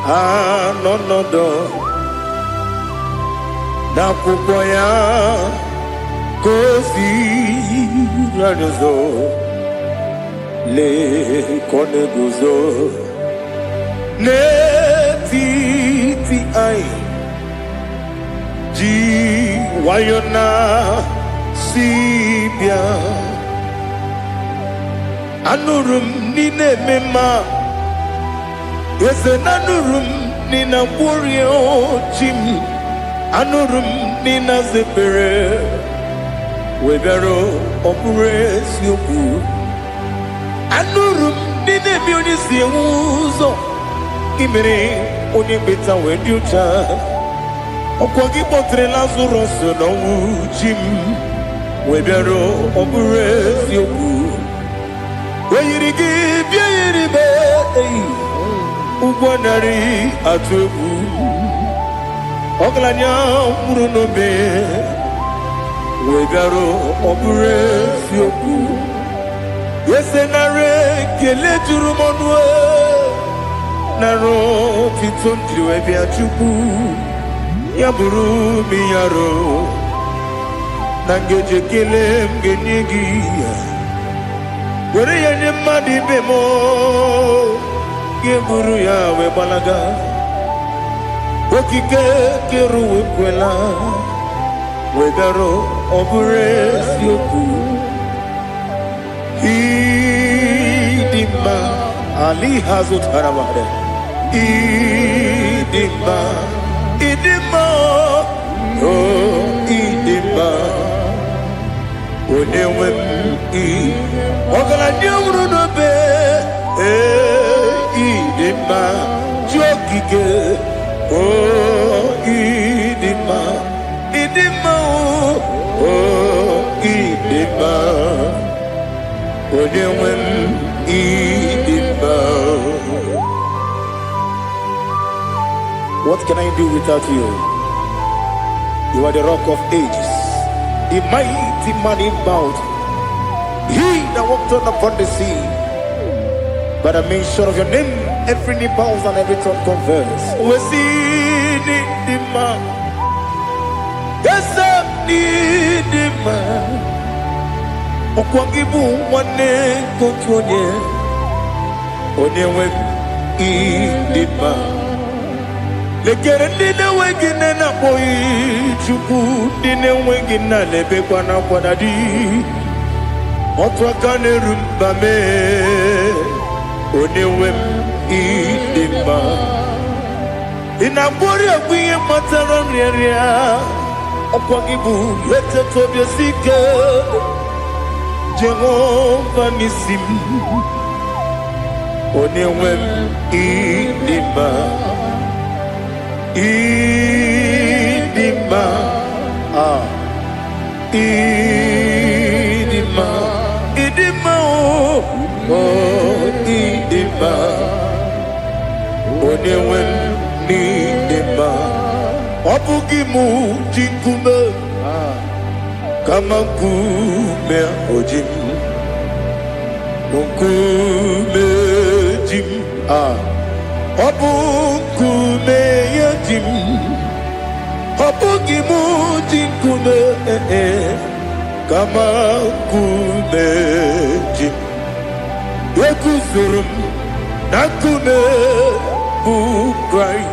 anonodo na akwụkwọ ya gọziri anyị ụzọ lekoneguzo n'etiti anyị ji nwayọ na si bịa anụrụ m n'ime mma eze n'anụrụ m n'ina mkpụrụ ochi m anụrụ m n'ina zepere webịara ọbụrụ eziokwu anụrụ m n'ina ebe onye si enwe ụzọ imere onye mkpeta wee dị ụcha ọkwa gị kpọtere Lazarọs n'ọnwụ chi m webịara ọbụrụ eziokwu weyiri gị bịa yiri be ụgwọ narị atụ egwu ọgaranya mkpụrụ n'obe wee bịarụ ọ bụrụ eziokwu ese narị ekele juru m ọnụ narị otito njiri wee bịa Chukwu ya bụrụ m ya ro na ngeji ekele m ga-enye gị were ya nye mmadụ ibe m buru ya wee gbalaga okike kere wekwela wee bịarụ ọ bụrụ eziokwu ịdị mma ali ha zụtara mmadụ ịdị mma o ịdị mma onye nwe m ọgaranya nwụrụ n'obe idima jokike oh idima oh idima onyenwe m idima. What can I do without you? You are the rock of ages, the mighty man in battle, he that walked upon the sea. By the mention of your name, every knee bows and every tongue confesses. We see the man. Yes, the man. Okwangibu wane kotonye. Onyewe idima. Lekere ndine wengine na boyi Chukwu ndine wengine lebe kwa na kwanadi. Otwakane rumbame Onewem idima Inabori agwiye mataran ria Okwagibu yete tobye sike Jehovah nisim Onewem idima Idima Idima Idima oh Idima Onewem Idima Obugimu jikume Kama kume ojim Kume jim Obukume yajim Obugimu jikume Kama kume jim Yekuzurum Nakume Bukrai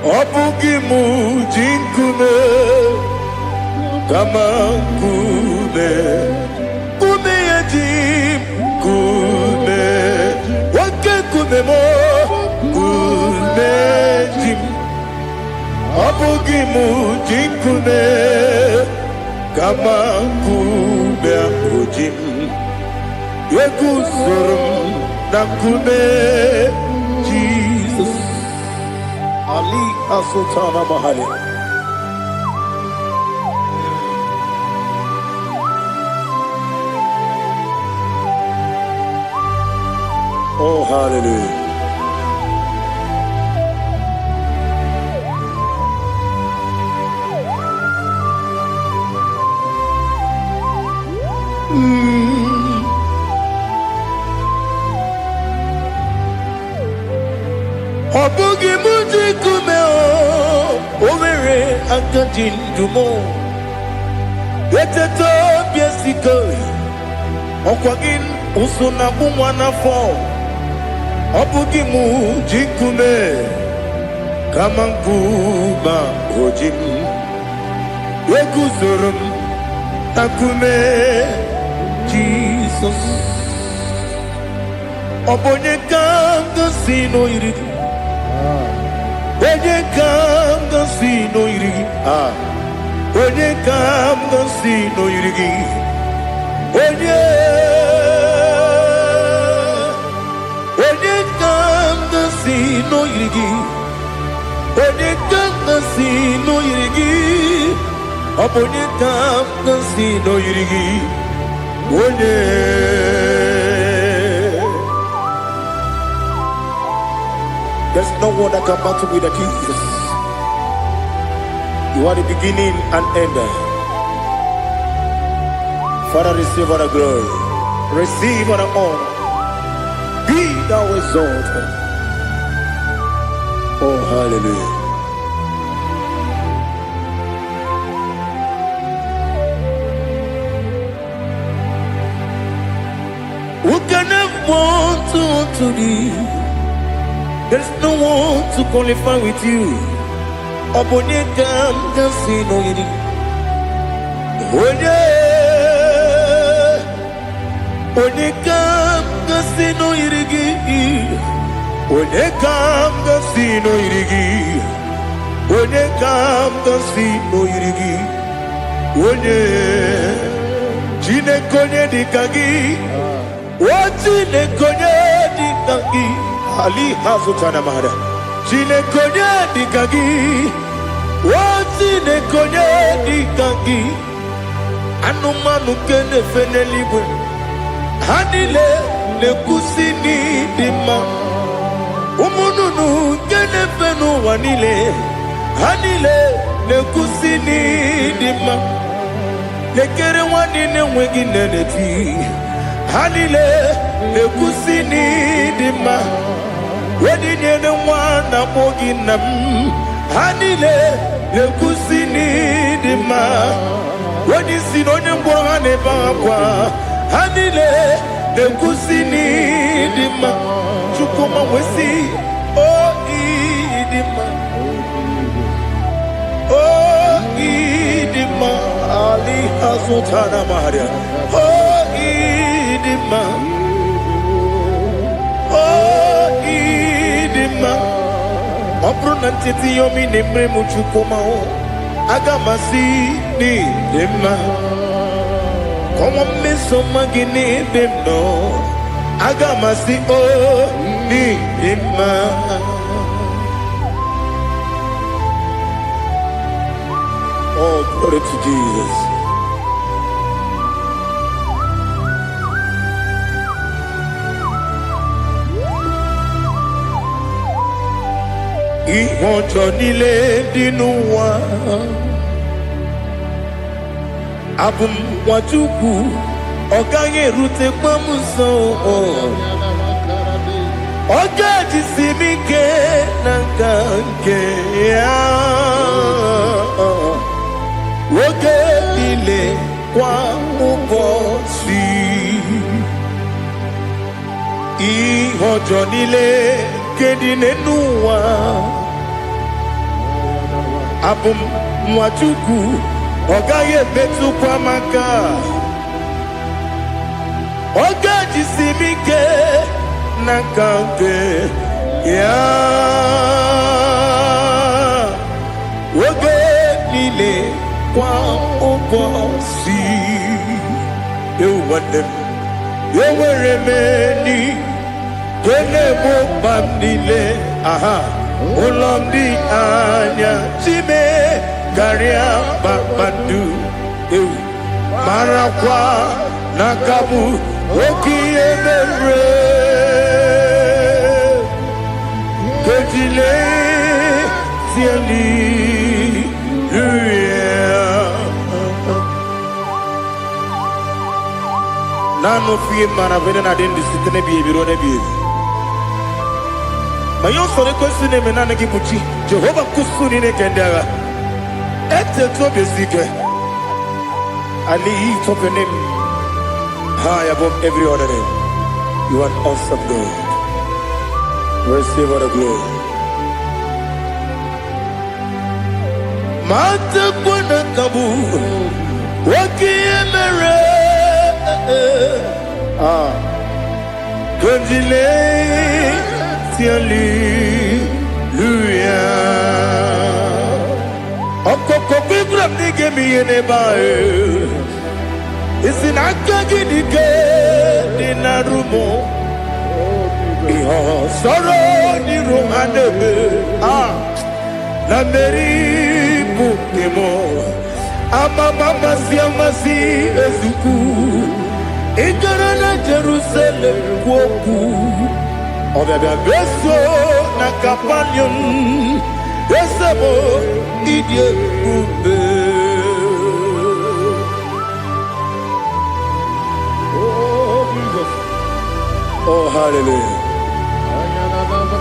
Obugimu jinkume Kama kume Kume yajim Kume Wake kume mo Kume jim Obugimu jinkume Kama kume ojim Yekuzurum Nakume Jesus Ali Asultana Mahali. Oh, hallelujah. Obugi muji kumeo Owere akajin dumo Eteto biesiko Okwagin usuna bumwana fo Obugi muji kume Kamankuba ojim Wekuzurum takume Jesus Obonye kanga sino irigi Onye kam ga si no irigi Onye kam ga si no irigi Onye kam ga si no irigi Onye kam ga si no irigi Onye kam ga si no irigi Onye There's no one that can battle with Jesus. You are the beginning and end. Father, receive all the glory. Receive all the honor. Be thou exalted. Oh, hallelujah. Who can have one to thee? There's no one to qualify with you. Obonye kam kasi no yiri. Onye kam kasi no yiri. Onye kam kasi no yiri. Onye kam kasi no yiri. Onye jine konye dikagi. Wajine konye dikagi. Ali Hazutana Mahara. Jine konye dikagi. Wajine konye dikagi. Anumanu kene fene libwe. Hanile ne kusini dima. Umununu kene fenu wanile. Hanile ne kusini dima. Lekere wanine wegi neneti. Hanile ne kusini dima. Wedi nyene wana moginam. Hanile ne kusini dima. Wedi sinonye mborane bakwa. Hanile ne kusini dima. Chukuma wesi oh idima. Oh idima. Liha Sultana Maharia. Oh, Idima. Oh, Idima. Opronantiti yomi nemre muchukoma o. Agamasi ni dema. Como me soma gini demno. Agamasi o ni dema. Oh, glory to Jesus. Ìwọ̀njọ́ nílé dínú wa. Abumwajuku ọ̀gá yẹn rute pọ́nmú sàn. Ọjọ́ ìjìsí mi ké nàkà ké yá. Oge nílé kwa ụbọ̀ sí. Ìwọ̀njọ́ nílé kéde nínú wa. Abumwajuku ọ̀gá yẹn bẹ́tù kwa maka. Ọjọ́ ìjìsí mi ké nàkà ké yá. Oge nílé kwa ụbọ̀ sí. Ewuwadem ewere meni kele mo bam nílé. Aha. Ụlọ ndị anya chime karịa kpakpando ewu marakwa n'akabu oke ihe mere kejile tieli nanu fie mana vene na dendi sitene biebiro ne biebi mayo sore kwesi ne mena ne gibuchi Jehova kusuni ne kendaga ete to besike I lift up your name high above every other name. You are an awesome God. Receive all the glory. Mata kuna kabu waki emere Kondile tiali luya Okoko bibram nige miye nebae Isinaka gidike dinarumo Iho soro ni romanebe Na meri bukemo Ama mama siamasi ezuku Ijara na Jerusalem kwoku Obebe beso na kapanion Esebo idye ube Oh, hallelujah.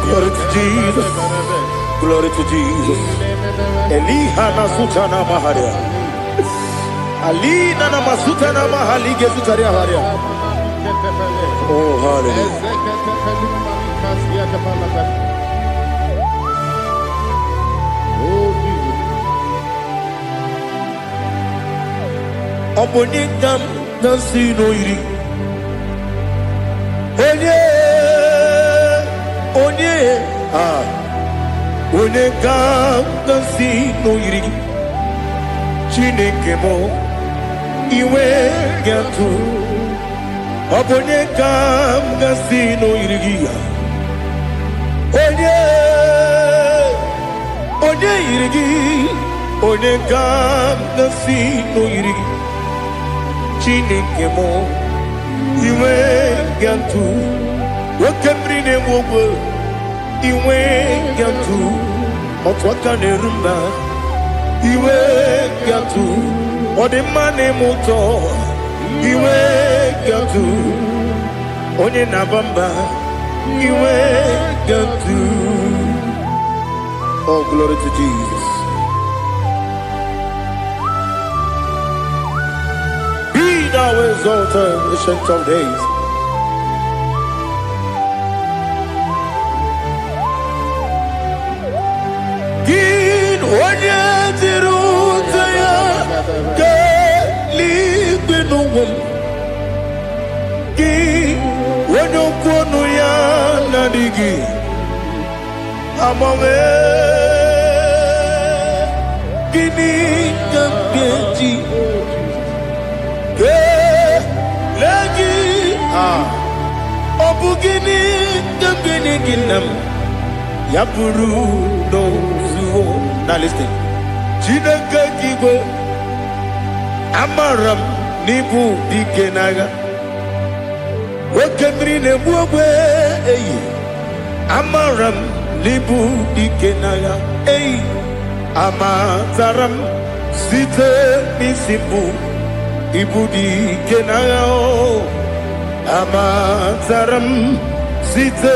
Glory to Jesus. Glory to Jesus. Elihana sutana maharia. Alina na masutana mahali gesutaria haria. Oh, hallelujah. Obonikam nasino iri. Onye ga-agasi n'oyiri Chineke mo iwe ga-atụ ọ bụ onye ga-agasi n'oyiri gị ya onye yiri gị onye ga-agasi n'oyiri gị Chineke mo iwe ga-atụ nwoke mmiri na-egbu ogwe iwe ga-atụ otu aka na-eru mba iwe ga-atụ ọ dị mma na-eme ụtọ iwe ga-atụ onye na-aba mba iwe ga-atụ. Oh, glory to Jesus. Be thou exalted, ancient of days. Onye tiru ya ke Benowum Gi Wenyokwonu ya Nadigi Amame Gini Gamgeji Legi Obugini Gamgini Ginam Yapuru no Zuo. Now listen. Chineke Kigwe Amaram Nibu Dikenaga Wekemri Nebuwe Amaram Nibu Dikenaga Amataram Site Misibu Ibu Dikenaga Amataram Site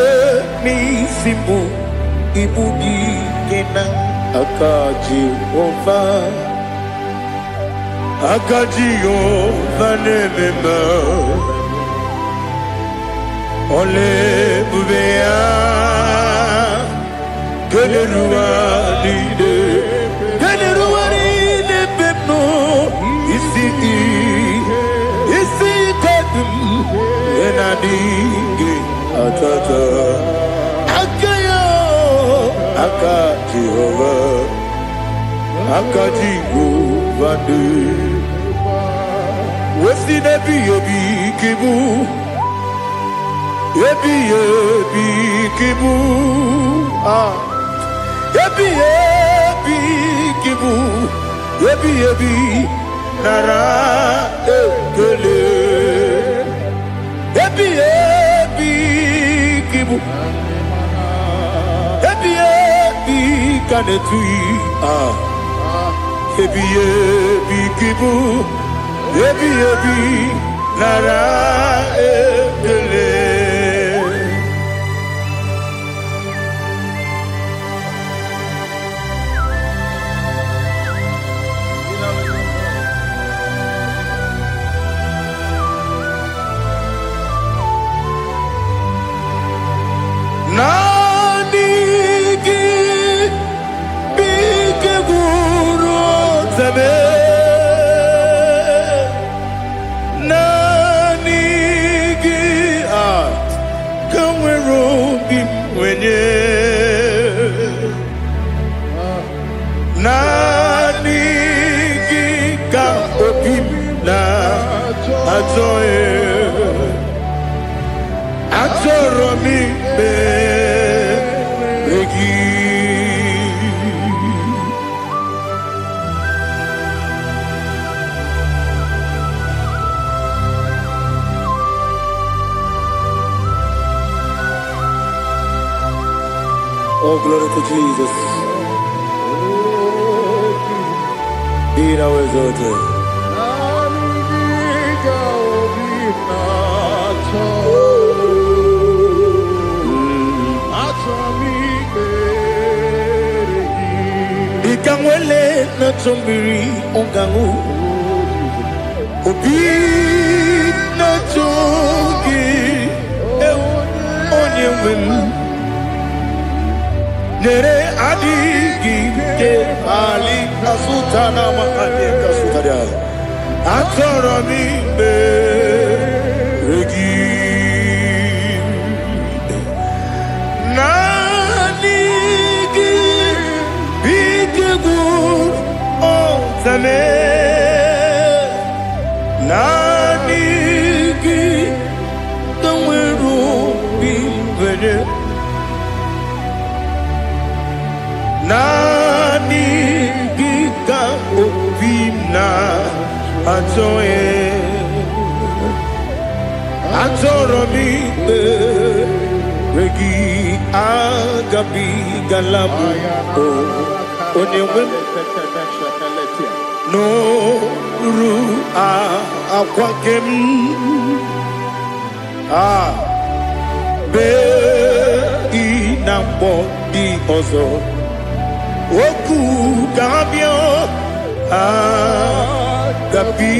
Misibu Ibu Dikenaga Akaji Ova Nemema Ole Bubea Geleruwa Lide Pepno Isi Kadum Enadingi Atata Akayo Akaji Ova Akaji Vande Westi nebi yebi kibu Yebi kibu Yebi kibu Yebi Nara ekele Yebi kibu Yebi kanetui Yebi kibu Yebi Nara ekele Nanigi Bike Guru Zebe Nanigi ka opim na atoe atoromi begi Oh, glory to Jesus. Be thou exalted. Ikamwele na chombiri ongangu Obi na chogi onye wemu Nere adigi ke ali asutana ma ali kasutaria atoro mi be regi nanigi bigegu o zame nanigi tanweru bimvene Nani gika opina atoe atoromi regi agabi galabu onyewe no ru akwakem be inambo di ozo Oku Gabio Agabi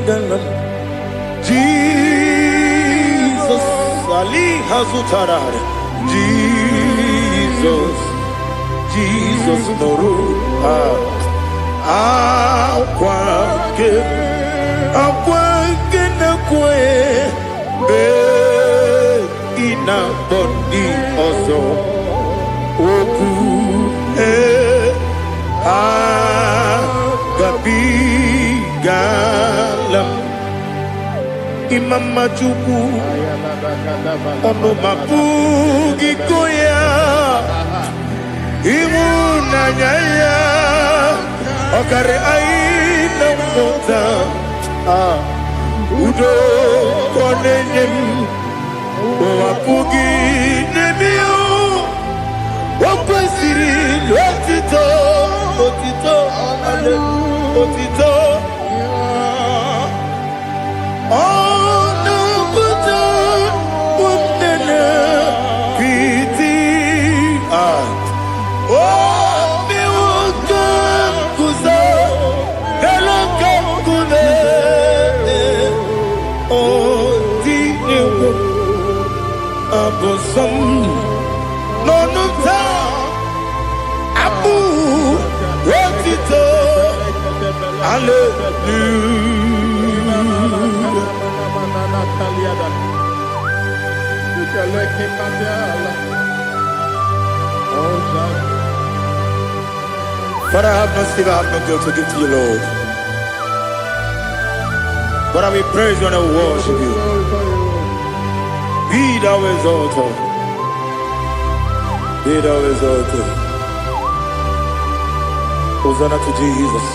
Galam Jesus Ali Hazutarar Jesus Noru akwa ke na kwe be ina body ozo oku gabi galam Imam Majuku ono mapugi koya imunanyaya okare aina mota udo konenyem wapugi nemio wakwesiri otito ale otito Father, have mercy, I have no guilt to give to you, Lord. But we praise you and I worship you. Be thou exalted. Be thou exalted. Hosanna to Jesus.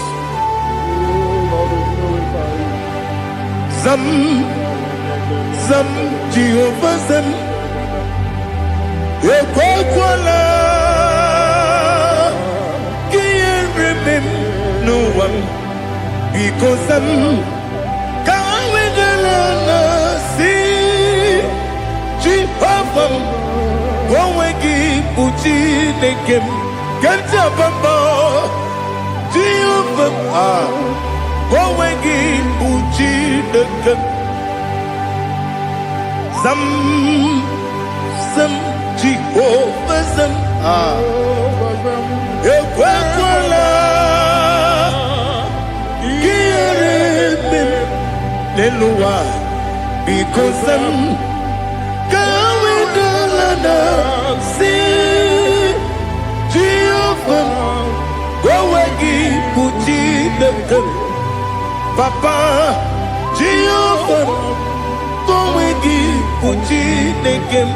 Zam, Jehovah Zam. Ekwakwala. Can't remember no one. Because I'm Jehovah, go wegi puchi nekem, kanta bamba. Jehovah, go wegi puchi nekem. Zam Jehovah zam, ekwakwala, kiyarebe, leluwa, because I'm. See Jehovah, go wegi puchi nekem, Papa Jehovah, go wegi puchi nekem.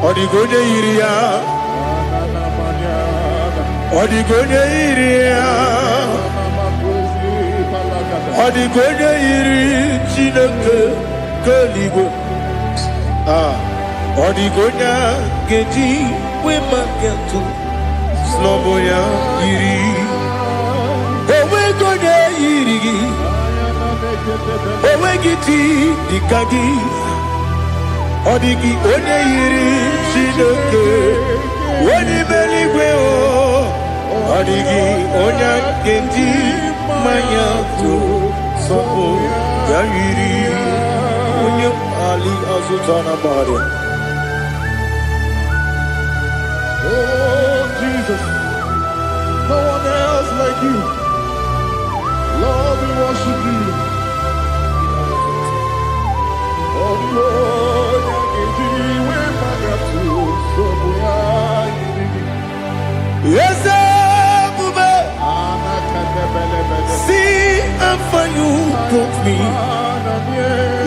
Odigoje iria, odigoje iria, odigoje iri chineke keligo. Odigonya geji we maketu sloboya iri owe gonya iri owe giti dikagi odigi onye iri chineke woni beligwe o odigi onya geji manyatu sobo ya iri onye ali azutana bare. Oh, Jesus, no one else like you. Lord, we worship you. Oh, Lord, yes, Bube. See how you brought me.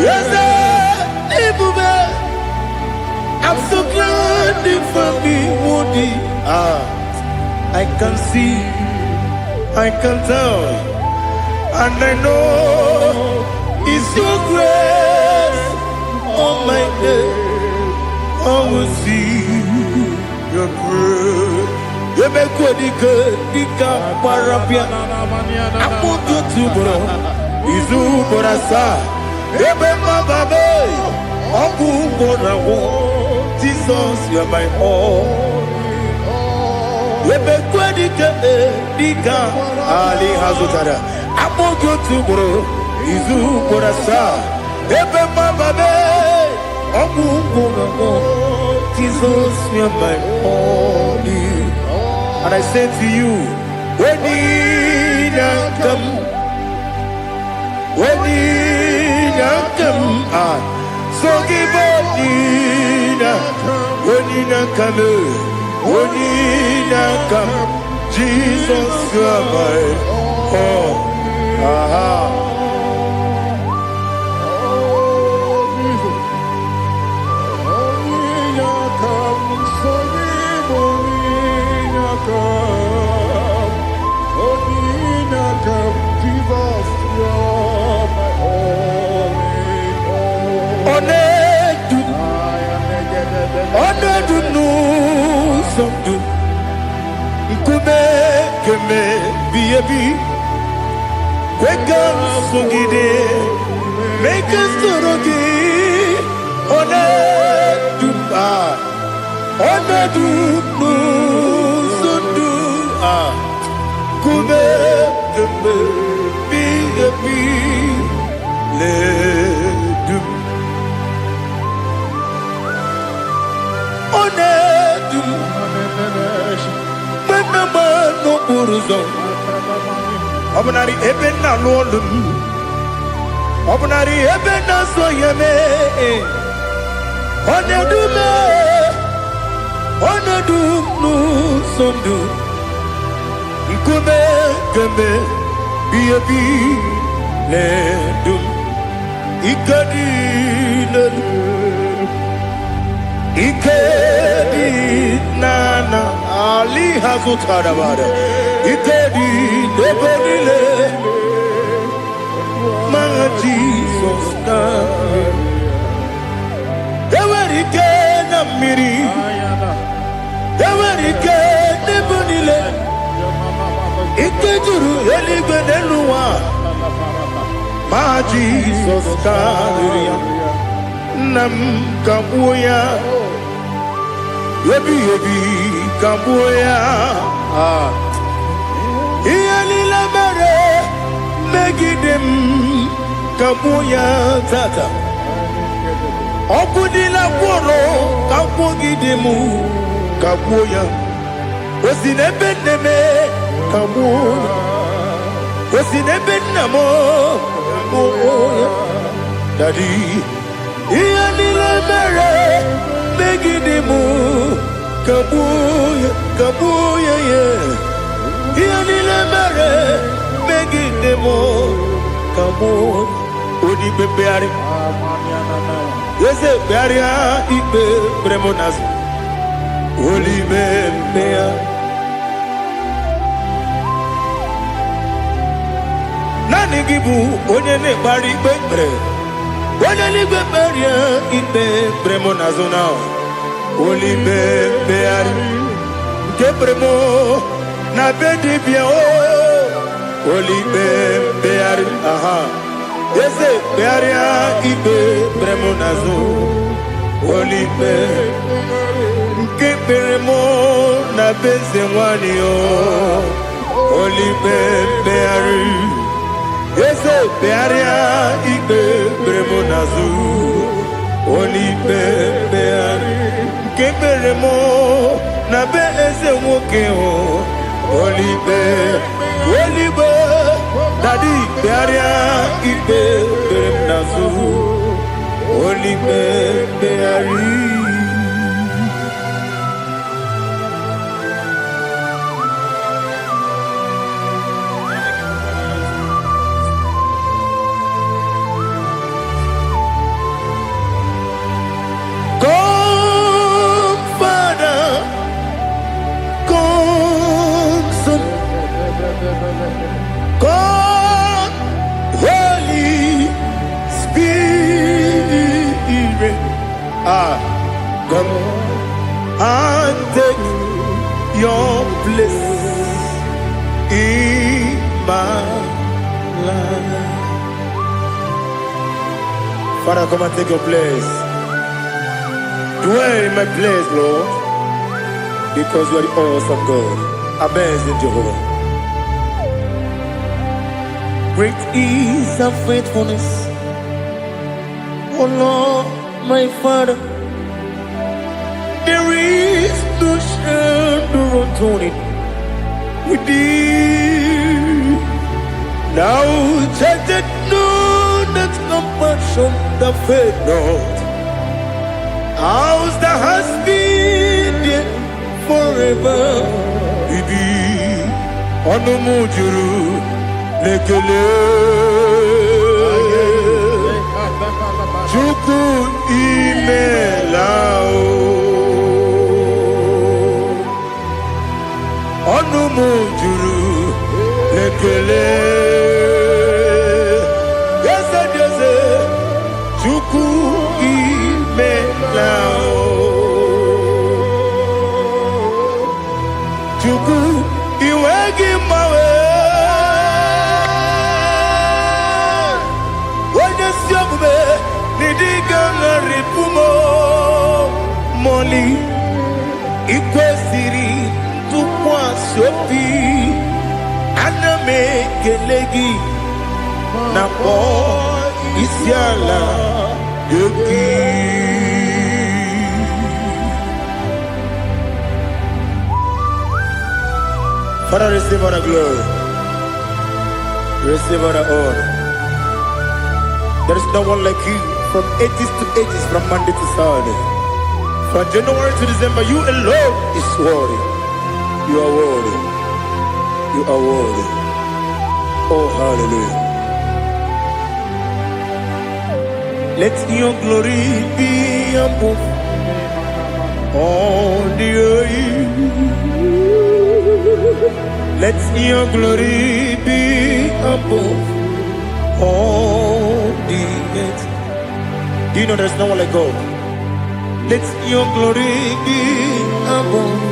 Yes, Bube. I'm so glad you found me, Woody. I can see, I can tell, and I know it's your grace. Oh my God, I will see your grace. You make what you could, you can't parapia. I put you to bro. Izu borasa, ebe mababe. Oku borawo, Jesus, you're my all. Ebe kwa dika, Ali hazutara. I put you to bro. Izu borasa, ebe mababe. Oku borawo, Jesus, you're my all. And I say to you, So give Onina come, Jesus, you are my all. Make us to Obnari ebena lolum Obnari ebena soyeme Onedume Onedunu sondu Nkume keme Biyebi Ledum Ikadi Ikedi nana Ali hazutarabada Ikedi debenile Ma Jesus na Ewerike na miri Ewerike debenile Ikeduru eligwe neluwa Ma Jesus na Nam kabuya Yebi kabuya Iyalila mere Megidem kabuya tata Okudila kworo Kabugidemu kabuya Osinebeneme kabuya Osinebenamo kabuya Daddy Iyalila mere Megidemu kabuya kabuya yeah Iyalila mere Megidemu kabuya Odi bebeari Yese bearia ibe bremonas Oli bebea Nani gibu onye ne bari bebre Onye ni beberia ibe bremonas now Oli bebeari Gebremo na bedi bia o Oli bebeari aha Yese bearia ibe bremonazo Olibe Nkeberemo na beze wani o Olibe beari Yese bearia ibe bremonazo Olibe beari Nkeberemo na beze woke o Olibe Olibe Daddy bearia ibe bremonazo Olibe beari Come Father Come Son Come Holy Spirit come and take your place in my life. Father, come and take your place. Dwell in my place, Lord, because you are the awesome God. Amazing Jehovah. Great is thy faithfulness, oh Lord, my Father. There is no shadow unto it. with thee. Now take it, know that compassion that faith not. Ours that has been there forever. Ibi onumujuru lekele. Chuku imelao. Onumujuru lekele. Yes, Chuku imelao. Chuku iwegi mawe. Wanya siogube nidiga ngaripumo moli ikwesiri tukwa sopi aname kelegi na po isiala yoki. Father, receive all the glory. Receive all the honor. There is no one like you from ages to ages, from Monday to Saturday. From January to December, you alone is worthy. You are worthy. You are worthy. Oh, hallelujah. Let your glory be above all the earth. Let your glory be above all the earth. Do you know there's no one like God? Let your glory be above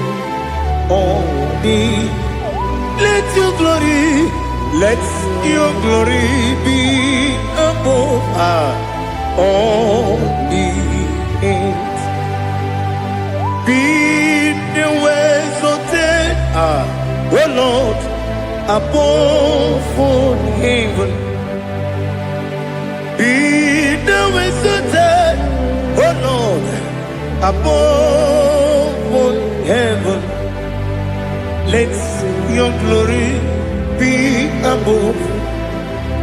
all the earth. Let your glory be above all the earth. Be the ways of death, oh Lord, above all heaven. Be the ways of death, oh Lord, above all heaven. Let your glory be above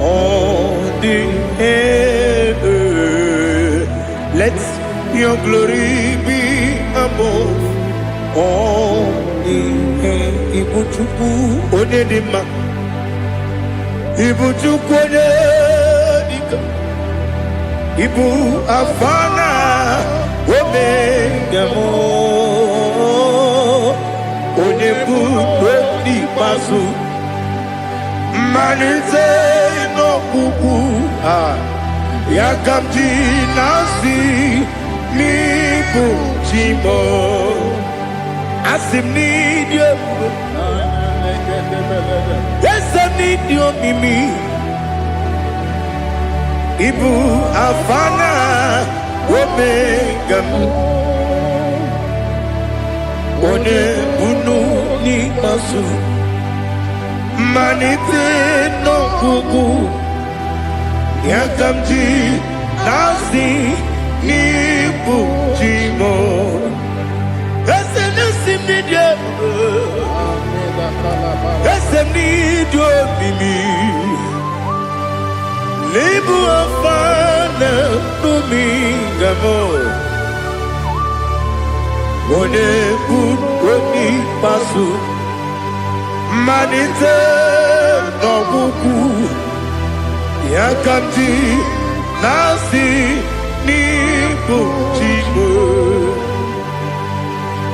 all the earth. Let your glory be above all the earth. Ibuchuku onedima, Ibuchuku onedika, Ibu afana omega mo, onebu odi pasu, manize no kuku yakamji nasi mibu chimo. Asim need you. Yes, I need you, Mimi. Ibu afana omega. One bunu ni masu. Manite no kuku. Yakamji nasi nibu chimo. Esem need you, Mimi. Libu afana numingamo. One buoni pasu. Manite no buku. Yakamji nasi nibu chimo.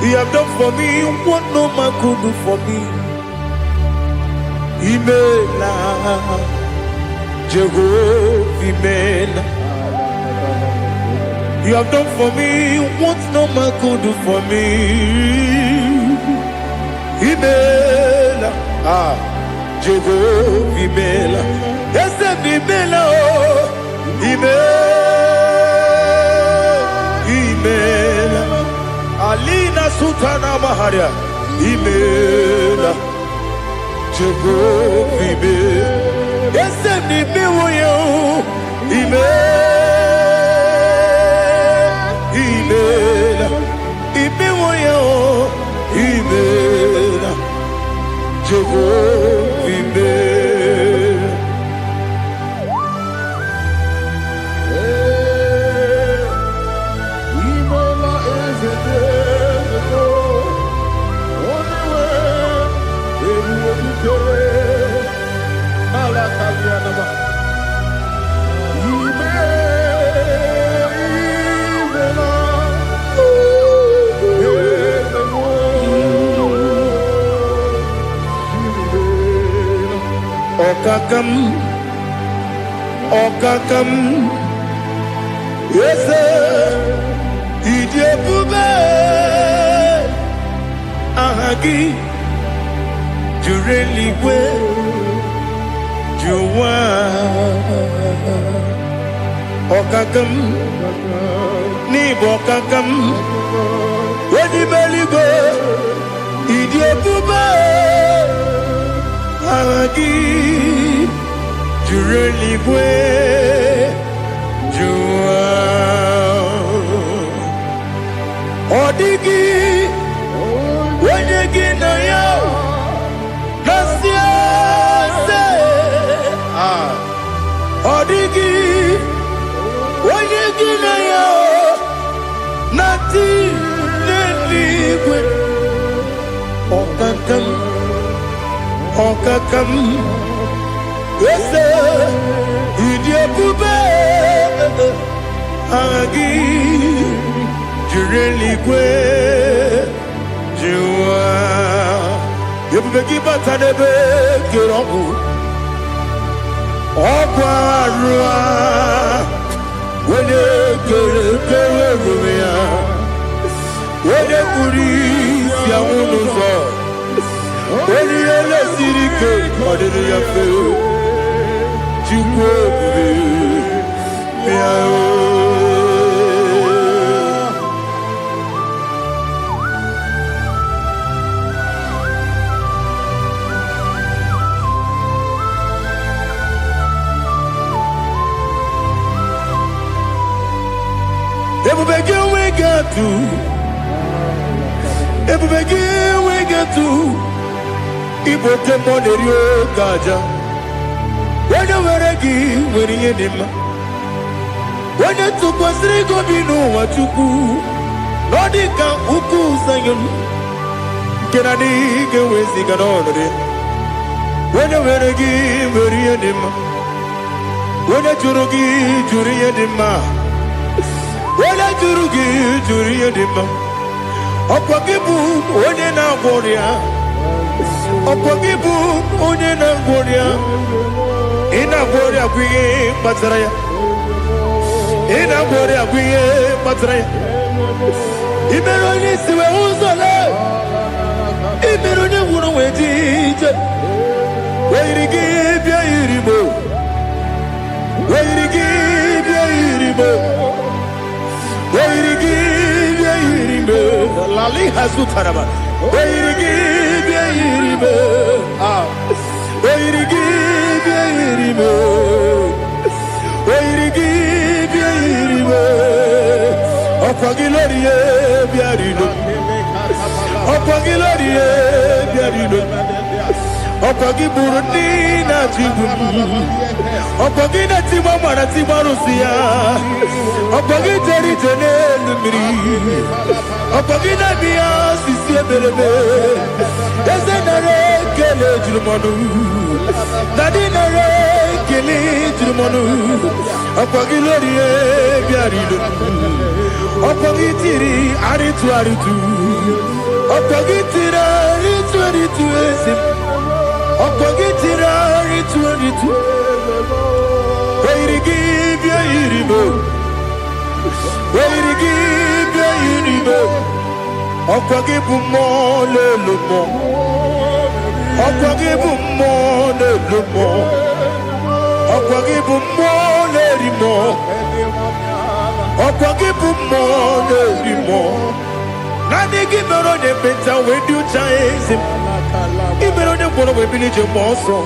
You have done for me what no man could do for me. Imela, Jehovah, Imela. You have done for me what no man could do for me. Imela, Jehovah, Imela. Yes, Imela, Imela. Alina Sutana Maharia, Imela, Jehovah, Imela. Yes, Imela, Imela, Imela, vimbe. Okakam, yes, Idiopube, Ahagi, Jureligwe, Juwa, Okakam, Nibokakam, Wedibeligo, Idiopube, Ahagi. Jureligwe, Jua, Odigi, Wenegi na yo, Nasia se, Odigi, Wenegi na yo, Nati Neligwe, Okakam, Okakam. Yes, Idiopube, Agi, Jureligwe, Jua, Yubeki Batanebe, Kirobu, Okwarua, when you get Rumia, when you Puri, Yamunuzo, when you let Sirike, what did you feel? When you were a gay, when you did him, when you took was Rico Bino, what you do, Nordica, Uku, Sayon, can I dig away, Sigan on it? When you were a gay, when you did him, when you Jurugi, Juria Dima, when I Jurugi, Juria Dima, Opakibu, when you now Boria, Opakibu, when you now Boria. Ina bori akwiye matraya. Ina bori akwiye matraya. Imero ni siwe uzole. Imero ni wuno wetije. Weirigi bia iribo. Weirigi bia iribo. Weirigi bia iribo. Lali hazutaraba. Weirigi bia iribo. Weirigi Irimo, Weirigi Irimo, Opagilorie Biarino, Opagilorie Biarino, Opagiburundina Tibum, Opagina Timamana Timarusia, Opagiteri Tenelumri, Opagina Bia Sisiabelebe, Esenare Kelejumanu. Nadina Kili Jumonu, Apagilorie Biarido, Apagitiri Aritu Aritu, Apagitira Aritu Aritu, Apagitira Aritu Aritu, Wairigi Biaribo, Wairigi Biaribo, Apagibumo Lelumo. Akwagibu mone lumo, akwagibu mone rimo, akwagibu mone rimo. Nani gibero ne beta wedu chaizim, ibero ne bono webili je monso,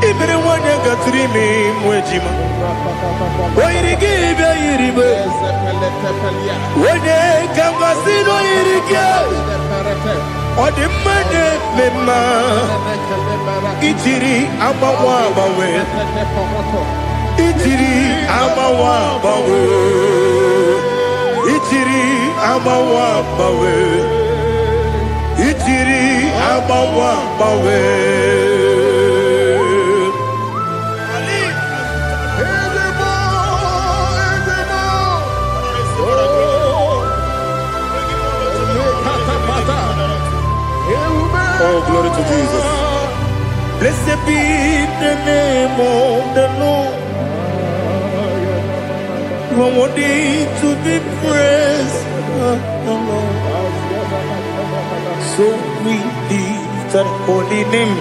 ibere wane gatrimi mwejima. Oirigi bia iribe, wane kambasino irige. Odimane mema itiri amawa bawe itiri amawa bawe itiri amawa bawe itiri amawa bawe Oh, glory to Jesus. Blessed be the name of the Lord. You are worthy to be praised, oh Lord. So we lift that holy name.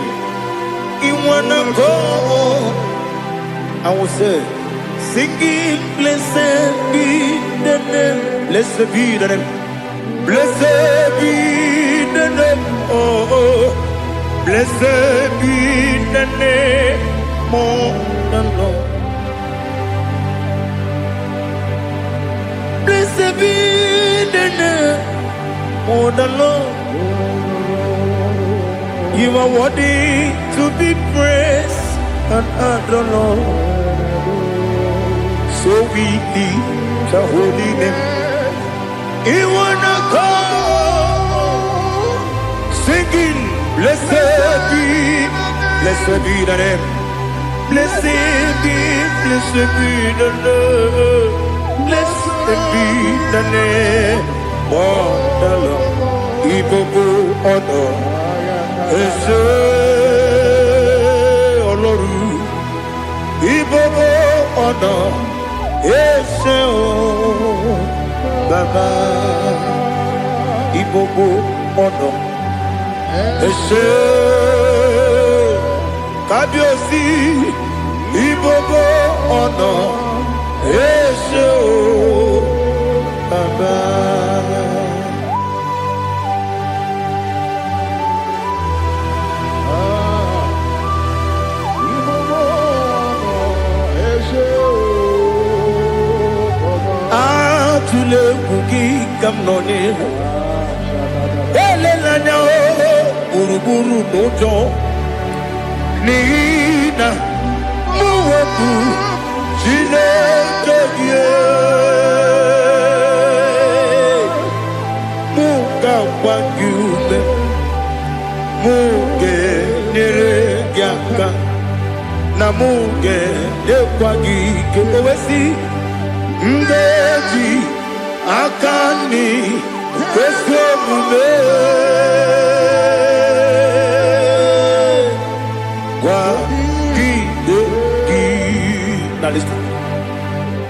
You wanna go? I will say, singing, blessed be the name. Blessed be the name. Blessed be the name. Oh, blessed be the name of the Lord. Blessed be the name of the Lord. You are worthy to be praised and adored, Lord. So we lift the holy name. You wanna come singing, blessed be the name. Blessed be the Lord. Blessed be the name of the Lord. Ibobo honor, ese oloru. Ibobo honor, ese o Baba. Ibobo honor. Ese Kabiosi Ibobo ono Ese o Baba Ibobo ono Ese o Baba Atule kuki kamnoni Ele lanya o Buruburu nojo Nina Muwaku Chineke ye Muga wagyume Muge nere gyaka Na muge dekwagi kewesi Ndeji akani Kweso mume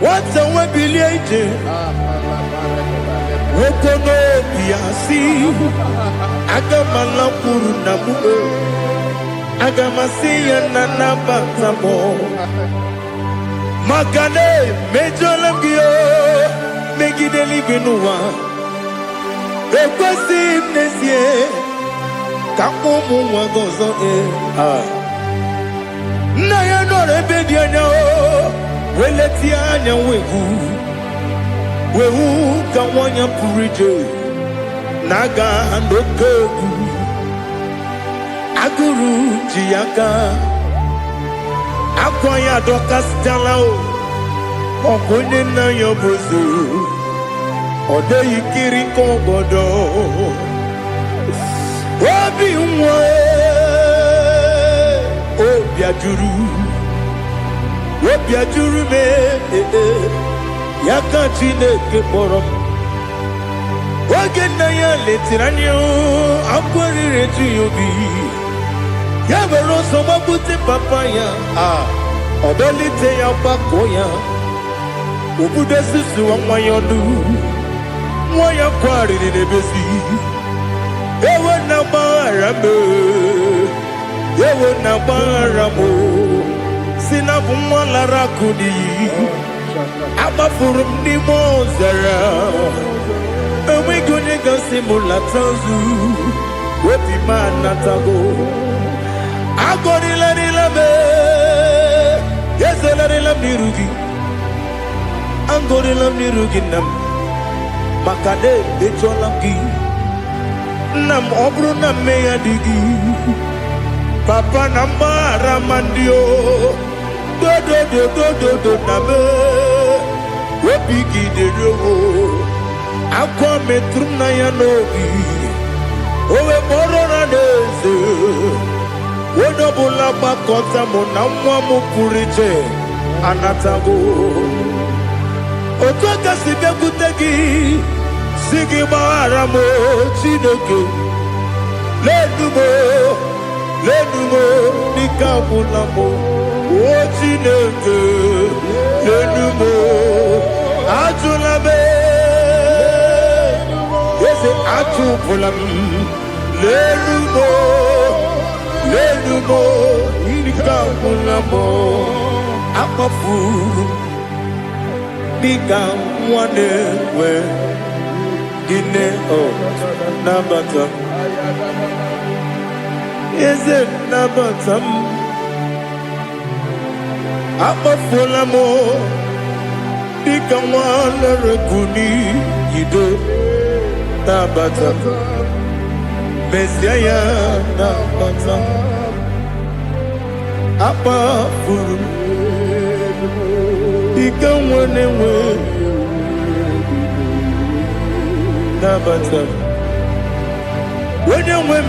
What's a webiliate? Wokono biasi Agamala puru namu Agamasiya nanabatamo Magane mejolambio Megideli benua Ekwesi mnesie Kamumu wagozo Na ya nore bedi anyao Weleti anya wehu kawanya purije Naga ndokeku Aguru jiyaka Akwanya doka stalao Okonye na yobozu Ode yikiri kogodo Obi mwe Obi ajuru Wopia jurume Yaka Chineke kpọrọ Oge nna ya letiranya Akwarire eju obi Ya were ọsọ gbapute papa ya Ọdọlite ya gbakọ ya Obodo susu nwa ya ọnụ Nwa ya kwariri n'ebezi Ewe na gbaghara m Ewe na gbaghara m Sinabu mwalara kudi Abafuru mnimo zara Ewe gone gasi mulatazu Wepi manatago Agori lari lame Yese lari lamni rugi Angori lamni rugi nam Makade becho lamgi Nam obru na meya digi Papa nambara mandio do na me Wopiki de rogo Akwa metrum na ya nobi Owe moro na neze Wodobula bakota mo na mwa mo purije Anatago Otoka sibe kutegi Sigi bahara mo Chineke Lenumo Nikabula mo O Chineke Lenumo Atulabe Yese atupulam Lenumo Nikabula mo Akafu Nika wane we Gine o Nabatam Is it Nabatam Akafulamo Nika wane rekuni Yido Nabatam Mesiaya Nabatam Akafulu Ika wane we Nabatam When you win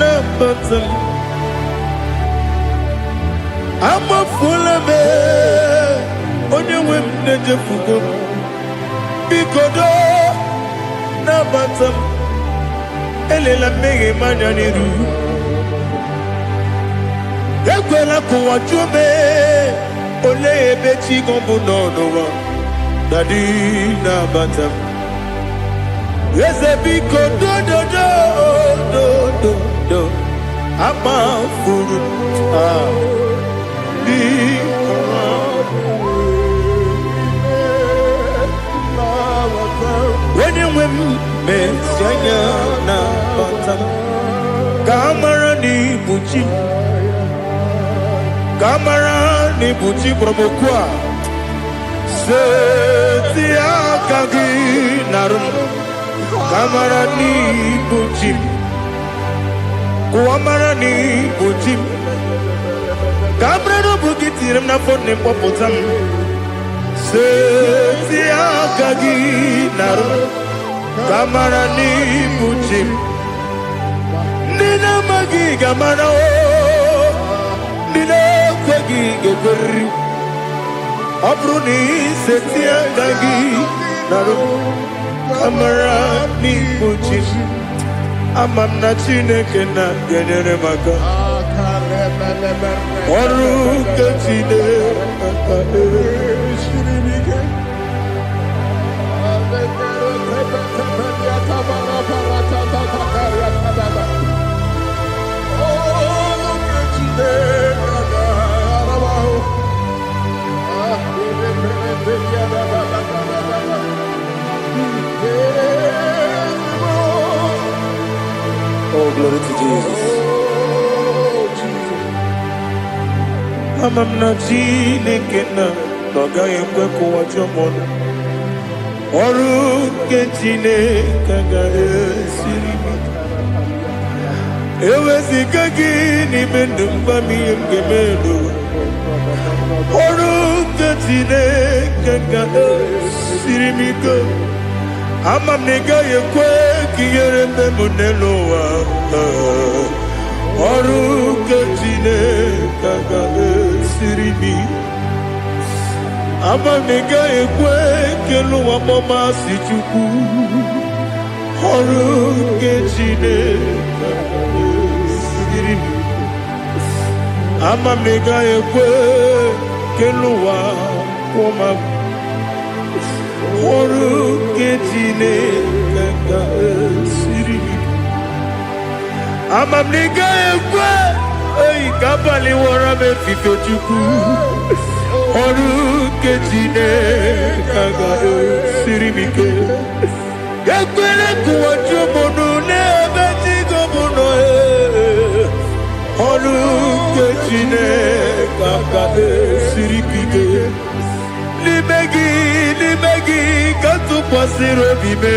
Nabatam I'm a full of it When you win Najafugo Bikodo Nabatam Elela mege manyaniru Yakwela kuwa chume Ole ebeti gombo nonowa Dadi Nabatam Yes, a big do I'm a fool. When you win, Messiah, Kamara ni Buchi Bromokwa. Setia Kagi Narum. Kamarani Buchim Kuamarani Buchim Kabrano Bukitiram na phone popotam Setia Kagi Naru Kamarani Buchim Nina Magi Gamana Nina Kwagi Geberi Abruni Setia Kagi Naru Kamarani Buchim Amam na Chineke na genere maka Oru kachine Shirimike Oh, glory to Jesus. Amam na Chineke na Noga yekwe kuwa chomono Oru ke Chineke ga esirimi Ewe sikagi ni mendumba miyenge mendo Oru ke Chineke ga esirimi go Amam nega yekwe kiyere munelo wa Oru ke Chineke ga esirimi Amam nega yekwe kelu wa mama si chuku Oru ke Chineke ga esirimi Amam nega yekwe kelu wa mama Oru ke Chineke ga esirimi Amam nega yekwe Ei kabali wara me fifo chuku Oru ke Chineke ga esirimi Yakwele kuwa chumono nebe tigo mono Oru ke Chineke ga esirimi Limegi katu kwasiro bime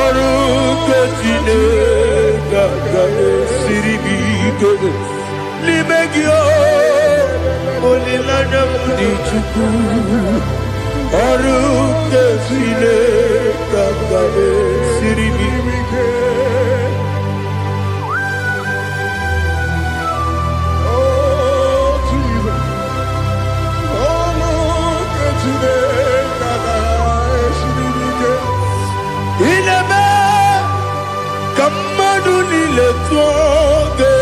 Oruketine Gagade Siribike Limegio Olilana Mudichuku Oruketine Gagade Siribike. Le toge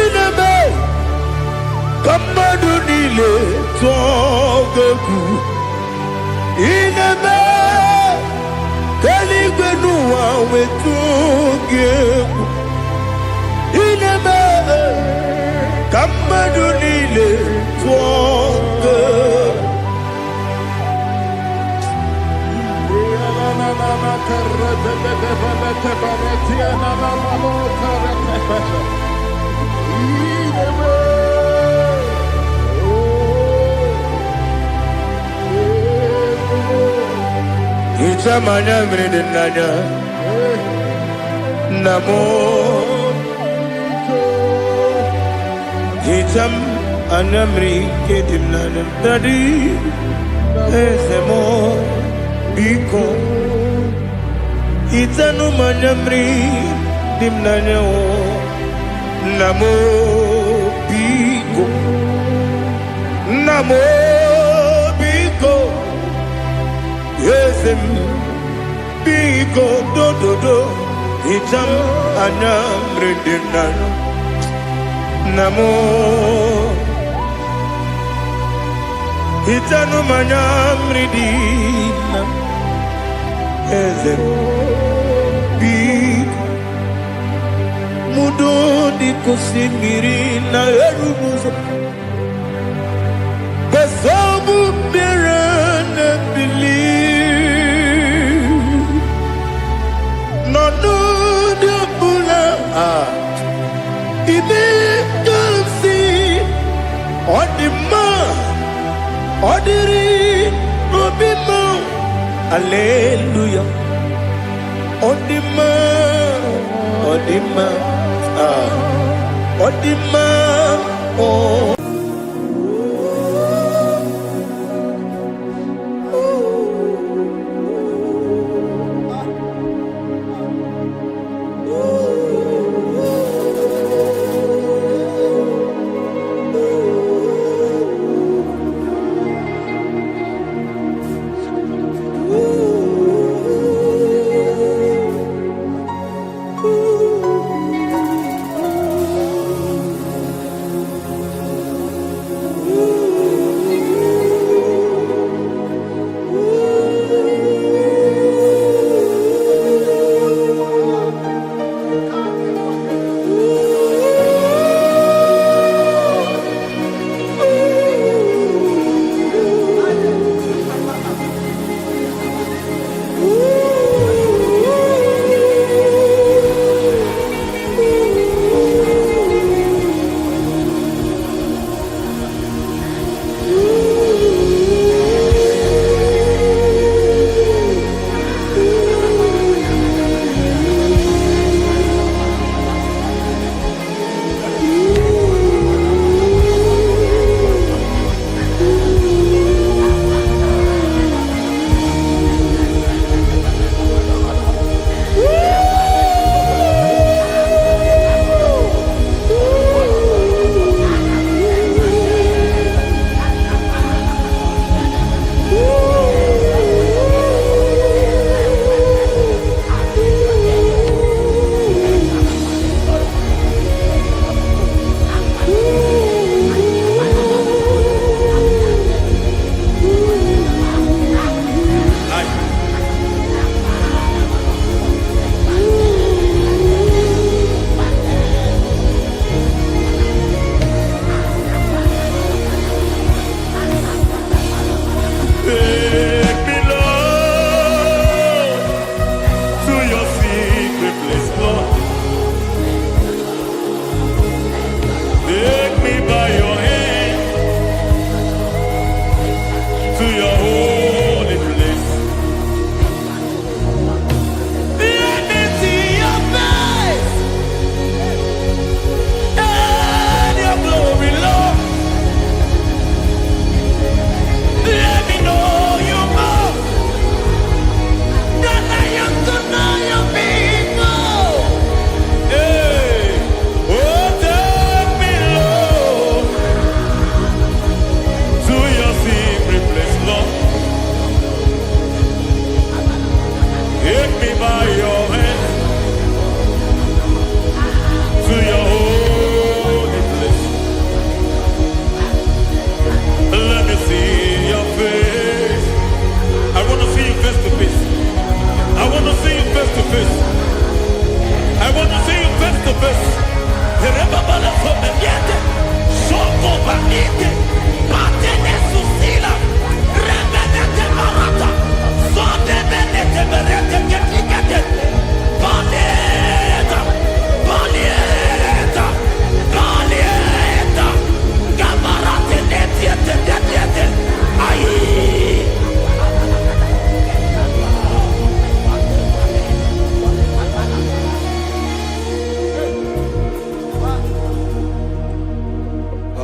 inebe kamadu nile toge inebe kaligbenu awe toge inebe kamadu nile toge. Itamanya mridinanya namo Itam anamri kedinanya tadi esemo biko Itanu manamri dimnanya namo biko yesem biko do itam anamri dimnanya namo itanu manamri dimnanya yesem Mudo di kusimiri na erumuzo Besobu mirana believe No de bula Ibe kansi Odima Odiri Obima Alleluia Odima Odima Odima oh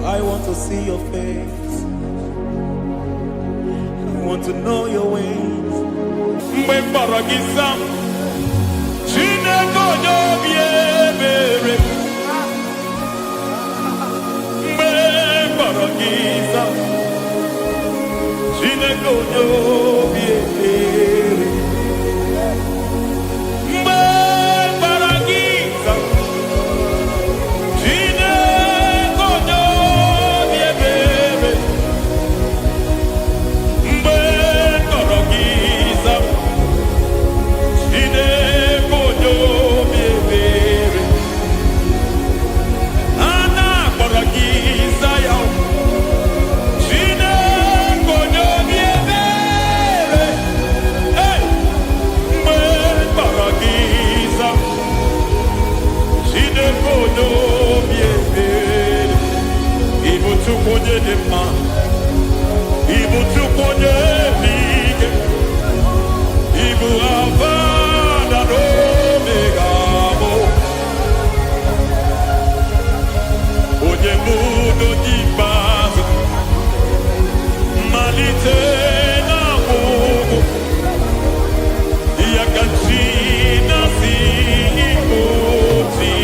I want to see your face. I want to know your ways. Mbaragiza, Chineke onyobiebere. Mbaragiza, Chineke onyobiebere. Mbaragiza, Chineke onyobiebere. Mbaragiza, Chineke onyobiebere. Ana mbaragiza ya. Chineke onyobiebere. Hey! Mbaragiza, Chineke onyobiebere. Ibu Chukwu onye dị mma, Ibu Chukwu onye eluigwe, Ibu Alfa na Omega bụ onye mbụ n'onye ikpeazụ, mmalite na ọgwụgwụ, ya ka chi na-asị Igbo ti.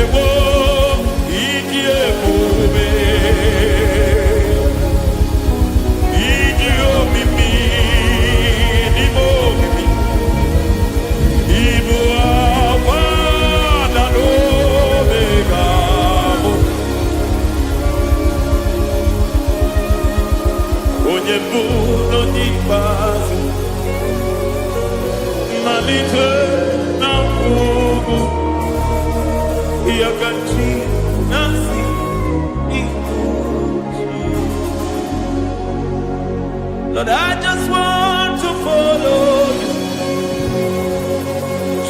Ewo ịdị ebube, ịdị omimi n'ime omimi, Ibu Alfa na Omega bụ onye mbụ n'onye ikpeazụ, mmalite na ọgwụgwụ, ya ka chi na-asị Igbo ti. Lord, I just want to follow you,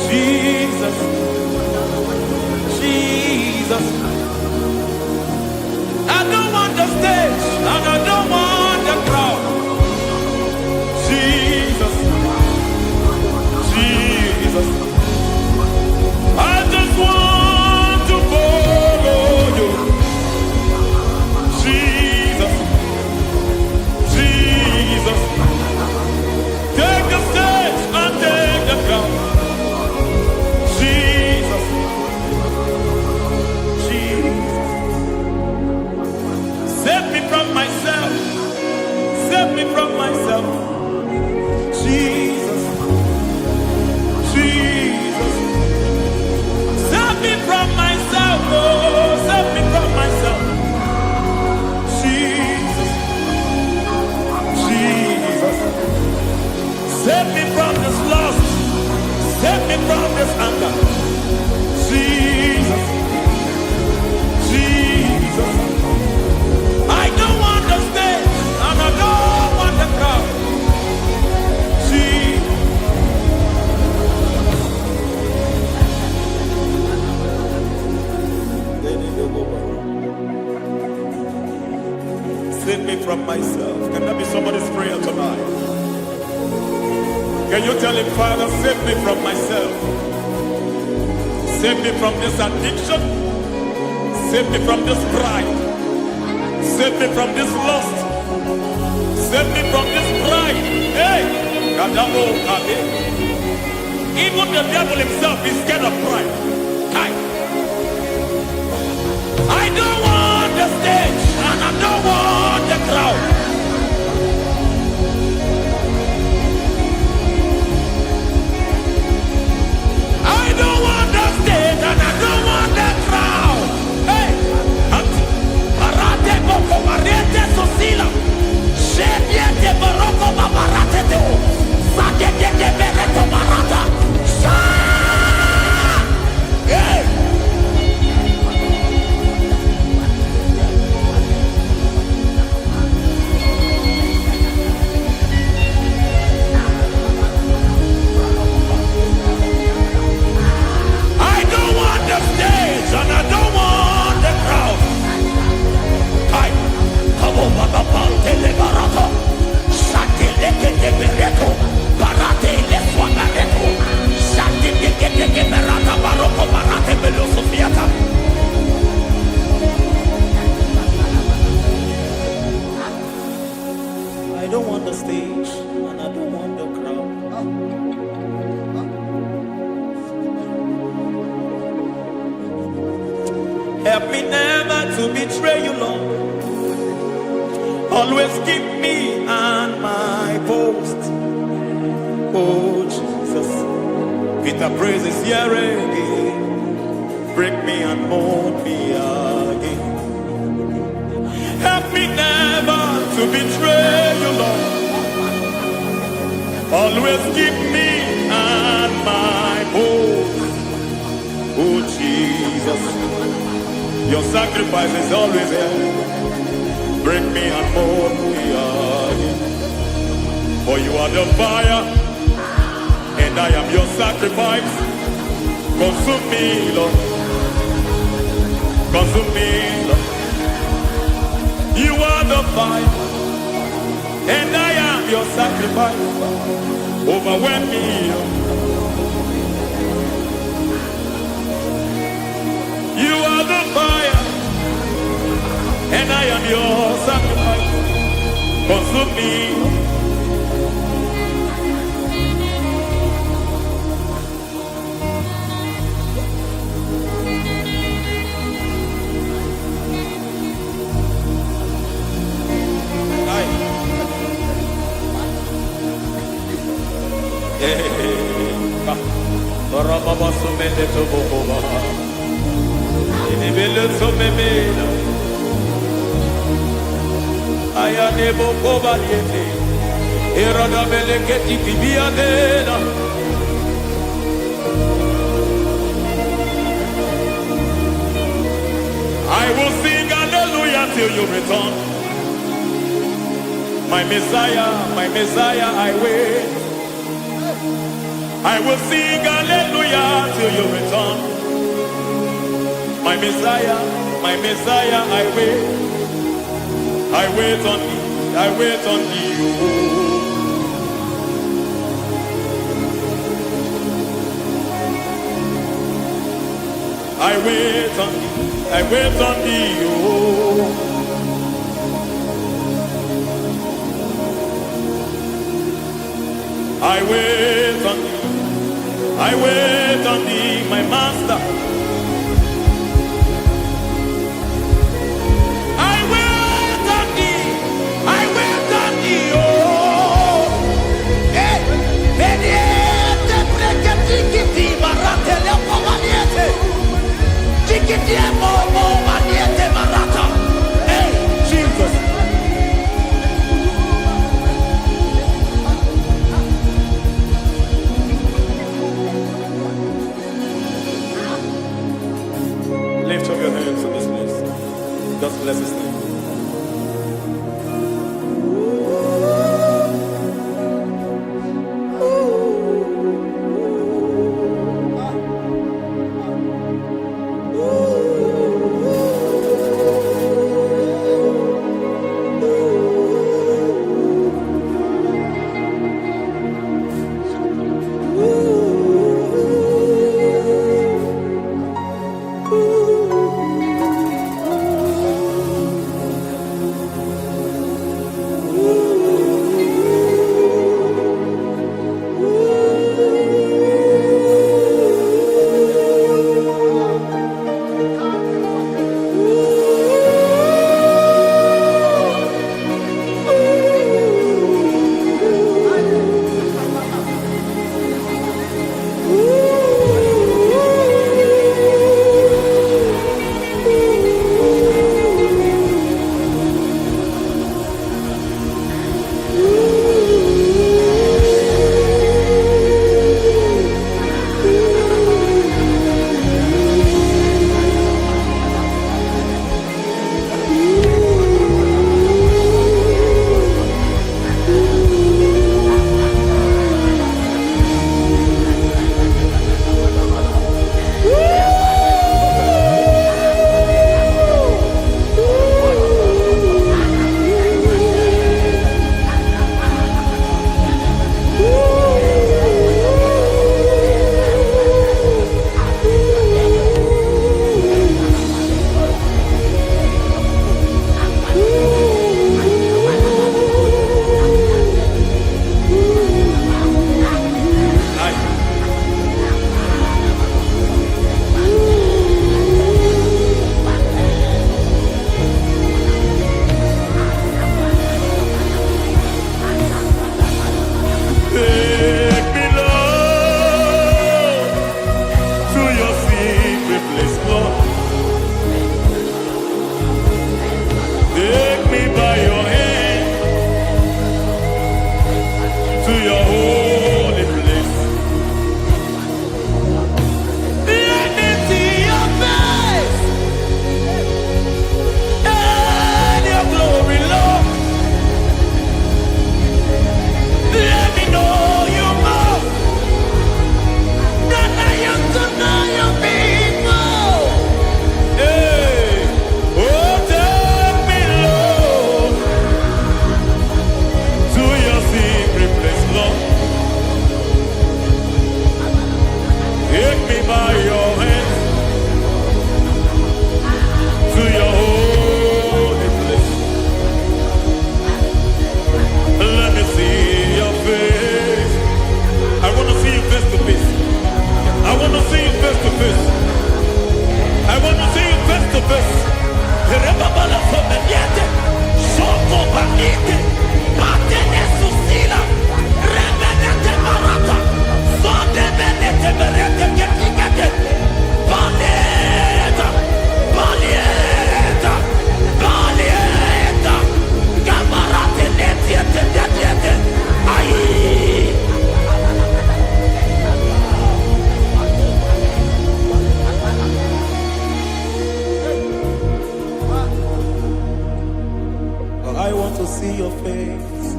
Jesus, Jesus. I don't want the stage and I don't want the crowd, Jesus, Jesus. I just want to follow you, Jesus, Jesus. Take the stage and take the crown, Jesus, Jesus. Save me from myself, save me from myself, Jesus, Jesus. Save me from myself, oh, save me from myself, Jesus, Jesus. Save me from this lust, save me from this anger, Jesus, Jesus. I don't want the stage and I don't want the crowd, Jesus. Save me from myself. Can that be somebody's prayer tonight? Can you tell him, Father, save me from myself. Save me from this addiction. Save me from this pride. Save me from this lust. Save me from this pride. Hey! Kadabo Kabe. Even the devil himself is scared of pride. Kai. I don't want the stage and I don't want the crowd. I don't want the stage and I don't want the crowd. Hey, Parate Boko Mariete Sosila, Shebiete Baroko Babarate Deo, Sadete Bereto Barata, Always keep me on my post. Oh Jesus, with the praises here again. Break me and mold me again. Help me never to betray you, Lord. Always keep me on my post. Oh Jesus, your sacrifice is always there. Break me and mold me again. For you are the fire, and I am your sacrifice. Consume me, Lord. Consume me, Lord. You are the fire, and I am your sacrifice. Overwhelm me, Lord. You are the fire, and I am your sacrifice. Consume me, Lord. I will sing hallelujah till you return. My Messiah, I wait. I will sing hallelujah till you return. My Messiah, I wait. I wait on thee, I wait on thee. Oh. I wait on thee, I wait on thee. Oh. I wait on thee, I wait on thee, my master. I wait on thee, I wait on thee, oh. Eh, veniete, prega tikiti, marate le pomaniete. Tikiti e momo maniete marata. Hey, Jesus. Lift up your hands in this place. Just bless his name. I want to see your face.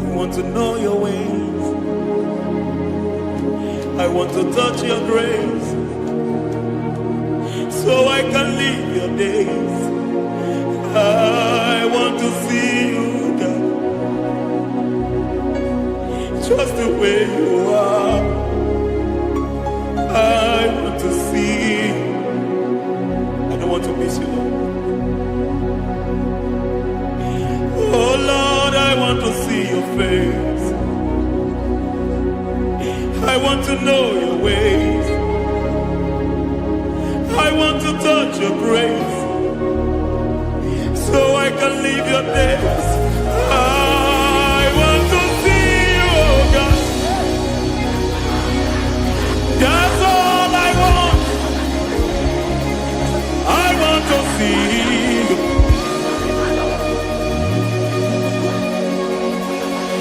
I want to know your ways. I want to touch your grace, so I can live your days. I want to see you, God, just the way you are. I want to see you. I don't want to miss you, Lord. Oh Lord, I want to see your face. I want to know your ways. I want to touch your grace, so I can live your days. I want to see you, oh God. That's all I want. I want to see you.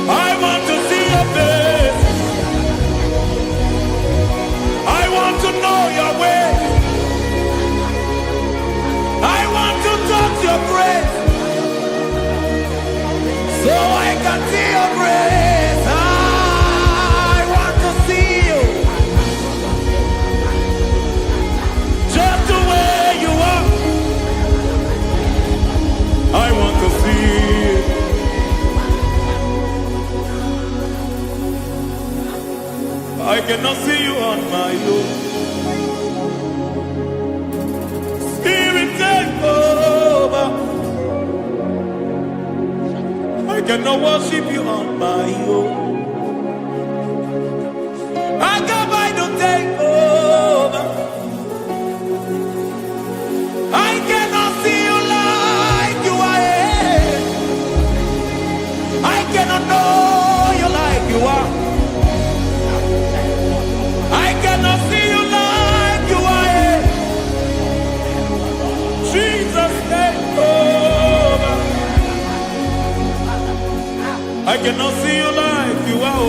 I want to see your face. I want to know your way. I want to touch your grace, so I can see your grace. I want to see you, just the way you are. I want to see you. I cannot see you on my own. Spirit, take over. I cannot worship you on my own. I come by to take over. I cannot see you like you are. I cannot know you like you are. I cannot see you like you are. Jesus, take over. I cannot see you like you are. Oh.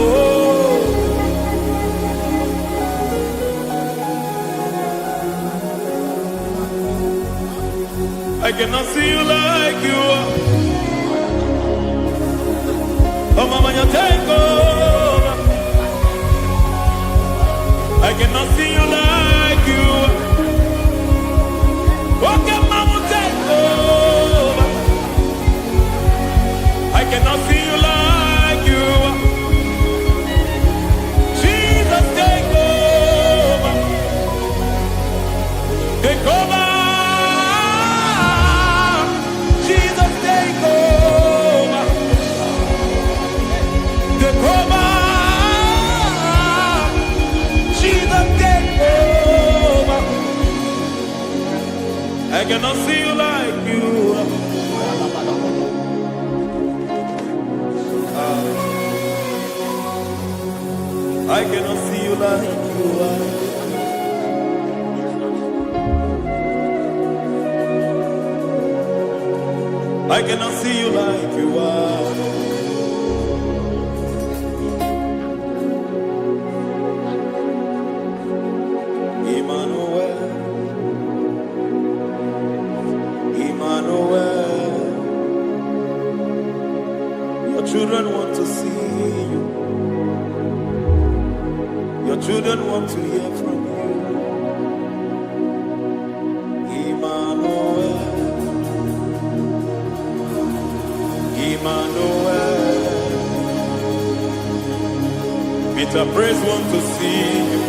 I cannot see you like you are. Oh, Mama, you take over. I cannot see you like you are. Okay, Mama, take over. I cannot see you like you are. Jesus, take over. Take over. Jesus, take over. Take over. Jesus, take over. I cannot see you like you are. I cannot see you like you are. I cannot see you like you are. Emmanuel, Emmanuel, your children want to see you. Your children want to hear from you. Emmanuel, Emmanuel. Peter Praise want to see you.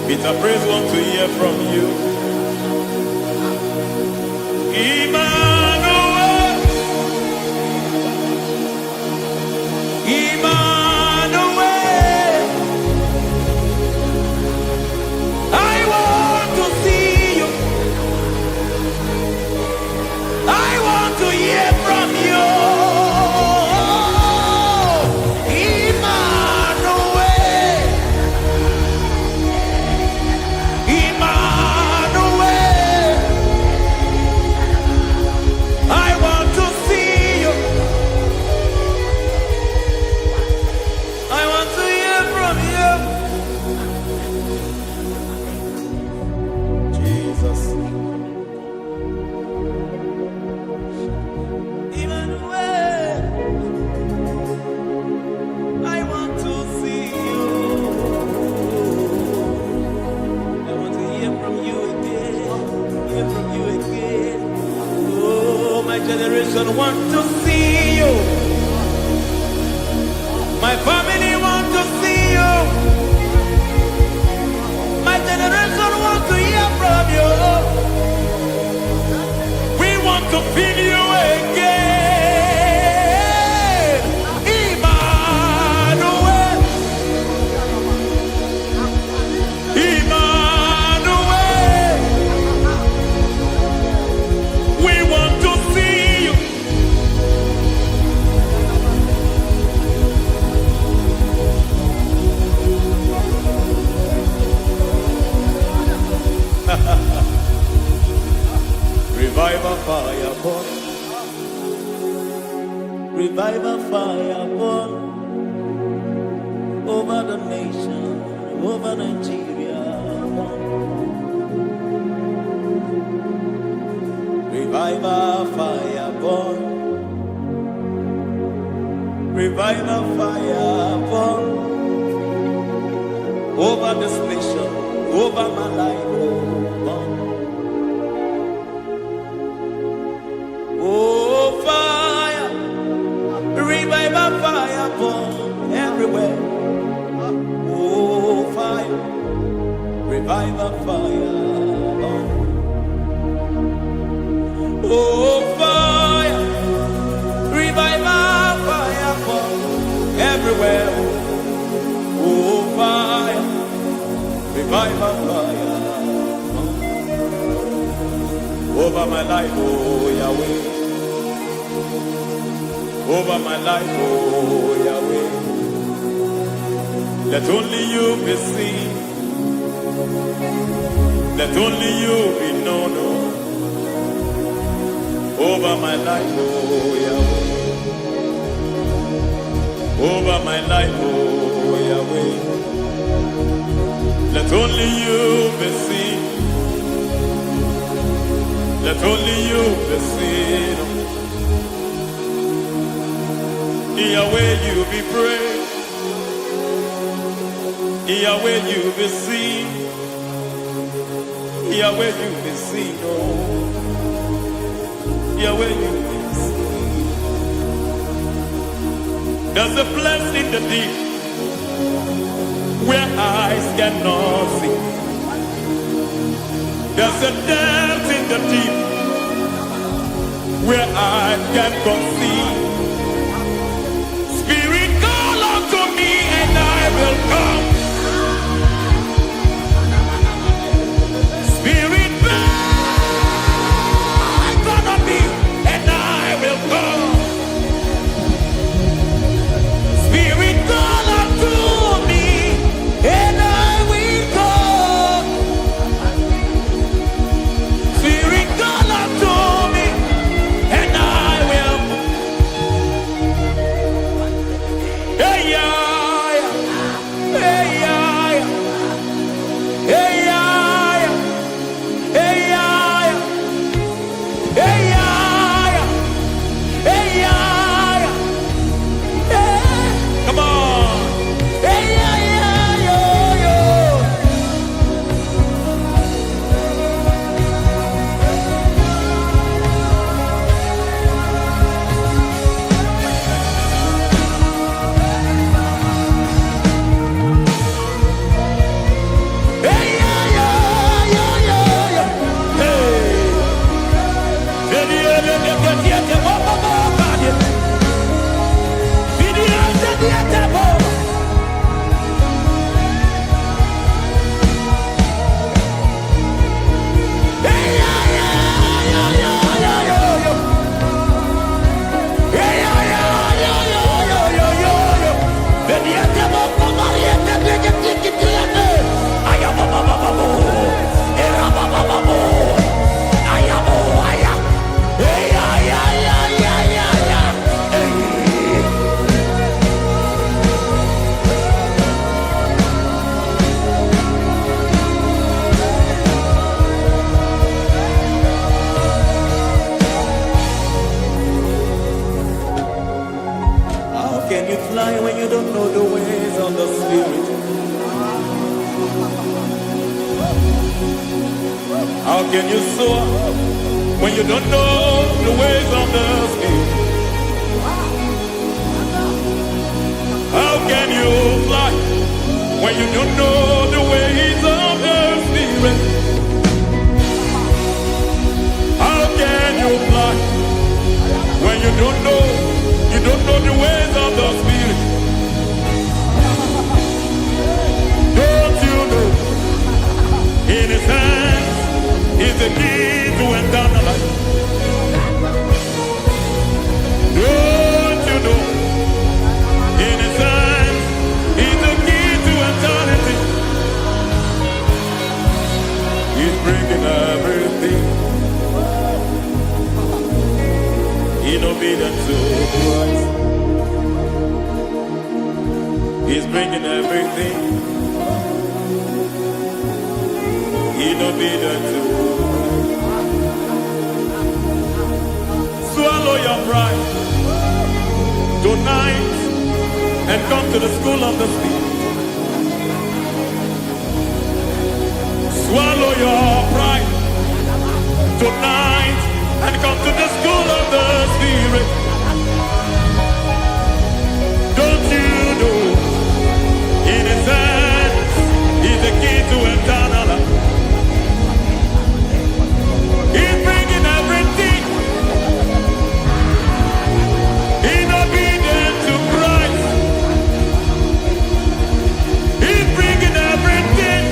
Peter Praise want to hear from you. Emmanuel, Emmanuel. I want to see generation want to see you. My family want to see you. My generation want to hear from you. We want to feel you again. Emmanuel. Emmanuel. We want to see you. Revive a fire burn. Revive a fire burn over the nation, over Nigeria. Revive a fire burn. Revive a fire burn over this nation, over my life. Oh, fire, revive a fire burn everywhere. Oh, fire, revive a fire burn. Oh, fire, revive a fire burn everywhere. Oh, fire, revive a fire over my life, oh Yahweh. Over my life, oh Yahweh. Let only you be seen. Let only you be known. Over my life, oh Yahweh. Over my life, oh Yahweh. Let only you be seen. Let only you be seen. Yahweh, you be praised. Yahweh, you be seen. Yahweh, you be seen. Oh, Yahweh, you be seen. There's a place in the deep where eyes cannot see. There's a depth in the deep where I can conceive. Spirit, call unto me and I will come. Spirit, breathe on me and I will come. Spirit, call unto me and I will come. Spirit, call unto me and I will. Hey, yeah, hey, yeah, hey, yeah, hey, yeah, hey, yeah, hey, yeah, hey. Come on. Hey, yeah, yo, yo. Hey, yeah, yo, yo, yo, yo. Hey. How can you fly when you don't know the ways of the Spirit? How can you soar when you don't know the ways of the Spirit? How can you fly when you don't know the ways of the Spirit? How can you fly when you don't know the ways of the Spirit? Don't you know in His hands is the key to eternal life? Don't you know in His hands is the key to eternity? He's bringing everything in obedience to Christ. He's bringing everything in obedience to Christ. Swallow your pride tonight and come to the school of the Spirit. Swallow your pride tonight and come to the school of the Spirit. Don't you know in His hands is the key to eternal life? He's bringing everything in obedience to Christ. He's bringing everything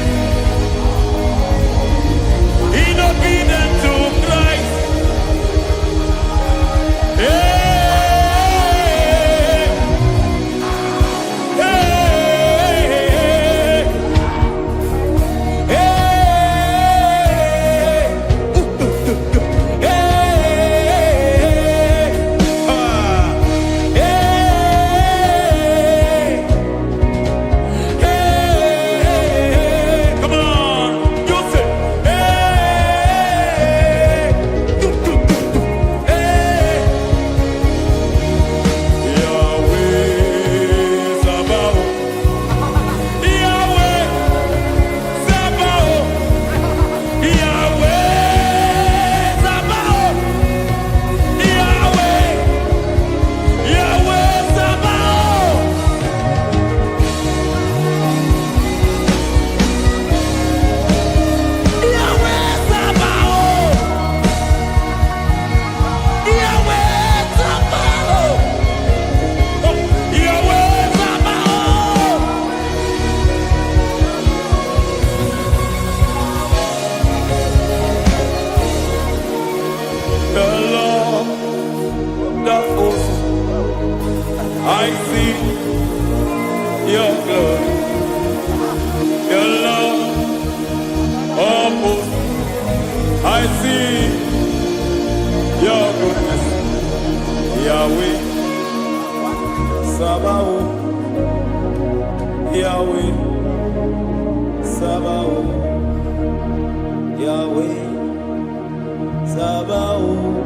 in obedience to Christ. I see your glory, your love, oh most. I see your goodness, Yahweh, Sabaoth, Yahweh, Sabaoth, Yahweh, Sabaoth,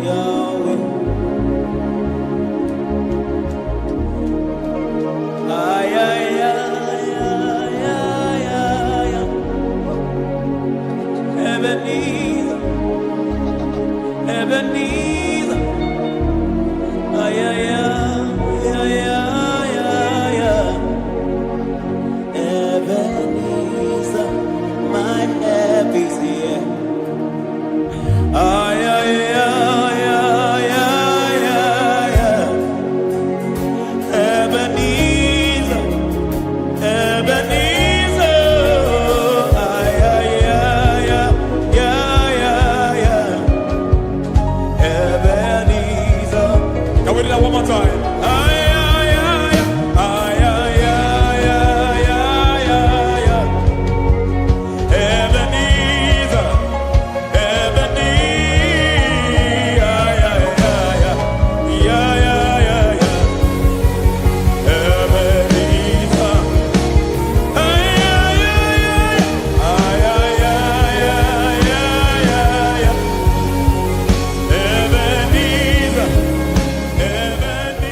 Yahweh. Ay, ay, ay, ay, ay, ay, ay. Ebenezer, Ebenezer. Ay, ay, ay, ay, ay, ay, ay. Ebenezer, my help is here. Ay, ay, ay, ay, ay, ay, ay. Ebenezer, Ebenezer. Ay, ay, ay, ay, ay, ay, ay. Ebenezer. Can we do that one more time? Ay, ay, ay, ay, ay, ay, ay, ay, ay, ay. Ebenezer, Ebenezer. Ay, ay, ay, ay, ay, ay, ay, ay. Ebenezer. Ay, ay, ay, ay, ay, ay, ay, ay, ay, ay. Ebenezer, Ebenezer.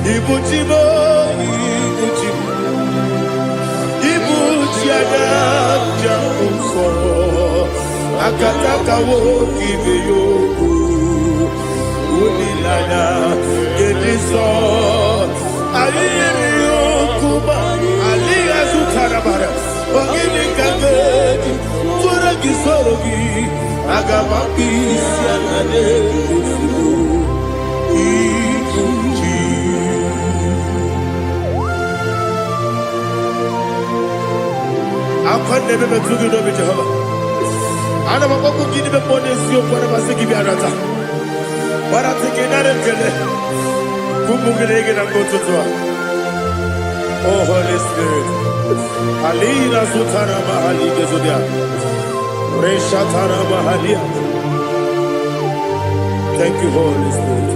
Ibuchibo, Ibuchibo, Ibuchiaga. so akataka wo kibe yoku unilana gediso ayeni yoku ba aliya zutarabara ogini kagedi tora gisorogi agamapi sianane ikuji akwande bebe tugi no be Jehovah ana makoku gini be bone sio kwa na basiki bi arata bara tike na rekele kumugirege na ngototwa. Oh Holy Spirit alina sutara mahali gezodia resha tara mahalia. Thank you Holy Spirit.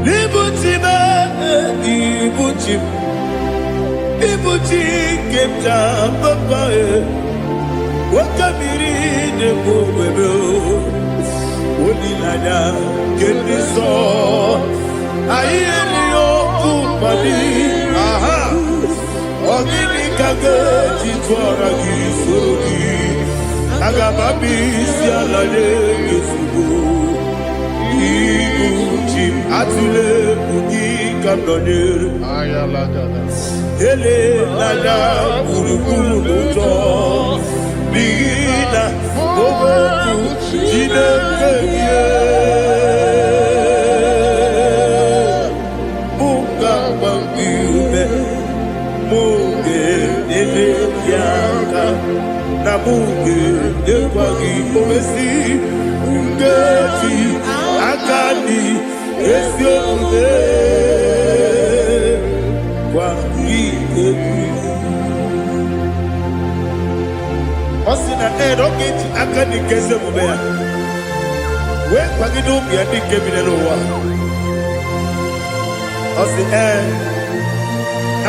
Libutime ibutim ibuti kemta papa wakamiri de bobebe onilada kemiso ayeni okupali aha ogini kage titwara gisogi agababi sialale gesugo ibuti atule bugi kamdonir ayalagada ele lala kurukuru luto bigina boboku jinekeye muka bangiume muge ele yaka na muge ekwagi omesi ngeti akani esione Osina roketi akani kese mubea we kwagido bi adi kebinelo wa osi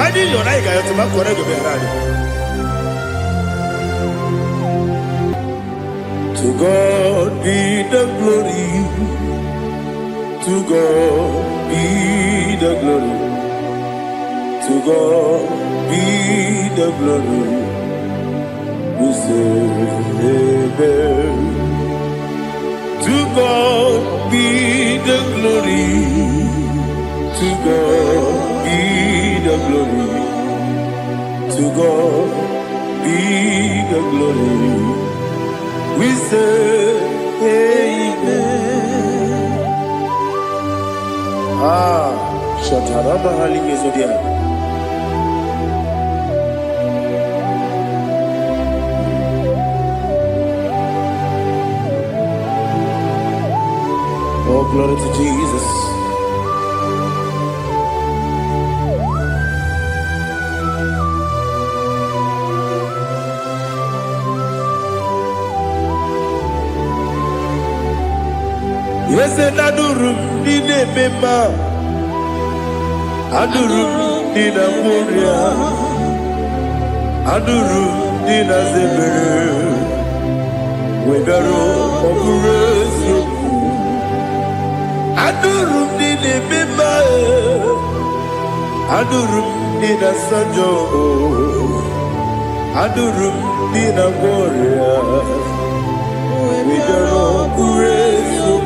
adi yo na iga yo tuma kore go be rari. To God be the glory, to God be the glory, to God be the glory. We say amen. To God be the glory, to God be the glory, to God be the glory. We say amen. Shataraba haligezodia. Oh, glory to Jesus. Yes, and adurum dine mema, adurum dina muria, adurum dina zebere, wedaro oburezo. Adurum dine mema, adurum dina sanjo, adurum dina muria, wedaro oburezo.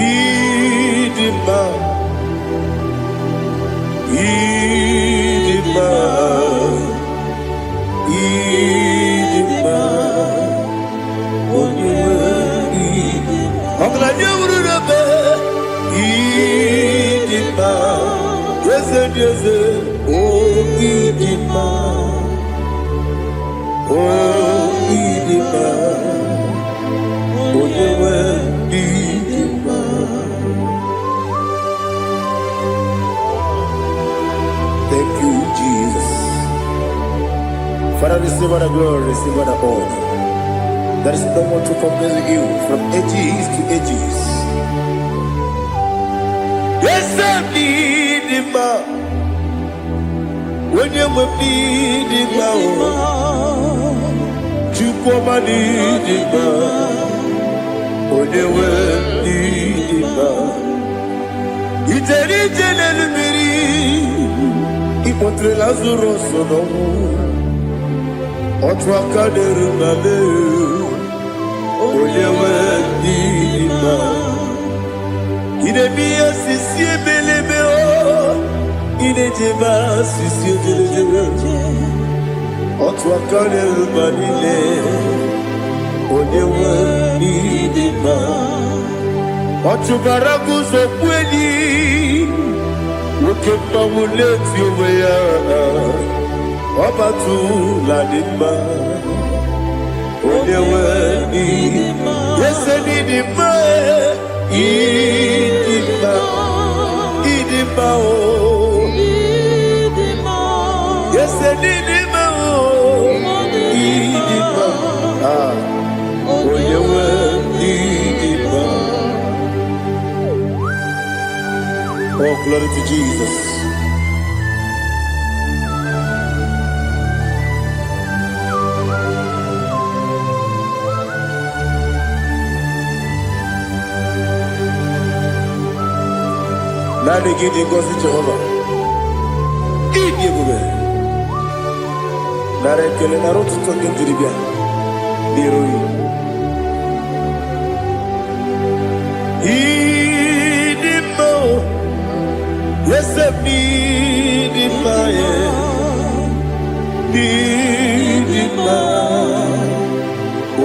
Idima, Idima, Idima, Idima, Idima, yes, oh Idima, oh Idima, oh Idima. Thank you, Jesus. Father, receive all the glory, receive all the honor. There is no one to compare with you from ages to ages. Yes, I need him. When you need him, you come and need him. When you need him, it's a Ipotre Lazarus no Otwa kaderu nale Oyewe dima Ine biya sisi belebe o Ine jeba sisi belebe Otwa kaderu nale Oyewe dima Otubaraku so kweli Ukempa muleti uweya Wabatu la dima Odewe idima Yese nidima Idima Idima o Yese nidima o Idima Odewe idima. Oh, glory to Jesus. Nani gidi ngozi Jehovah. Idi bube. Nare kele narotu toke diribia. Diroi. Idi mo. Yes, idi ma ye. Idi ma.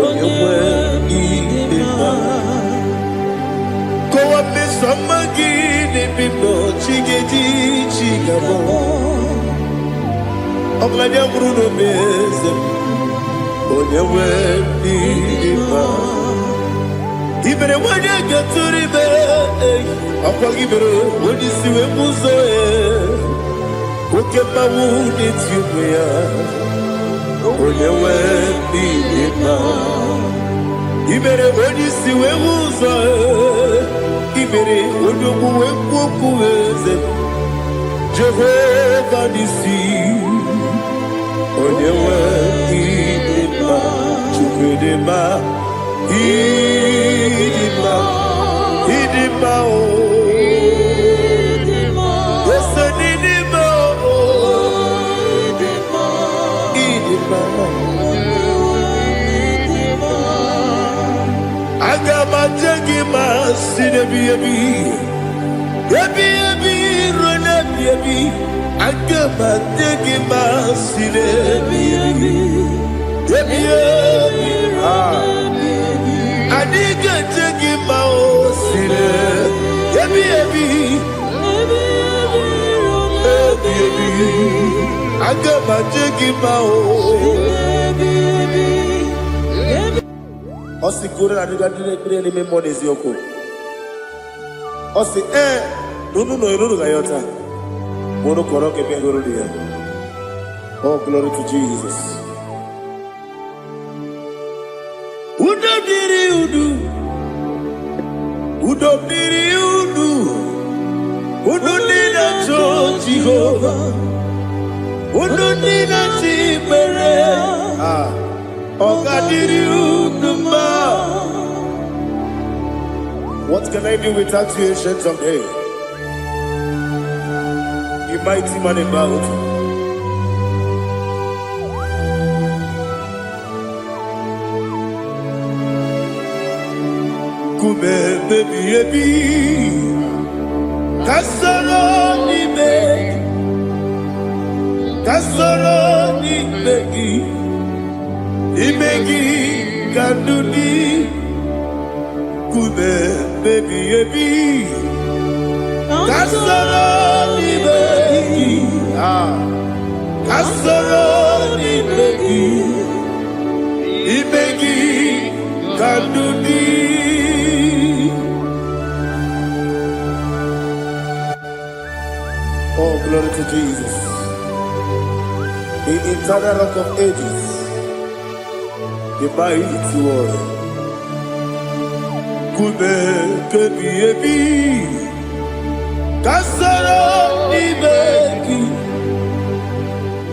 Oyewe idi ma. Go up this summer Bibo chigedi chigabo Oglanya Bruno Beze Onyewe Dima Ibere wanya gaturibe Akwa gibere wadi siwe muzoe Ukema wudi tiumea Onyewe Dima Ibere wadi siwe muzoe Ibere odogu wekuweze Jehovah nisi Onyewe idima Chukudima Idima Idima o Yese nidima o Idima Agama jagima sinebi Yebi rona yebi Agama jagima sinebi Yebi Adiga jagima o sine Yebi Agama jagima o Osi kure na duga dire ni memonies yoko. Osi nunu no iruru gayota. Mono koroke bengoro dia. Oh, glory to Jesus. Udo diri udu. Udo diri udu. Udo nina cho Jehovah. Udo nina chibere. What can I do without you, ancient of days? You mighty man in battle. Kume baby Kasoro ni begi Imegi kanduni Kume baby Kasoro ni begi Kasoro ni begi Imegi kanduni Oh, glory to Jesus. The eternal rock of ages. The mighty one. Kume kebi Kasoro ni begi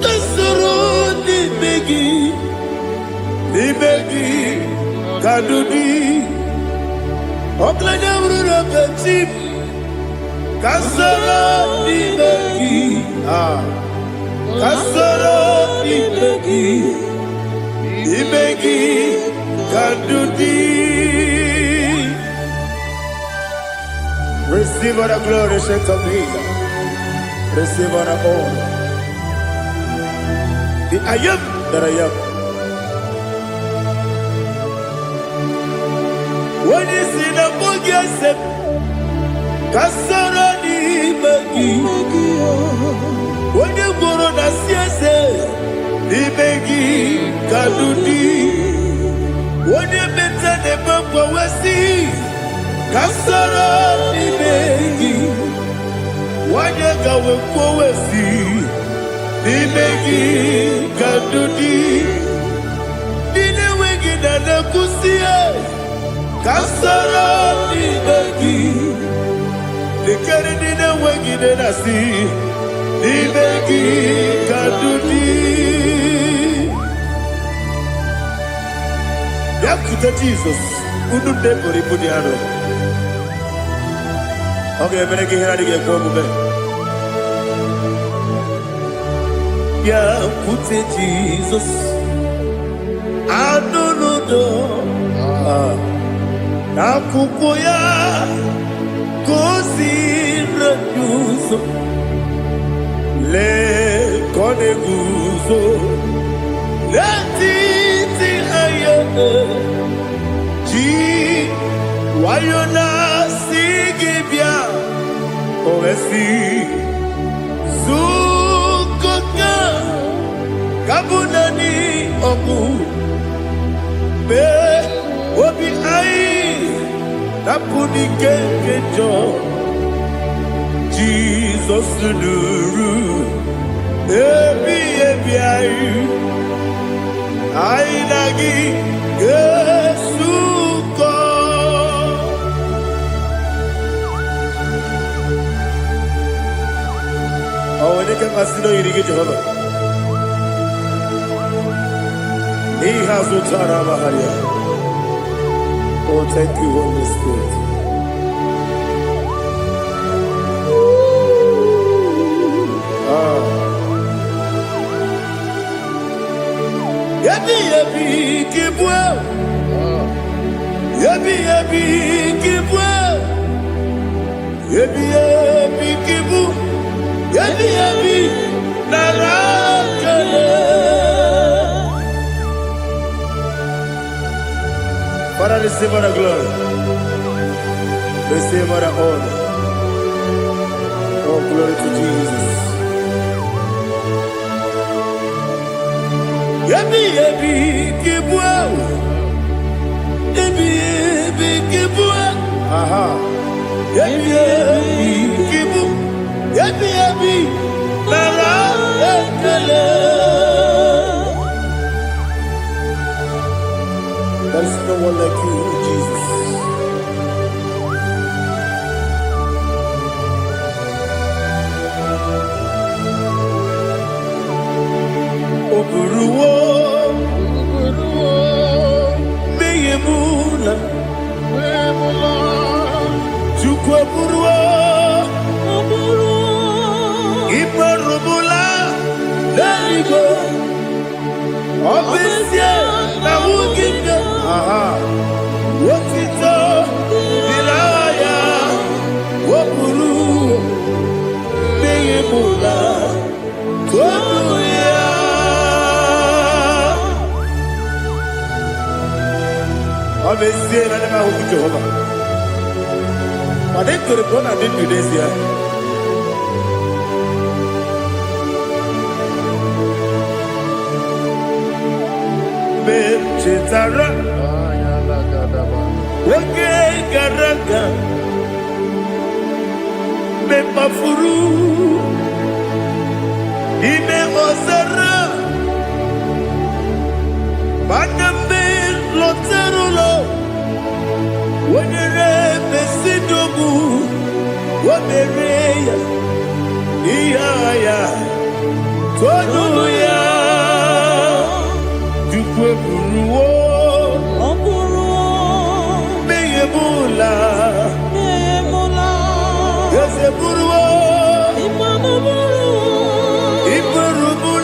Kasoro ni begi Ni begi Kadudi Oklanya Bruno Petit Kasoro ni begi kasoro imegi kadudi. Receive all the glory, shake of Jesus. Receive all the honor. The I am that I am. When you see the book, you said, kasoro imegi. When you go on the siese, imegi kadudi. When you mention the book, we see kasoro imegi. When you go we see imegi kadudi. Dine wegi na kusie kasoro imegi. Nikere dine wegi na si. Imegi kadudi. Yakuta Jesus. Ununde bori pudiano. Okay, beneki hira dige kwa mube. Yakute Jesus. Anunudo. Nakukoya. Kosi renyuso. Le kone guzo, le titi ayene, ji wayona sigibia, ovesi zukoka, kabunani oku, be obi ai, tapuni kekejo. Jesus nuru, ebi ayu, ainagi Yesuko. Oh, ini kan asli iri Jehovah. He has utara baharia. Oh, thank you, Holy Spirit. Yabi kibwe, yabi kibwe, yabi kibu, yabi narakale. Father, receive all the glory, receive all the honor. Oh, glory to Jesus. Yabi kibwa, yabi kibwa, aha. Yabi kibu, yabi nara ekele. There is no one like you, Jesus. Oburuwo, meyemula, chukwu oburuwo, imarubula, leligo, obisie na wugide, wotito, dilaya, oburuwo, meyemula, tobuya. Obviously, I never hope to Jehovah. But they could have gone and did this year. Chetara, okay, Garaka, Mepafuru, Ine Osara, Baname Loterulo, when you Besidogu, what Merea, Iaya, Tonuya. Meyebula, Yeseburua, Imarubula.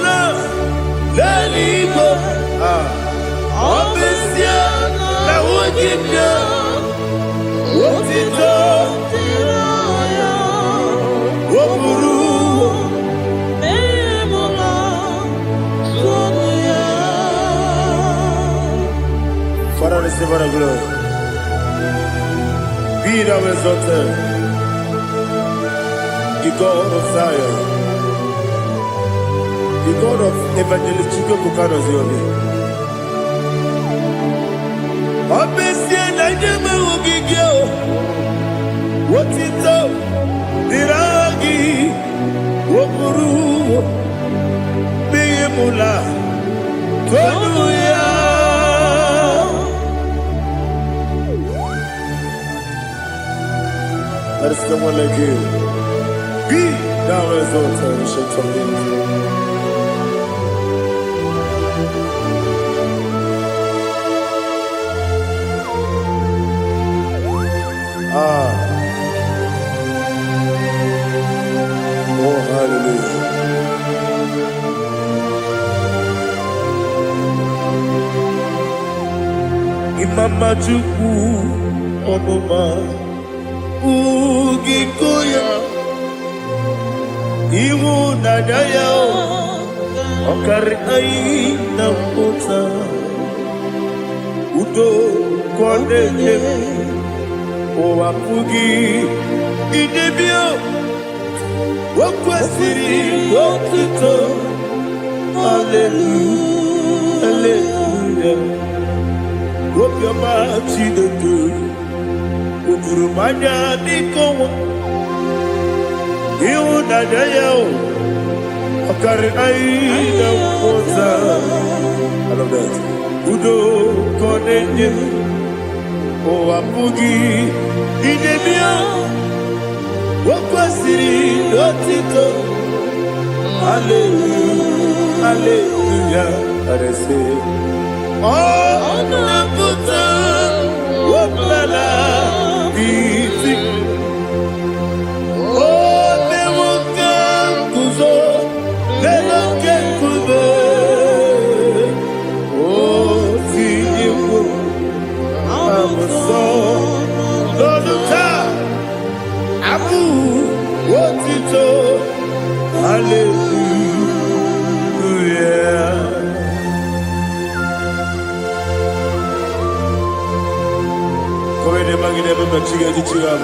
Father, receive all the glory. Be thou exalted, the God of Zion, the God of Evangelist Chike Bukanos Yomi. Obesia na jeme ugigyo, wotito diragi, wokuru, beyemula, tonuya. There is no one like you. Be thou exalted, ancient of days. Oh, hallelujah. Imama Chukwu Omoma Ugikoya Iwu Nadaya Okari Aina Mota Udo Kondele Owapugi Idebio Wakwasiri Wakito Hallelujah Hallelujah Whoop your mouth, see the good. Ukurumanya Nikowa. You Nadaya. Okari Aina Mota. I love that. Udo Konenye. Owapugi Idebio. Wakwasiri Wakito. Hallelujah. Hallelujah. And I say, oh, Nabuta, Wapala, Biti. Oh, Newoka, Kuzo, Newoka, Kuzo. Oh, Tiyibu, Amuso, Doduta, Abu, Wotito, Hallelujah. Komede magine baba chiga chiga.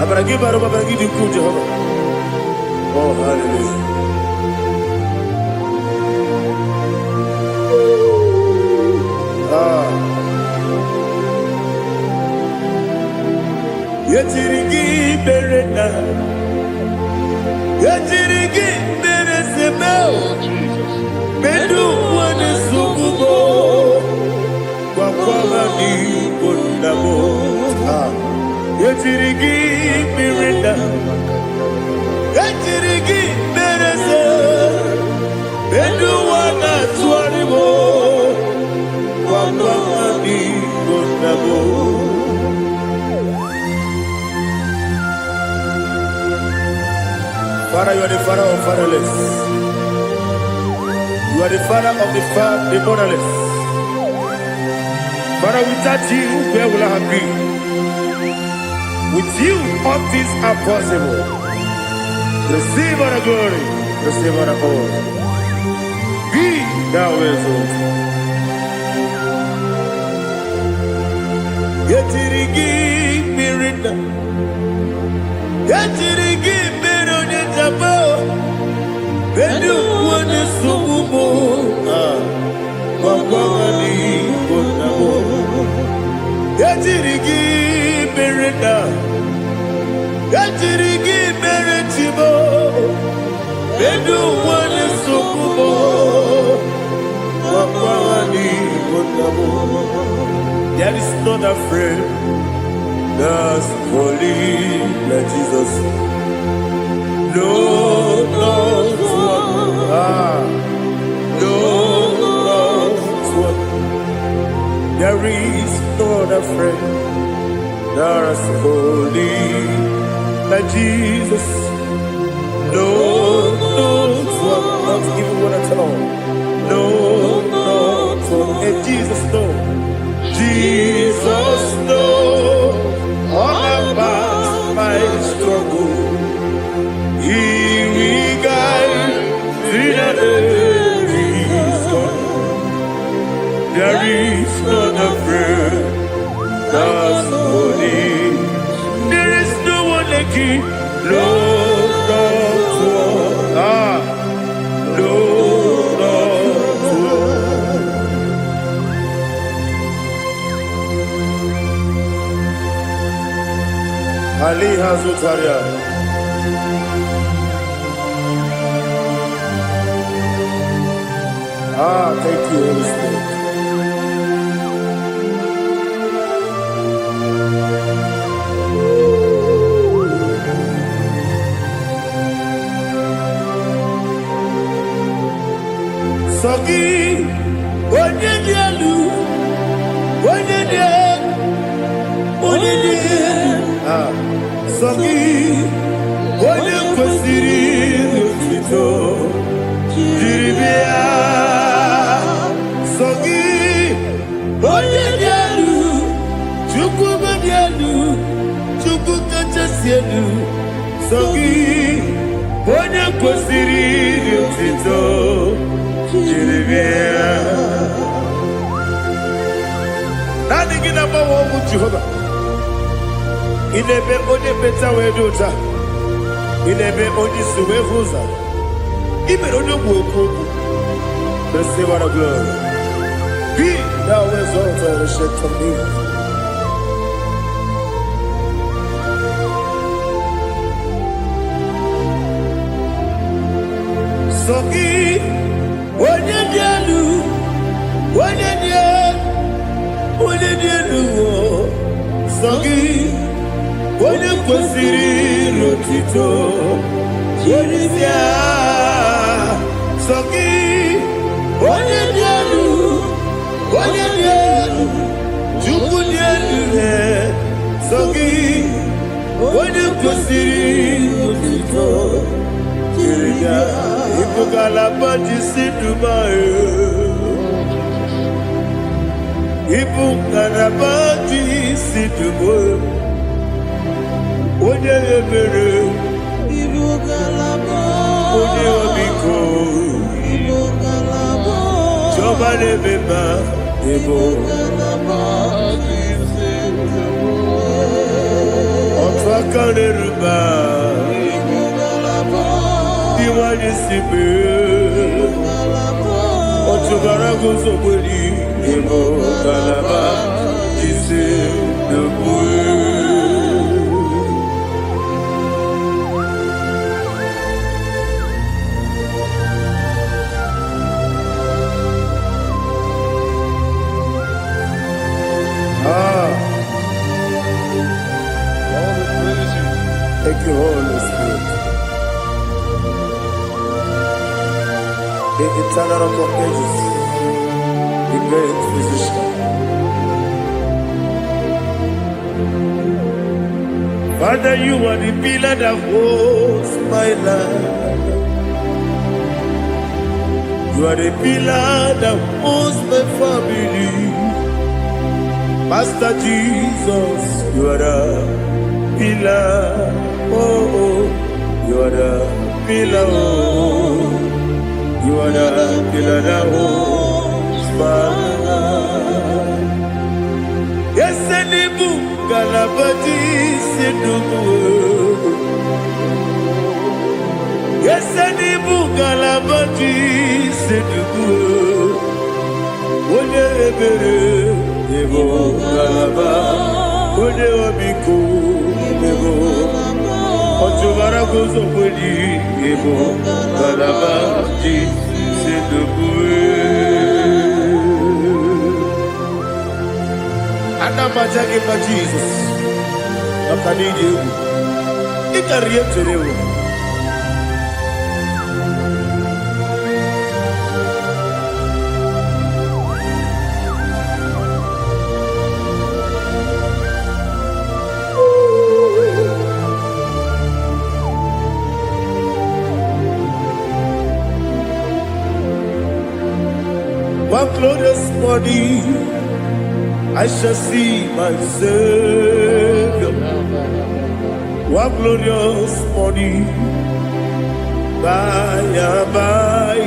Abaragi baro babaragi diku Jehovah. Oh hallelujah. Yetirigi berena. Yetirigi beresebel. Bedu wane sukubo. Wakwamani bundabo. Yetirigi mirinda. Yetirigi berese. Bedu wana tuaribo. Wakwamani bundabo. Father, you are the father of fatherless. You are the father of the motherless. Father, without you, where will I have been? With you, all things are possible. Receive all the glory. Receive all the honor. Be thou exalted. Yetirigi mirinda. Yetirigi mirinda jabo. Bedu wane sukubo. Wakwamani bundabo. Yetirigi mirinda. Yetirigi meritibo. Bedu wane sukubo. Wakwamani bundabo. There is not a friend that's holy like Jesus. No, no, no, one. There is no other friend that's holy like Jesus. No, no, one. Not even one at all. No, no, one. Jesus knows all about my struggle. He will guide me that there is God. There is not a friend that's holy. There is no one like him. No, not one. No, not one. Ali Hazutaria. Thank you, Holy Spirit. Sogi, onye dielu, onye dielu. Sogi, onye kwesịrị otito, jiri bịa. Sogi, onye dielu, Chukwu bụ dielu, Chukwu kachasị elu. Sogi, onye kwesịrị otito. Nani gina mawa omu Jehova. Inebe onye beta wedota. Inebe onye suwe huza. Ibe onye mwoku. Receive our glory. Be thou exalted and shed from me. Sogi. Onye dielu, Sogi, onye kwesịrị otito, jiri bịa. Sogi, onye dielu, Chukwu dielu. Sogi, onye kwesịrị otito, jiri bịa. Ibugalaba jisidumae. Ibugalaba jisidumae. Onye ebere. Ibugalaba. Onye obiko. Ibugalaba. Jọba lebeba. Ibugalaba jisidumae. Ọtụ aka n'eruba. Iwani sibe. Otubara gozobeli. Ibugalaba jisidumae. Thank you, Holy Spirit. The eternal rock of ages, the great physician. Father, you are the pillar that holds my life. You are the pillar that holds my family. Master Jesus, you are the pillar. Oh, you are the pillar. Oh, you are the pillar that holds my life. Yes, Enibu Galabati Sidumu. Yes, Enibu Galabati Sidumu. Onye ebere, Ebo Galaba. Onye obiko, Ebo. Otubara gozobeli, Ebo Galaba Sidumu. Anamajage pa Jesus. Akanije u. Ikariye tere u. One glorious morning, I shall see my Savior. What glorious morning, by and by.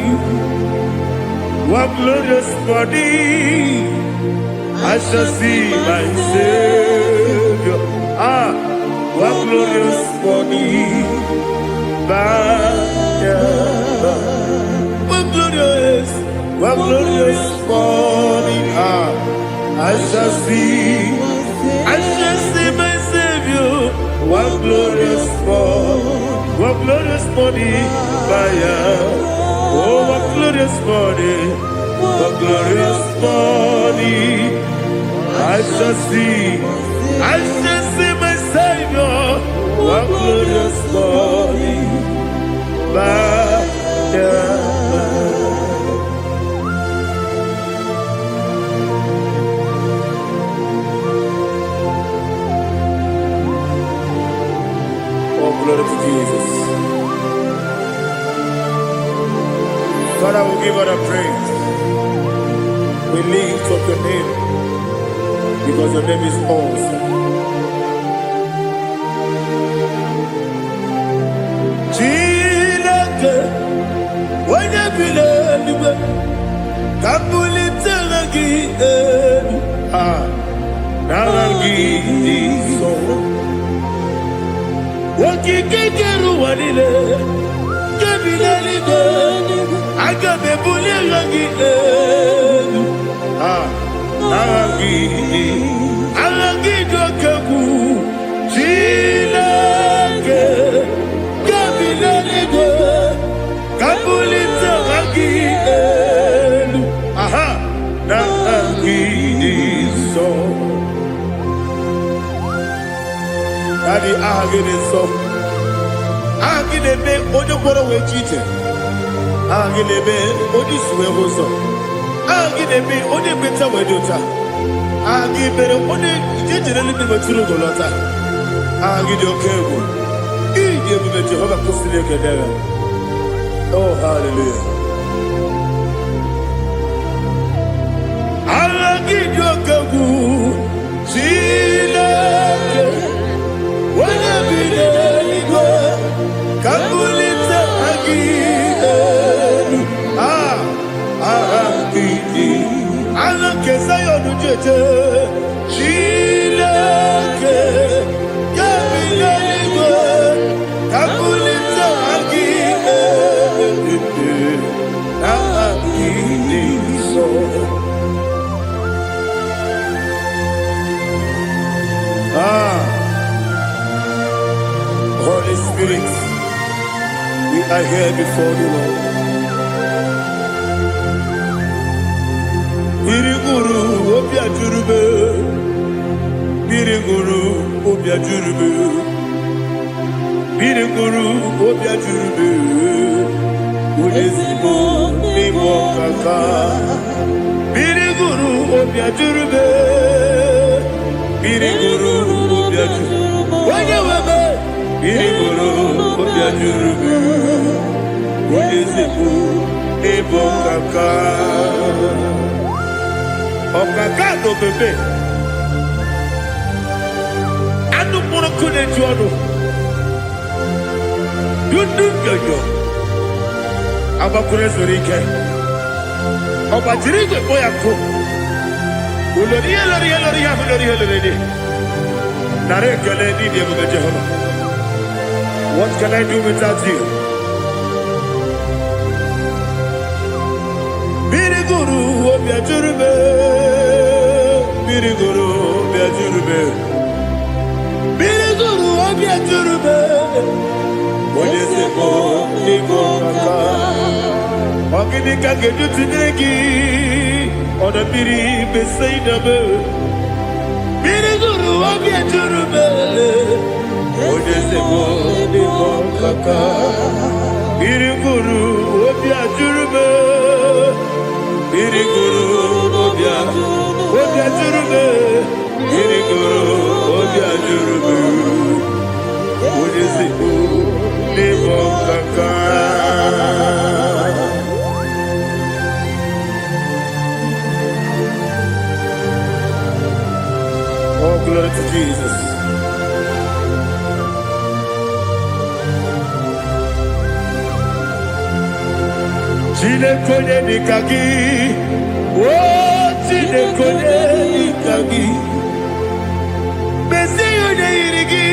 What glorious morning, I shall see my Savior. What glorious morning, by and by. What glorious morning, I shall see my Savior. What glorious morning, oh, what glorious morning, I shall see my Savior. What glorious morning, glory to Jesus. Father, we give all the praise. We lift up your name because your name is awesome. Chineke, when you believe, kabuli telagi naragi so. Wakikeru wanile, kebilali go, agabe bulelagi alagi dokaku, Chineke, kebilali go, kabulita agi naragi so. Daddy, agide so. Agide be ojo gboro we chite. Agide be oji suwe so. Agide be oji beta we dota. Agide be oji jejere ni be turu golota. Agide okego. Ije be Jehovah kusile kedera. Oh, hallelujah. Agide okego. Chineke. When I be there, kabulita again. Ala kesayo nujeje. Chineke, kabulita again. Holy Spirit, we are here before you, Lord. Biriguru obia jurube, biriguru obia jurube, biriguru obia jurube. Udesibo nimo kaka, biriguru obia jurube, biriguru obia jurube. Wajawebe. Biriguru obia jurube, udesibo nimo kaka. Okaka no bebe. Anu mono kune jono. Dundu yoyo. Abakure zorike. Obajirige boyako. Ulori elori. Nare kele ni diye mga Jehovah. What can I do without you? Biriguru obia jurube. Biriguru obia jurube. Biriguru obia jurube. Odesibo nimo kaka. Ogini kage jutinegi. Oda biri besaidabe. Biriguru obia jurube. Odesibo nimo kaka. Biriguru obia jurube. Biriguru obia jurube. Biriguru obia jurube. Odesibo nimo kaka. Jesus. Chineke nikagi, oh Chineke nikagi, Messiah nirigi,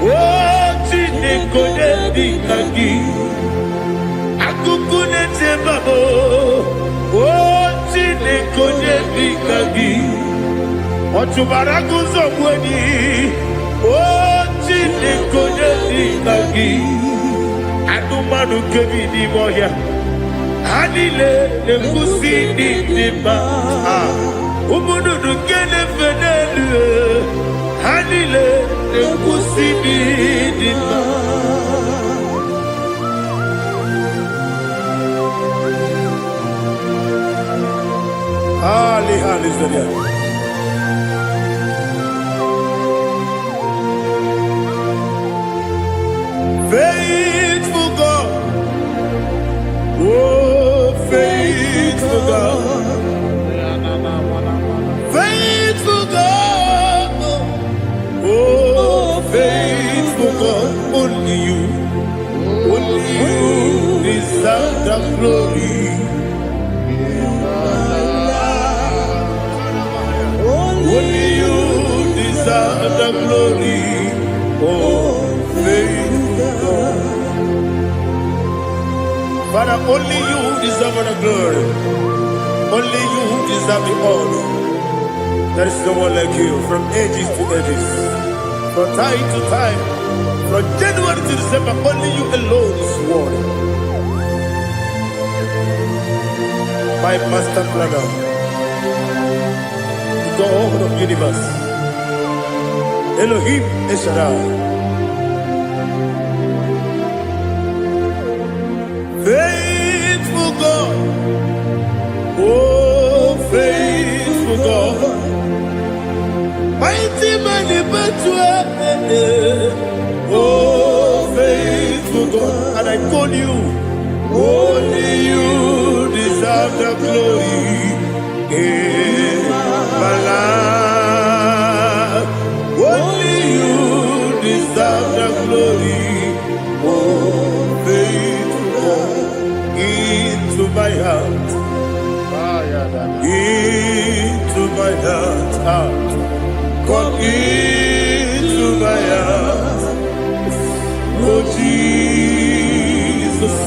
oh Chineke nikagi, Akukune tebabo, oh Chineke nikagi, Otubaragu zogweni, oh Chineke nikagi, Adumanu kebi ni moya. Hanile nekusi ni nima, umudu kene fenelu. Hanile nekusi ni nima. Ali Zaria. Faithful God, oh faithful God, faithful God, oh faithful God, only you deserve the glory. Only you deserve the glory, oh faithful God. Father, only you deserve the glory. Only you deserve the honor. There is no one like you, from ages to ages, from time to time, from January to December. Only you alone is worthy. My master planner, God of universe, Elohim Eshadai. Faithful God, oh faithful God, mighty man in battle, oh faithful God, and I call you, only you deserve the glory in my life, only you deserve the glory, oh faithful God. Into my heart, come into my heart, oh Jesus,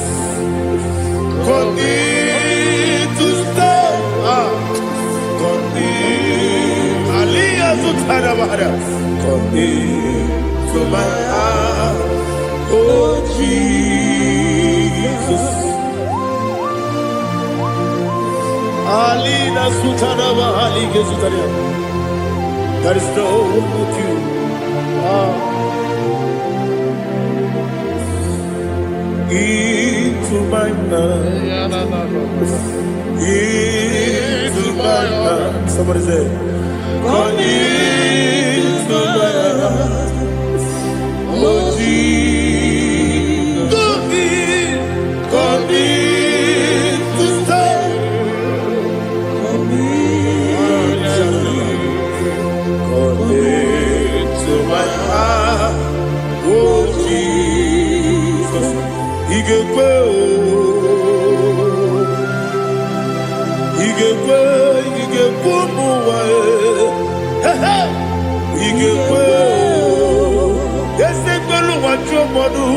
come in to stay, come in, Aliyah Zutanabara, come into my heart, oh Jesus. Alina Sutanaba Ali Gezutaria. There is no one like you. Into my mind. Into my mind. Somebody say, come into my heart. Oh Jesus. Come in to stay. To my heart, oh Jesus, Igekwe, muwa, Igekwe, yese kwelu wachomodu,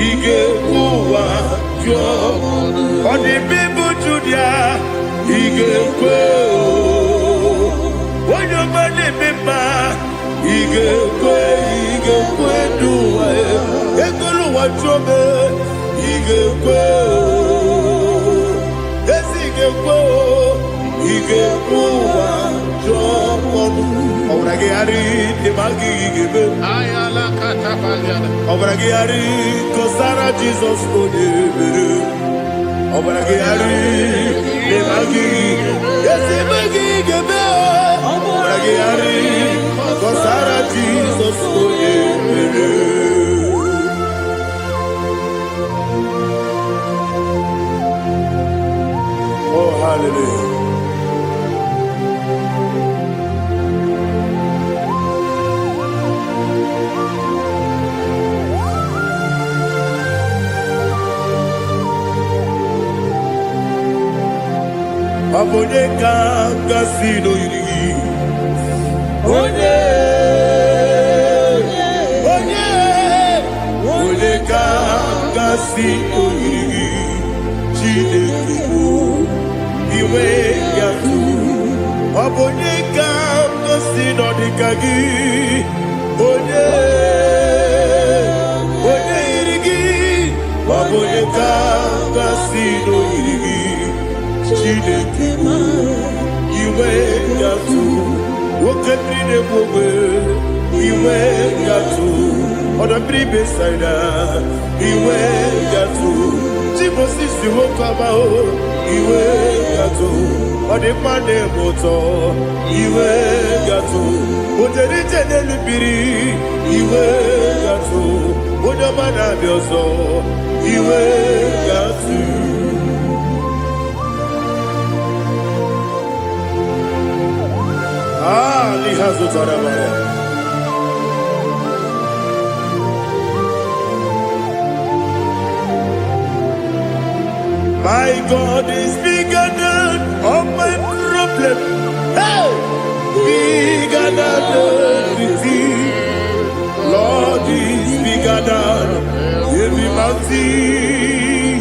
Igekwe wachomodu, odi bibu judia, Igekwe, wanyomane mema. Igekwe duwa, ekolu wachobe. Igekwe, esi igekwe wachobe. Obragi ari temagi igebe. Ayala katapaliana. Obragi ari kosara Jesus odebere. Obragi ari temagi esi igebe. Obragi ari kosara Jesus odebere. Oh, hallelujah. Abonye kanga sino yiri. Onye kanga sino yiri. Chineke iwe yatu. Abonye kanga sino dikagi. Onye yirigi. Abonye kanga sino yirigi. Chineke iwe yatu. Wokatri bobe iwe yatu. Oda bribe saida iwe yatu. Timosisi wokaba o iwe yatu. Ode mane moto iwe yatu. Ode jene lubiri iwe yatu. Ode mana bioso iwe yatu. Lihazo tarabaya. My God is bigger than all my problem. Hey, bigger than everything. Lord is bigger than every mountain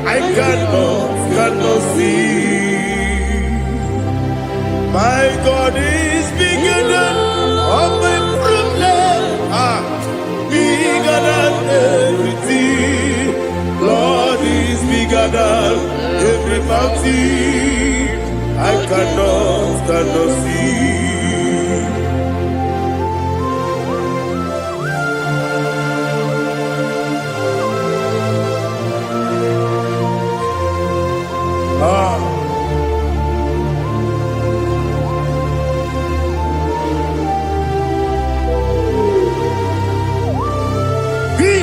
I cannot see. My God is bigger than all my problems. Bigger than everything. Lord is bigger than every mountain I cannot see.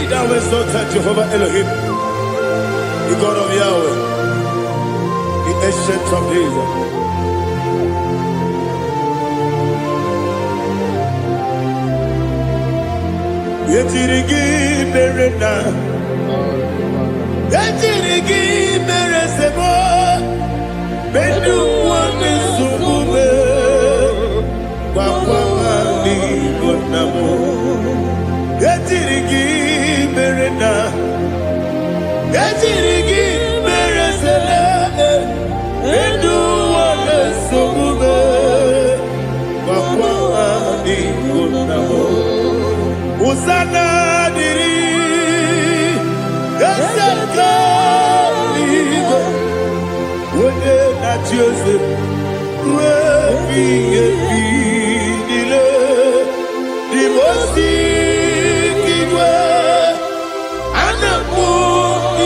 Thou exalted Jehovah Elohim, the God of Yahweh, the ancient of days. Yetirigi berena, yetirigi beresebo, bedu wane sumube, wakwani gonamo. Yetirigi berena, yetirigi beresele, bedu wane sumube, wakwani gonamo. Usana diri, esaka ligo, wode na Joseph, wepi dile, dimosi kidwe, anamu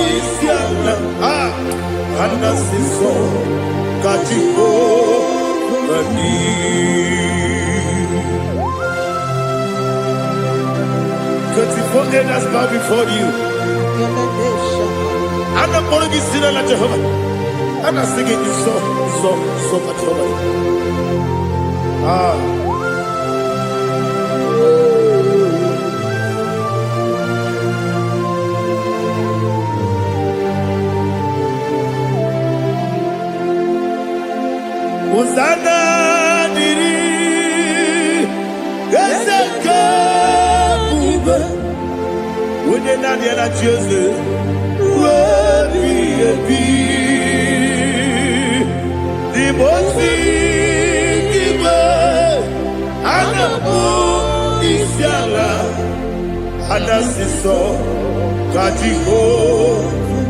isiana, anasiso kachiko mani. 24 elders bow before you. I'm not going to be singing like Jehovah. I'm not singing this song like Jehovah. Hosanna diri, Ezeka. When you're not here, that's Joseph. The most big Anabu Isiala Anasiso Katiho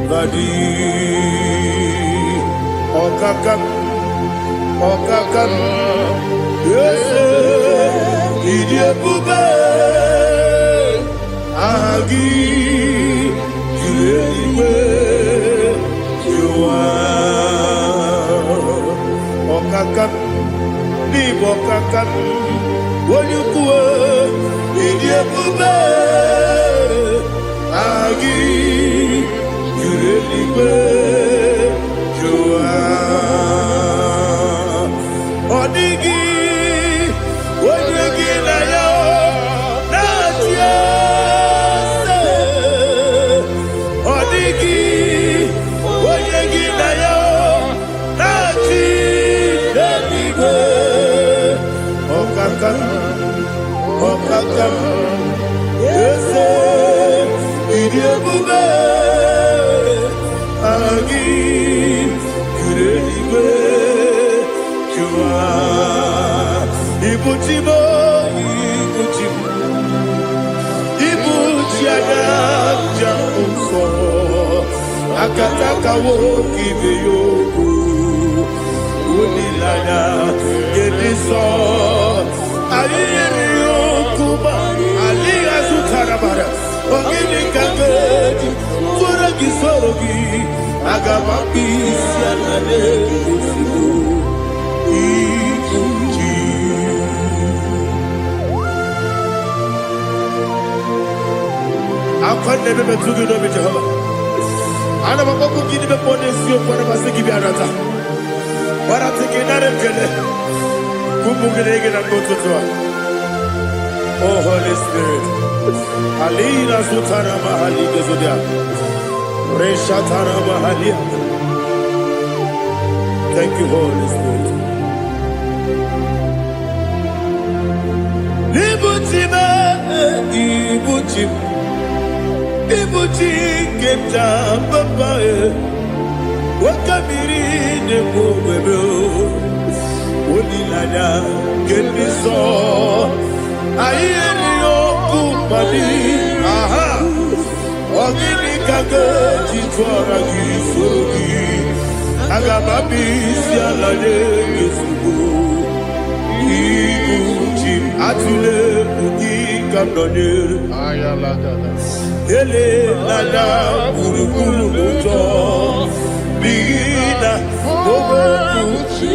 Badi Okakam Yes, Idiabube Agi Julewe Jua Okakam Nibo Kakam Wonyukue Idiabube Agi Julewe Jua Odigi Wonyegi na yo Natia Odigi Wonyegi na yo Natia Yebube agi Kureliwe Jua Ibuchibo Ibuchiaga Jamuso Akataka woki beyoku Unilana Gediso Ayeri yokuba Aliya Zutarabara Ogini kagedi Fura gisorogi Agamapi Sianane Usibu Ibuchi Akwande bebe tugi no Jehova Ana makoku gidi be ponesi okwana basiki bi arata Barata kenare kele Kumugirege na kototwa Oh Holy Spirit Alina Sutara Mahali Gezodia Reshatara Mahali. Thank you, Holy Spirit. Ibuchima Ibuchim Ibuchi Keta Papa Wakamiri Nebo Webo Unilada Geniso Ayeri Okupadi Aha Ogini Kage Chitwara Gisogi Agamabi Sialade Gesugo Ibuchi Atule Ugi Kamdone Ayalagada Ele Lada Urukuru Moto Bigina Bobo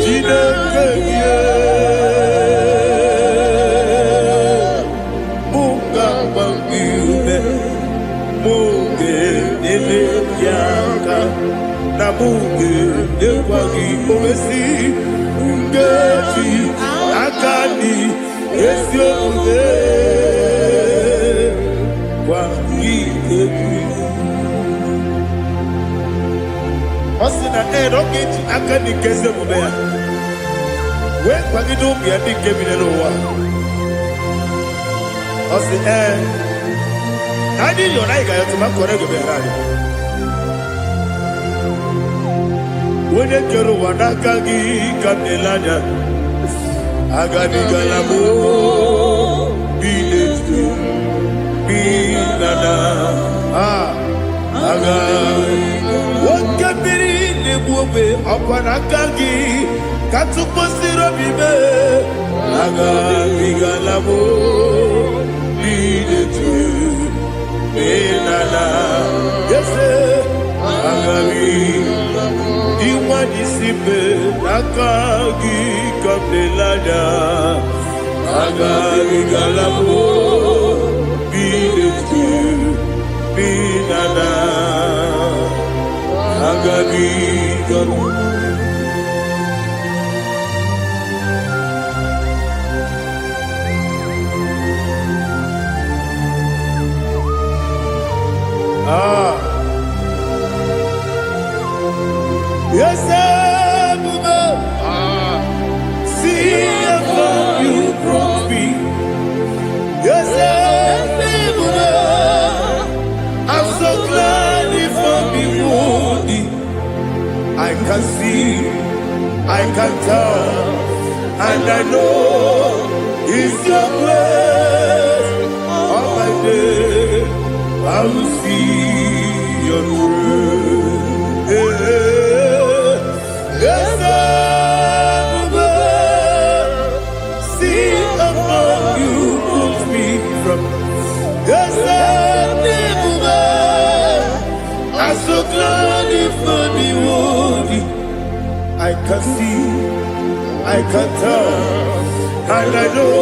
Jine Keye Munga Bangiume Munge Ele Yaka Na Munge Ewagi Omesi Ungeji Akani Esio Ude Osina rokeji akani keze mubea. We kwagido biadi kebinelo wa. Osi Nadi yona iga yotuma korego berani. Wene kero wanakagi kabelanya. Agani galamo biletu. Binana aga wakabiri nebuobe akwanakagi katuposiro bibe aga bigalamo bidetu binana yese aga iwani sibe nakagi kabelada aga bigalamo Binana Agabi Yes, see how you brought me. Yes, I'm so glad if I'm worthy. I can see, I can tell, and I know it's your grace. All my day, I will see your grace. Yes, see how you put me from. Yes, I'm so glad if I'm worthy. I can see, I can tell, and I know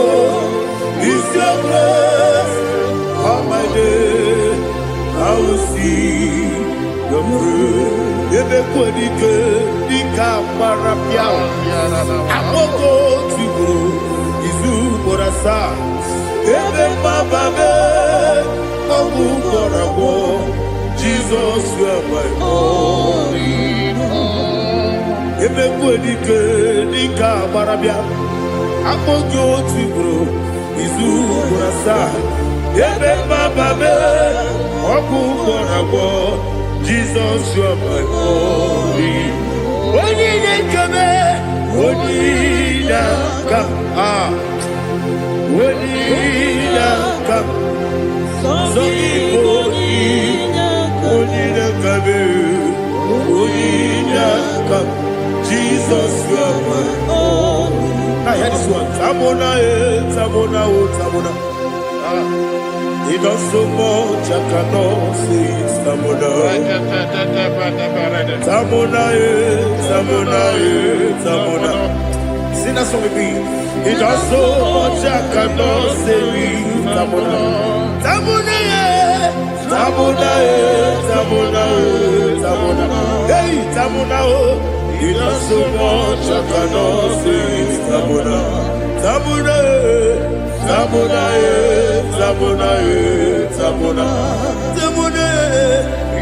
it's your grace. All my day, I will see the fruit. Ebe kodike, dika marapia. Amoko tigo, izu morasa. Ebe mababe, obu morabo. Jesus, you are my only home. Ebe kodike, dika marapia. Amoko tigo, izu morasa. Ebe mababe, obu Jesus, you are my only. Only the come, only the come, only the come. So only the come, only the come. Jesus, you are my only. I hear this one. Tamona, Tamona, Tamona. He does so much I cannot say it's Tamona. Tamona, Tamona, Tamona. Sing that song with me. He does so much I cannot say it's Tamona. Tamona, Tamona, Tamona, Tamona. Hey, Tamona, he does so much I cannot say it's Tamona. Tamona, Tamona, Tamona, Tamona, Tamona.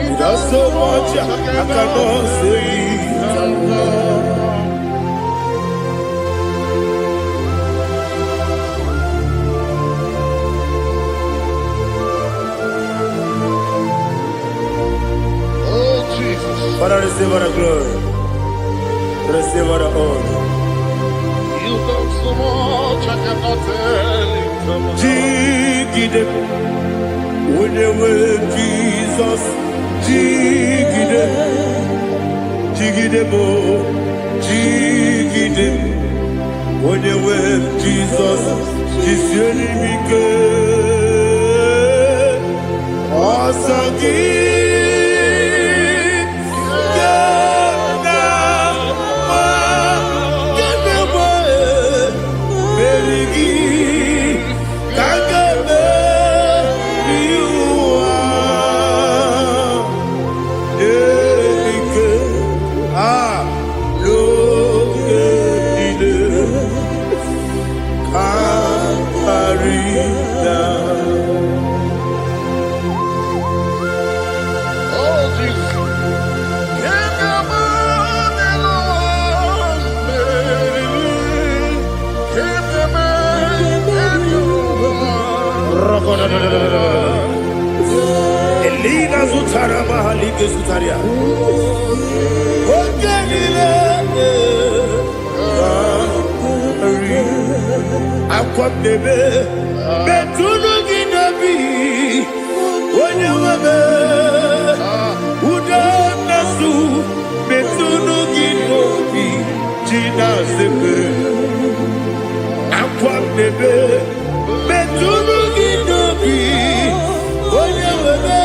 He does so much I cannot say Tamona. Oh, Jesus. Father, receive all the glory. Receive all the honor. You done so much I cannot tell it. Jigide, when they were Jesus, Jigide, Jigide bo, Jigide, when they were Jesus, Jisieni Mike, Asagi. Elina Zutara Mahalike Zutaria. Akwabebe Betunu Ginabi Onyawabe Uda Nasu Betunu Ginobi Jina Zebe Akwabebe Betunu Ginobi Onyawabe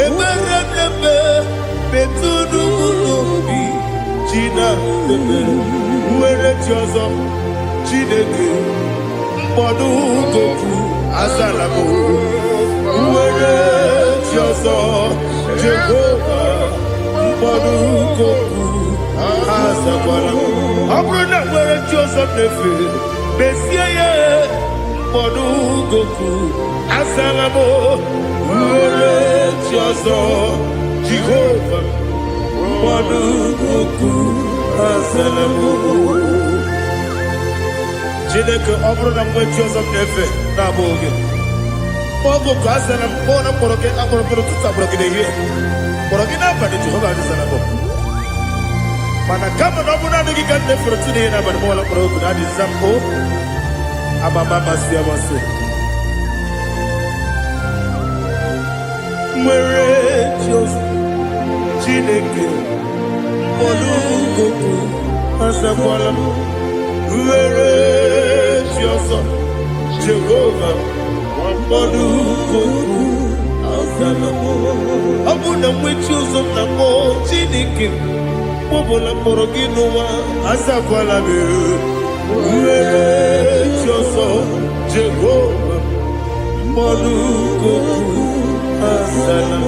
Eberebebe Betunu Ginobi Jina Zebe Uwere Tiozo Chineke mkpọdụ goku azalabo uwere Jiozo Jehova mkpọdụ goku azakwala ọ bụrụ na nwere Jiozo nefe besie ya mkpọdụ goku azalabo uwere Jiozo Jehova mkpọdụ goku azalabo. Chineke ọ bụrụ na mgbe Jiozo na-efe na-abụ oge ogo ka a sara mkpọ na mkpọrọ gị akpọrọkpọrọ tụtụ agbọrọ gị n'ehihie mkpọrọ gị n'abalị Jehova adịzara bụ mana kama na ọ bụ naanị gị ka nne fere tụ n'ihe n'abalị mọwala mkpọrọ ogu na adịza mpụ amama amasị amasị nwere Jiozo Chineke mkpọrọ ogogo azakwala m nwere Jiozo Jehova mkpọrọ ogogo azala m ọ bụ na nwechi ụzọ na mmụọ Chineke mkpọbụla mkpọrọ gị n'ụwa azakwala m nwere Jiozo Jehova mkpọrọ ogogo azala m.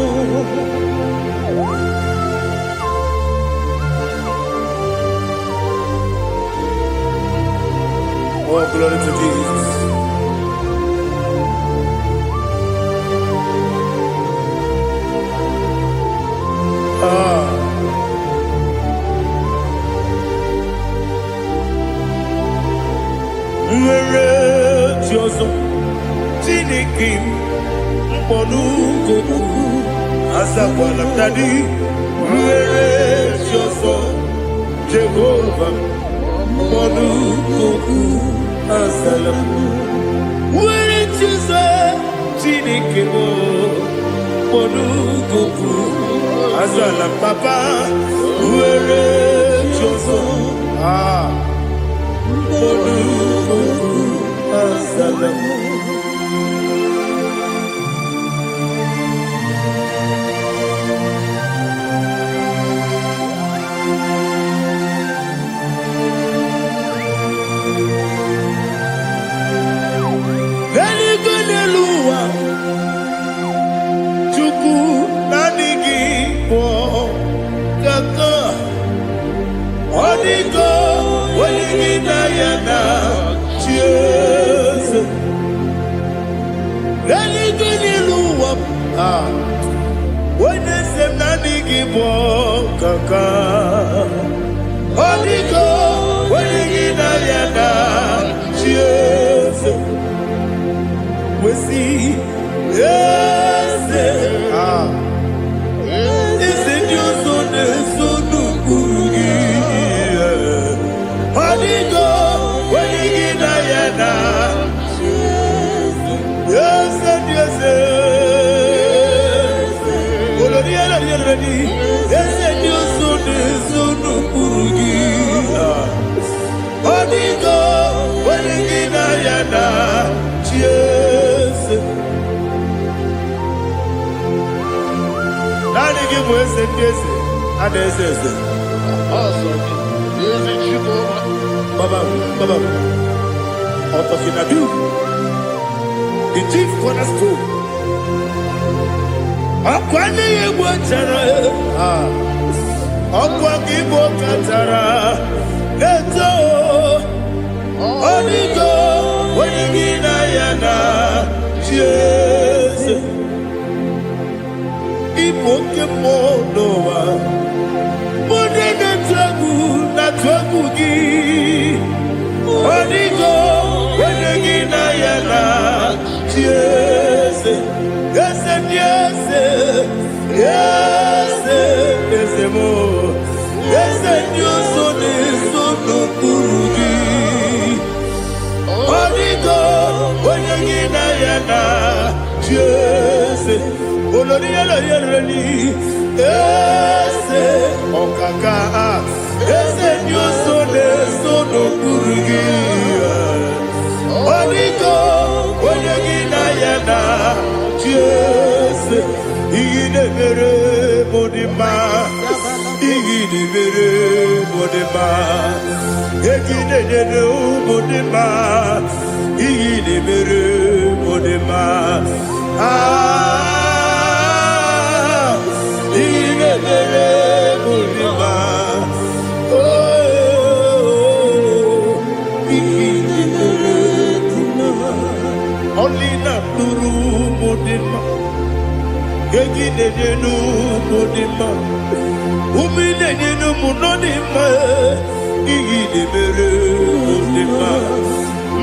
Oh, glory to Jesus. Nwere Jiozo Chineke mkpọrọ ogogo asakwala dadi were choso Jehovah monu koku asalam were choso Chineke mo monu koku asalam papa were choso monu koku asalam. The chief cornerstone. Akwani yebo chara. Akwani yebo chara. Eto. Onigo. Wenigina yana. Jesus. Ipoke monowa. Mone na twagu gi. Onigo. Wenigina yana. Yes, yes, yes, yes, yes, more. Yes, Dios son eso no purugi. Onigo, oyagina yana. Yes, oloria la yereli. Yes, okaka. Yes, Dios son eso no purugi. Onigo, oyagina yana. Yes, igine mere modima, igine mere modima, igine mere modima, igine mere modima. Igine mere modima. Igine mere modima. Only na turu modima. Gegine denu modima. Umine denu munodima. Igine mere modima.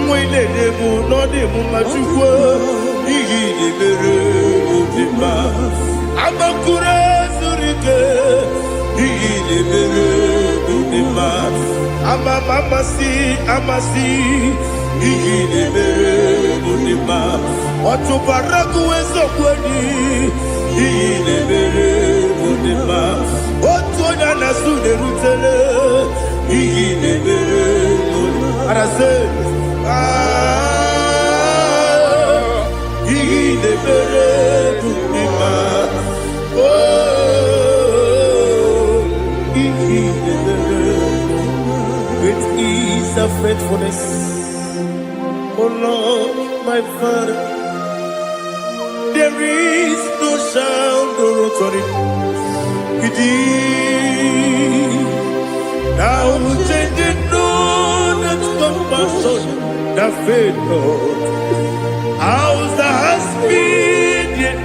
Mwine demu nodimu machukwa. Igine mere modima. Amakure surike. Igine mere modima. Amasi. Igine mere modima. Otubaraku wezo kwani. Igine mere modima. Otonya nasude rutele. Igine mere modima. Arase. Igine mere modima. Igine mere. It is a faithfulness. Oh Lord, my Father, there is no sound or authority. It is now changing known that compassion, the faith, Lord. Ours that has been yet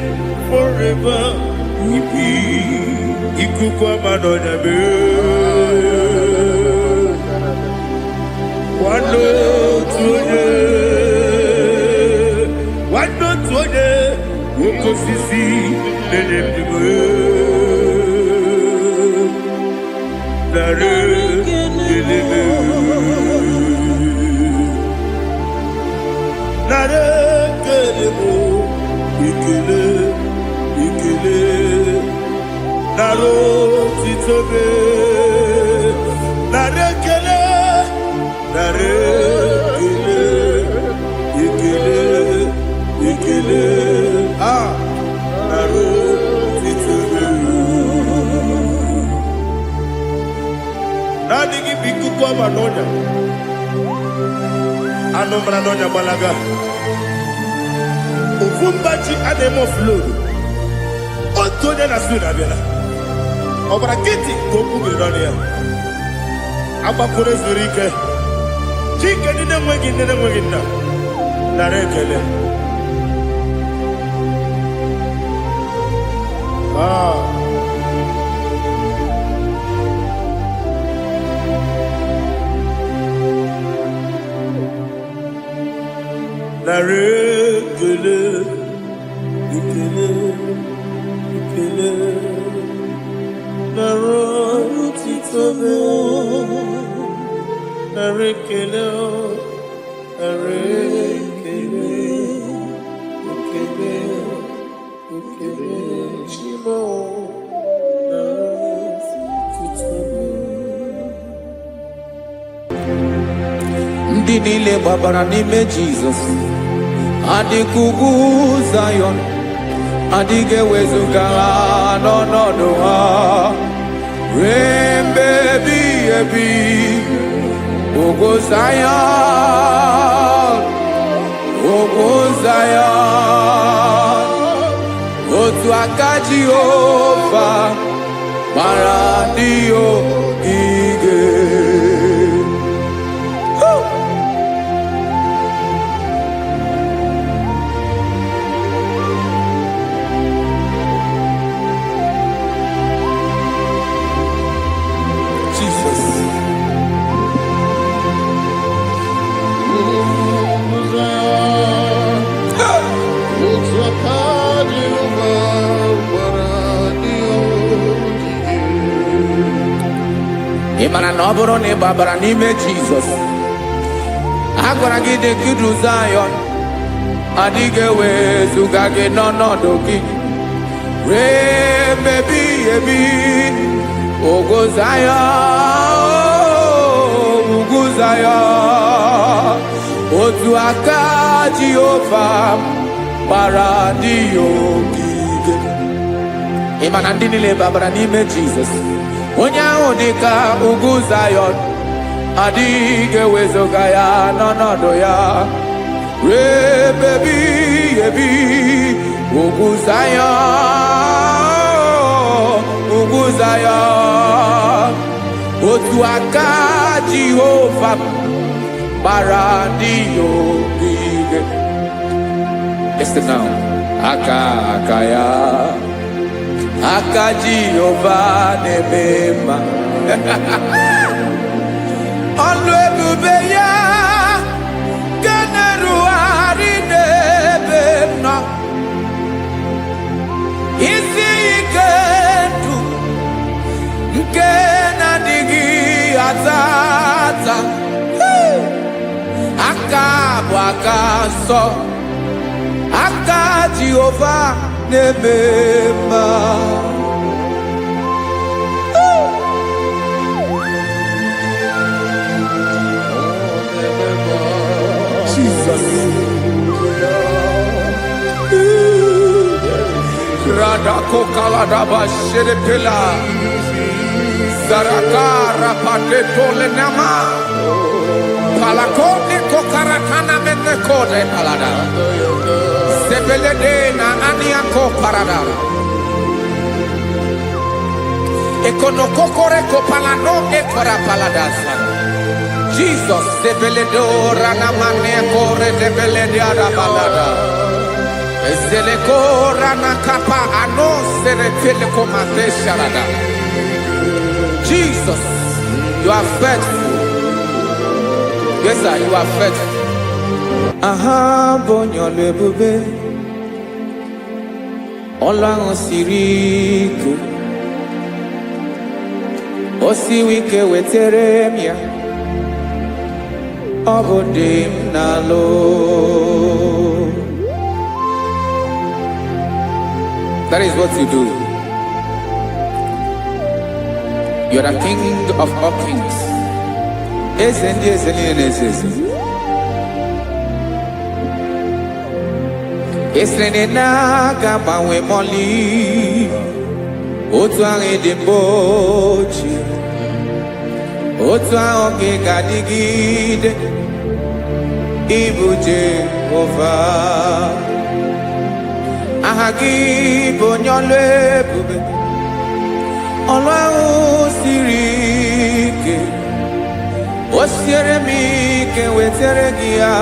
forever. Ikukwa madonya be. Wando tuye, osisi na-enyemnyem nara kelebe nara kelebo ikele ikele nara otitobe nara kele nara kele ikele ikele nara otitobe nadigi bikuko manonya anomra nonya balaga Ufumbaji ademo flow. Otonya na suna bela. Obra kiti koku bironia. Aba kore zurike. Chike nene mwegi na. Narekele. Narekele. Ikele, ikele, naro titobe, narekele, narekele, ikele, ikele, shimo, naro titobe. Ndị niile gbabara n'ime Jizọs adịkugwu Zion adịghị ewezuga ha n'ọnọdụ ha ruo mgbe ebighị ebi. Ogo Zion, ogo Zion, otu aka Jehova gbara ndị ogige. Ịmara na ọ bụrụ na ị gbabara n'ime Jizọs, a gwara gị dị kudu Zion adịghị ewezuga gị n'ọnọdụ gị ruo mgbe ebighị ebi. Ogo Zion, ugwu Zion, otu aka Jehova gbara ndị ogige. Ịma na ndị niile gbabara n'ime Jizọs, onye ahụ dị ka ugwu Zion adịghị ewezuga ya n'ọnọdụ ya ruo mgbe ebighị ebi. Ugwu Zion, ugwu Zion, otu aka Jehova gbara ndị ogige. Listen now, aka ya, aka Jehova na-eme mma. Ọlụ ebube ya ga na-erugharị n'ebe m nọ. Isi ike ndụ nke na-adịghị ata ata. Aka bụ aka nsọ, aka Jehova na-eme mma. Jesus. Radako kaladaba sherepela zarakara pateto lenama palakone kokaratana mene kode palada sebelede na aniako parada ekonokokore kopalano ekora paladasa. Jesus sebeledo ranamane kore debelede arabalada. Zeleko rana kapa ano seretele komate sharada. Jesus, you are faithful. Yes, sir, you are faithful. Aha bonyo lebube. Ọlọ́run siri ike, o siwo ike wetere m ya, ọ bụ dị m n'alụ. That is what you do. You are the King of all kings. Eze ndị eze niile na-eze eze. Esere na ga-agbanwe mọlị, otu ahụ dị mgbe ochie, otu ahụ ka ị ga-adịgide, ịbụ Jehova. Aha gị bụ onye ọlụ ebube, ọlụ ahụ siri ike, o siere m ike wetere gị ya,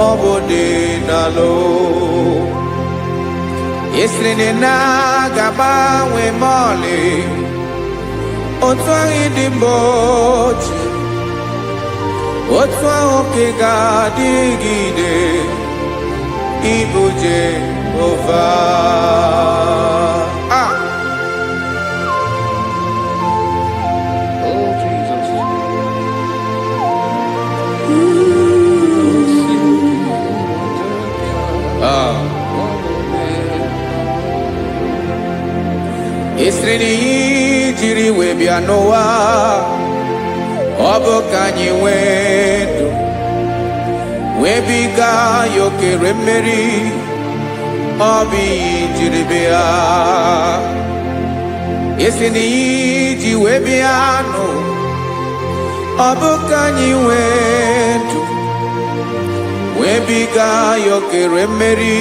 ọ bụ dị n'alụ. Esiri na ga-agbanwe ma ọlị, otu ahụ dị mgbe ochie, otu ahụ ka ị ga-adịgide, ịbụ Jehova. Oh, Jesus. Esiri na ihe jiri wee bịa n'ụwa, ọ bụ ka anyị nwee ndụ, wee biga ya okere mmeri, ọ bụ ihe jiri bịa. Esiri na ihe ji wee bịa nụ, ọ bụ ka anyị nwee ndụ, wee biga ya okere mmeri,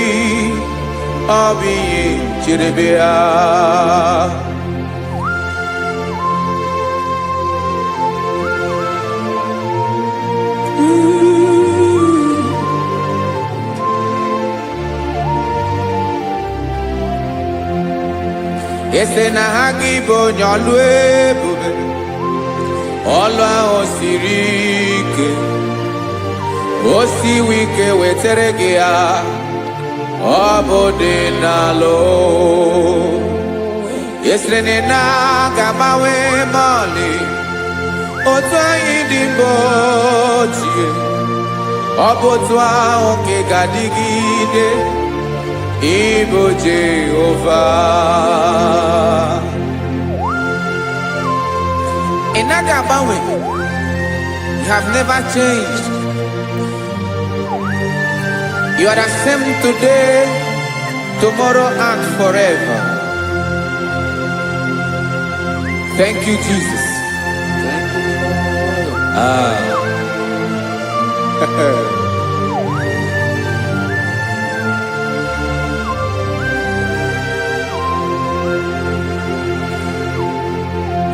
ọ bụ ihe jiri bịa. Ese na ha gị bụ onye ọlụ ebube, ọlụ ahụ siri ike, o siwo ike wetere gị ya, ọ bụ dị n'alụ. Esere na ga-agbanwe ma ọlị, otu anyị dị mgbe ochie, ọ bụ otu ahụ ka ị ga-adịgide, ịbụ Jehova. Ị naghị agbanwe. You have never changed. You are the same today, tomorrow, and forever. Thank you, Jesus. Thank you, Lord.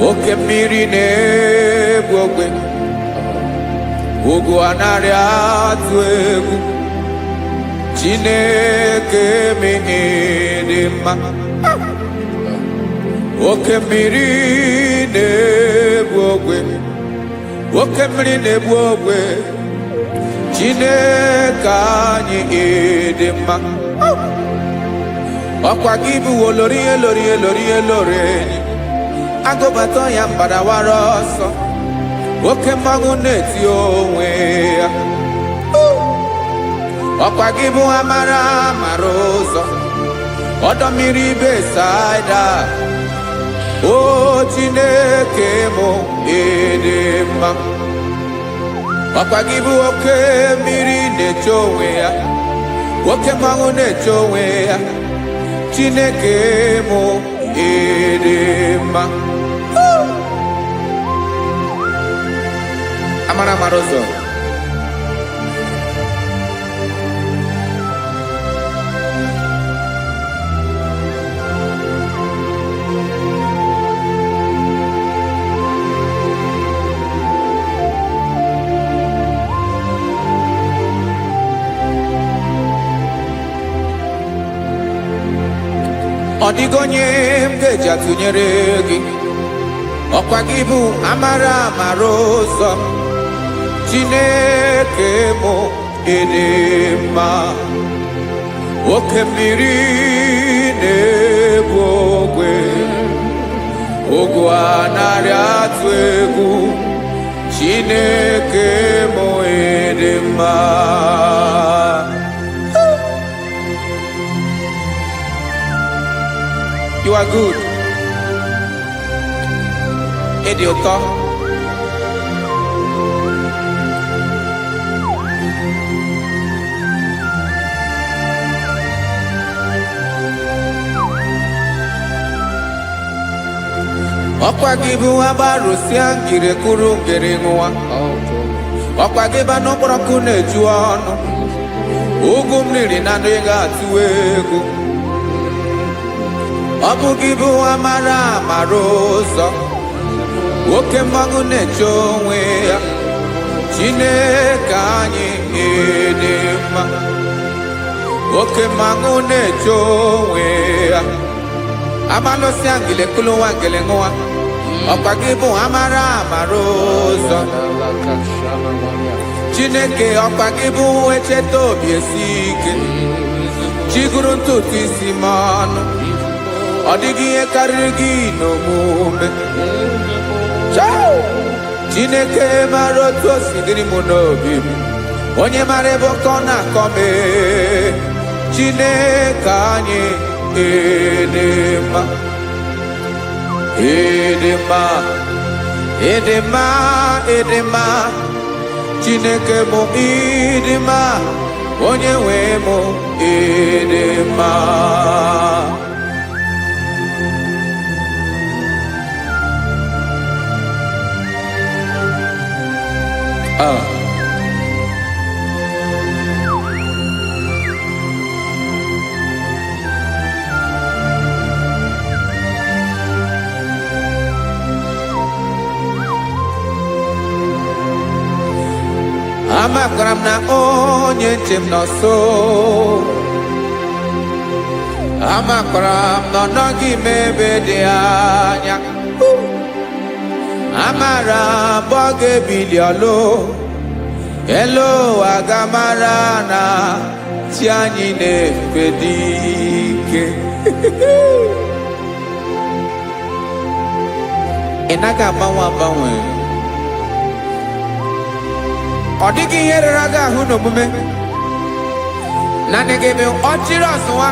Oke mmiri na-egbu ogwe, ugwu anaghị atụ egwu, Chineke mee dị mma. Oke mmiri na-egbu ogwe, oke mmiri na-egbu ogwe, Chineke anyị dị mma. Ọkwa gị bụ olori elori elori elori, agụbata ya mbadawara ọsọ, oke mmanwụ na-eti onwe ya. Ọkwa gị bụ amara amara ụzọ, ọdọ mmiri Besaida, o Chineke mụ ịdị mma. Ọkwa gị bụ oke mmiri na-eche onwe ya, oke mmanwụ na-eche onwe ya, Chineke mụ ịdị mma. Amara amara ụzọ, ọ dịghị onye m ga-eji atụnyere gị. Ọkwa gị bụ amara amara ụzọ, Chineke mụ ịdị mma. oke mmiri na-egbu ogwe ogwu anarị atụ egwu Chineke mụ ịdị mma. You are good. Ịdị ụtọ. Ọkwa gị bụ agbarụsịa ngiri kwuru ngiri nwa. Ọkwa gị ba n'okporoko na-eju ọnụ. Ugwu mmiri na ndị ga-atụ egwu. Ọ bụ gị bụ amara amara ụzọ. Oke mmanwụ na-eche onwe ya. Chineke anyị ịdị mma. Oke mmanwụ na-eche onwe ya. Amalụsị angele kulu nwa ngele nwa. Ọkwa gị bụ amara amara ụzọ. Chineke ọkwa gị bụ echeta obi esi ike. Chiguru ntutu isi m ọnụ. Ọ dịghị ihe karịrị gị n'omume. Chineke mara otu o si dịrị m n'obi m. Onye mara ebe ọkọ na-akọ m. Chineke anyị ịdị mma. Ịdị mma. Ịdị mma. Ịdị mma. Chineke mụ ịdị mma. Onye nwe mụ ịdị mma. Amakwara m na onye nche m nọ nso. Amakwara m na ọ nọghị m ebe dị anya. Amara m ọ ga-ebili ọlụ. Elu agamara na chi anyị na-efe dị ike. Ị naghị agbanwe agbanwe. Ọ dịghị ihe rere aga ahụ n'omume. Naanị gị bụ ọchịrị ọsụwa.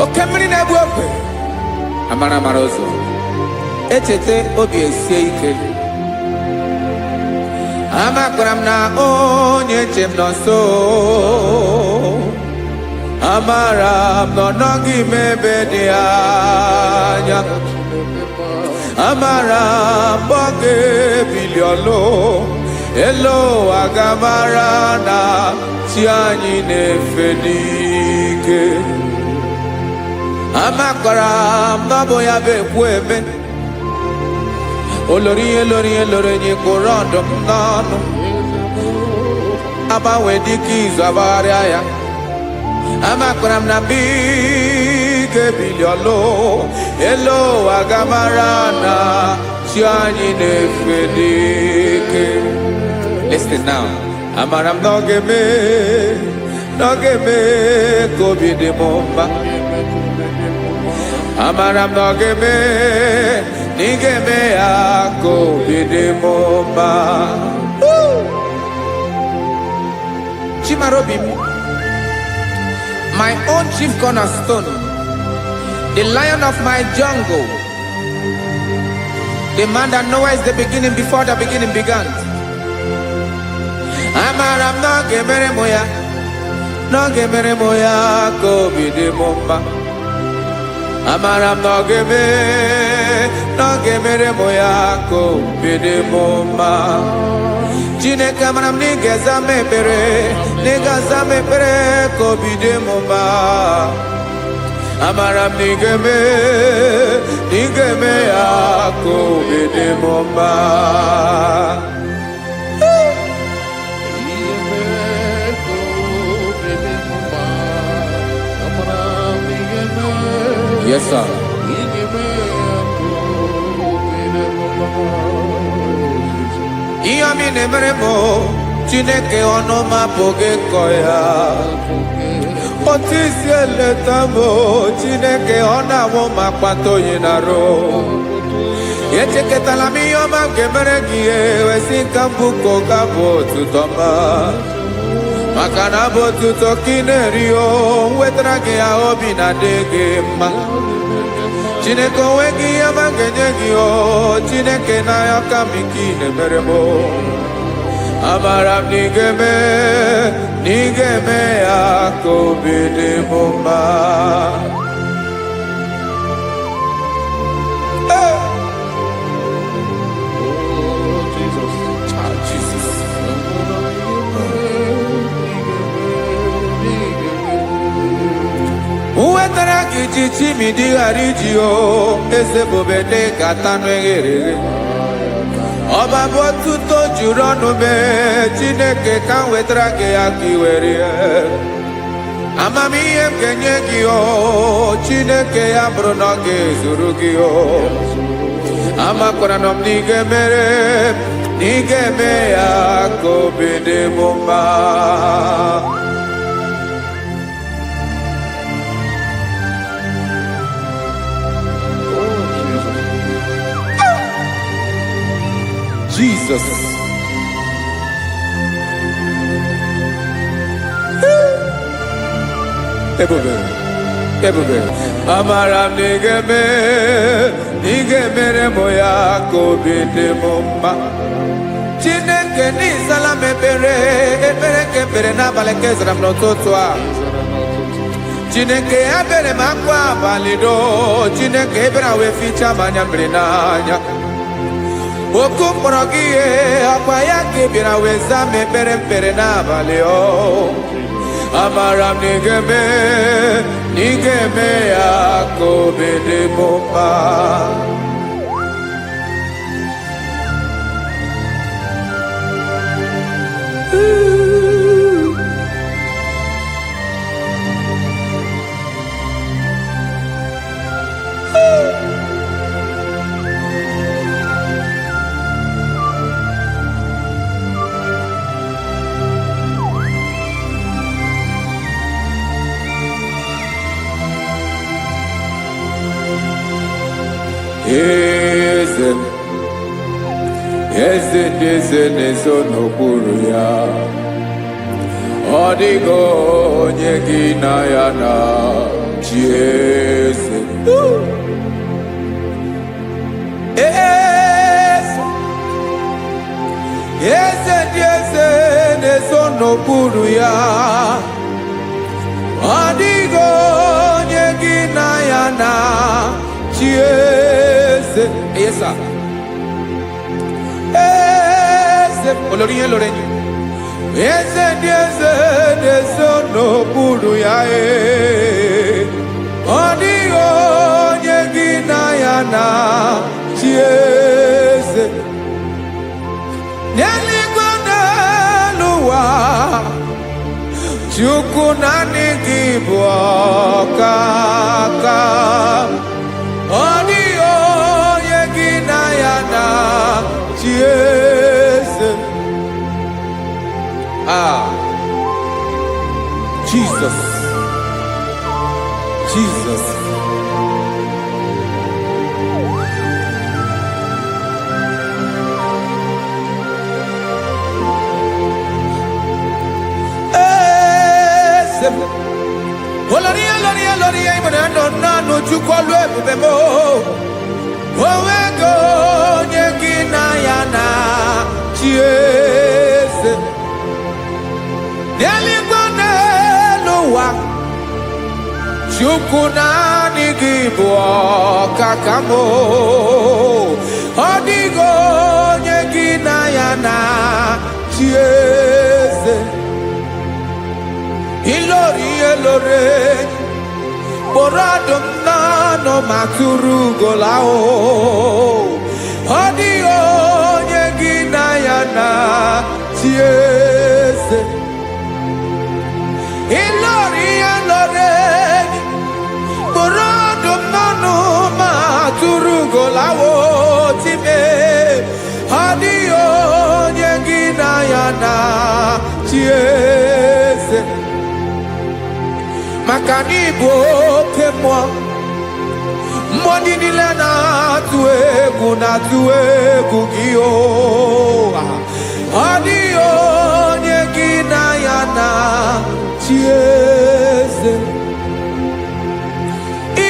Oke mmiri na-egbu ogwe. Amara amara ụzọ. Echete obi esie ike. Amakwara m na onye nche m nọ nso. Amara m na ọ nọghị m ebe dị anya. Amara m ọ ga-ebili ọlụ. Elu agamara na chi anyị na-efe n'ike. Amakwara m na ọ bụ ya bụ ekwu eme. Olori ihe lori ihe lori enyi kwụrụ ọdụm n'ọnụ. Agbanwe dịka izu agbagharịa ya. Amakwara m na mgbe ị ga-ebili ọlụ. Elu agamara na chi anyị na-efe n'ike. Listen now. Amara m na ọ ga-eme ka obi dị m mma. Amara m na ọ ga-eme na ị ga-eme ya ka obi dị m mma. Chimara obi m, my own chief cornerstone, the lion of my jungle, the man that knows the beginning before the beginning began. Amara m na ọ ga-emere m ya, na ọ ga-emere m ya ka obi dị m mma. Amara m na ọ ga-emere m ya ka obi dị m mma. Chineke amara m na ị ga-aza m ekpere, na ị ga-aza m ekpere ka obi dị m mma. Amara m na ị ga-eme ya ka obi dị m mma. Yes, sir. Iyami nemere mo Chineke ọnụ ma pụghị kọ ya. Otisi eletamo Chineke ona wo makpato yinaro. Yecheketala mi yoma gemere giye wesi kambuko kabo tutoma. Makana bo tutokinerio wetrage ya obi na dege ma. Chineke wegi yoma genye o Chineke na yakamiki nemeremo. Amaram nigeme akobede mumba. Jesus. Jesus. Uwetara kichichi midi harijio ese bobede katano egere. Oba botuto juronu me Chineke kan wetara ke akiwere. Amami em kenye giyo Chineke ya bruno ke zurugiyo. Ama koranom nigeme ya kobede mumba. Jesus. Ebube. Amaram nigeme moya kobede mumba. Chineke ni salame ebere kebere na balekezram no totwa. Chineke abere makwa balido. Chineke ebera we ficha manyambre nanya. Okumporogie akwa yake bira weza mepere na baleo. Amaram nigeme akobede mumba. Eze nezo n'okpuru ya. Ọ dịghị onye gị na ya na chi eze. Eze dị eze nezo n'okpuru ya. Ọ dịghị onye gị na ya na chi eze. Yes, sir. Olorinye lorenye. Eze no buru ya Ọ dịghị onye gị na ya na chi eze. N'eluigwe n'elu ụwa Chukwu naanị gị bụ ọkaka. Ọ dịghị onye gị na ya na chi eze. Jesus. Oloria imonando nanu chukolu ebubemo. Owego onye gị na ya na chi eze. N'eluigwe n'elu ụwa Chukwu naanị gị bụ ọkaka m. Ọ dịghị onye gị na ya na chi eze. Ilori Borado nano maturu golao. Ọ dịghị onye gị na ya na chi eze. Ilori Borado nano maturu golao time. Ọ dịghị onye gị na ya na chi eze. Makanibo kemwa Moni nile na tuegu gio Adio nyegina yana chieze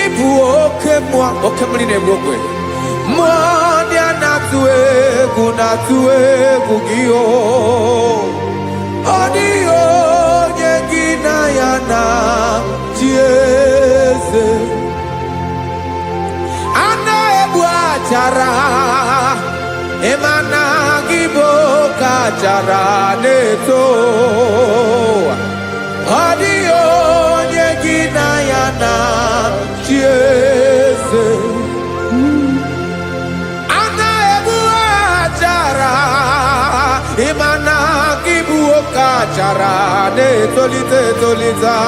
Ibu okemwa okemli ne brokwe Moni ana tuegu gio Adio nyegina yana chieze Chara emana giboka chara neto adio nyegina yana chieze ana ebua chara emana giboka chara neto lita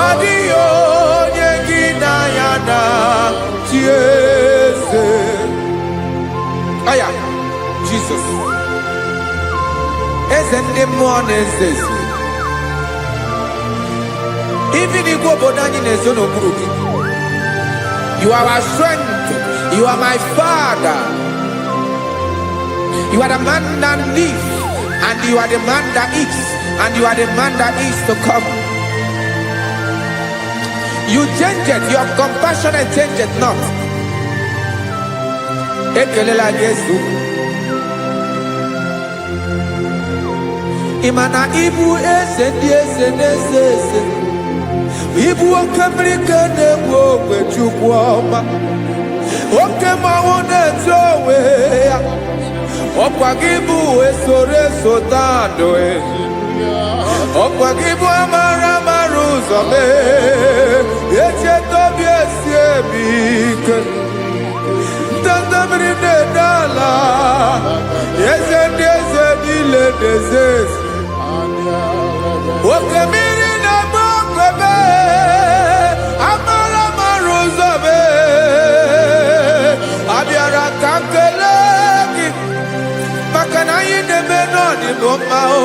adio nyegina yana chieze. Aya, Jesus. Isn't the morning says even if you are our strength, you are my Father, you are the man that lives, and you are the man that is, and you are the man that is to come. You change it, your compassion and change it not. Ekelela Yesu Imana ibu ese Ibu okamrika newo kwechukwama Okema wone towe Okwagibu esore sotando Okwagibu amara maruzome Eche tobi esiebike Tandamrine dala Yeze dile dezes Okemiri na mokebe Amala maruzome Abiara kankeleki Makana yine menoni bomao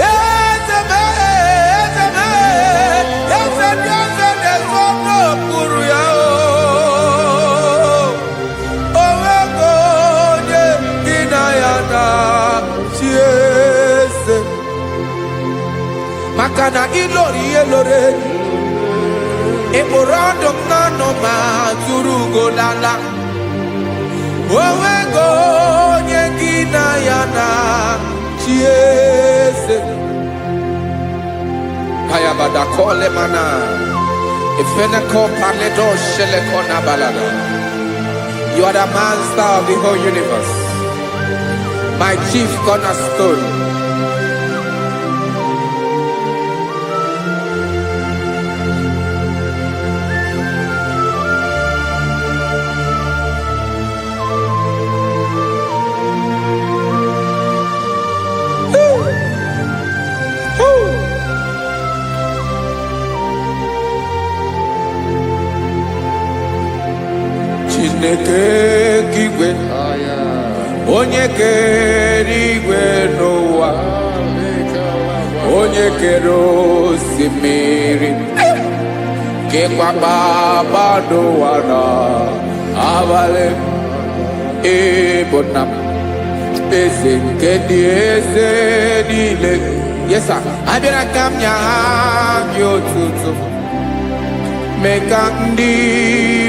Yezeme Desono kuru yao Makana ilori elore Eborado nano ma turugo lala Owego nyegina yana chiese Hayabada kole mana Ifene ko paledo shele kona balada You are the master of the whole universe My chief cornerstone Chineke kigwe Onye kere igwe n'ụwa Onye kere osimiri Kekwa kpakpando ụwa n'abalị Ebona eze nke ndị eze niile Yes sir, abịara ka m nye gị otuto Mee ka ndị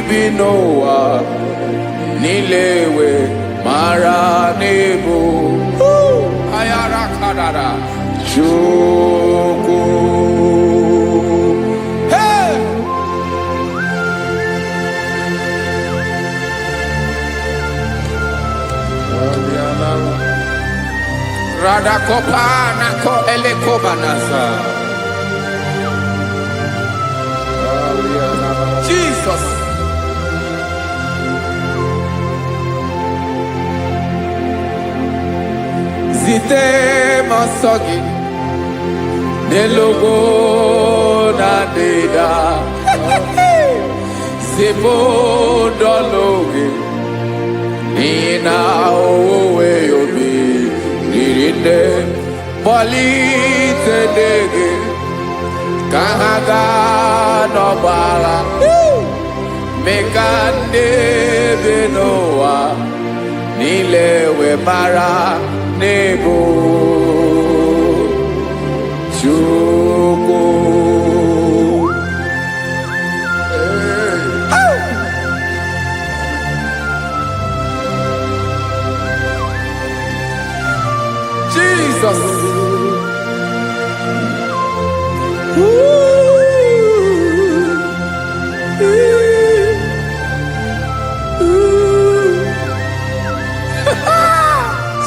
bi n'ụwa niile wee mara n'ebu ayara kadara Chukwu hey Radakopa nako elekobanasa Jesus Zite masogi Nelogo na deda Zipo dologe Nina owe yobi Nirinde Polite dege Kahaga no bara Mekande benoa Nilewe mara nebo Chuku Jesus.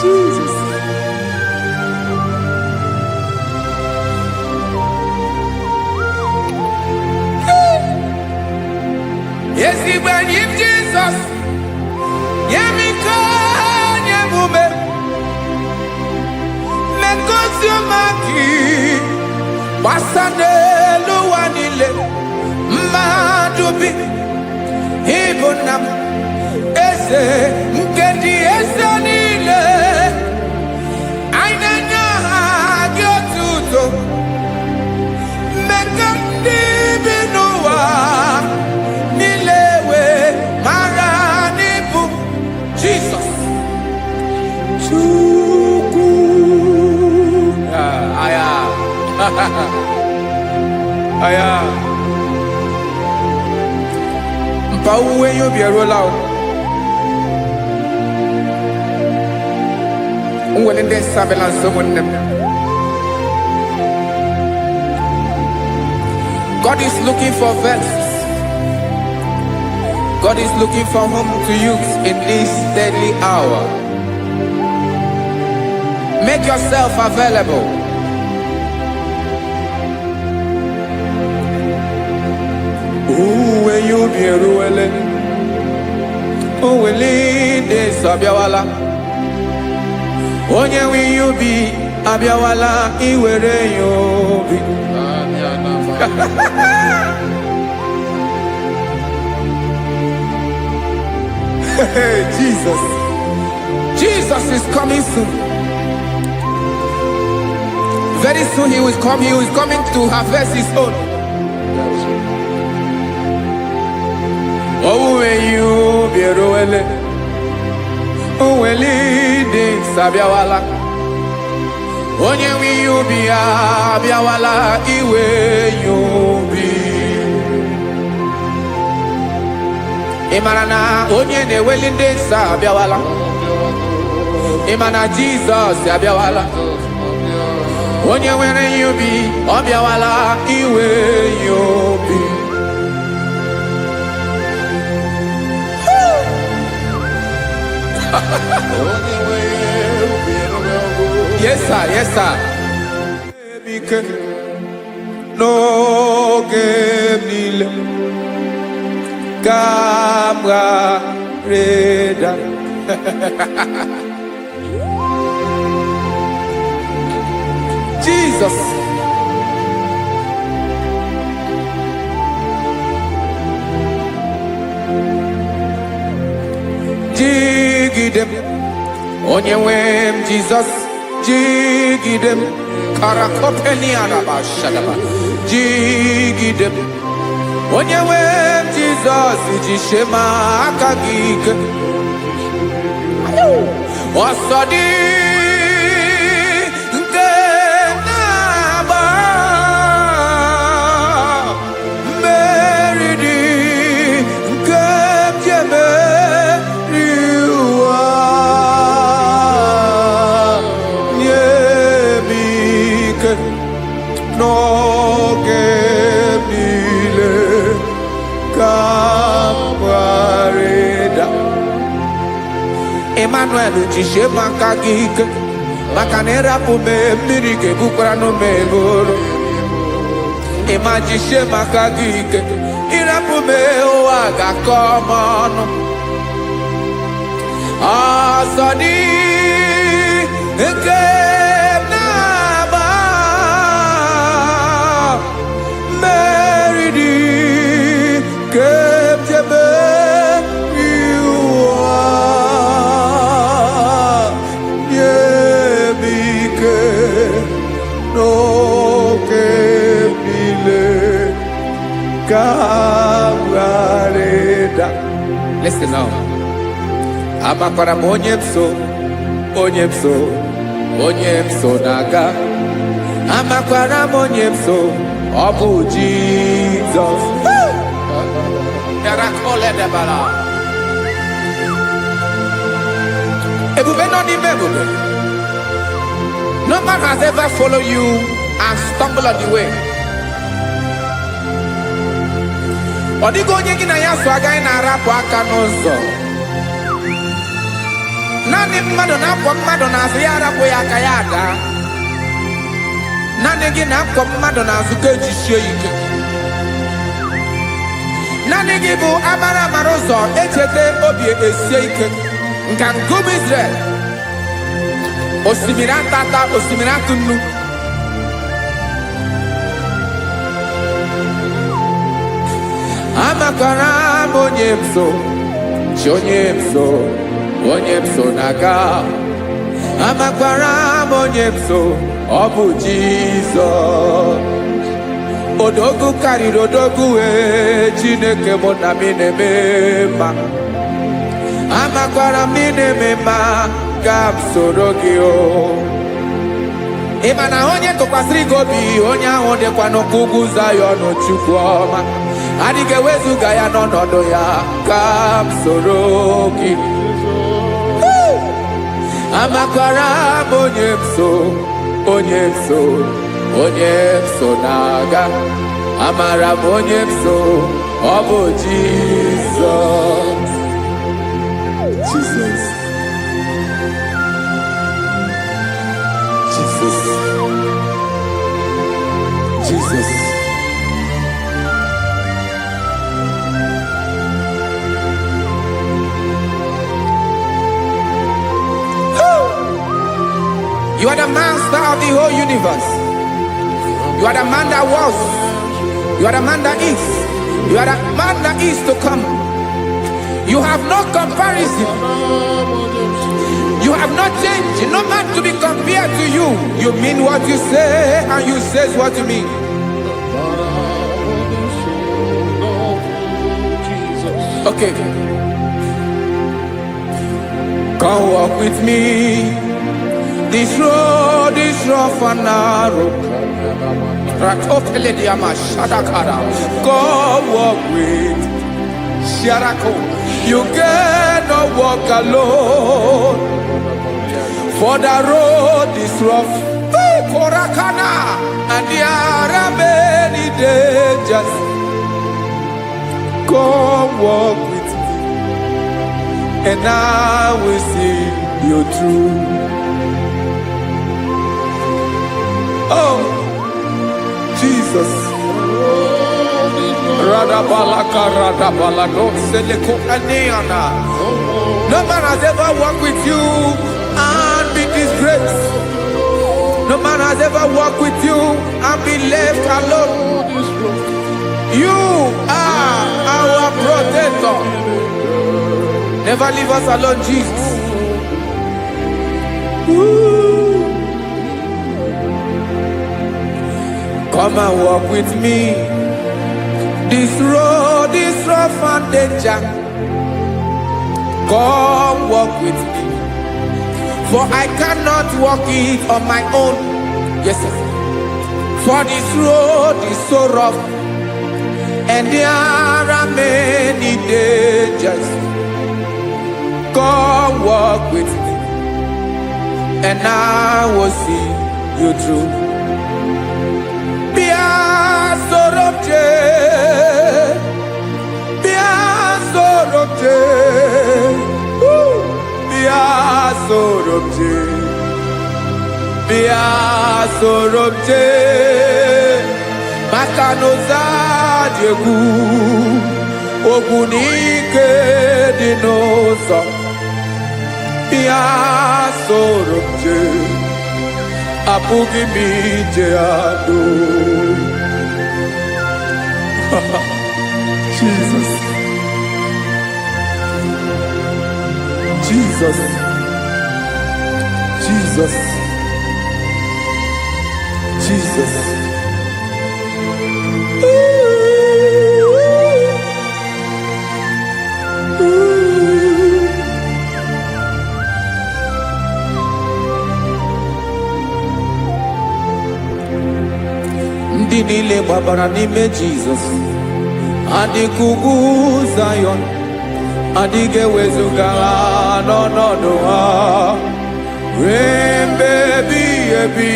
Jesus. Yes, he when him Jesus. Yemika yemume. Megosio maki. Wasane luwanile. Madubi. Ibonam. Ese mkedi ese nile. Ainanya agyotuto. Megandi binowa. Nilewe maranibu. Jesus. Chuku. Aya. Aya. Mpa uwe yo bierola o. When they surveillance someone, God is looking for vessels. God is looking for whom to use in this deadly hour. Make yourself available. When you be ruling, who will lead this Abiawala? Onye wi yubi abiawala iwere yubi. Jesus. Jesus is coming soon. Very soon he will come. He is coming to harvest his own. Oh, when you be ruele. Uwelide sabiawala Onye wi yubi abiawala iwe yubi Imarana onye ne welinde sabiawala Imana Jesus abiawala Onye were yubi abiawala iwe yubi Yes, sir. Yes, sir. No game Camera Reda. Jesus. Jigidem. Onye wem Jesus. Jigidem. Karakopeni arabashadaba. Jigidem. Onye wem Jesus. Jishema akagike. Osodi. Emmanuel jishe makagike makanera pume mirike bukrano megoro emajishe makagike irapume oaga komono asadi eke naba meridi kepjebe no que kawareda. Listen now. Amakwara m onye m so naga. Amakwara m onye m so, ọ bụ Jizọs. Ebube nọ n'ime ebube. No man has ever followed you and stumbled on the way. Ọ dịghị onye gị na ya so agaghị na-arapụ aka n'ụzọ. Naanị mmadụ na-akwọ mmadụ n'azụ ya arapụ ya aka ya ada. Naanị gị na-akwọ mmadụ n'azụ ka ejisie ike. Naanị gị bụ amara ụzọ echete obi esie ike. Nka ngụbụ Israel. Osimiri atata, osimiri atụ nnu. Amakwara m onye m so, chi onye m so naga. Amakwara m onye m so, ọ bụ Jizọs. Odogwu karịrị odogwu Chineke mụ na mi na-eme mma. Amakwara m na-eme mma ka m soro gị o. Ị ma na onye tụkwasịrị gị obi, onye ahụ dịkwa n'ụkwụ ugwu Zayọn Chukwu ọma. Adịghị ewezuga ya n'ọnọdụ ya ka m soro gị. Amakwara m onye m so na-aga. Amara m onye m so, ọ bụ Jizọs. Jesus. You are the master of the whole universe. You are the man that was. You are the man that is. You are the man that is to come. You have no comparison. You have not changed. No man to be compared to you. You mean what you say and you say what you mean. Okay. Come walk with me. This road is rough and narrow. Come walk with Sharako. You cannot walk alone. For the road is rough. Korakana. And there are many dangers. Come walk with me. And I will see you through. Oh, Jesus. No man has ever walked with you and be disgraced. No man has ever walked with you and be left alone. You are our protector. Never leave us alone, Jesus. Come and walk with me. This road is rough and danger. Come walk with me. For I cannot walk it on my own. Yes, sir. For this road is so rough. And there are many dangers. Come walk with me. And I will see you through. Sorobje Makanoza Diegu Ogunike Dinosa Bia Sorobje Apugi Mijeado. Jesus. Jesus. Jesus. Jesus. Ooh. gbabara n'ime Jizọs adịghị ugwu Zayọn adịghị ewezuga ha n'ọnọdụ ha ruo mgbe ebighị ebi.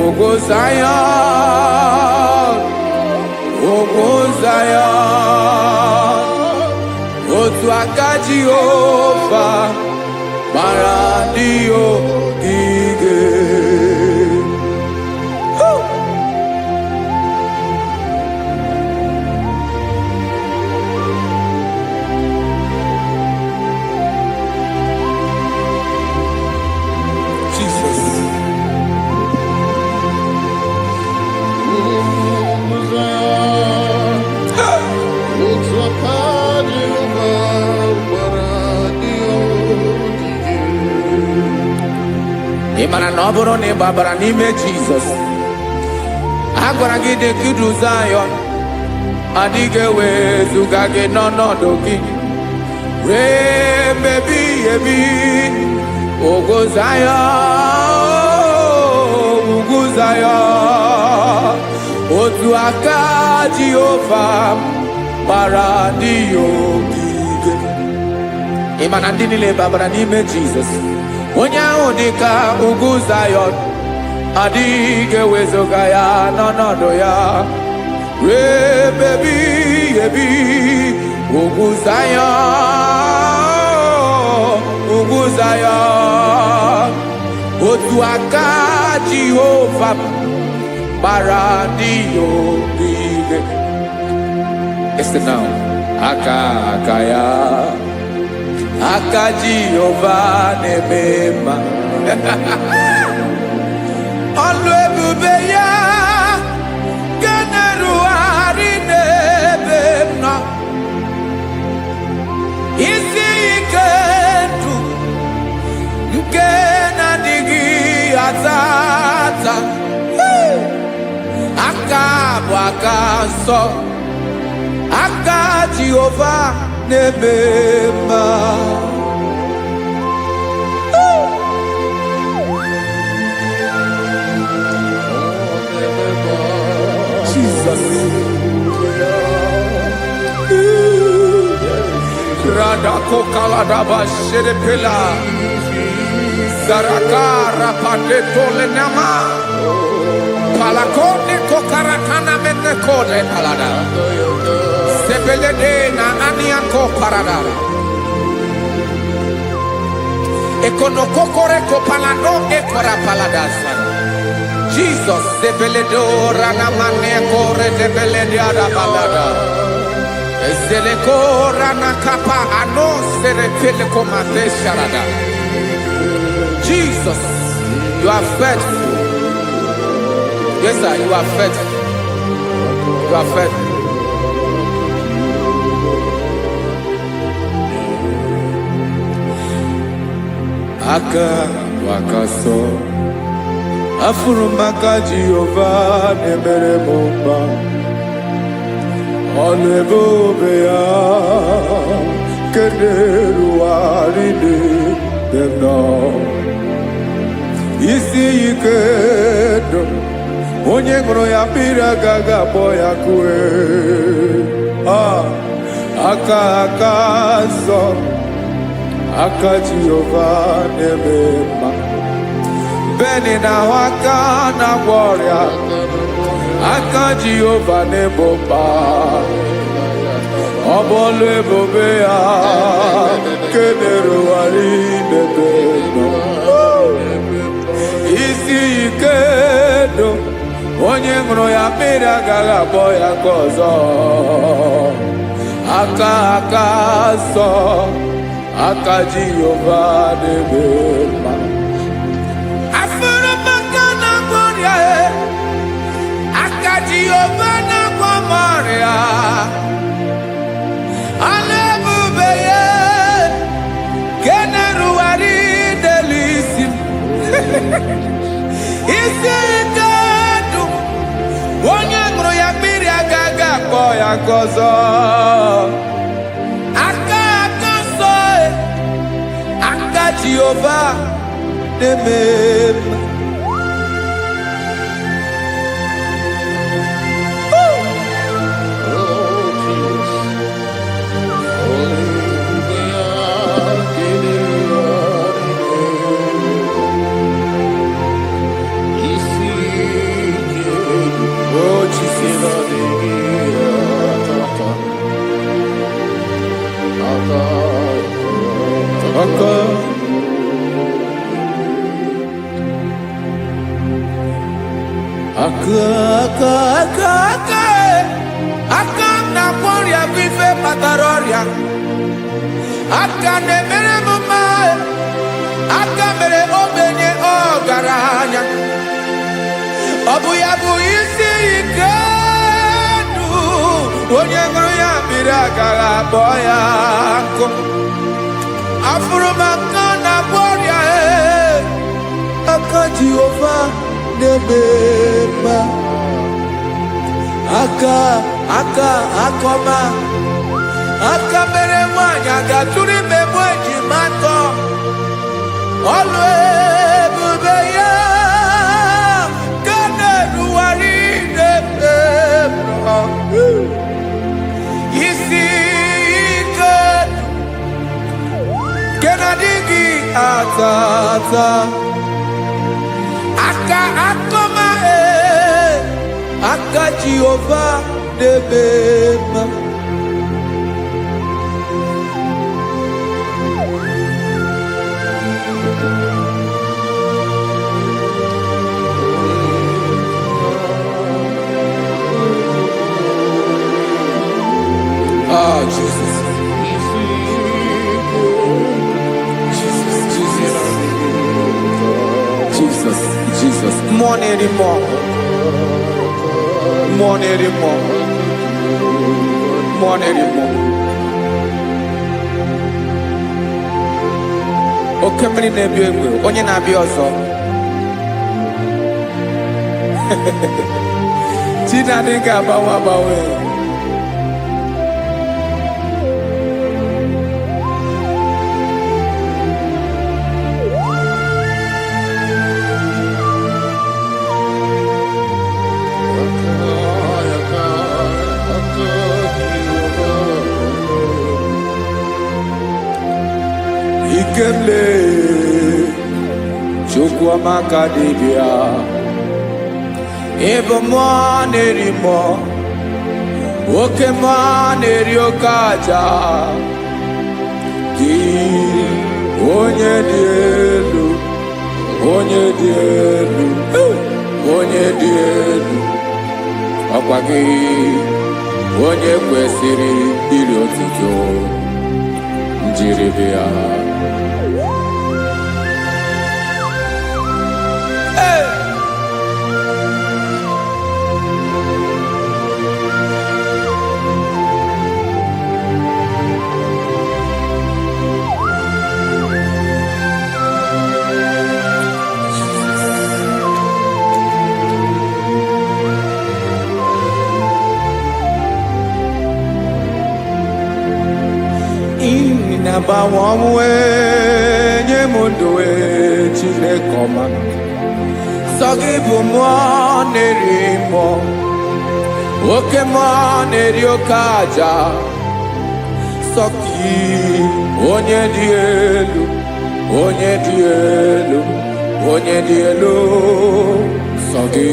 Ugwu Zayọn, ugwu Zayọn, otu aka Jehova gbara ndị ogige. Ị mara na ọ bụrụ na ị gbabara n'ime Jizọs, a gwara gị dị ka ugwu Zayọn adịghị ewezuga gị n'ọnọdụ gị ruo mgbe ebighị ebi. Ugwu Zayọn, ugwu Zayọn, otu aka Jehova gbara ndị ogige. Ị ma na ndị niile gbabara n'ime Jizọs, onye ahụ dị ka ugwu Zayọn adịghị ewezuga ya n'ọnọdụ ya ruo mgbe ebighị ebi. Ugwu Zayọn, ugwu Zayọn, otu aka Jehova gbara ndị ogige. Listen now, aka ya, aka Jehova na-eme mma. Ọlụ ebube ya ga-erugharị n'ebe m nọ. Isi ike ndụ nke na-adịghị ata ata, aka bụ aka nsọ, aka Jehova na-eme mma. Jesus. Radako kaladaba sherepela zarakara padeto lenama palakone kokarakana menekode palada sebelede na aniako paradara ekonokokore kopalano ekora paladasa. Jesus, the Beledora, Namanekore, the Belediada Balada, Zelekora Nakapa, Ano Serepelecomate Sharada. Jesus, you are faithful. Yes, sir, you are faithful. You are faithful. Aka Wakaso. Afurumaka Jehova nemere mumba ọlụ ebube ya keneruwarị dem nọ. Isi ike ndụ onye ṅụrụ ya mmiri agaghị akpọ ya kue. Aka nsọ, aka Jehova na-eme mma. Beni na waka na gloria, aka Jehova na-ebo mma. Ọbọlụ ebube ya kenerugharị n'ebe nọ. Isi ike ndụ onye ṅụrụ ya mmiri agaghị akpọ ya ka ọzọ. Aka nsọ, aka Jehova na-eme mma. Jehova na Maria, alebube ye, keneruwarị delisim. Isi ike ndụ onye ṅụrụ ya mmiri agaghị akpọ ya ọzọ. Aka nsọ, aka Jehova na-eme mma. bataroria aka na-emere m mma aka mere ogbenye ọgaranya ọ bụ ya bụ isi ike ndụ onye ṅụrụ ya mmiri agaghị akpọ ya nkụ afụrụ m aka na-agwọ ọrịa aka Jehova na-eme mma aka akọma aka mere nwanyị ga-atụrụ ime mụ ejima atọ ọlụ ebube ya ka na-erugharị n'ebe isi ike nke na-adịghị ata ata aka akọma aka Jehova na-eme mma Jesus. Jesus. More anymore. More anymore. More anymore. Okay, many nebi onye na-abịa ọzọ. Chinadị ga-agbanwe. Ikemle Chukwuamaka dibịa ebe mmụọ na-eri mmụọ oke mmụọ na-eri oke aja gị onye dị elu onye dị elu onye dị elu ọkwa gị onye kwesịrị iri otuto njiri bịa na-agbanwe ọnwụ nye m ndụ Chineke ọma sọ gị bụ mmụọ na-eri mmụọ oke mmụọ na-eri oke aja sọ gị onye dị elu onye dị elu onye dị elu sọ gị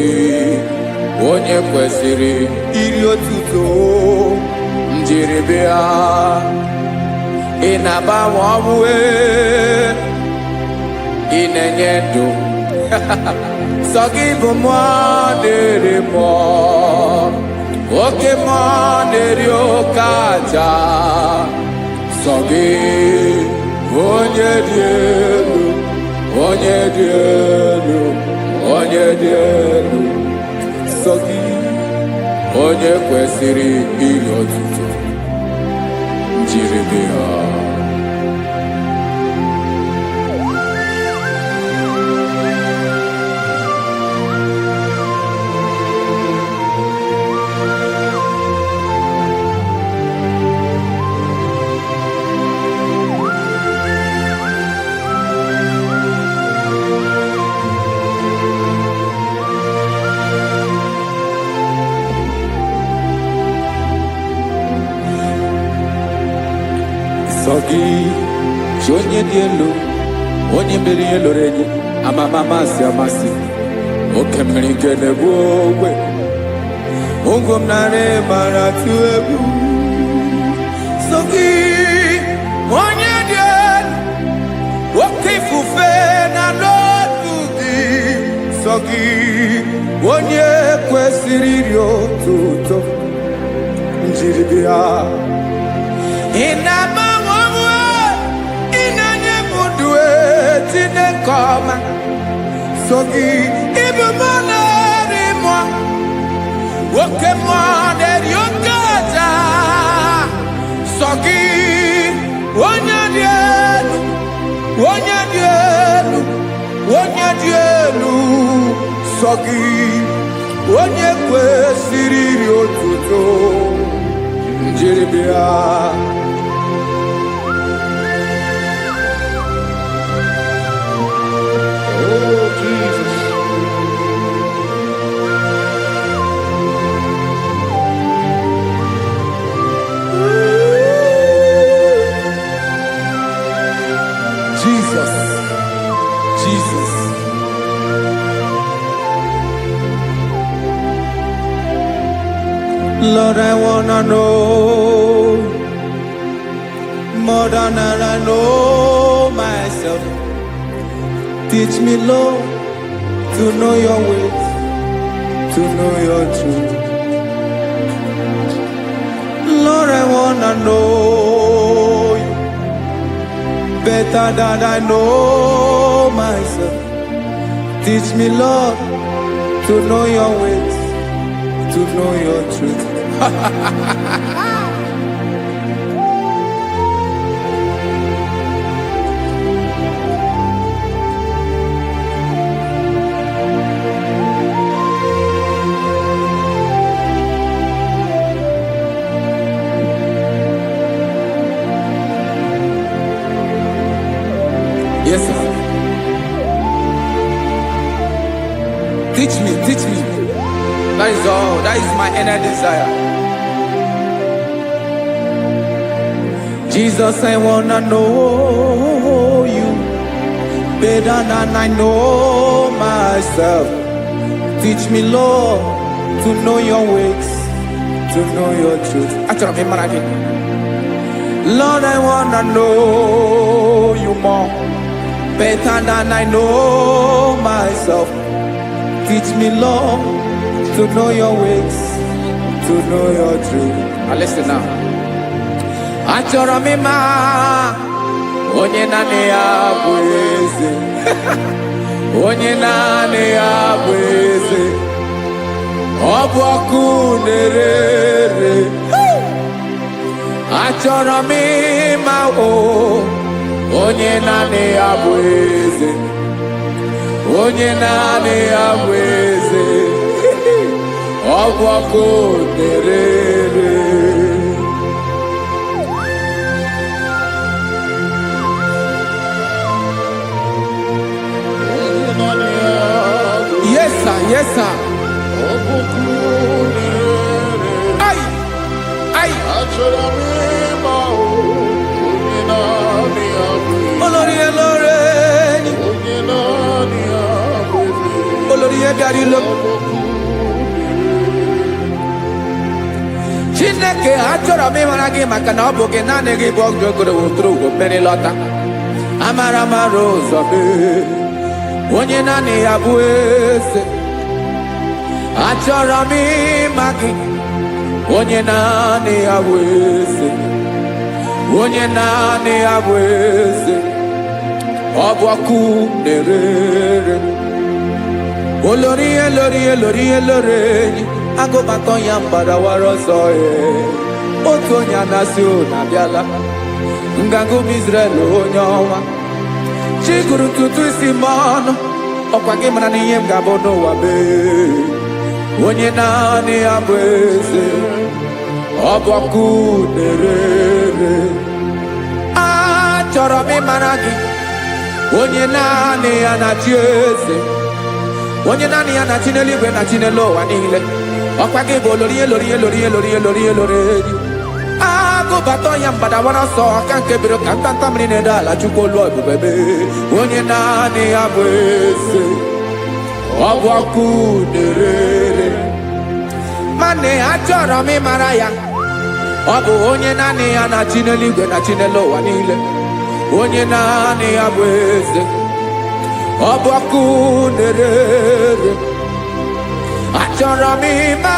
onye kwesịrị iri otuto njiri bịa ị na-agbanwe ọnwụ ị na-enye ndụ sọ gị bụ mmụọ na-eri mmụọ oke mmụọ na-eri oke aja sọ gị onye dị elu onye dị elu onye dị elu sọ gị onye kwesịrị iri otuto njiri bịa sọ gị chi onye dị elu onye mere ihe lụrụ enyi amama amasị amasị oke mmiri nke na-egbu ogbe ụgwọ m narị mara tụ egwu sọ gị onye dị elu oke ifufe na n'otu gị sọ gị onye kwesịrị iri otuto njiri bịa Inamawawa, inanyemudwe, tinekoma. Sogi, ibumonerimo, wokemoneriokaja. Sogi, wonyadielu, wonyadielu, wonyadielu. Sogi, wonyekwe siriri otuto, njiribia. Oh, Jesus. Jesus, Jesus. Lord, I wanna know more than I know myself. Teach me, Lord, to know your ways, to know your truth. Lord, I wanna know you better than I know myself. Teach me, Lord, to know your ways, to know your truth. Yes, sir. Teach me, teach me. That is all. That is my inner desire. Jesus, I wanna know you better than I know myself. Teach me, Lord, to know your ways, to know your truth. Lord, I wanna know you more better than I know myself. Teach me, Lord, to know your ways, to know your truth. Listen now. Achọrọ m ịma onye naanị ya bụ eze. Onye naanị ya bụ eze. Ọ bụ ọkụ na-ere. Achọrọ m ịma onye naanị ya bụ eze. Onye naanị ya bụ eze. Ọ bụ ọkụ na-ere. Yes, sir. Yes, sir. Ay, ay. Olórí elóore ni. Olórí ẹ̀dárí ló. Chineke achọrọ m ịmara gị maka na ọ bụ gị naanị gị bụ ọgụ ogoro wotoro ugo mmeri lọta. Amara mara ụzọ mee. Onye naanị ya bụ eze. Achọrọ m ịma gị. Onye naanị ya bụ eze. Onye naanị ya bụ eze. Ọ bụ ọkụ na-ere. Olórí elórí elórí elóore enyi. Agụbatọ ya mgbadawara ọsọ ya. Otu onye anasị ụna abịala. Nganga ụmụ Izrel onye ọnwa. Chi gụrụ ntutu isi m ọnụ. Ọkwa gị mara na ihe m ga-abụ n'ụwa mee. Onye naanị ya bụ eze. Ọ bụ ọkụ na-ere. Achọrọ m ịmara gị. Onye naanị ya na-achị eze. Onye naanị ya na-achị n'eluigwe na-achị n'elu ụwa niile. Ọkwa gị bụ olórí elórí elórí elórí elórí elórí enyi. Agụbatọ ya mgbadawara ọsọ aka nke biro ka ntanta mmiri na-edo ala Chukwu olu ebube mee. Onye naanị ya bụ eze. Ọ bụ ọkụ na-ere. Mane achọrọ m ịmara ya. Ọ bụ onye naanị ya na-achị n'eluigwe na-achị n'elu ụwa niile. Onye naanị ya bụ eze. Ọ bụ ọkụ na-ere. Achọrọ m ịma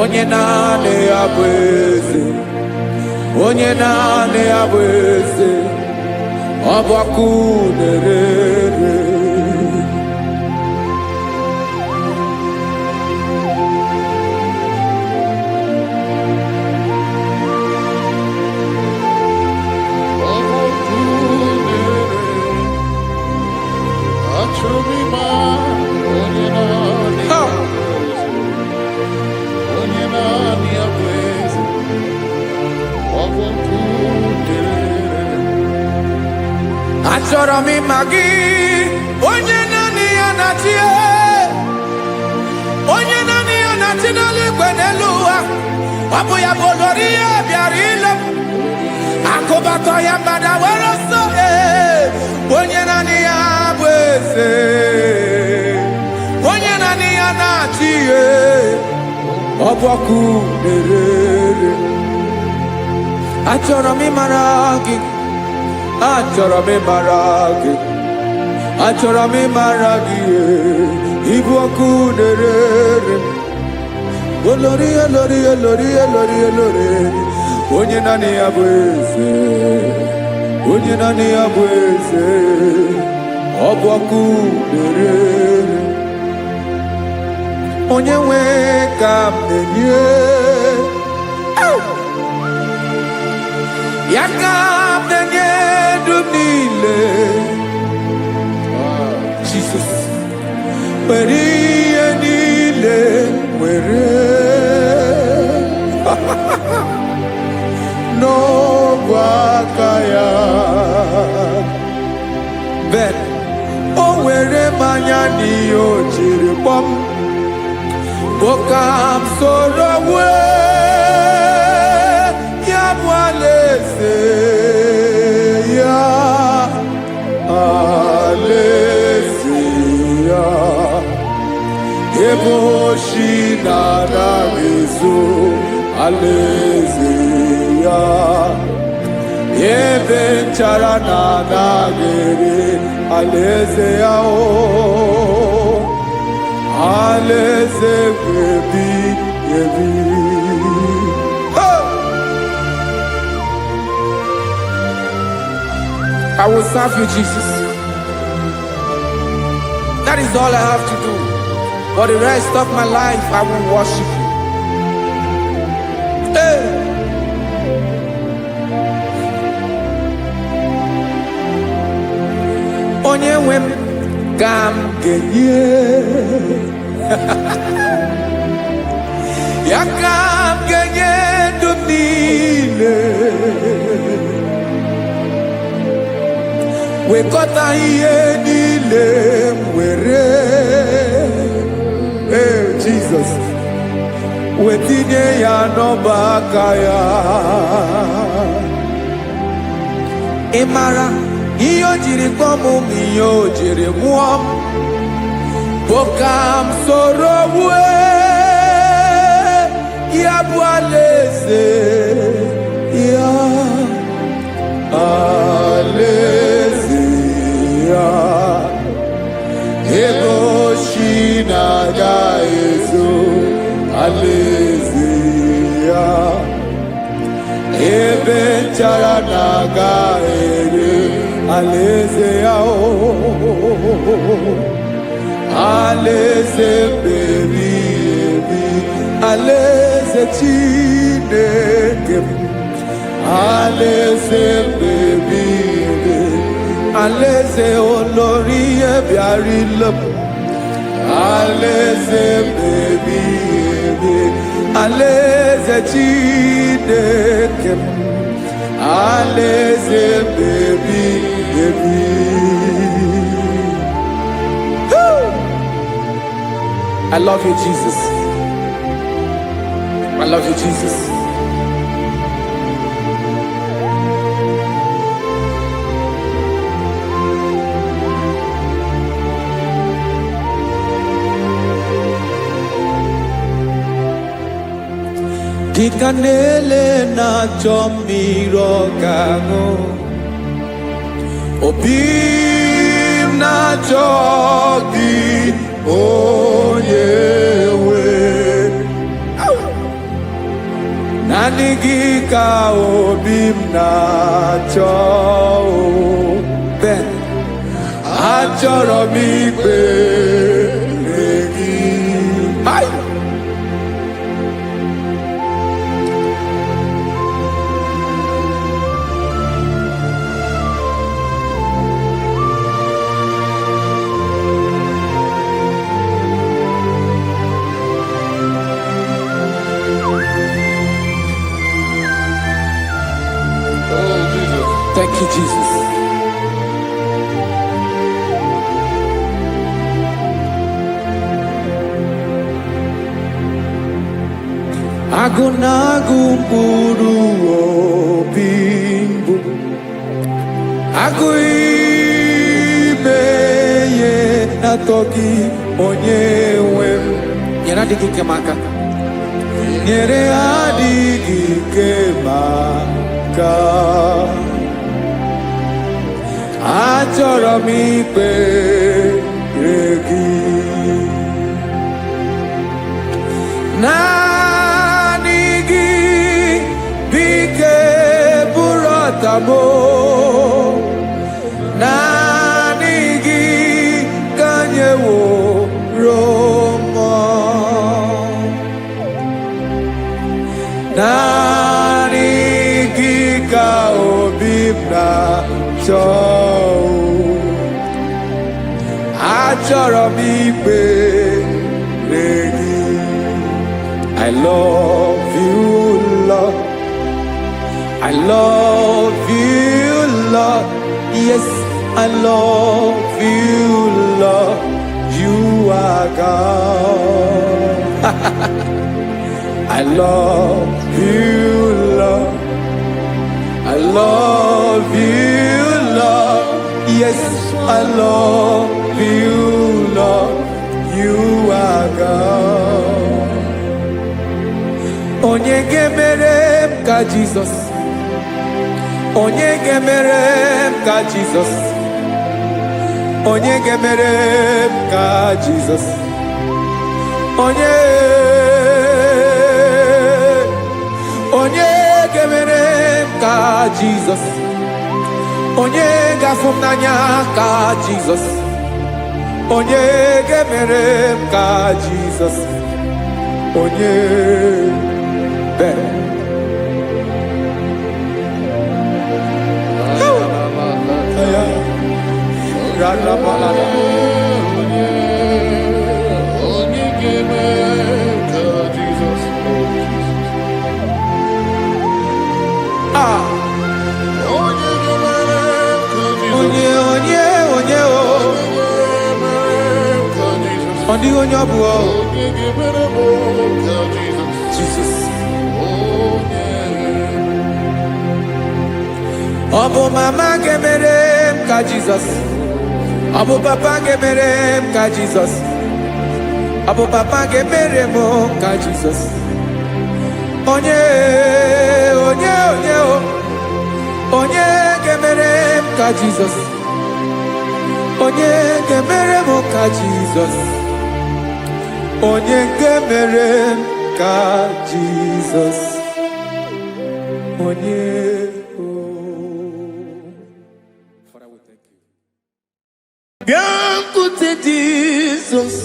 onye naanị ya bụ eze. onye naanị ya bụ eze, ọ bụ ọkụ na-erere. Achọrọ m ịma gị, onye naanị ya na-achị, onye naanị ya na-achị n'eluigwe n'elu ụwa. Ọ bụ ya bụ olori ya bịara ile m, akụbatọ ya mgbada were ọsọ. Onye naanị ya bụ eze, onye naanị ya na-achị, ọ bụ ọkụ na-erere. Achọrọ m ịmara gị, achọrọ m ịmara gị, achọrọ m ịmara gị, ịbụ ọkụ na-erere. Olori olori olori olori olori, onye naanị ya bụ eze, onye naanị ya bụ eze, ọ bụ ọkụ na-erere. Onye nwe ka m na-enye, ya ka m na-enye dum niile. Jesus, were ihe niile were n'ọbụ aka ya. Ben, o were mmanya n'ihe o jiri kpọm, bụ ka m soro wee ya bụ alaeze ya, alaeze ya. Ebe oshi na-anaghị ezo, alaeze ya. Ebe nchara na-anaghị ere, alaeze ya. Alaeze ebi ebi. I will serve you, Jesus. That is all I have to do. For the rest of my life, I will worship you. Hey. Onye nwe m ka m ga-enye, ya ka m ga-enye ndụ m niile. Wekọta ihe niile m were, Jesus, wetinye ya n'ọba aka ya. Ị mara ihe o jiri kpọọ m, ihe o jiri mụọ m, bụ ka m soro wee ya bụ alaeze ya, alaeze ya. Ebe oshi na-agaghị ezo, alaeze ya. Ebe nchara na-agaghị ere, alaeze ya. Alaeze ebi ebi, alaeze Chineke m, alaeze ebi ebi, alaeze olori ya bịara ile m, alaeze ebi ebi, alaeze Chineke m, alaeze ebi ebi. I love you, Jesus. I love you, Jesus. Kikanele na chomiro kago, obim na chogi oyewe, na Nani gika obim na cho Ben Achoro mi pe Bye. Thank you, Jesus. Agunagu mpuru obimbu Aguibeye natoki onyewem Nyera digi kemaka Nyere adigi kemaka Achọrọ m ikpere gị naanị gị bike bụrụ ọtabo naanị gị ka nyeworo m naanị gị ka obi m na-achọ Achọrọ m ikpere gị I love you, Lord. I love you, Lord. Yes, I love you, Lord. You are God. I love you, Lord. I love you, Lord. Yes, I love you, Lord. You are God. Onye gemere m ka Jesus. Onye gemere m ka Jesus. Onye gemere m ka Jesus. Onye gemere m ka Jesus. Onye gafum n'anya ka Jesus. Onye gemere m ka Jesus. Onye Jesus. Obo mama gemere m ka Jesus. Obo papa gemere m ka Jesus. Obo papa gemere m ka Jesus. Onye gemere m ka Jesus. Onye gemere m ka Jesus. Onye gemere m ka Jesus. Onye Biancote Jesus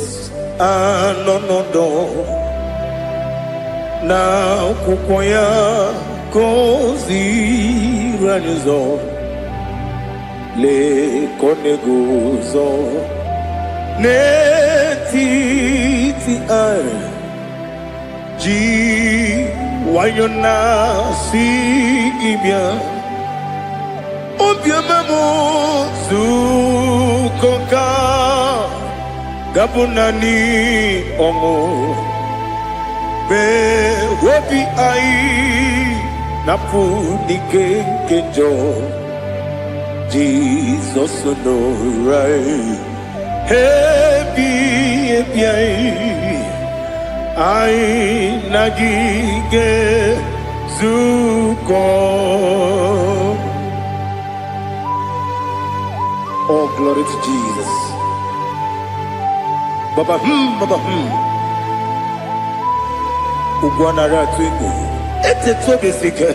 anonodo na kukoya kozi ranizo le konegozo netiti ai ji wayona si ibia Obiamamu zukoka gabunani omo be wobi ai napu nike kenjo Jesus no right happy ai nagige zuko. Oh, glory to Jesus. Baba, Baba, Ugwana Ratwingo. It's a toby seeker.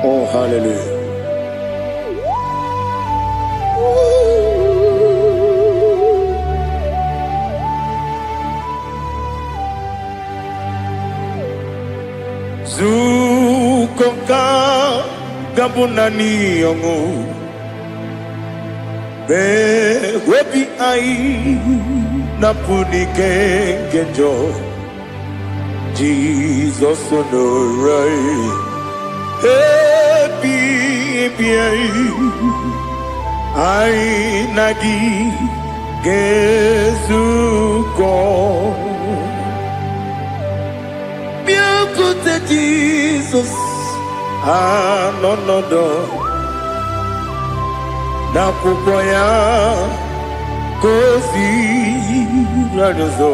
Oh, hallelujah. Zukonka gabunani yongo be webi ai napuni kenjo Jesus no right happy ai nagi gezuko Jesus, no, na kupoya kozi radozo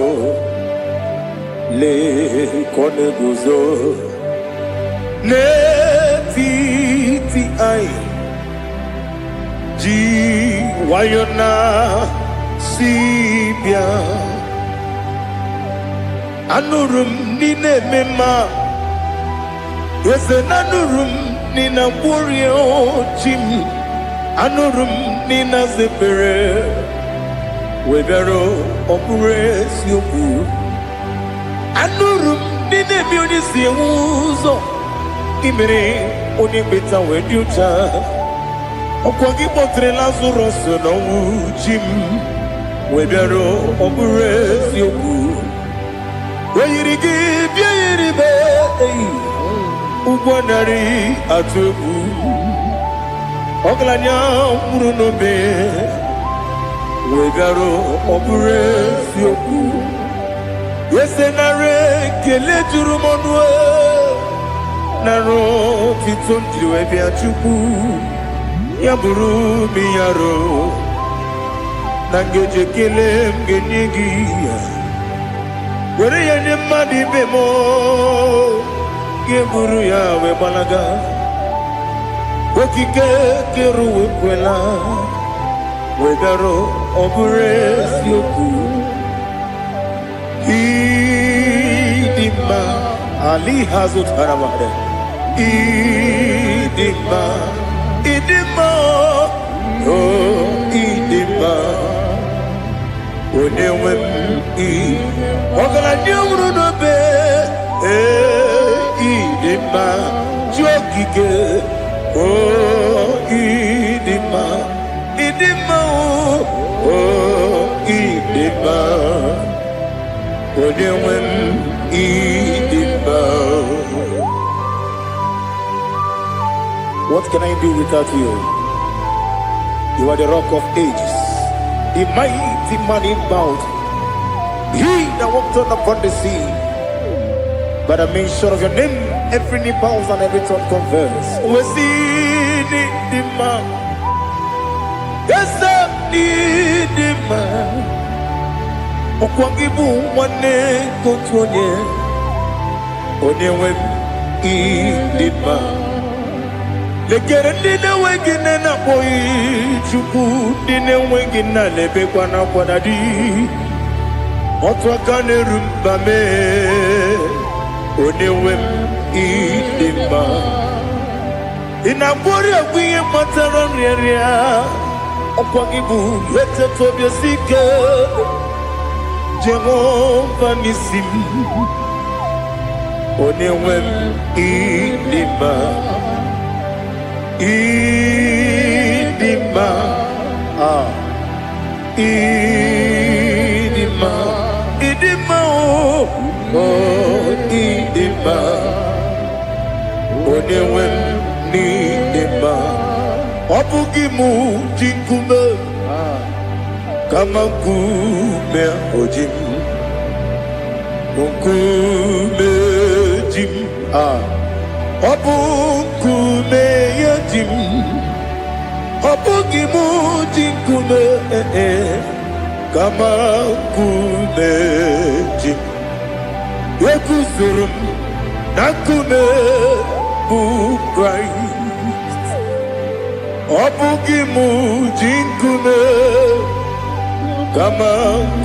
le koneguzo ne ti ai ji wayona sibia anurum nine mema. Yes, anurum nina burio chim, anurum nina zepere, webero opures yoku, anurum nina beauty uzo, imere onibeta weducha, okwagi potre Lazarus no chim, webero opures yoku, weyirigi biayiribe. Ugwanari atubu Oglanya murunobe Wegaro obure sioku Yesenare kele jurumonwe Naro titondriwe biachuku Yaburu miyaro Nangeje kele mgenyigi Were yene madi bemo Geburu ya we balaga Okike keru we kwela Wegaro obure sioku Idima Ali hazut haramade Idima Oh idima Onewem Ogala nyumru no be Idima, Jokike, oh Idima, oh Idima, Odewem Idima. What can I do without you? You are the rock of ages, the mighty man in battle, he that walked upon the sea. By the mention of your name, every knee bows and every tongue confesses. We see the man. Yes, the man. Okwangibu wane kotonye. Onewe the man. Lekere dine wengine na boy chuku dine wengine lebe kwa na kwadadi. Otwa kane rumbame. Onewem idima Inabori agwiye mataran riaria Okwagibu yete tobye sike Jehova nisim Onewem idima Idima Idima Idima Oh idima Onewem idima Obugimu jinkume Kama kume ojim Kume jim Obukume yajim Obugimu jinkume Kama kume jim Yekuzurum nakume bu Christ Obugimu jinkume Kama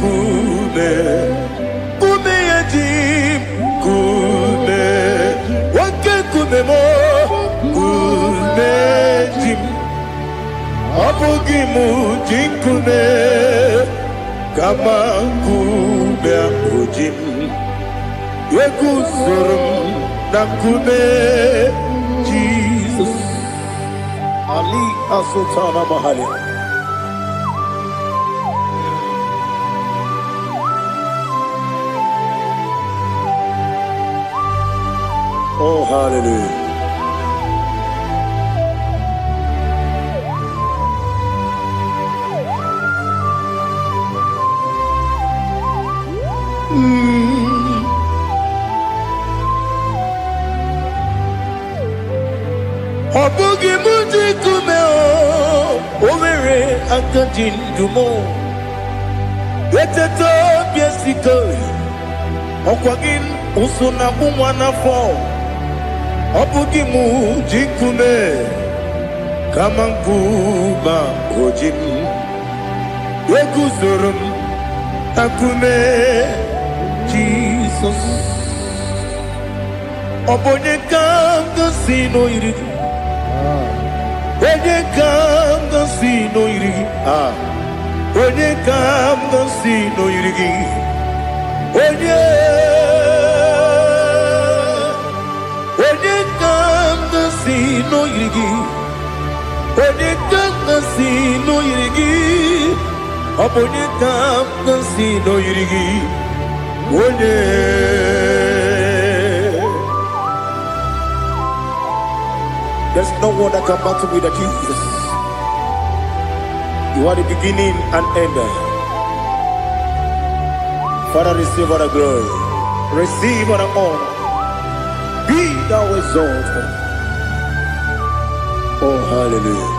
kume Kume yajim kume mo kume jim Abugimu jinkume Kama kume ujim Yekuzurum nakume Jesus Ali Asultana Mahali. Oh, hallelujah. Obugi muji kumeo, overe akajin dumo. Weteto biesiko, okwagin usuna mwana fo. Obugi muji kume, kamankuba ojim. Wekuzurum akume, Jesus. Obonye kanga sino irigi. Onye kanga sino irigi. Onye kanga sino irigi. Onye kanga sino irigi. Onye kanga sino irigi. Onye kanga sino irigi. Onye There's no one that can battle with Jesus. You are the beginning and end. Father, receive all the glory. Receive all the honor. Be thou exalted. Oh, hallelujah.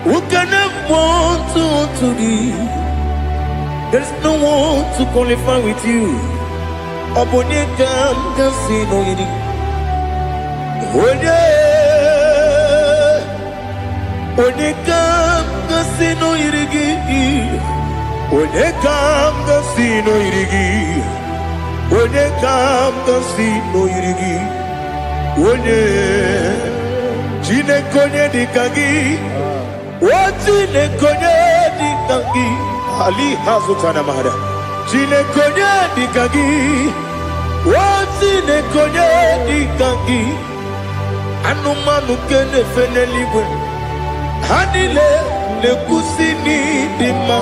Who can have one to thee? There's no one to qualify with you. Obonye kam kasino yiri. Onye kam kasino yiri. Onye kam kasino yiri. Onye kam kasino yiri. Onye chine konye dikagi. Chine konye dikagi. Ali Hazutana Mahada. Chine konye dikagi. Chine konye dikagi. Anumanu kene feneliwe. Hanile ne kusini dima.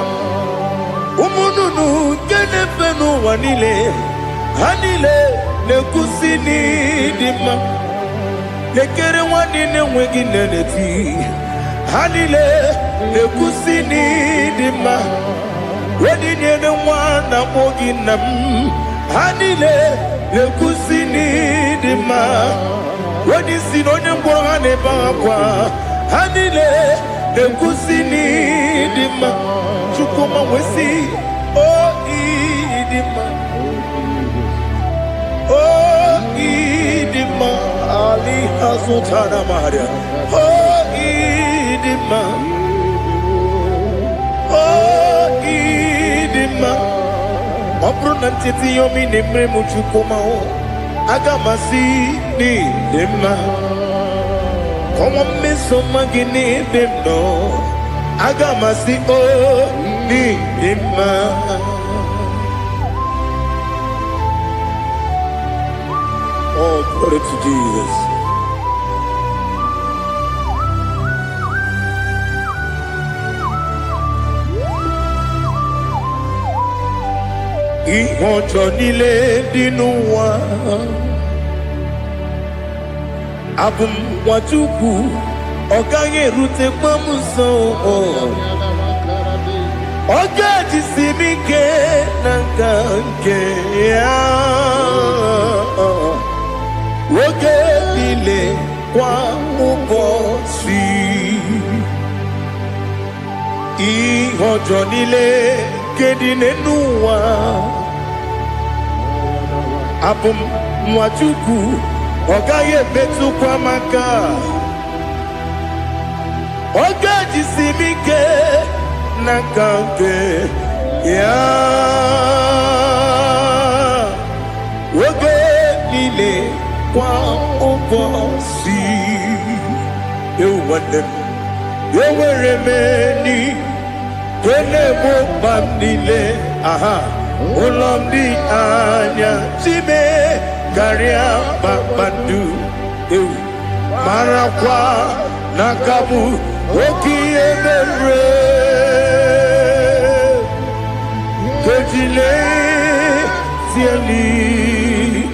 Umununu kene fenu wanile. Hanile ne kusini dima. Lekere wanine wegi neneti. Hanile ne kusini dima. Wedi nyene wana moginam. Hanile ne kusini dima. Wedi sinonye mborane bakwa. Hanile ne kusini dima. Chukuma wesi oh idima. Oh idima. Ali Hazutana Maria. Oh idima. Oh idima. Opro nantiti yomi nemre muchukoma o. Agamasi ni dema. Como me soma gini demno. Agamasi o ni dema. Oh, glory to Jesus. Ìwọ̀njọ́ nílé nínú wa. Abumwatuku ọ̀gá yẹ̀rù tẹ pọ́nmú sàn. Ọ̀gá ti sinmi ké nàkà ké yá. Oge nílé wá mú bọ̀ sí. Ìwọ̀njọ́ nílé kéde nínú wa. Abumwatuku ọ̀gá yẹ bẹ́tù kwamaka. Ọ̀gá jìsì mi ké nakanke ya woge nile kwa obosi ewandem yeweremeni kene mo bandile aha ulomdi anya chime garia babandu ewu marakwa nakabu okiemere kejile tieli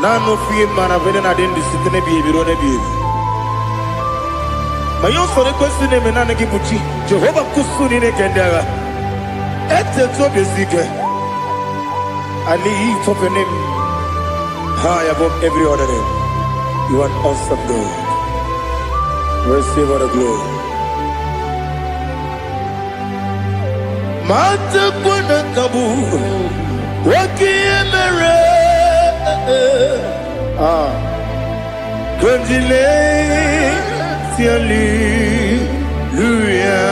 nano fie mana vene na dendi sitene biebiro ne biebi mayo sore kwesi ne menane kibuchi Jehova kusuni ne kendera ete to besike I lift up your name high above every other name. You are an awesome God. Receive all the glory. Mata kuna kabu wakiemere Kundile tiali luya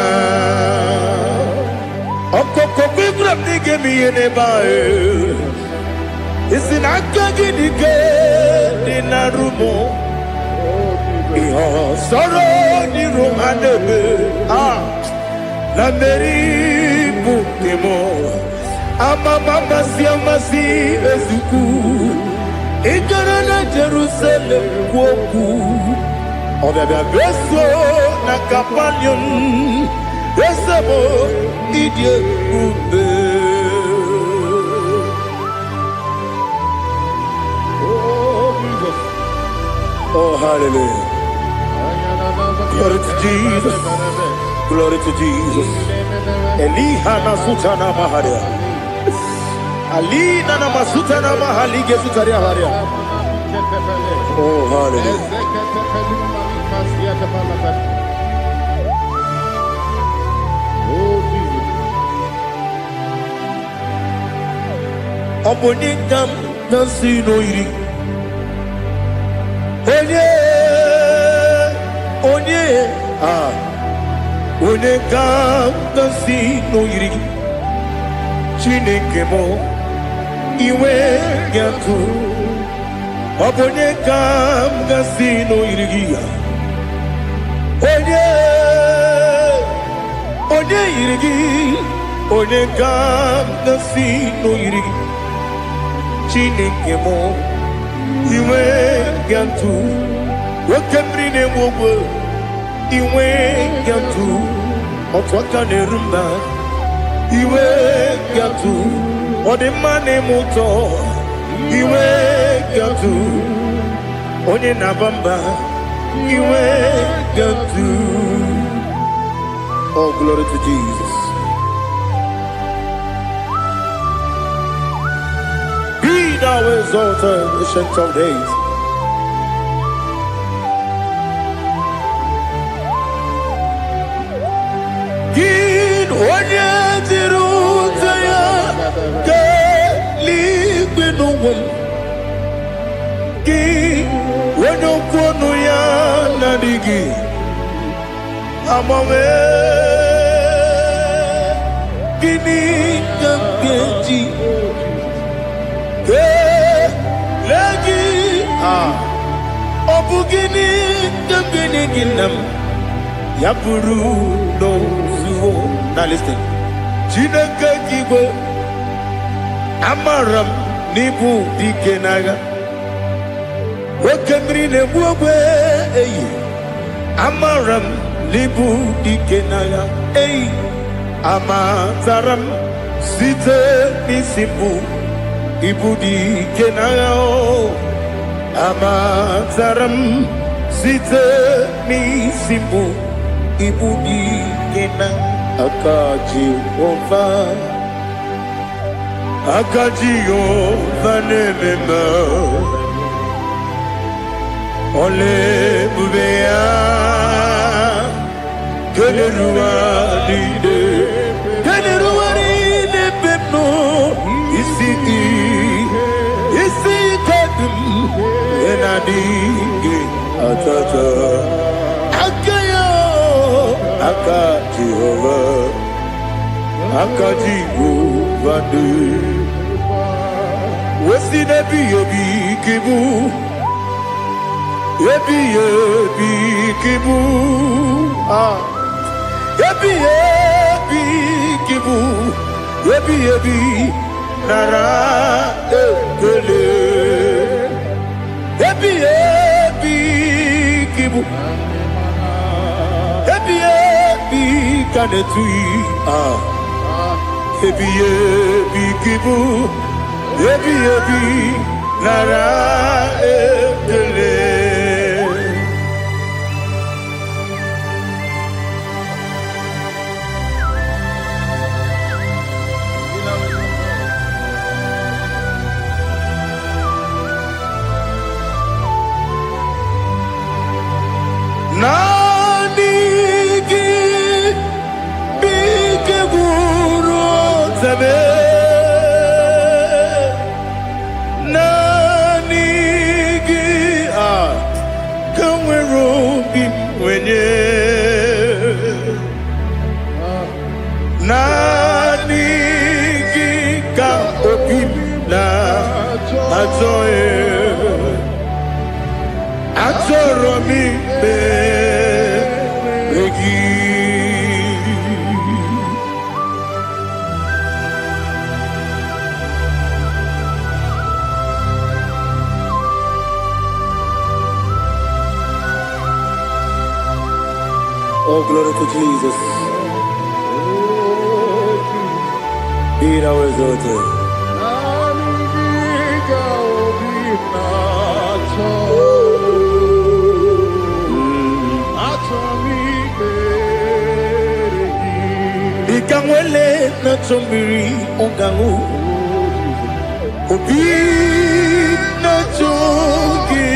Okoko bibram nige miyene bae Isinakagi nige dinarumo Iho soro ni romanebe La meri bukemo Ama mama siamasi ezuku Ikarana Jerusalem woku Obebe beso na kapanion Besamo idye ube Oh hallelujah Glory to Jesus Glory to Jesus Elihana sutana maharia Alina na masutana mahalige sutaria haria Oh hallelujah Obonikam nasino iri Onye Onekam nasino iri Chineke mo iwe gatu Obonekam nasino iri Onye iri Onekam nasino iri Chineke mo iwe gatu Wakemri ne mwogo iwe gatu Otwaka ne rumba iwe gatu Odemane moto iwe gatu Onye nabamba iwe gatu Oh glory to Jesus Thou exalted, ancient of days. Gid onye tirutaya ke ligbinugum. Gid onye kwonu ya nadigi amame. Gini kamkeji. Lagi Obugini Dambini Ginam Yapuru no Suho. Now listen Chinaka Kibo Amaram Nibu Dikenaga Wakemri Nebuwe Amaram Nibu Dikenaga Amataram Site Nisibu Ibudi kenao amataram site mi simbu ibudi kena akaji ova nemema ole bubea keneruwa lide pepno isiki kadum enadinge atata akajigo vande wesi nebi ebi kibu ebi kibu ebi kibu ebi nara ekele ebi kibu ebi kanetui ebi kibu ebi nara ekele Oh, glory to Jesus. Be thou exalted. Ikangwele na chombiri ongangu obi na chogi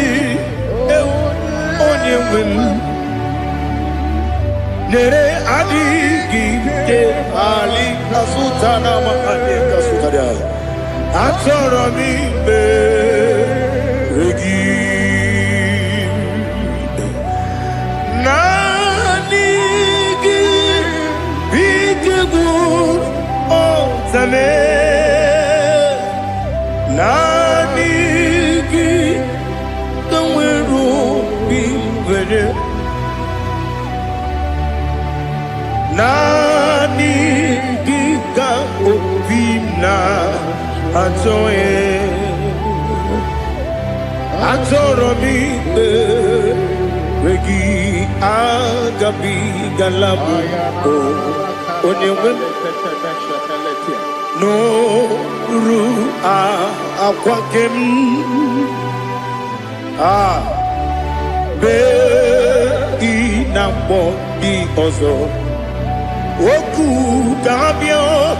onye wem nere adigi ke ali kasutana ma ade kasutaria atoro mi be regi nanigi bitigu otame nanigi kamweru bivere nani giga obina atoe atoro mi regi agabi galabu onyewe no ru akwakem be inambo di ozo Oku Gabio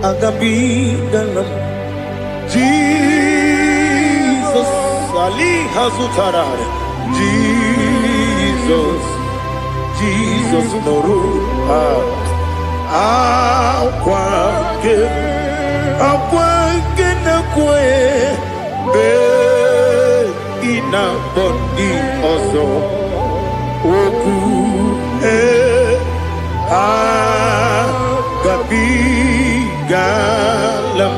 Agabi Galam Jesus Ali Hazutarar Jesus Noru Akwake na kwe na body also oku gabi galam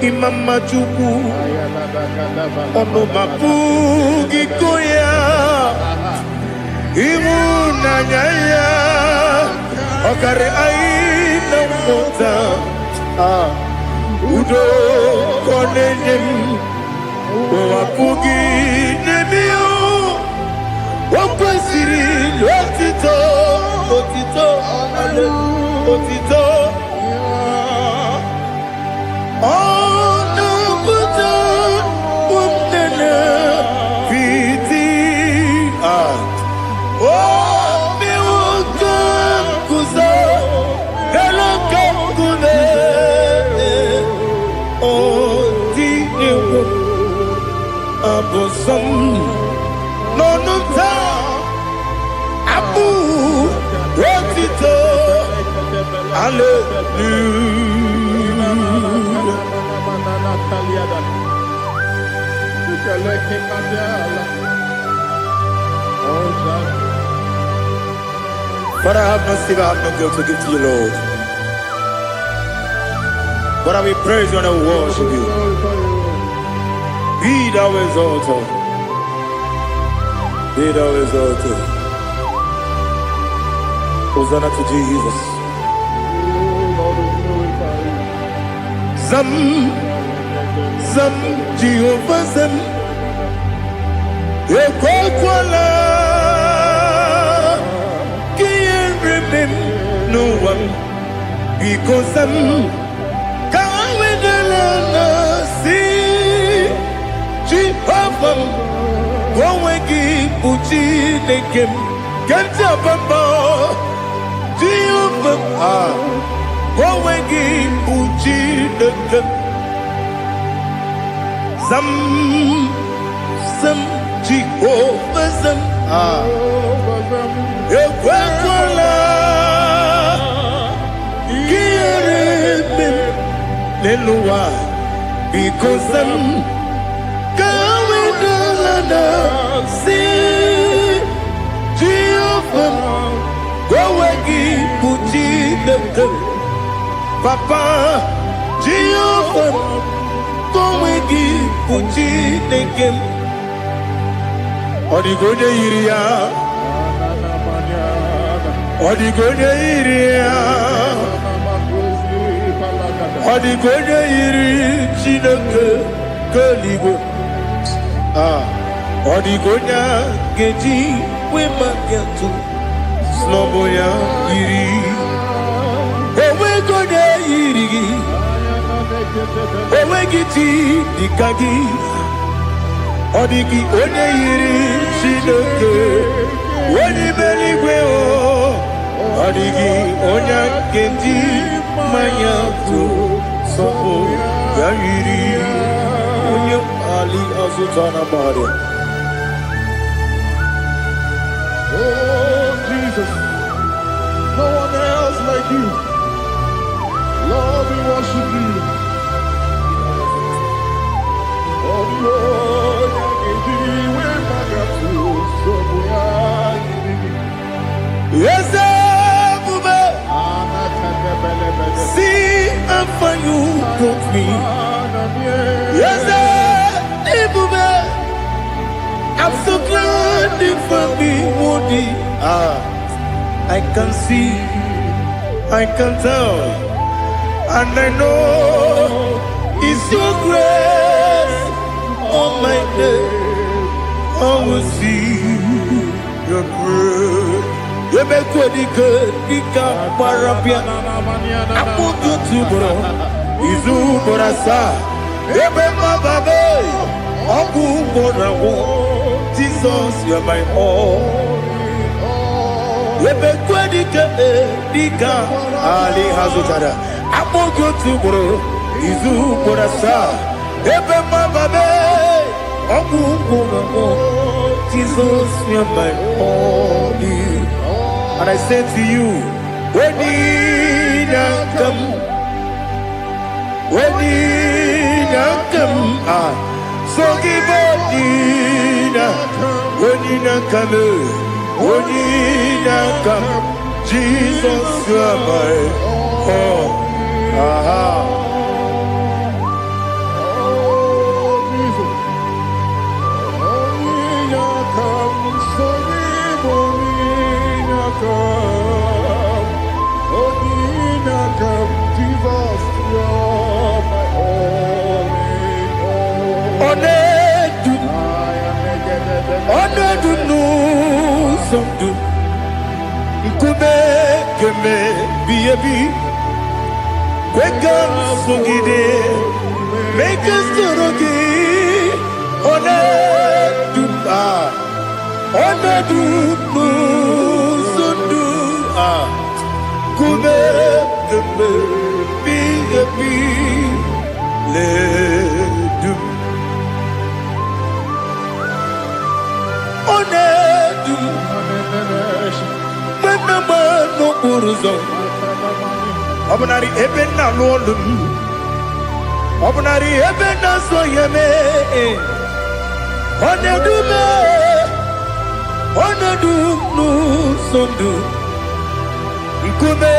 imama chuku ono mapugi koya imuna nyaya okare aina mota udo konenyem wapugi nemio wakwesiri otito ale otito ono buto umnene fiti miwuka kuzo eloka kune Abosam no ta abu rotito hallelujah Father, I have no silver, I have no gold to give to you, Lord. But I will praise you and I will worship you. Be thou exalted. Be thou exalted. Hosanna to Jesus. Zam, Zam, Jehovah Zam. Ekwakwala. Can't remember no one. Because I'm Gowegi Puchi Nekem Kenta Bamba Jehovah Gowegi Puchi Nekem Zam Jehovah Zam Ekwakwala Kieremem Leluwa Because I'm see Jehovah Gowegi Puchi Nekem Papa Jehovah Gowegi Puchi Nekem Odigonya Iria Odigonya Iria Odigonya Iri Chineke Kaligo Odigonya Geji Wemakiatu Sloboya Iri Owegonya Iri Owegiti Dikagi Odigi Onye Iri Chinoke Wani Meligwe Odigi Onya Geji Mayatu Sloboya Iri Onye Ali Azutana Bari. Oh, Jesus, no one else like you. Lord, we worship you. Oh, Lord, yes, see how far you brought me. Yes, I'm so glad you found me worthy. I can see, I can tell, and I know it's your grace. On my day, I will see your grace. You make what you could, you can't parapia. I put you to bro, Izu Borasa, Ebe Babe, Oku Borawo. Jesus, you're my all. Dika Ali Hazutara. Apo go to bro. Izu Borasa. Ebe Mababe. Oku Borawo. Jesus, you're my all. And I say to you, when you come, so give up. When you come, Jesus, you are my all. Make us Obnari ebena lolum Obnari ebena soyeme ọnọdụ n'ụzọ ndụ nkume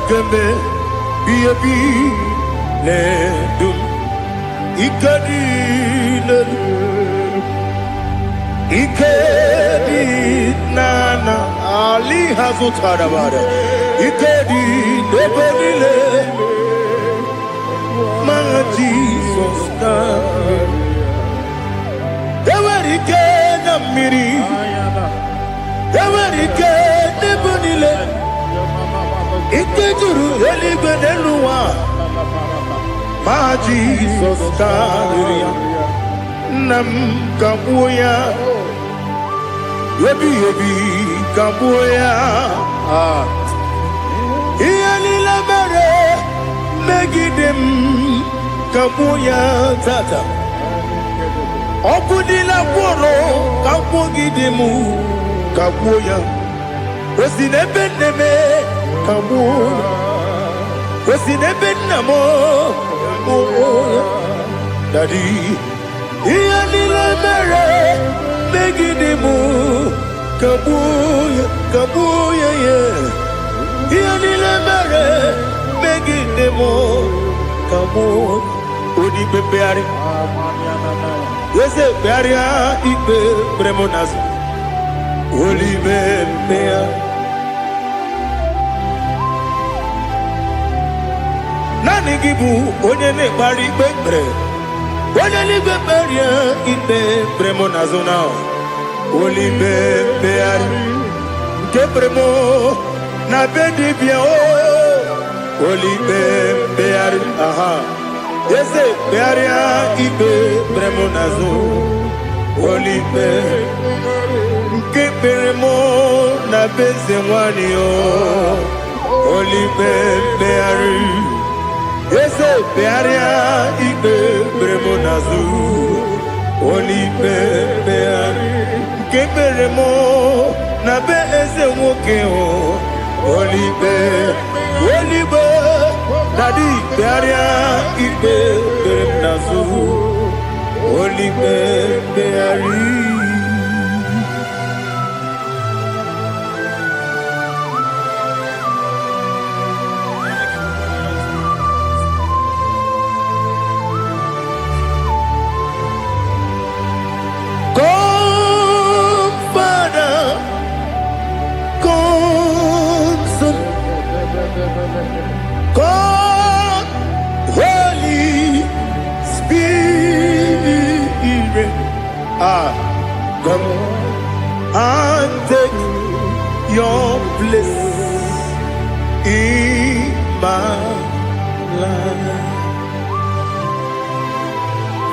kembe biebi na-edum ike niile ike dị n'ana ali ha zụtara bara ike dị n'ebe niile ma Jizọs na enwere ike na mmiri enwere ike n'ebe niile ike juru eluigwe n'elu ụwa ma Jizọs karịrị ya nna m ka gbuo ya ebighị ebi ka gbuo ya ihe niile mere megide m ka gbuo ya tata ọkụ niile gwụrụ ka gbuogide m ka gbuo ya o si n'ebe nne m ka gbuo o si n'ebe nna m gbuo ya dadi ihe niile mere megide m ka gbuo ya ya ihe niile mere megide m ka gbuo odi kpekpegharị eze kpegharịa ikpe kpere m n'azụ olibe mmegharị naanị gị bụ onye na-ekpari ikpe kpere onye n'igwe kperie ikpe kpere m n'azụ na olibe mmegharị nke kpere m na be dibịa olibe mmegharị aha eze kpegharịa ikpe kpere m n'azụ olibe nke kpere m na be eze nwanyị olibe mmegharị eze kpegharịa ikpe kpere m n'azụ olibe mmegharị nke kpere m na be eze nwoke olibe dadi kpegharịa ikpe kpere m n'azụ olibe mmegharị God, Holy Spirit, come and take your place in my life.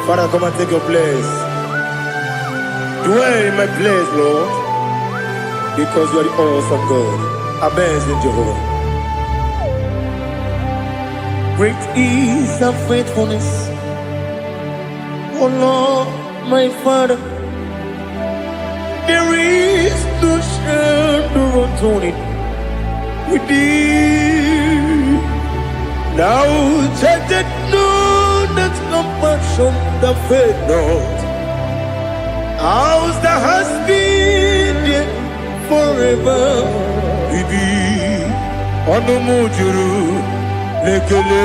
Father, come and take your place. Dwell in my place, Lord, because you are the awesome God. Amazing Jehovah. Great is thy faithfulness, O Lord, my Father. There is no shadow unto it with thee. Now judgeth know that compassion that faith not. Ours that has been there forever with thee. Onomujuru lekele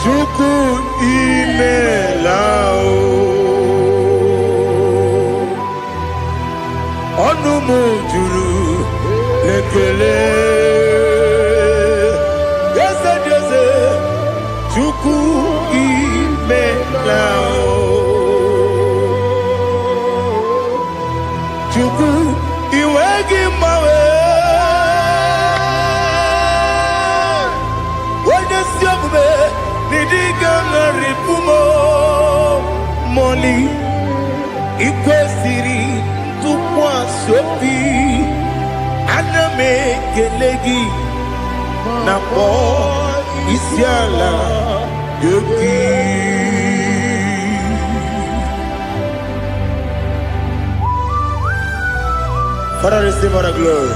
Chukwu imelao ọnụ m juru lekele eze dị eze Chukwu imelao Chukwu iwe gị mgbanwe Moli ikwesịrị tụkwasị obi ana m ekele gị na kpọ isi ala gị Father, receive all the glory,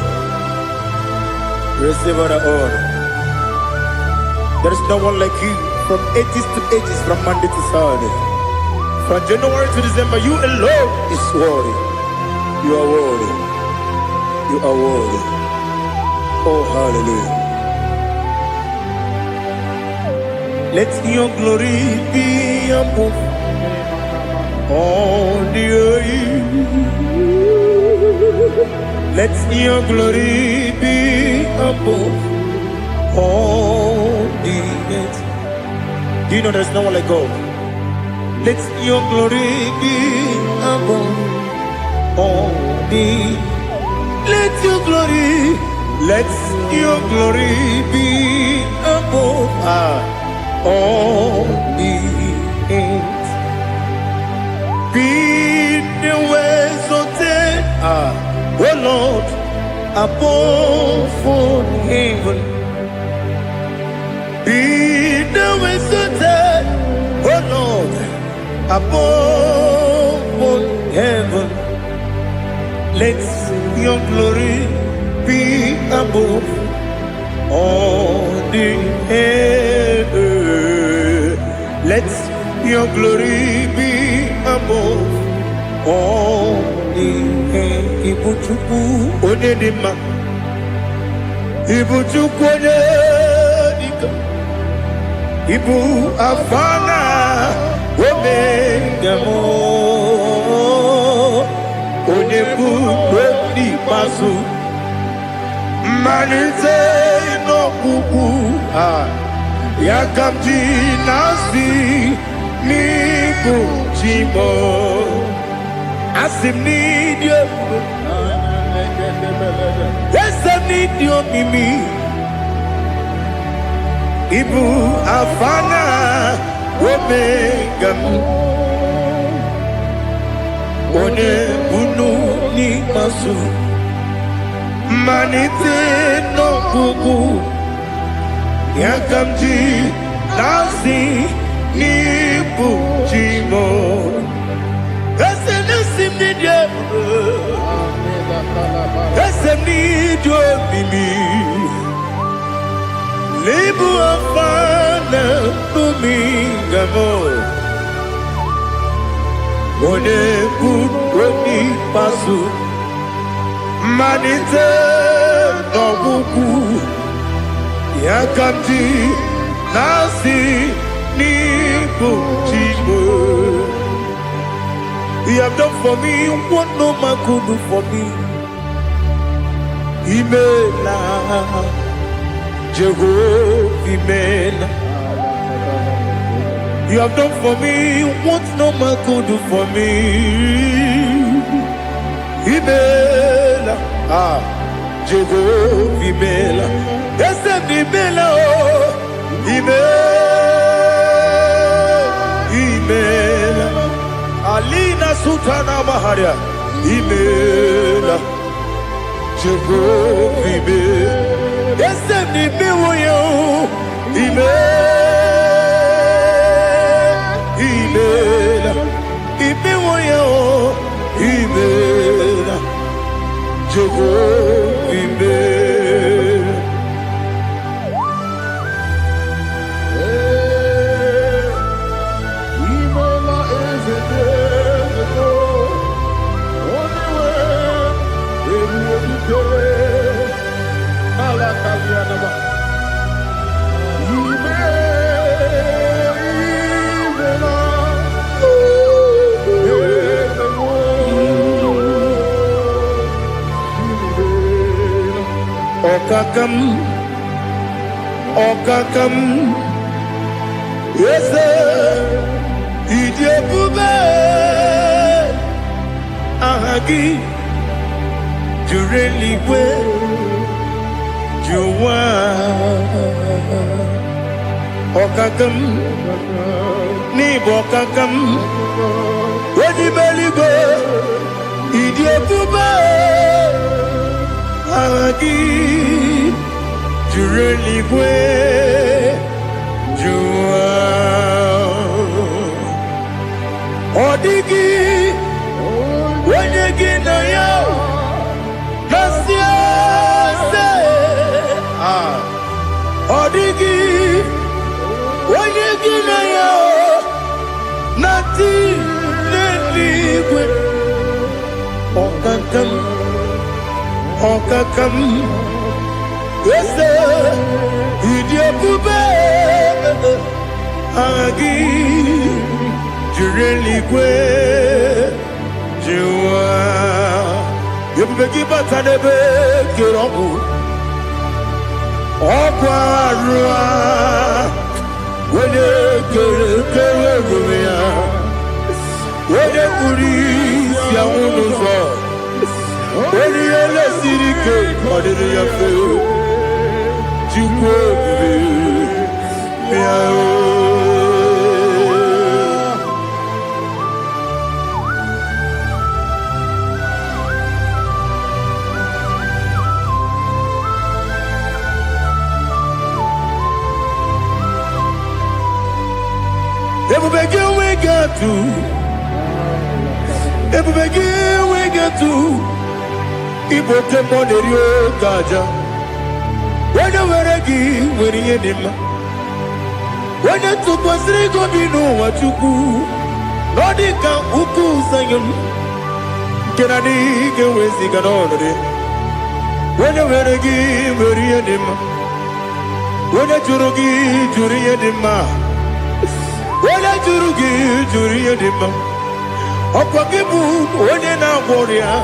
receive all the honor. There is no one like you from ages to ages, from Monday to Saturday. From January to December, you alone is worthy. You are worthy. You are worthy. Oh, hallelujah. Let your glory be above all the earth. Let your glory be above all the earth. Do you know there's no one like God? Let your glory be above all the. Let your glory be above all the earth. Be the ways of oh Lord, above all heaven. Be the ways of oh Lord, above all heaven. Let your glory be above all the earth. Let your glory be above all the earth. Ibuchuku onedima, Ibuchuku onedika, Ibu afana omega mo, onebu weni masu, manite no kuku yakamji nasi niku jimo. Asim need you. Yes, I need you, Mimi. Ibu afana omega. One bunu ni masu. Manite no kuku. Yakamji nasi ni bujimo. Esenesim ni dia, esem ni jo mimi. Lebu afana numingamo, one buoni pasu, manite no buku, yakamji nasi ni bujimo. You have done for me what no man could do for me. Imela, Jehovah, Imela. You have done for me what no man could do for me. Imela, Jehovah, Imela. Yes, Imela, Imela. Alina Sutana Maharia, Imela, Jehovah, Imela. Yes, Imela, Imela, Imela, Jehovah, Imela. Okakam, yes, Idiabube, Ahagi, Jureli, Juwa, Okakam, Nibokakam, Wadibeligo, Idiabube, Ahagi. Jureligwe, Jua, Odigi, Wenegi na yo, Nasia se, Odigi, Wenegi na yo, Nati. Okakam, yes, idiot, Agi, Jureligwe, Jua, you begin but a bit, Kirobu, Okwarua, when you when you police, Yamuno, when you let City Cake, what did you feel? Never begin, we got to. Never begin, we got to. Ibo Temonerio Gaja. When you were a gay, when you did him. When you took was Rico, you know what you do. Nodika Uku Sayum. Can I dig away Sigan on it? When you were a gay, when you did him. When you Jurugi, Juria Dima. When I Jurugi, Juria Dima. Opagibu, when you're not warrior.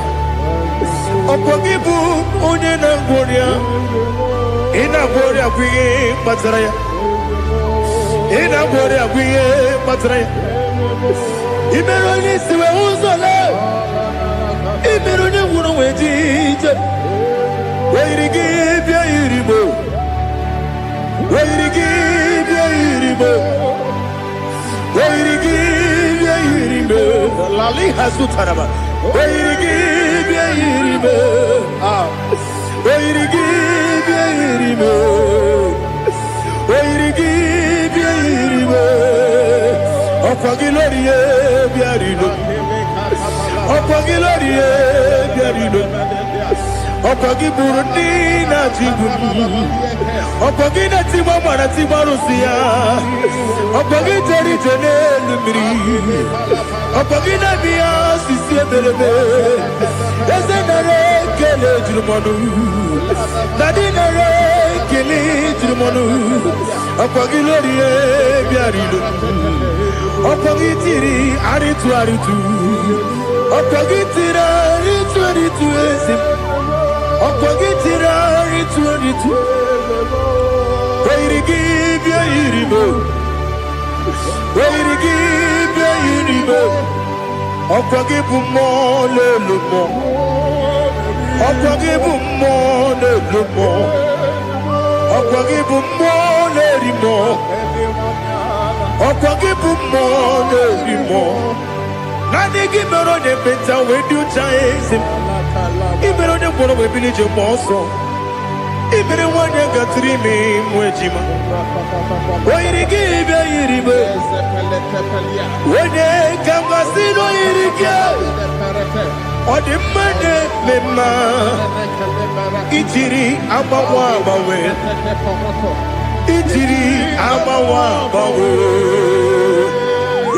Opagibu, when you're not warrior. Ina bori akwiye patraya. Ina bori akwiye patraya. Imeroni siwe uzole. Imeroni wuno wejije. Weirigi bia iribo. Weirigi bia iribo. Weirigi bia iribo. Lali hasutaraba. Weirigi bia iribo. Weirigi bia iribo. Weirigi bia iribo. Opagiloriye bia iribo. Opagiloriye bia iribo. Opagiburundi na jibu. Opagina tiba mara tiba rusia. Opagiteri jene lumiri. Opagina bia sisi belebe. Ezenare kele jirumanu. Nadinare kele jirumanu. Opagiloriye biarido. Opagitiri aritu aritu. Opagitira aritu aritu esim. Opagitira aritu aritu. Weirigi bia iribo. Weirigi bia iribo. Opagibu mo le lumo. Opagibu mo le lumo. Opagibu mo le rimo. Opagibu mo le rimo. Nani gibero ne benta we do chaise. Ibero ne boro we village monso. Ibere wanya gatri mi mwejima. Oirigi bia iribe. Wene kamasino irige. Odimane lema. Ijiri amawa bawe. Ijiri amawa bawe.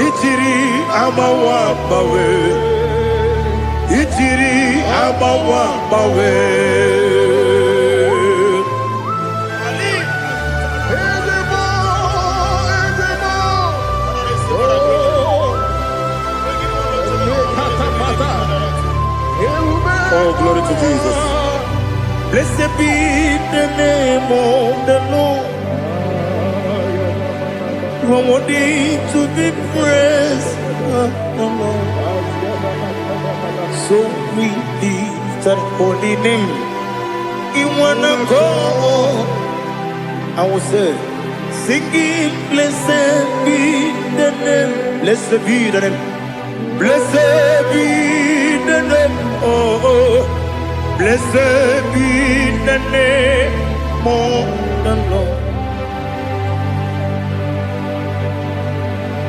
Ijiri amawa bawe. Ijiri amawa bawe. Oh, glory to Jesus. Blessed be the name of the Lord. You are worthy to be praised. So we lift that holy name. You wanna go? I will say, singing, blessed be the name. Blessed be the name. Blessed be the name. Oh, blessed be the name of the Lord.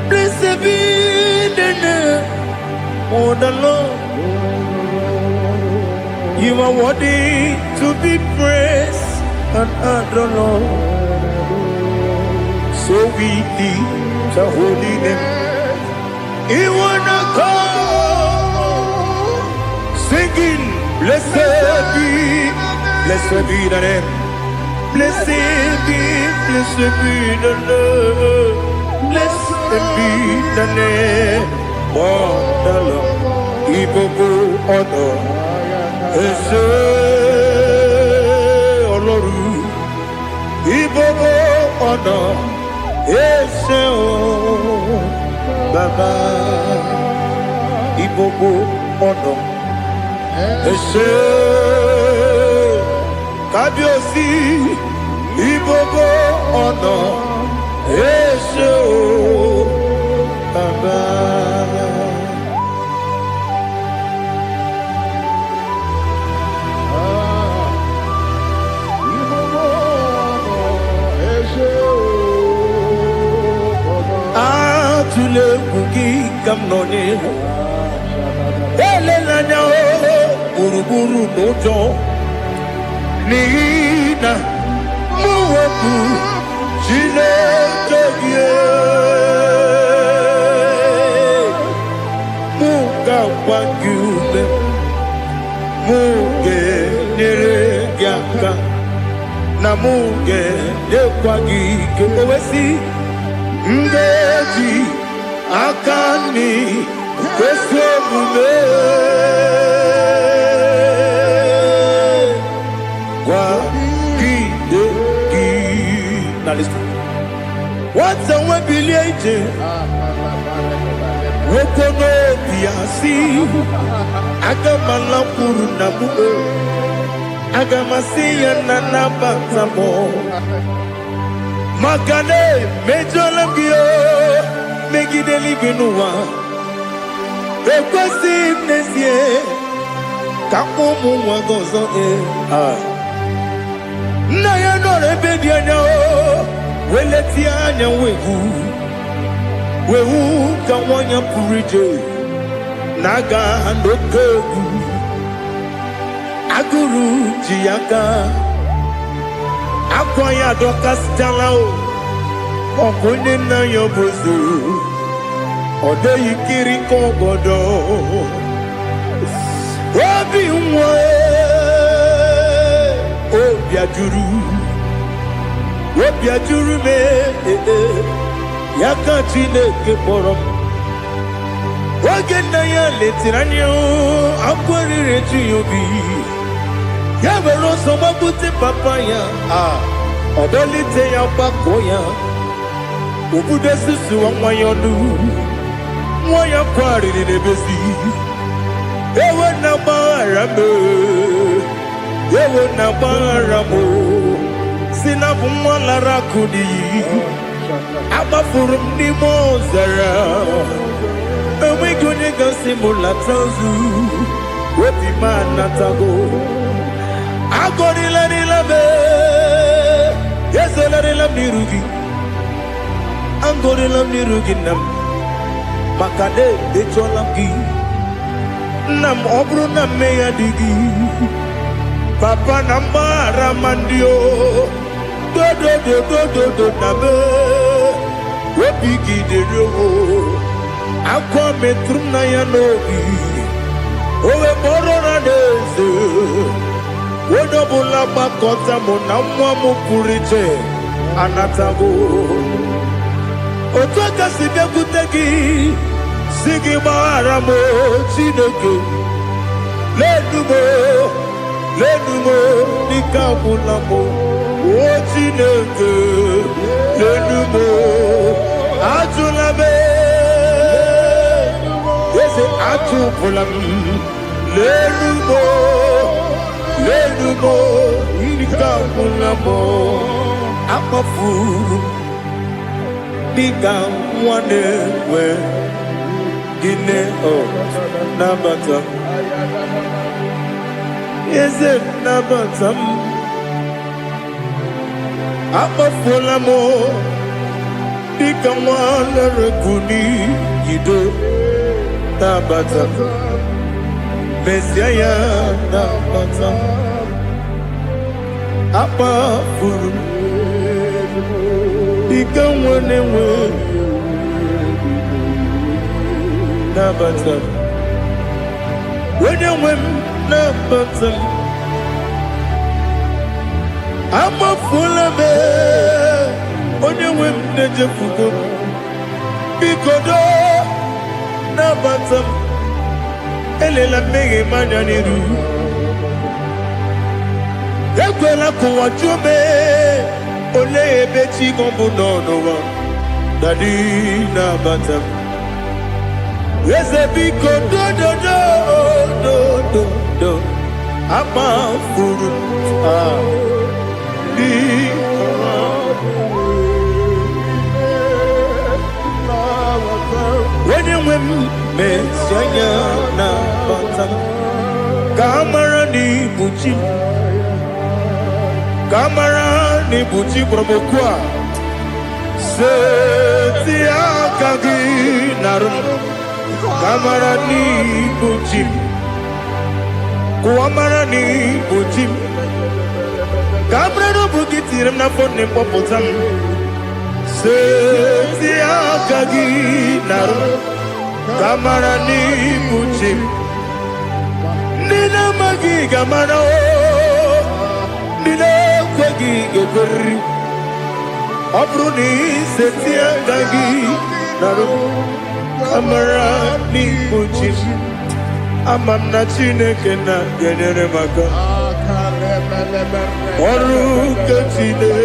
Blessed be the name of the Lord. You are worthy to be praised and adored, Lord. So we lift the holy name. You wanna go singing. Blessed be the name. Blessed be the Lord. Blessed be the name of the Lord. Ibogo honor. Ese Oloru. Ibogo honor. Ese Baba. Ibogo honor. Ese Kabiosi. Ibogo honor. Ese Baba. Tule kuki kamnoni ele lanya buruburu nojo nina muweku chile togie muka wagyume muge nere gyaka na muge dekwagi kewesi ngeji akani kwesemume kwa kideki. Now listen. What's a webiliaje? Wokono biasi agamala puru namu agamasiya nanabatamo Makane mejolambio megideli benua ekwesi nesie kakomu wagozo na ya no rebedi anya weleti anya wehu kawanya purije naga nokegu aguru jiaka Akwaya doka stalao Okunye na yobozu Ode yikiri kogodo Obi mwe Obi ajuru me Yaka chineke porom Oge na ya letiranyo Akwari reju yobi Yabero somabute papaya Odolite ya pakoya Ubude susu wa mwayonu Mwaya kwari ni nebesi Ewe na barame Ewe na baramo Sinabu mwala rakudi Abafurum ni mozara Ewe gune gansi mula tanzu Wepi manatago Agorila nilabe Yesela nilamnirugi Angorila nirugi nam Makade becholamgi Nam obru nam meya digi Papa namara mandio Do nabe Wepigi de ryogo Akwa metrum na yanogi Owe moro na deze Wodobula bakota mona mwamu purije anatago Otoka sidekutegi Sigi baramo chineke Lenumo nikabulamo O chineke Lenumo Ajulabe Yese ajubulam Lenumo Nikamulamo Akafuru Nikamwane we Gine o Nabatam Yeze Nabatam Akafulamo Nikamwane rekuni Yido Nabatam Messiah Nabatam Apa furu Ikamwane we Nabatam When you win nabatam amafula me onye nwe m na-ejefugo biko do nabatam elela mmehie m anya n'iru ekwela ka ụwa jụọ m olee ebe chi gị bụ n'ụwa dadi nabatam eze biko do amafuru onye nwe m mesi anya nabatam ka amara n'ibu chi ka amara n'ibu chi gwara m okwu a seti aka gị narụ ka amara n'ibu chi kuamara n'ibu chi ka amara n'obu gị tiri m n'afọ na mkpọpụta m seti aka gị narụ ka amara n'ibu chi ndị na-amaghị ga-amara ndị na-ekweghị ga-ekweriri ọ bụrụ na iseti aka gị narụ ka amara n'ibu chi ama m na Chineke na-enyere m aka ọrụ nke Chineke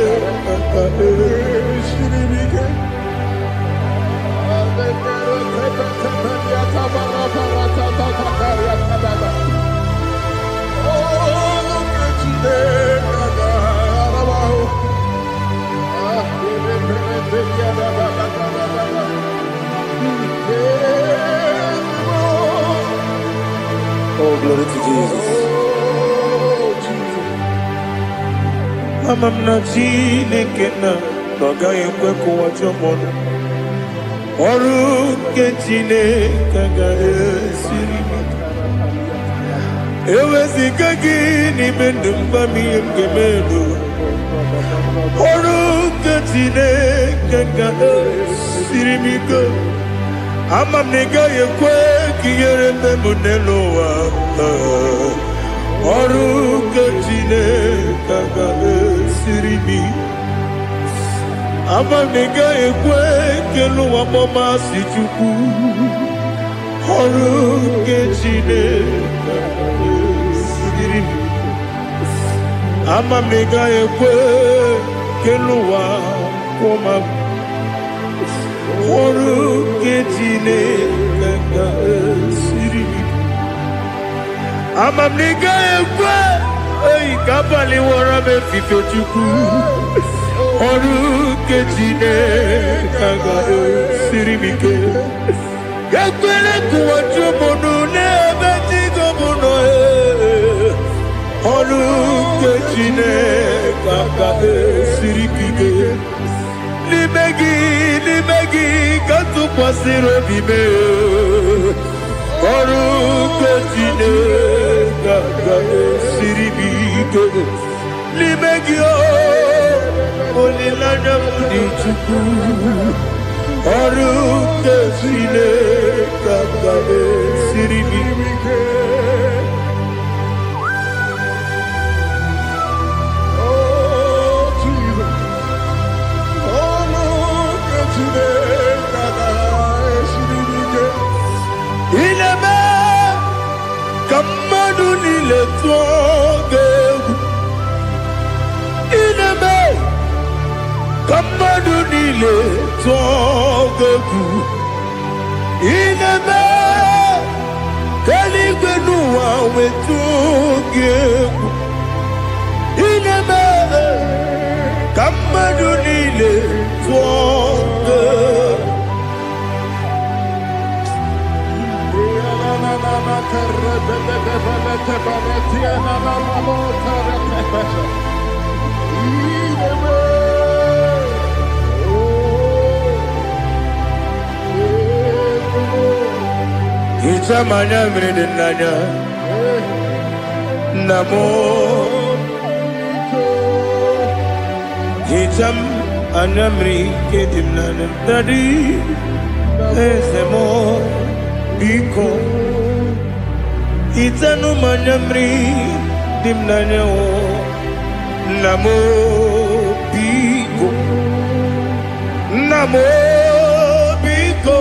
Oh, glory to Jesus. Ama m na Chineke na-agaghị ekwe ka ụwa jụọ m ọnụ ọrụ nke Chineke ga-esiri m eweziga gị n'ime ndụ m gwa m ihe m ga-eme n'ụwa ọrụ nke Chineke ga-esiri m ike ama m na ị gaghị ekwe ka ihere eme m n'elu ụwa ọrụ nke Chineke ga-esiri m ama m na ị gaghị ekwe ka elu ụwa gbamasị Chukwu ọrụ nke Chineke ga-esiri m ama m na ị gaghị ekwe ka elu ụwa kwụma ọrụ nke Chineke ga-esiri m ama m na ị gaghị ekwe ka abalị wara m efife Chukwu ọrụ nke Chineke ga-esiri m ike ekwela ka ụwa jụọ m ọnụ n'ebe chi gị bụ nọ ọrụ nke Chineke ga-esiri m ike n'ime gị ka tụkwasịrị obi m ọrụ nke Chineke ga-esiri m ike n'ime gị olileanya m dị Chukwu ọrụ nke Chineke ga-esiri m ike ka mmadụ niile tụọ gị egwu ineme ka mmadụ niile tụọ gị egwu ineme ka eluigwe n'ụwa wee tụọ gị egwu ineme ka mmadụ niile tụọ gị egwu Itamanya mrede nanya namo Itam anamri kedim nana Dadi Ezemo Biko itanu manyamri dimnanyo namo biko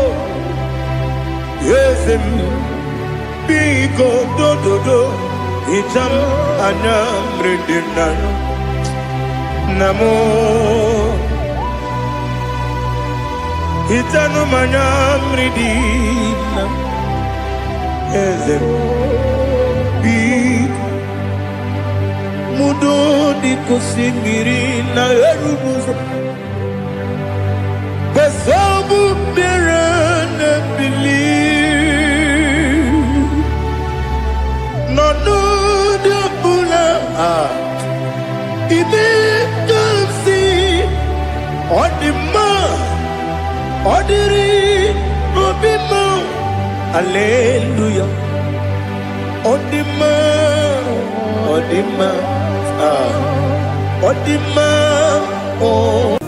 yesem biko do itam anyamri dimnanyo namo itanu manyamri dimnanyo yesem biko mudo di kusingiri na erubuzo besobu berana believe no de bula ibe kamsi odima odiri obimo hallelujah odima oh.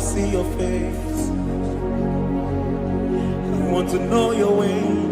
see your face. I want to know your ways.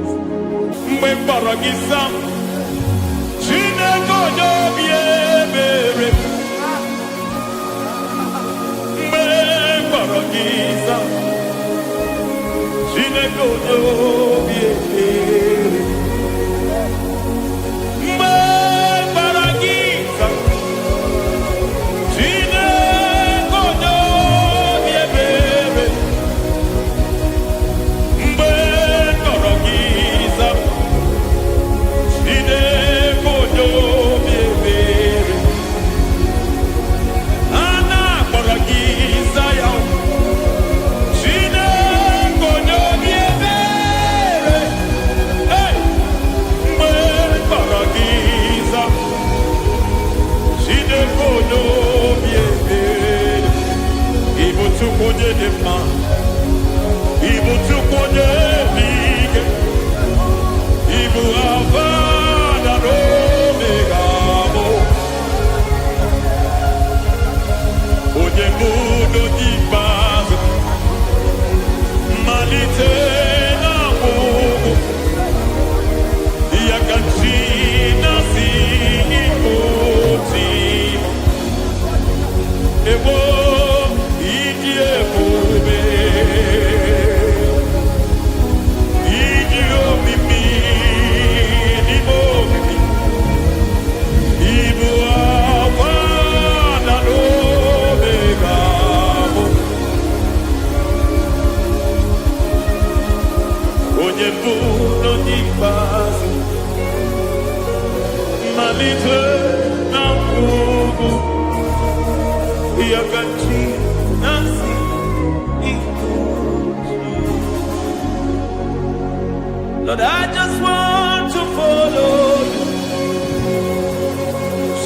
Lord, I just want to follow you.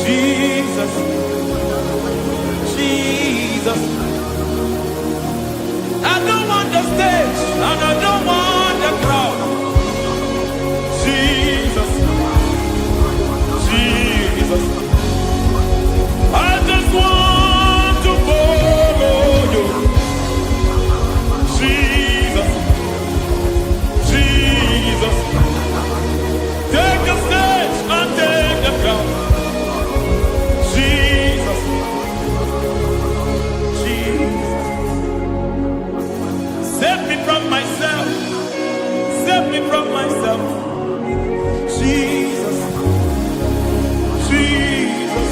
Jesus, Jesus. I don't want the stage and I don't want the crowd. Jesus, Jesus. I just want to follow you. Jesus, Jesus. Take the stage and take the crown. Jesus, Jesus. Save me from myself. Save me from myself. Jesus, Jesus.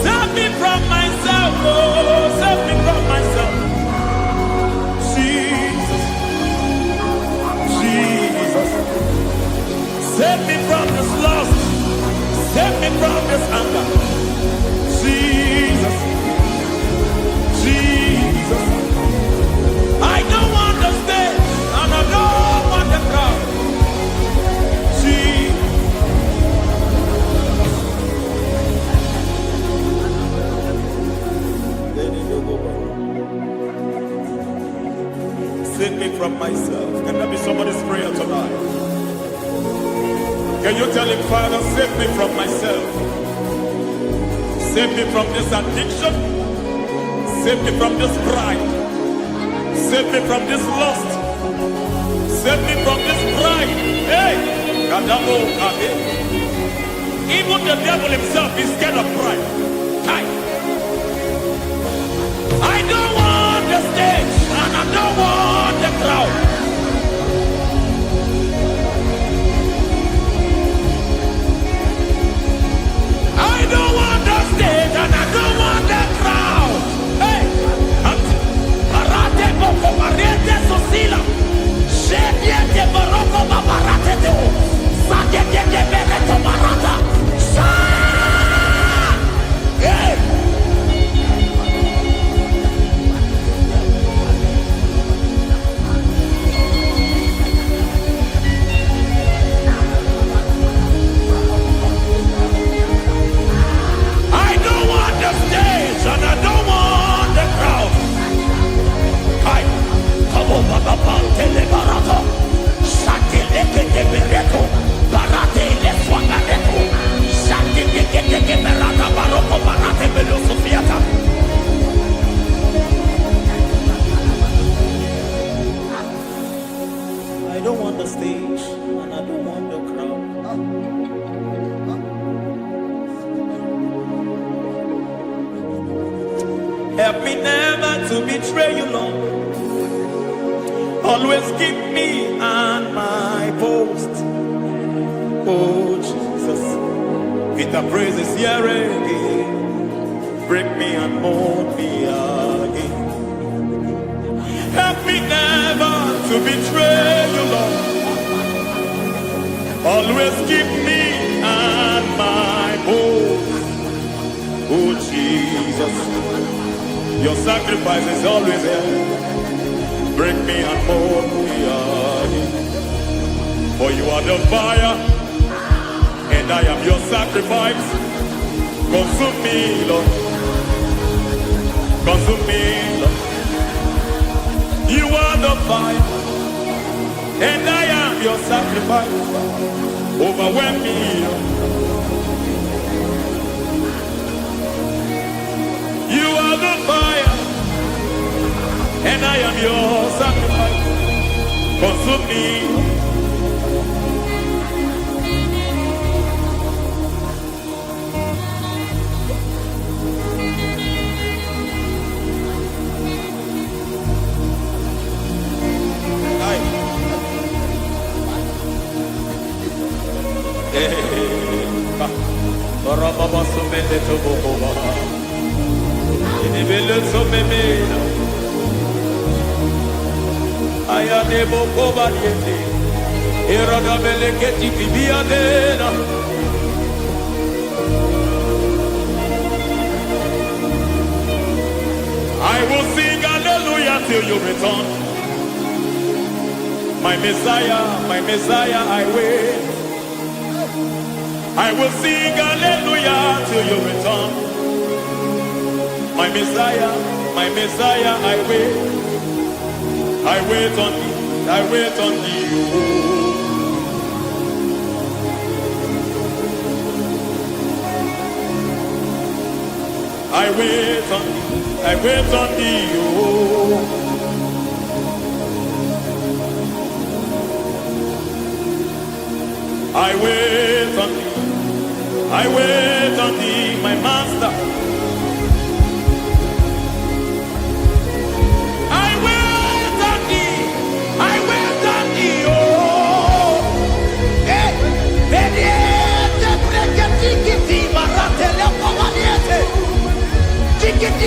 Save me from myself. Oh, save me from myself. Jesus, Jesus. Save me from this lust. Save me from this anger. Jesus, Jesus. I don't want the stage and I don't want the crowd. Jesus. Save me from myself. Can that be somebody's prayer tonight? Can you tell him, Father, save me from myself. Save me from this addiction. Save me from this pride. Save me from this lust. Save me from this pride. Hey! Kadamo Kabe. Even the devil himself is scared of pride. Hi. I don't want the stage and I don't want the crowd. I don't want the stage and I don't want the crowd. Hey, Barate Boko Barete Sosila. Shediete Baroko Babarate Teo. Sadete Bereto Barata. Hey. And I don't want the crowd. Hi, come on, Baba Pantele Barato. Shatileke de Bereto. Barate le Swagareto. Shatileke de Berata Baroko Barate Belosofiata. I don't want the stage and I don't want the crowd. Help me never to betray you, Lord. Always keep me on my post. Oh Jesus, with the praises here again, break me and mold me again. Help me never to betray you, Lord. Always keep me on my post. Oh Jesus, your sacrifice is always there. Break me and mold me again. For you are the fire, and I am your sacrifice. Consume me, Lord. Consume me, Lord. You are the fire, and I am your sacrifice. Overwhelm me, Lord. You are the fire, and I am your sacrifice. Consume me. I will sing hallelujah till you return. My Messiah, I wait. I will sing hallelujah till you return. My Messiah, I wait. I wait on thee, I wait on thee. I wait on thee, I wait on thee. I wait on thee, I wait on thee, my master. I wait on thee, I wait on thee, oh. Hey, Tikiti, Maratele, Pavaniete, Tikiti,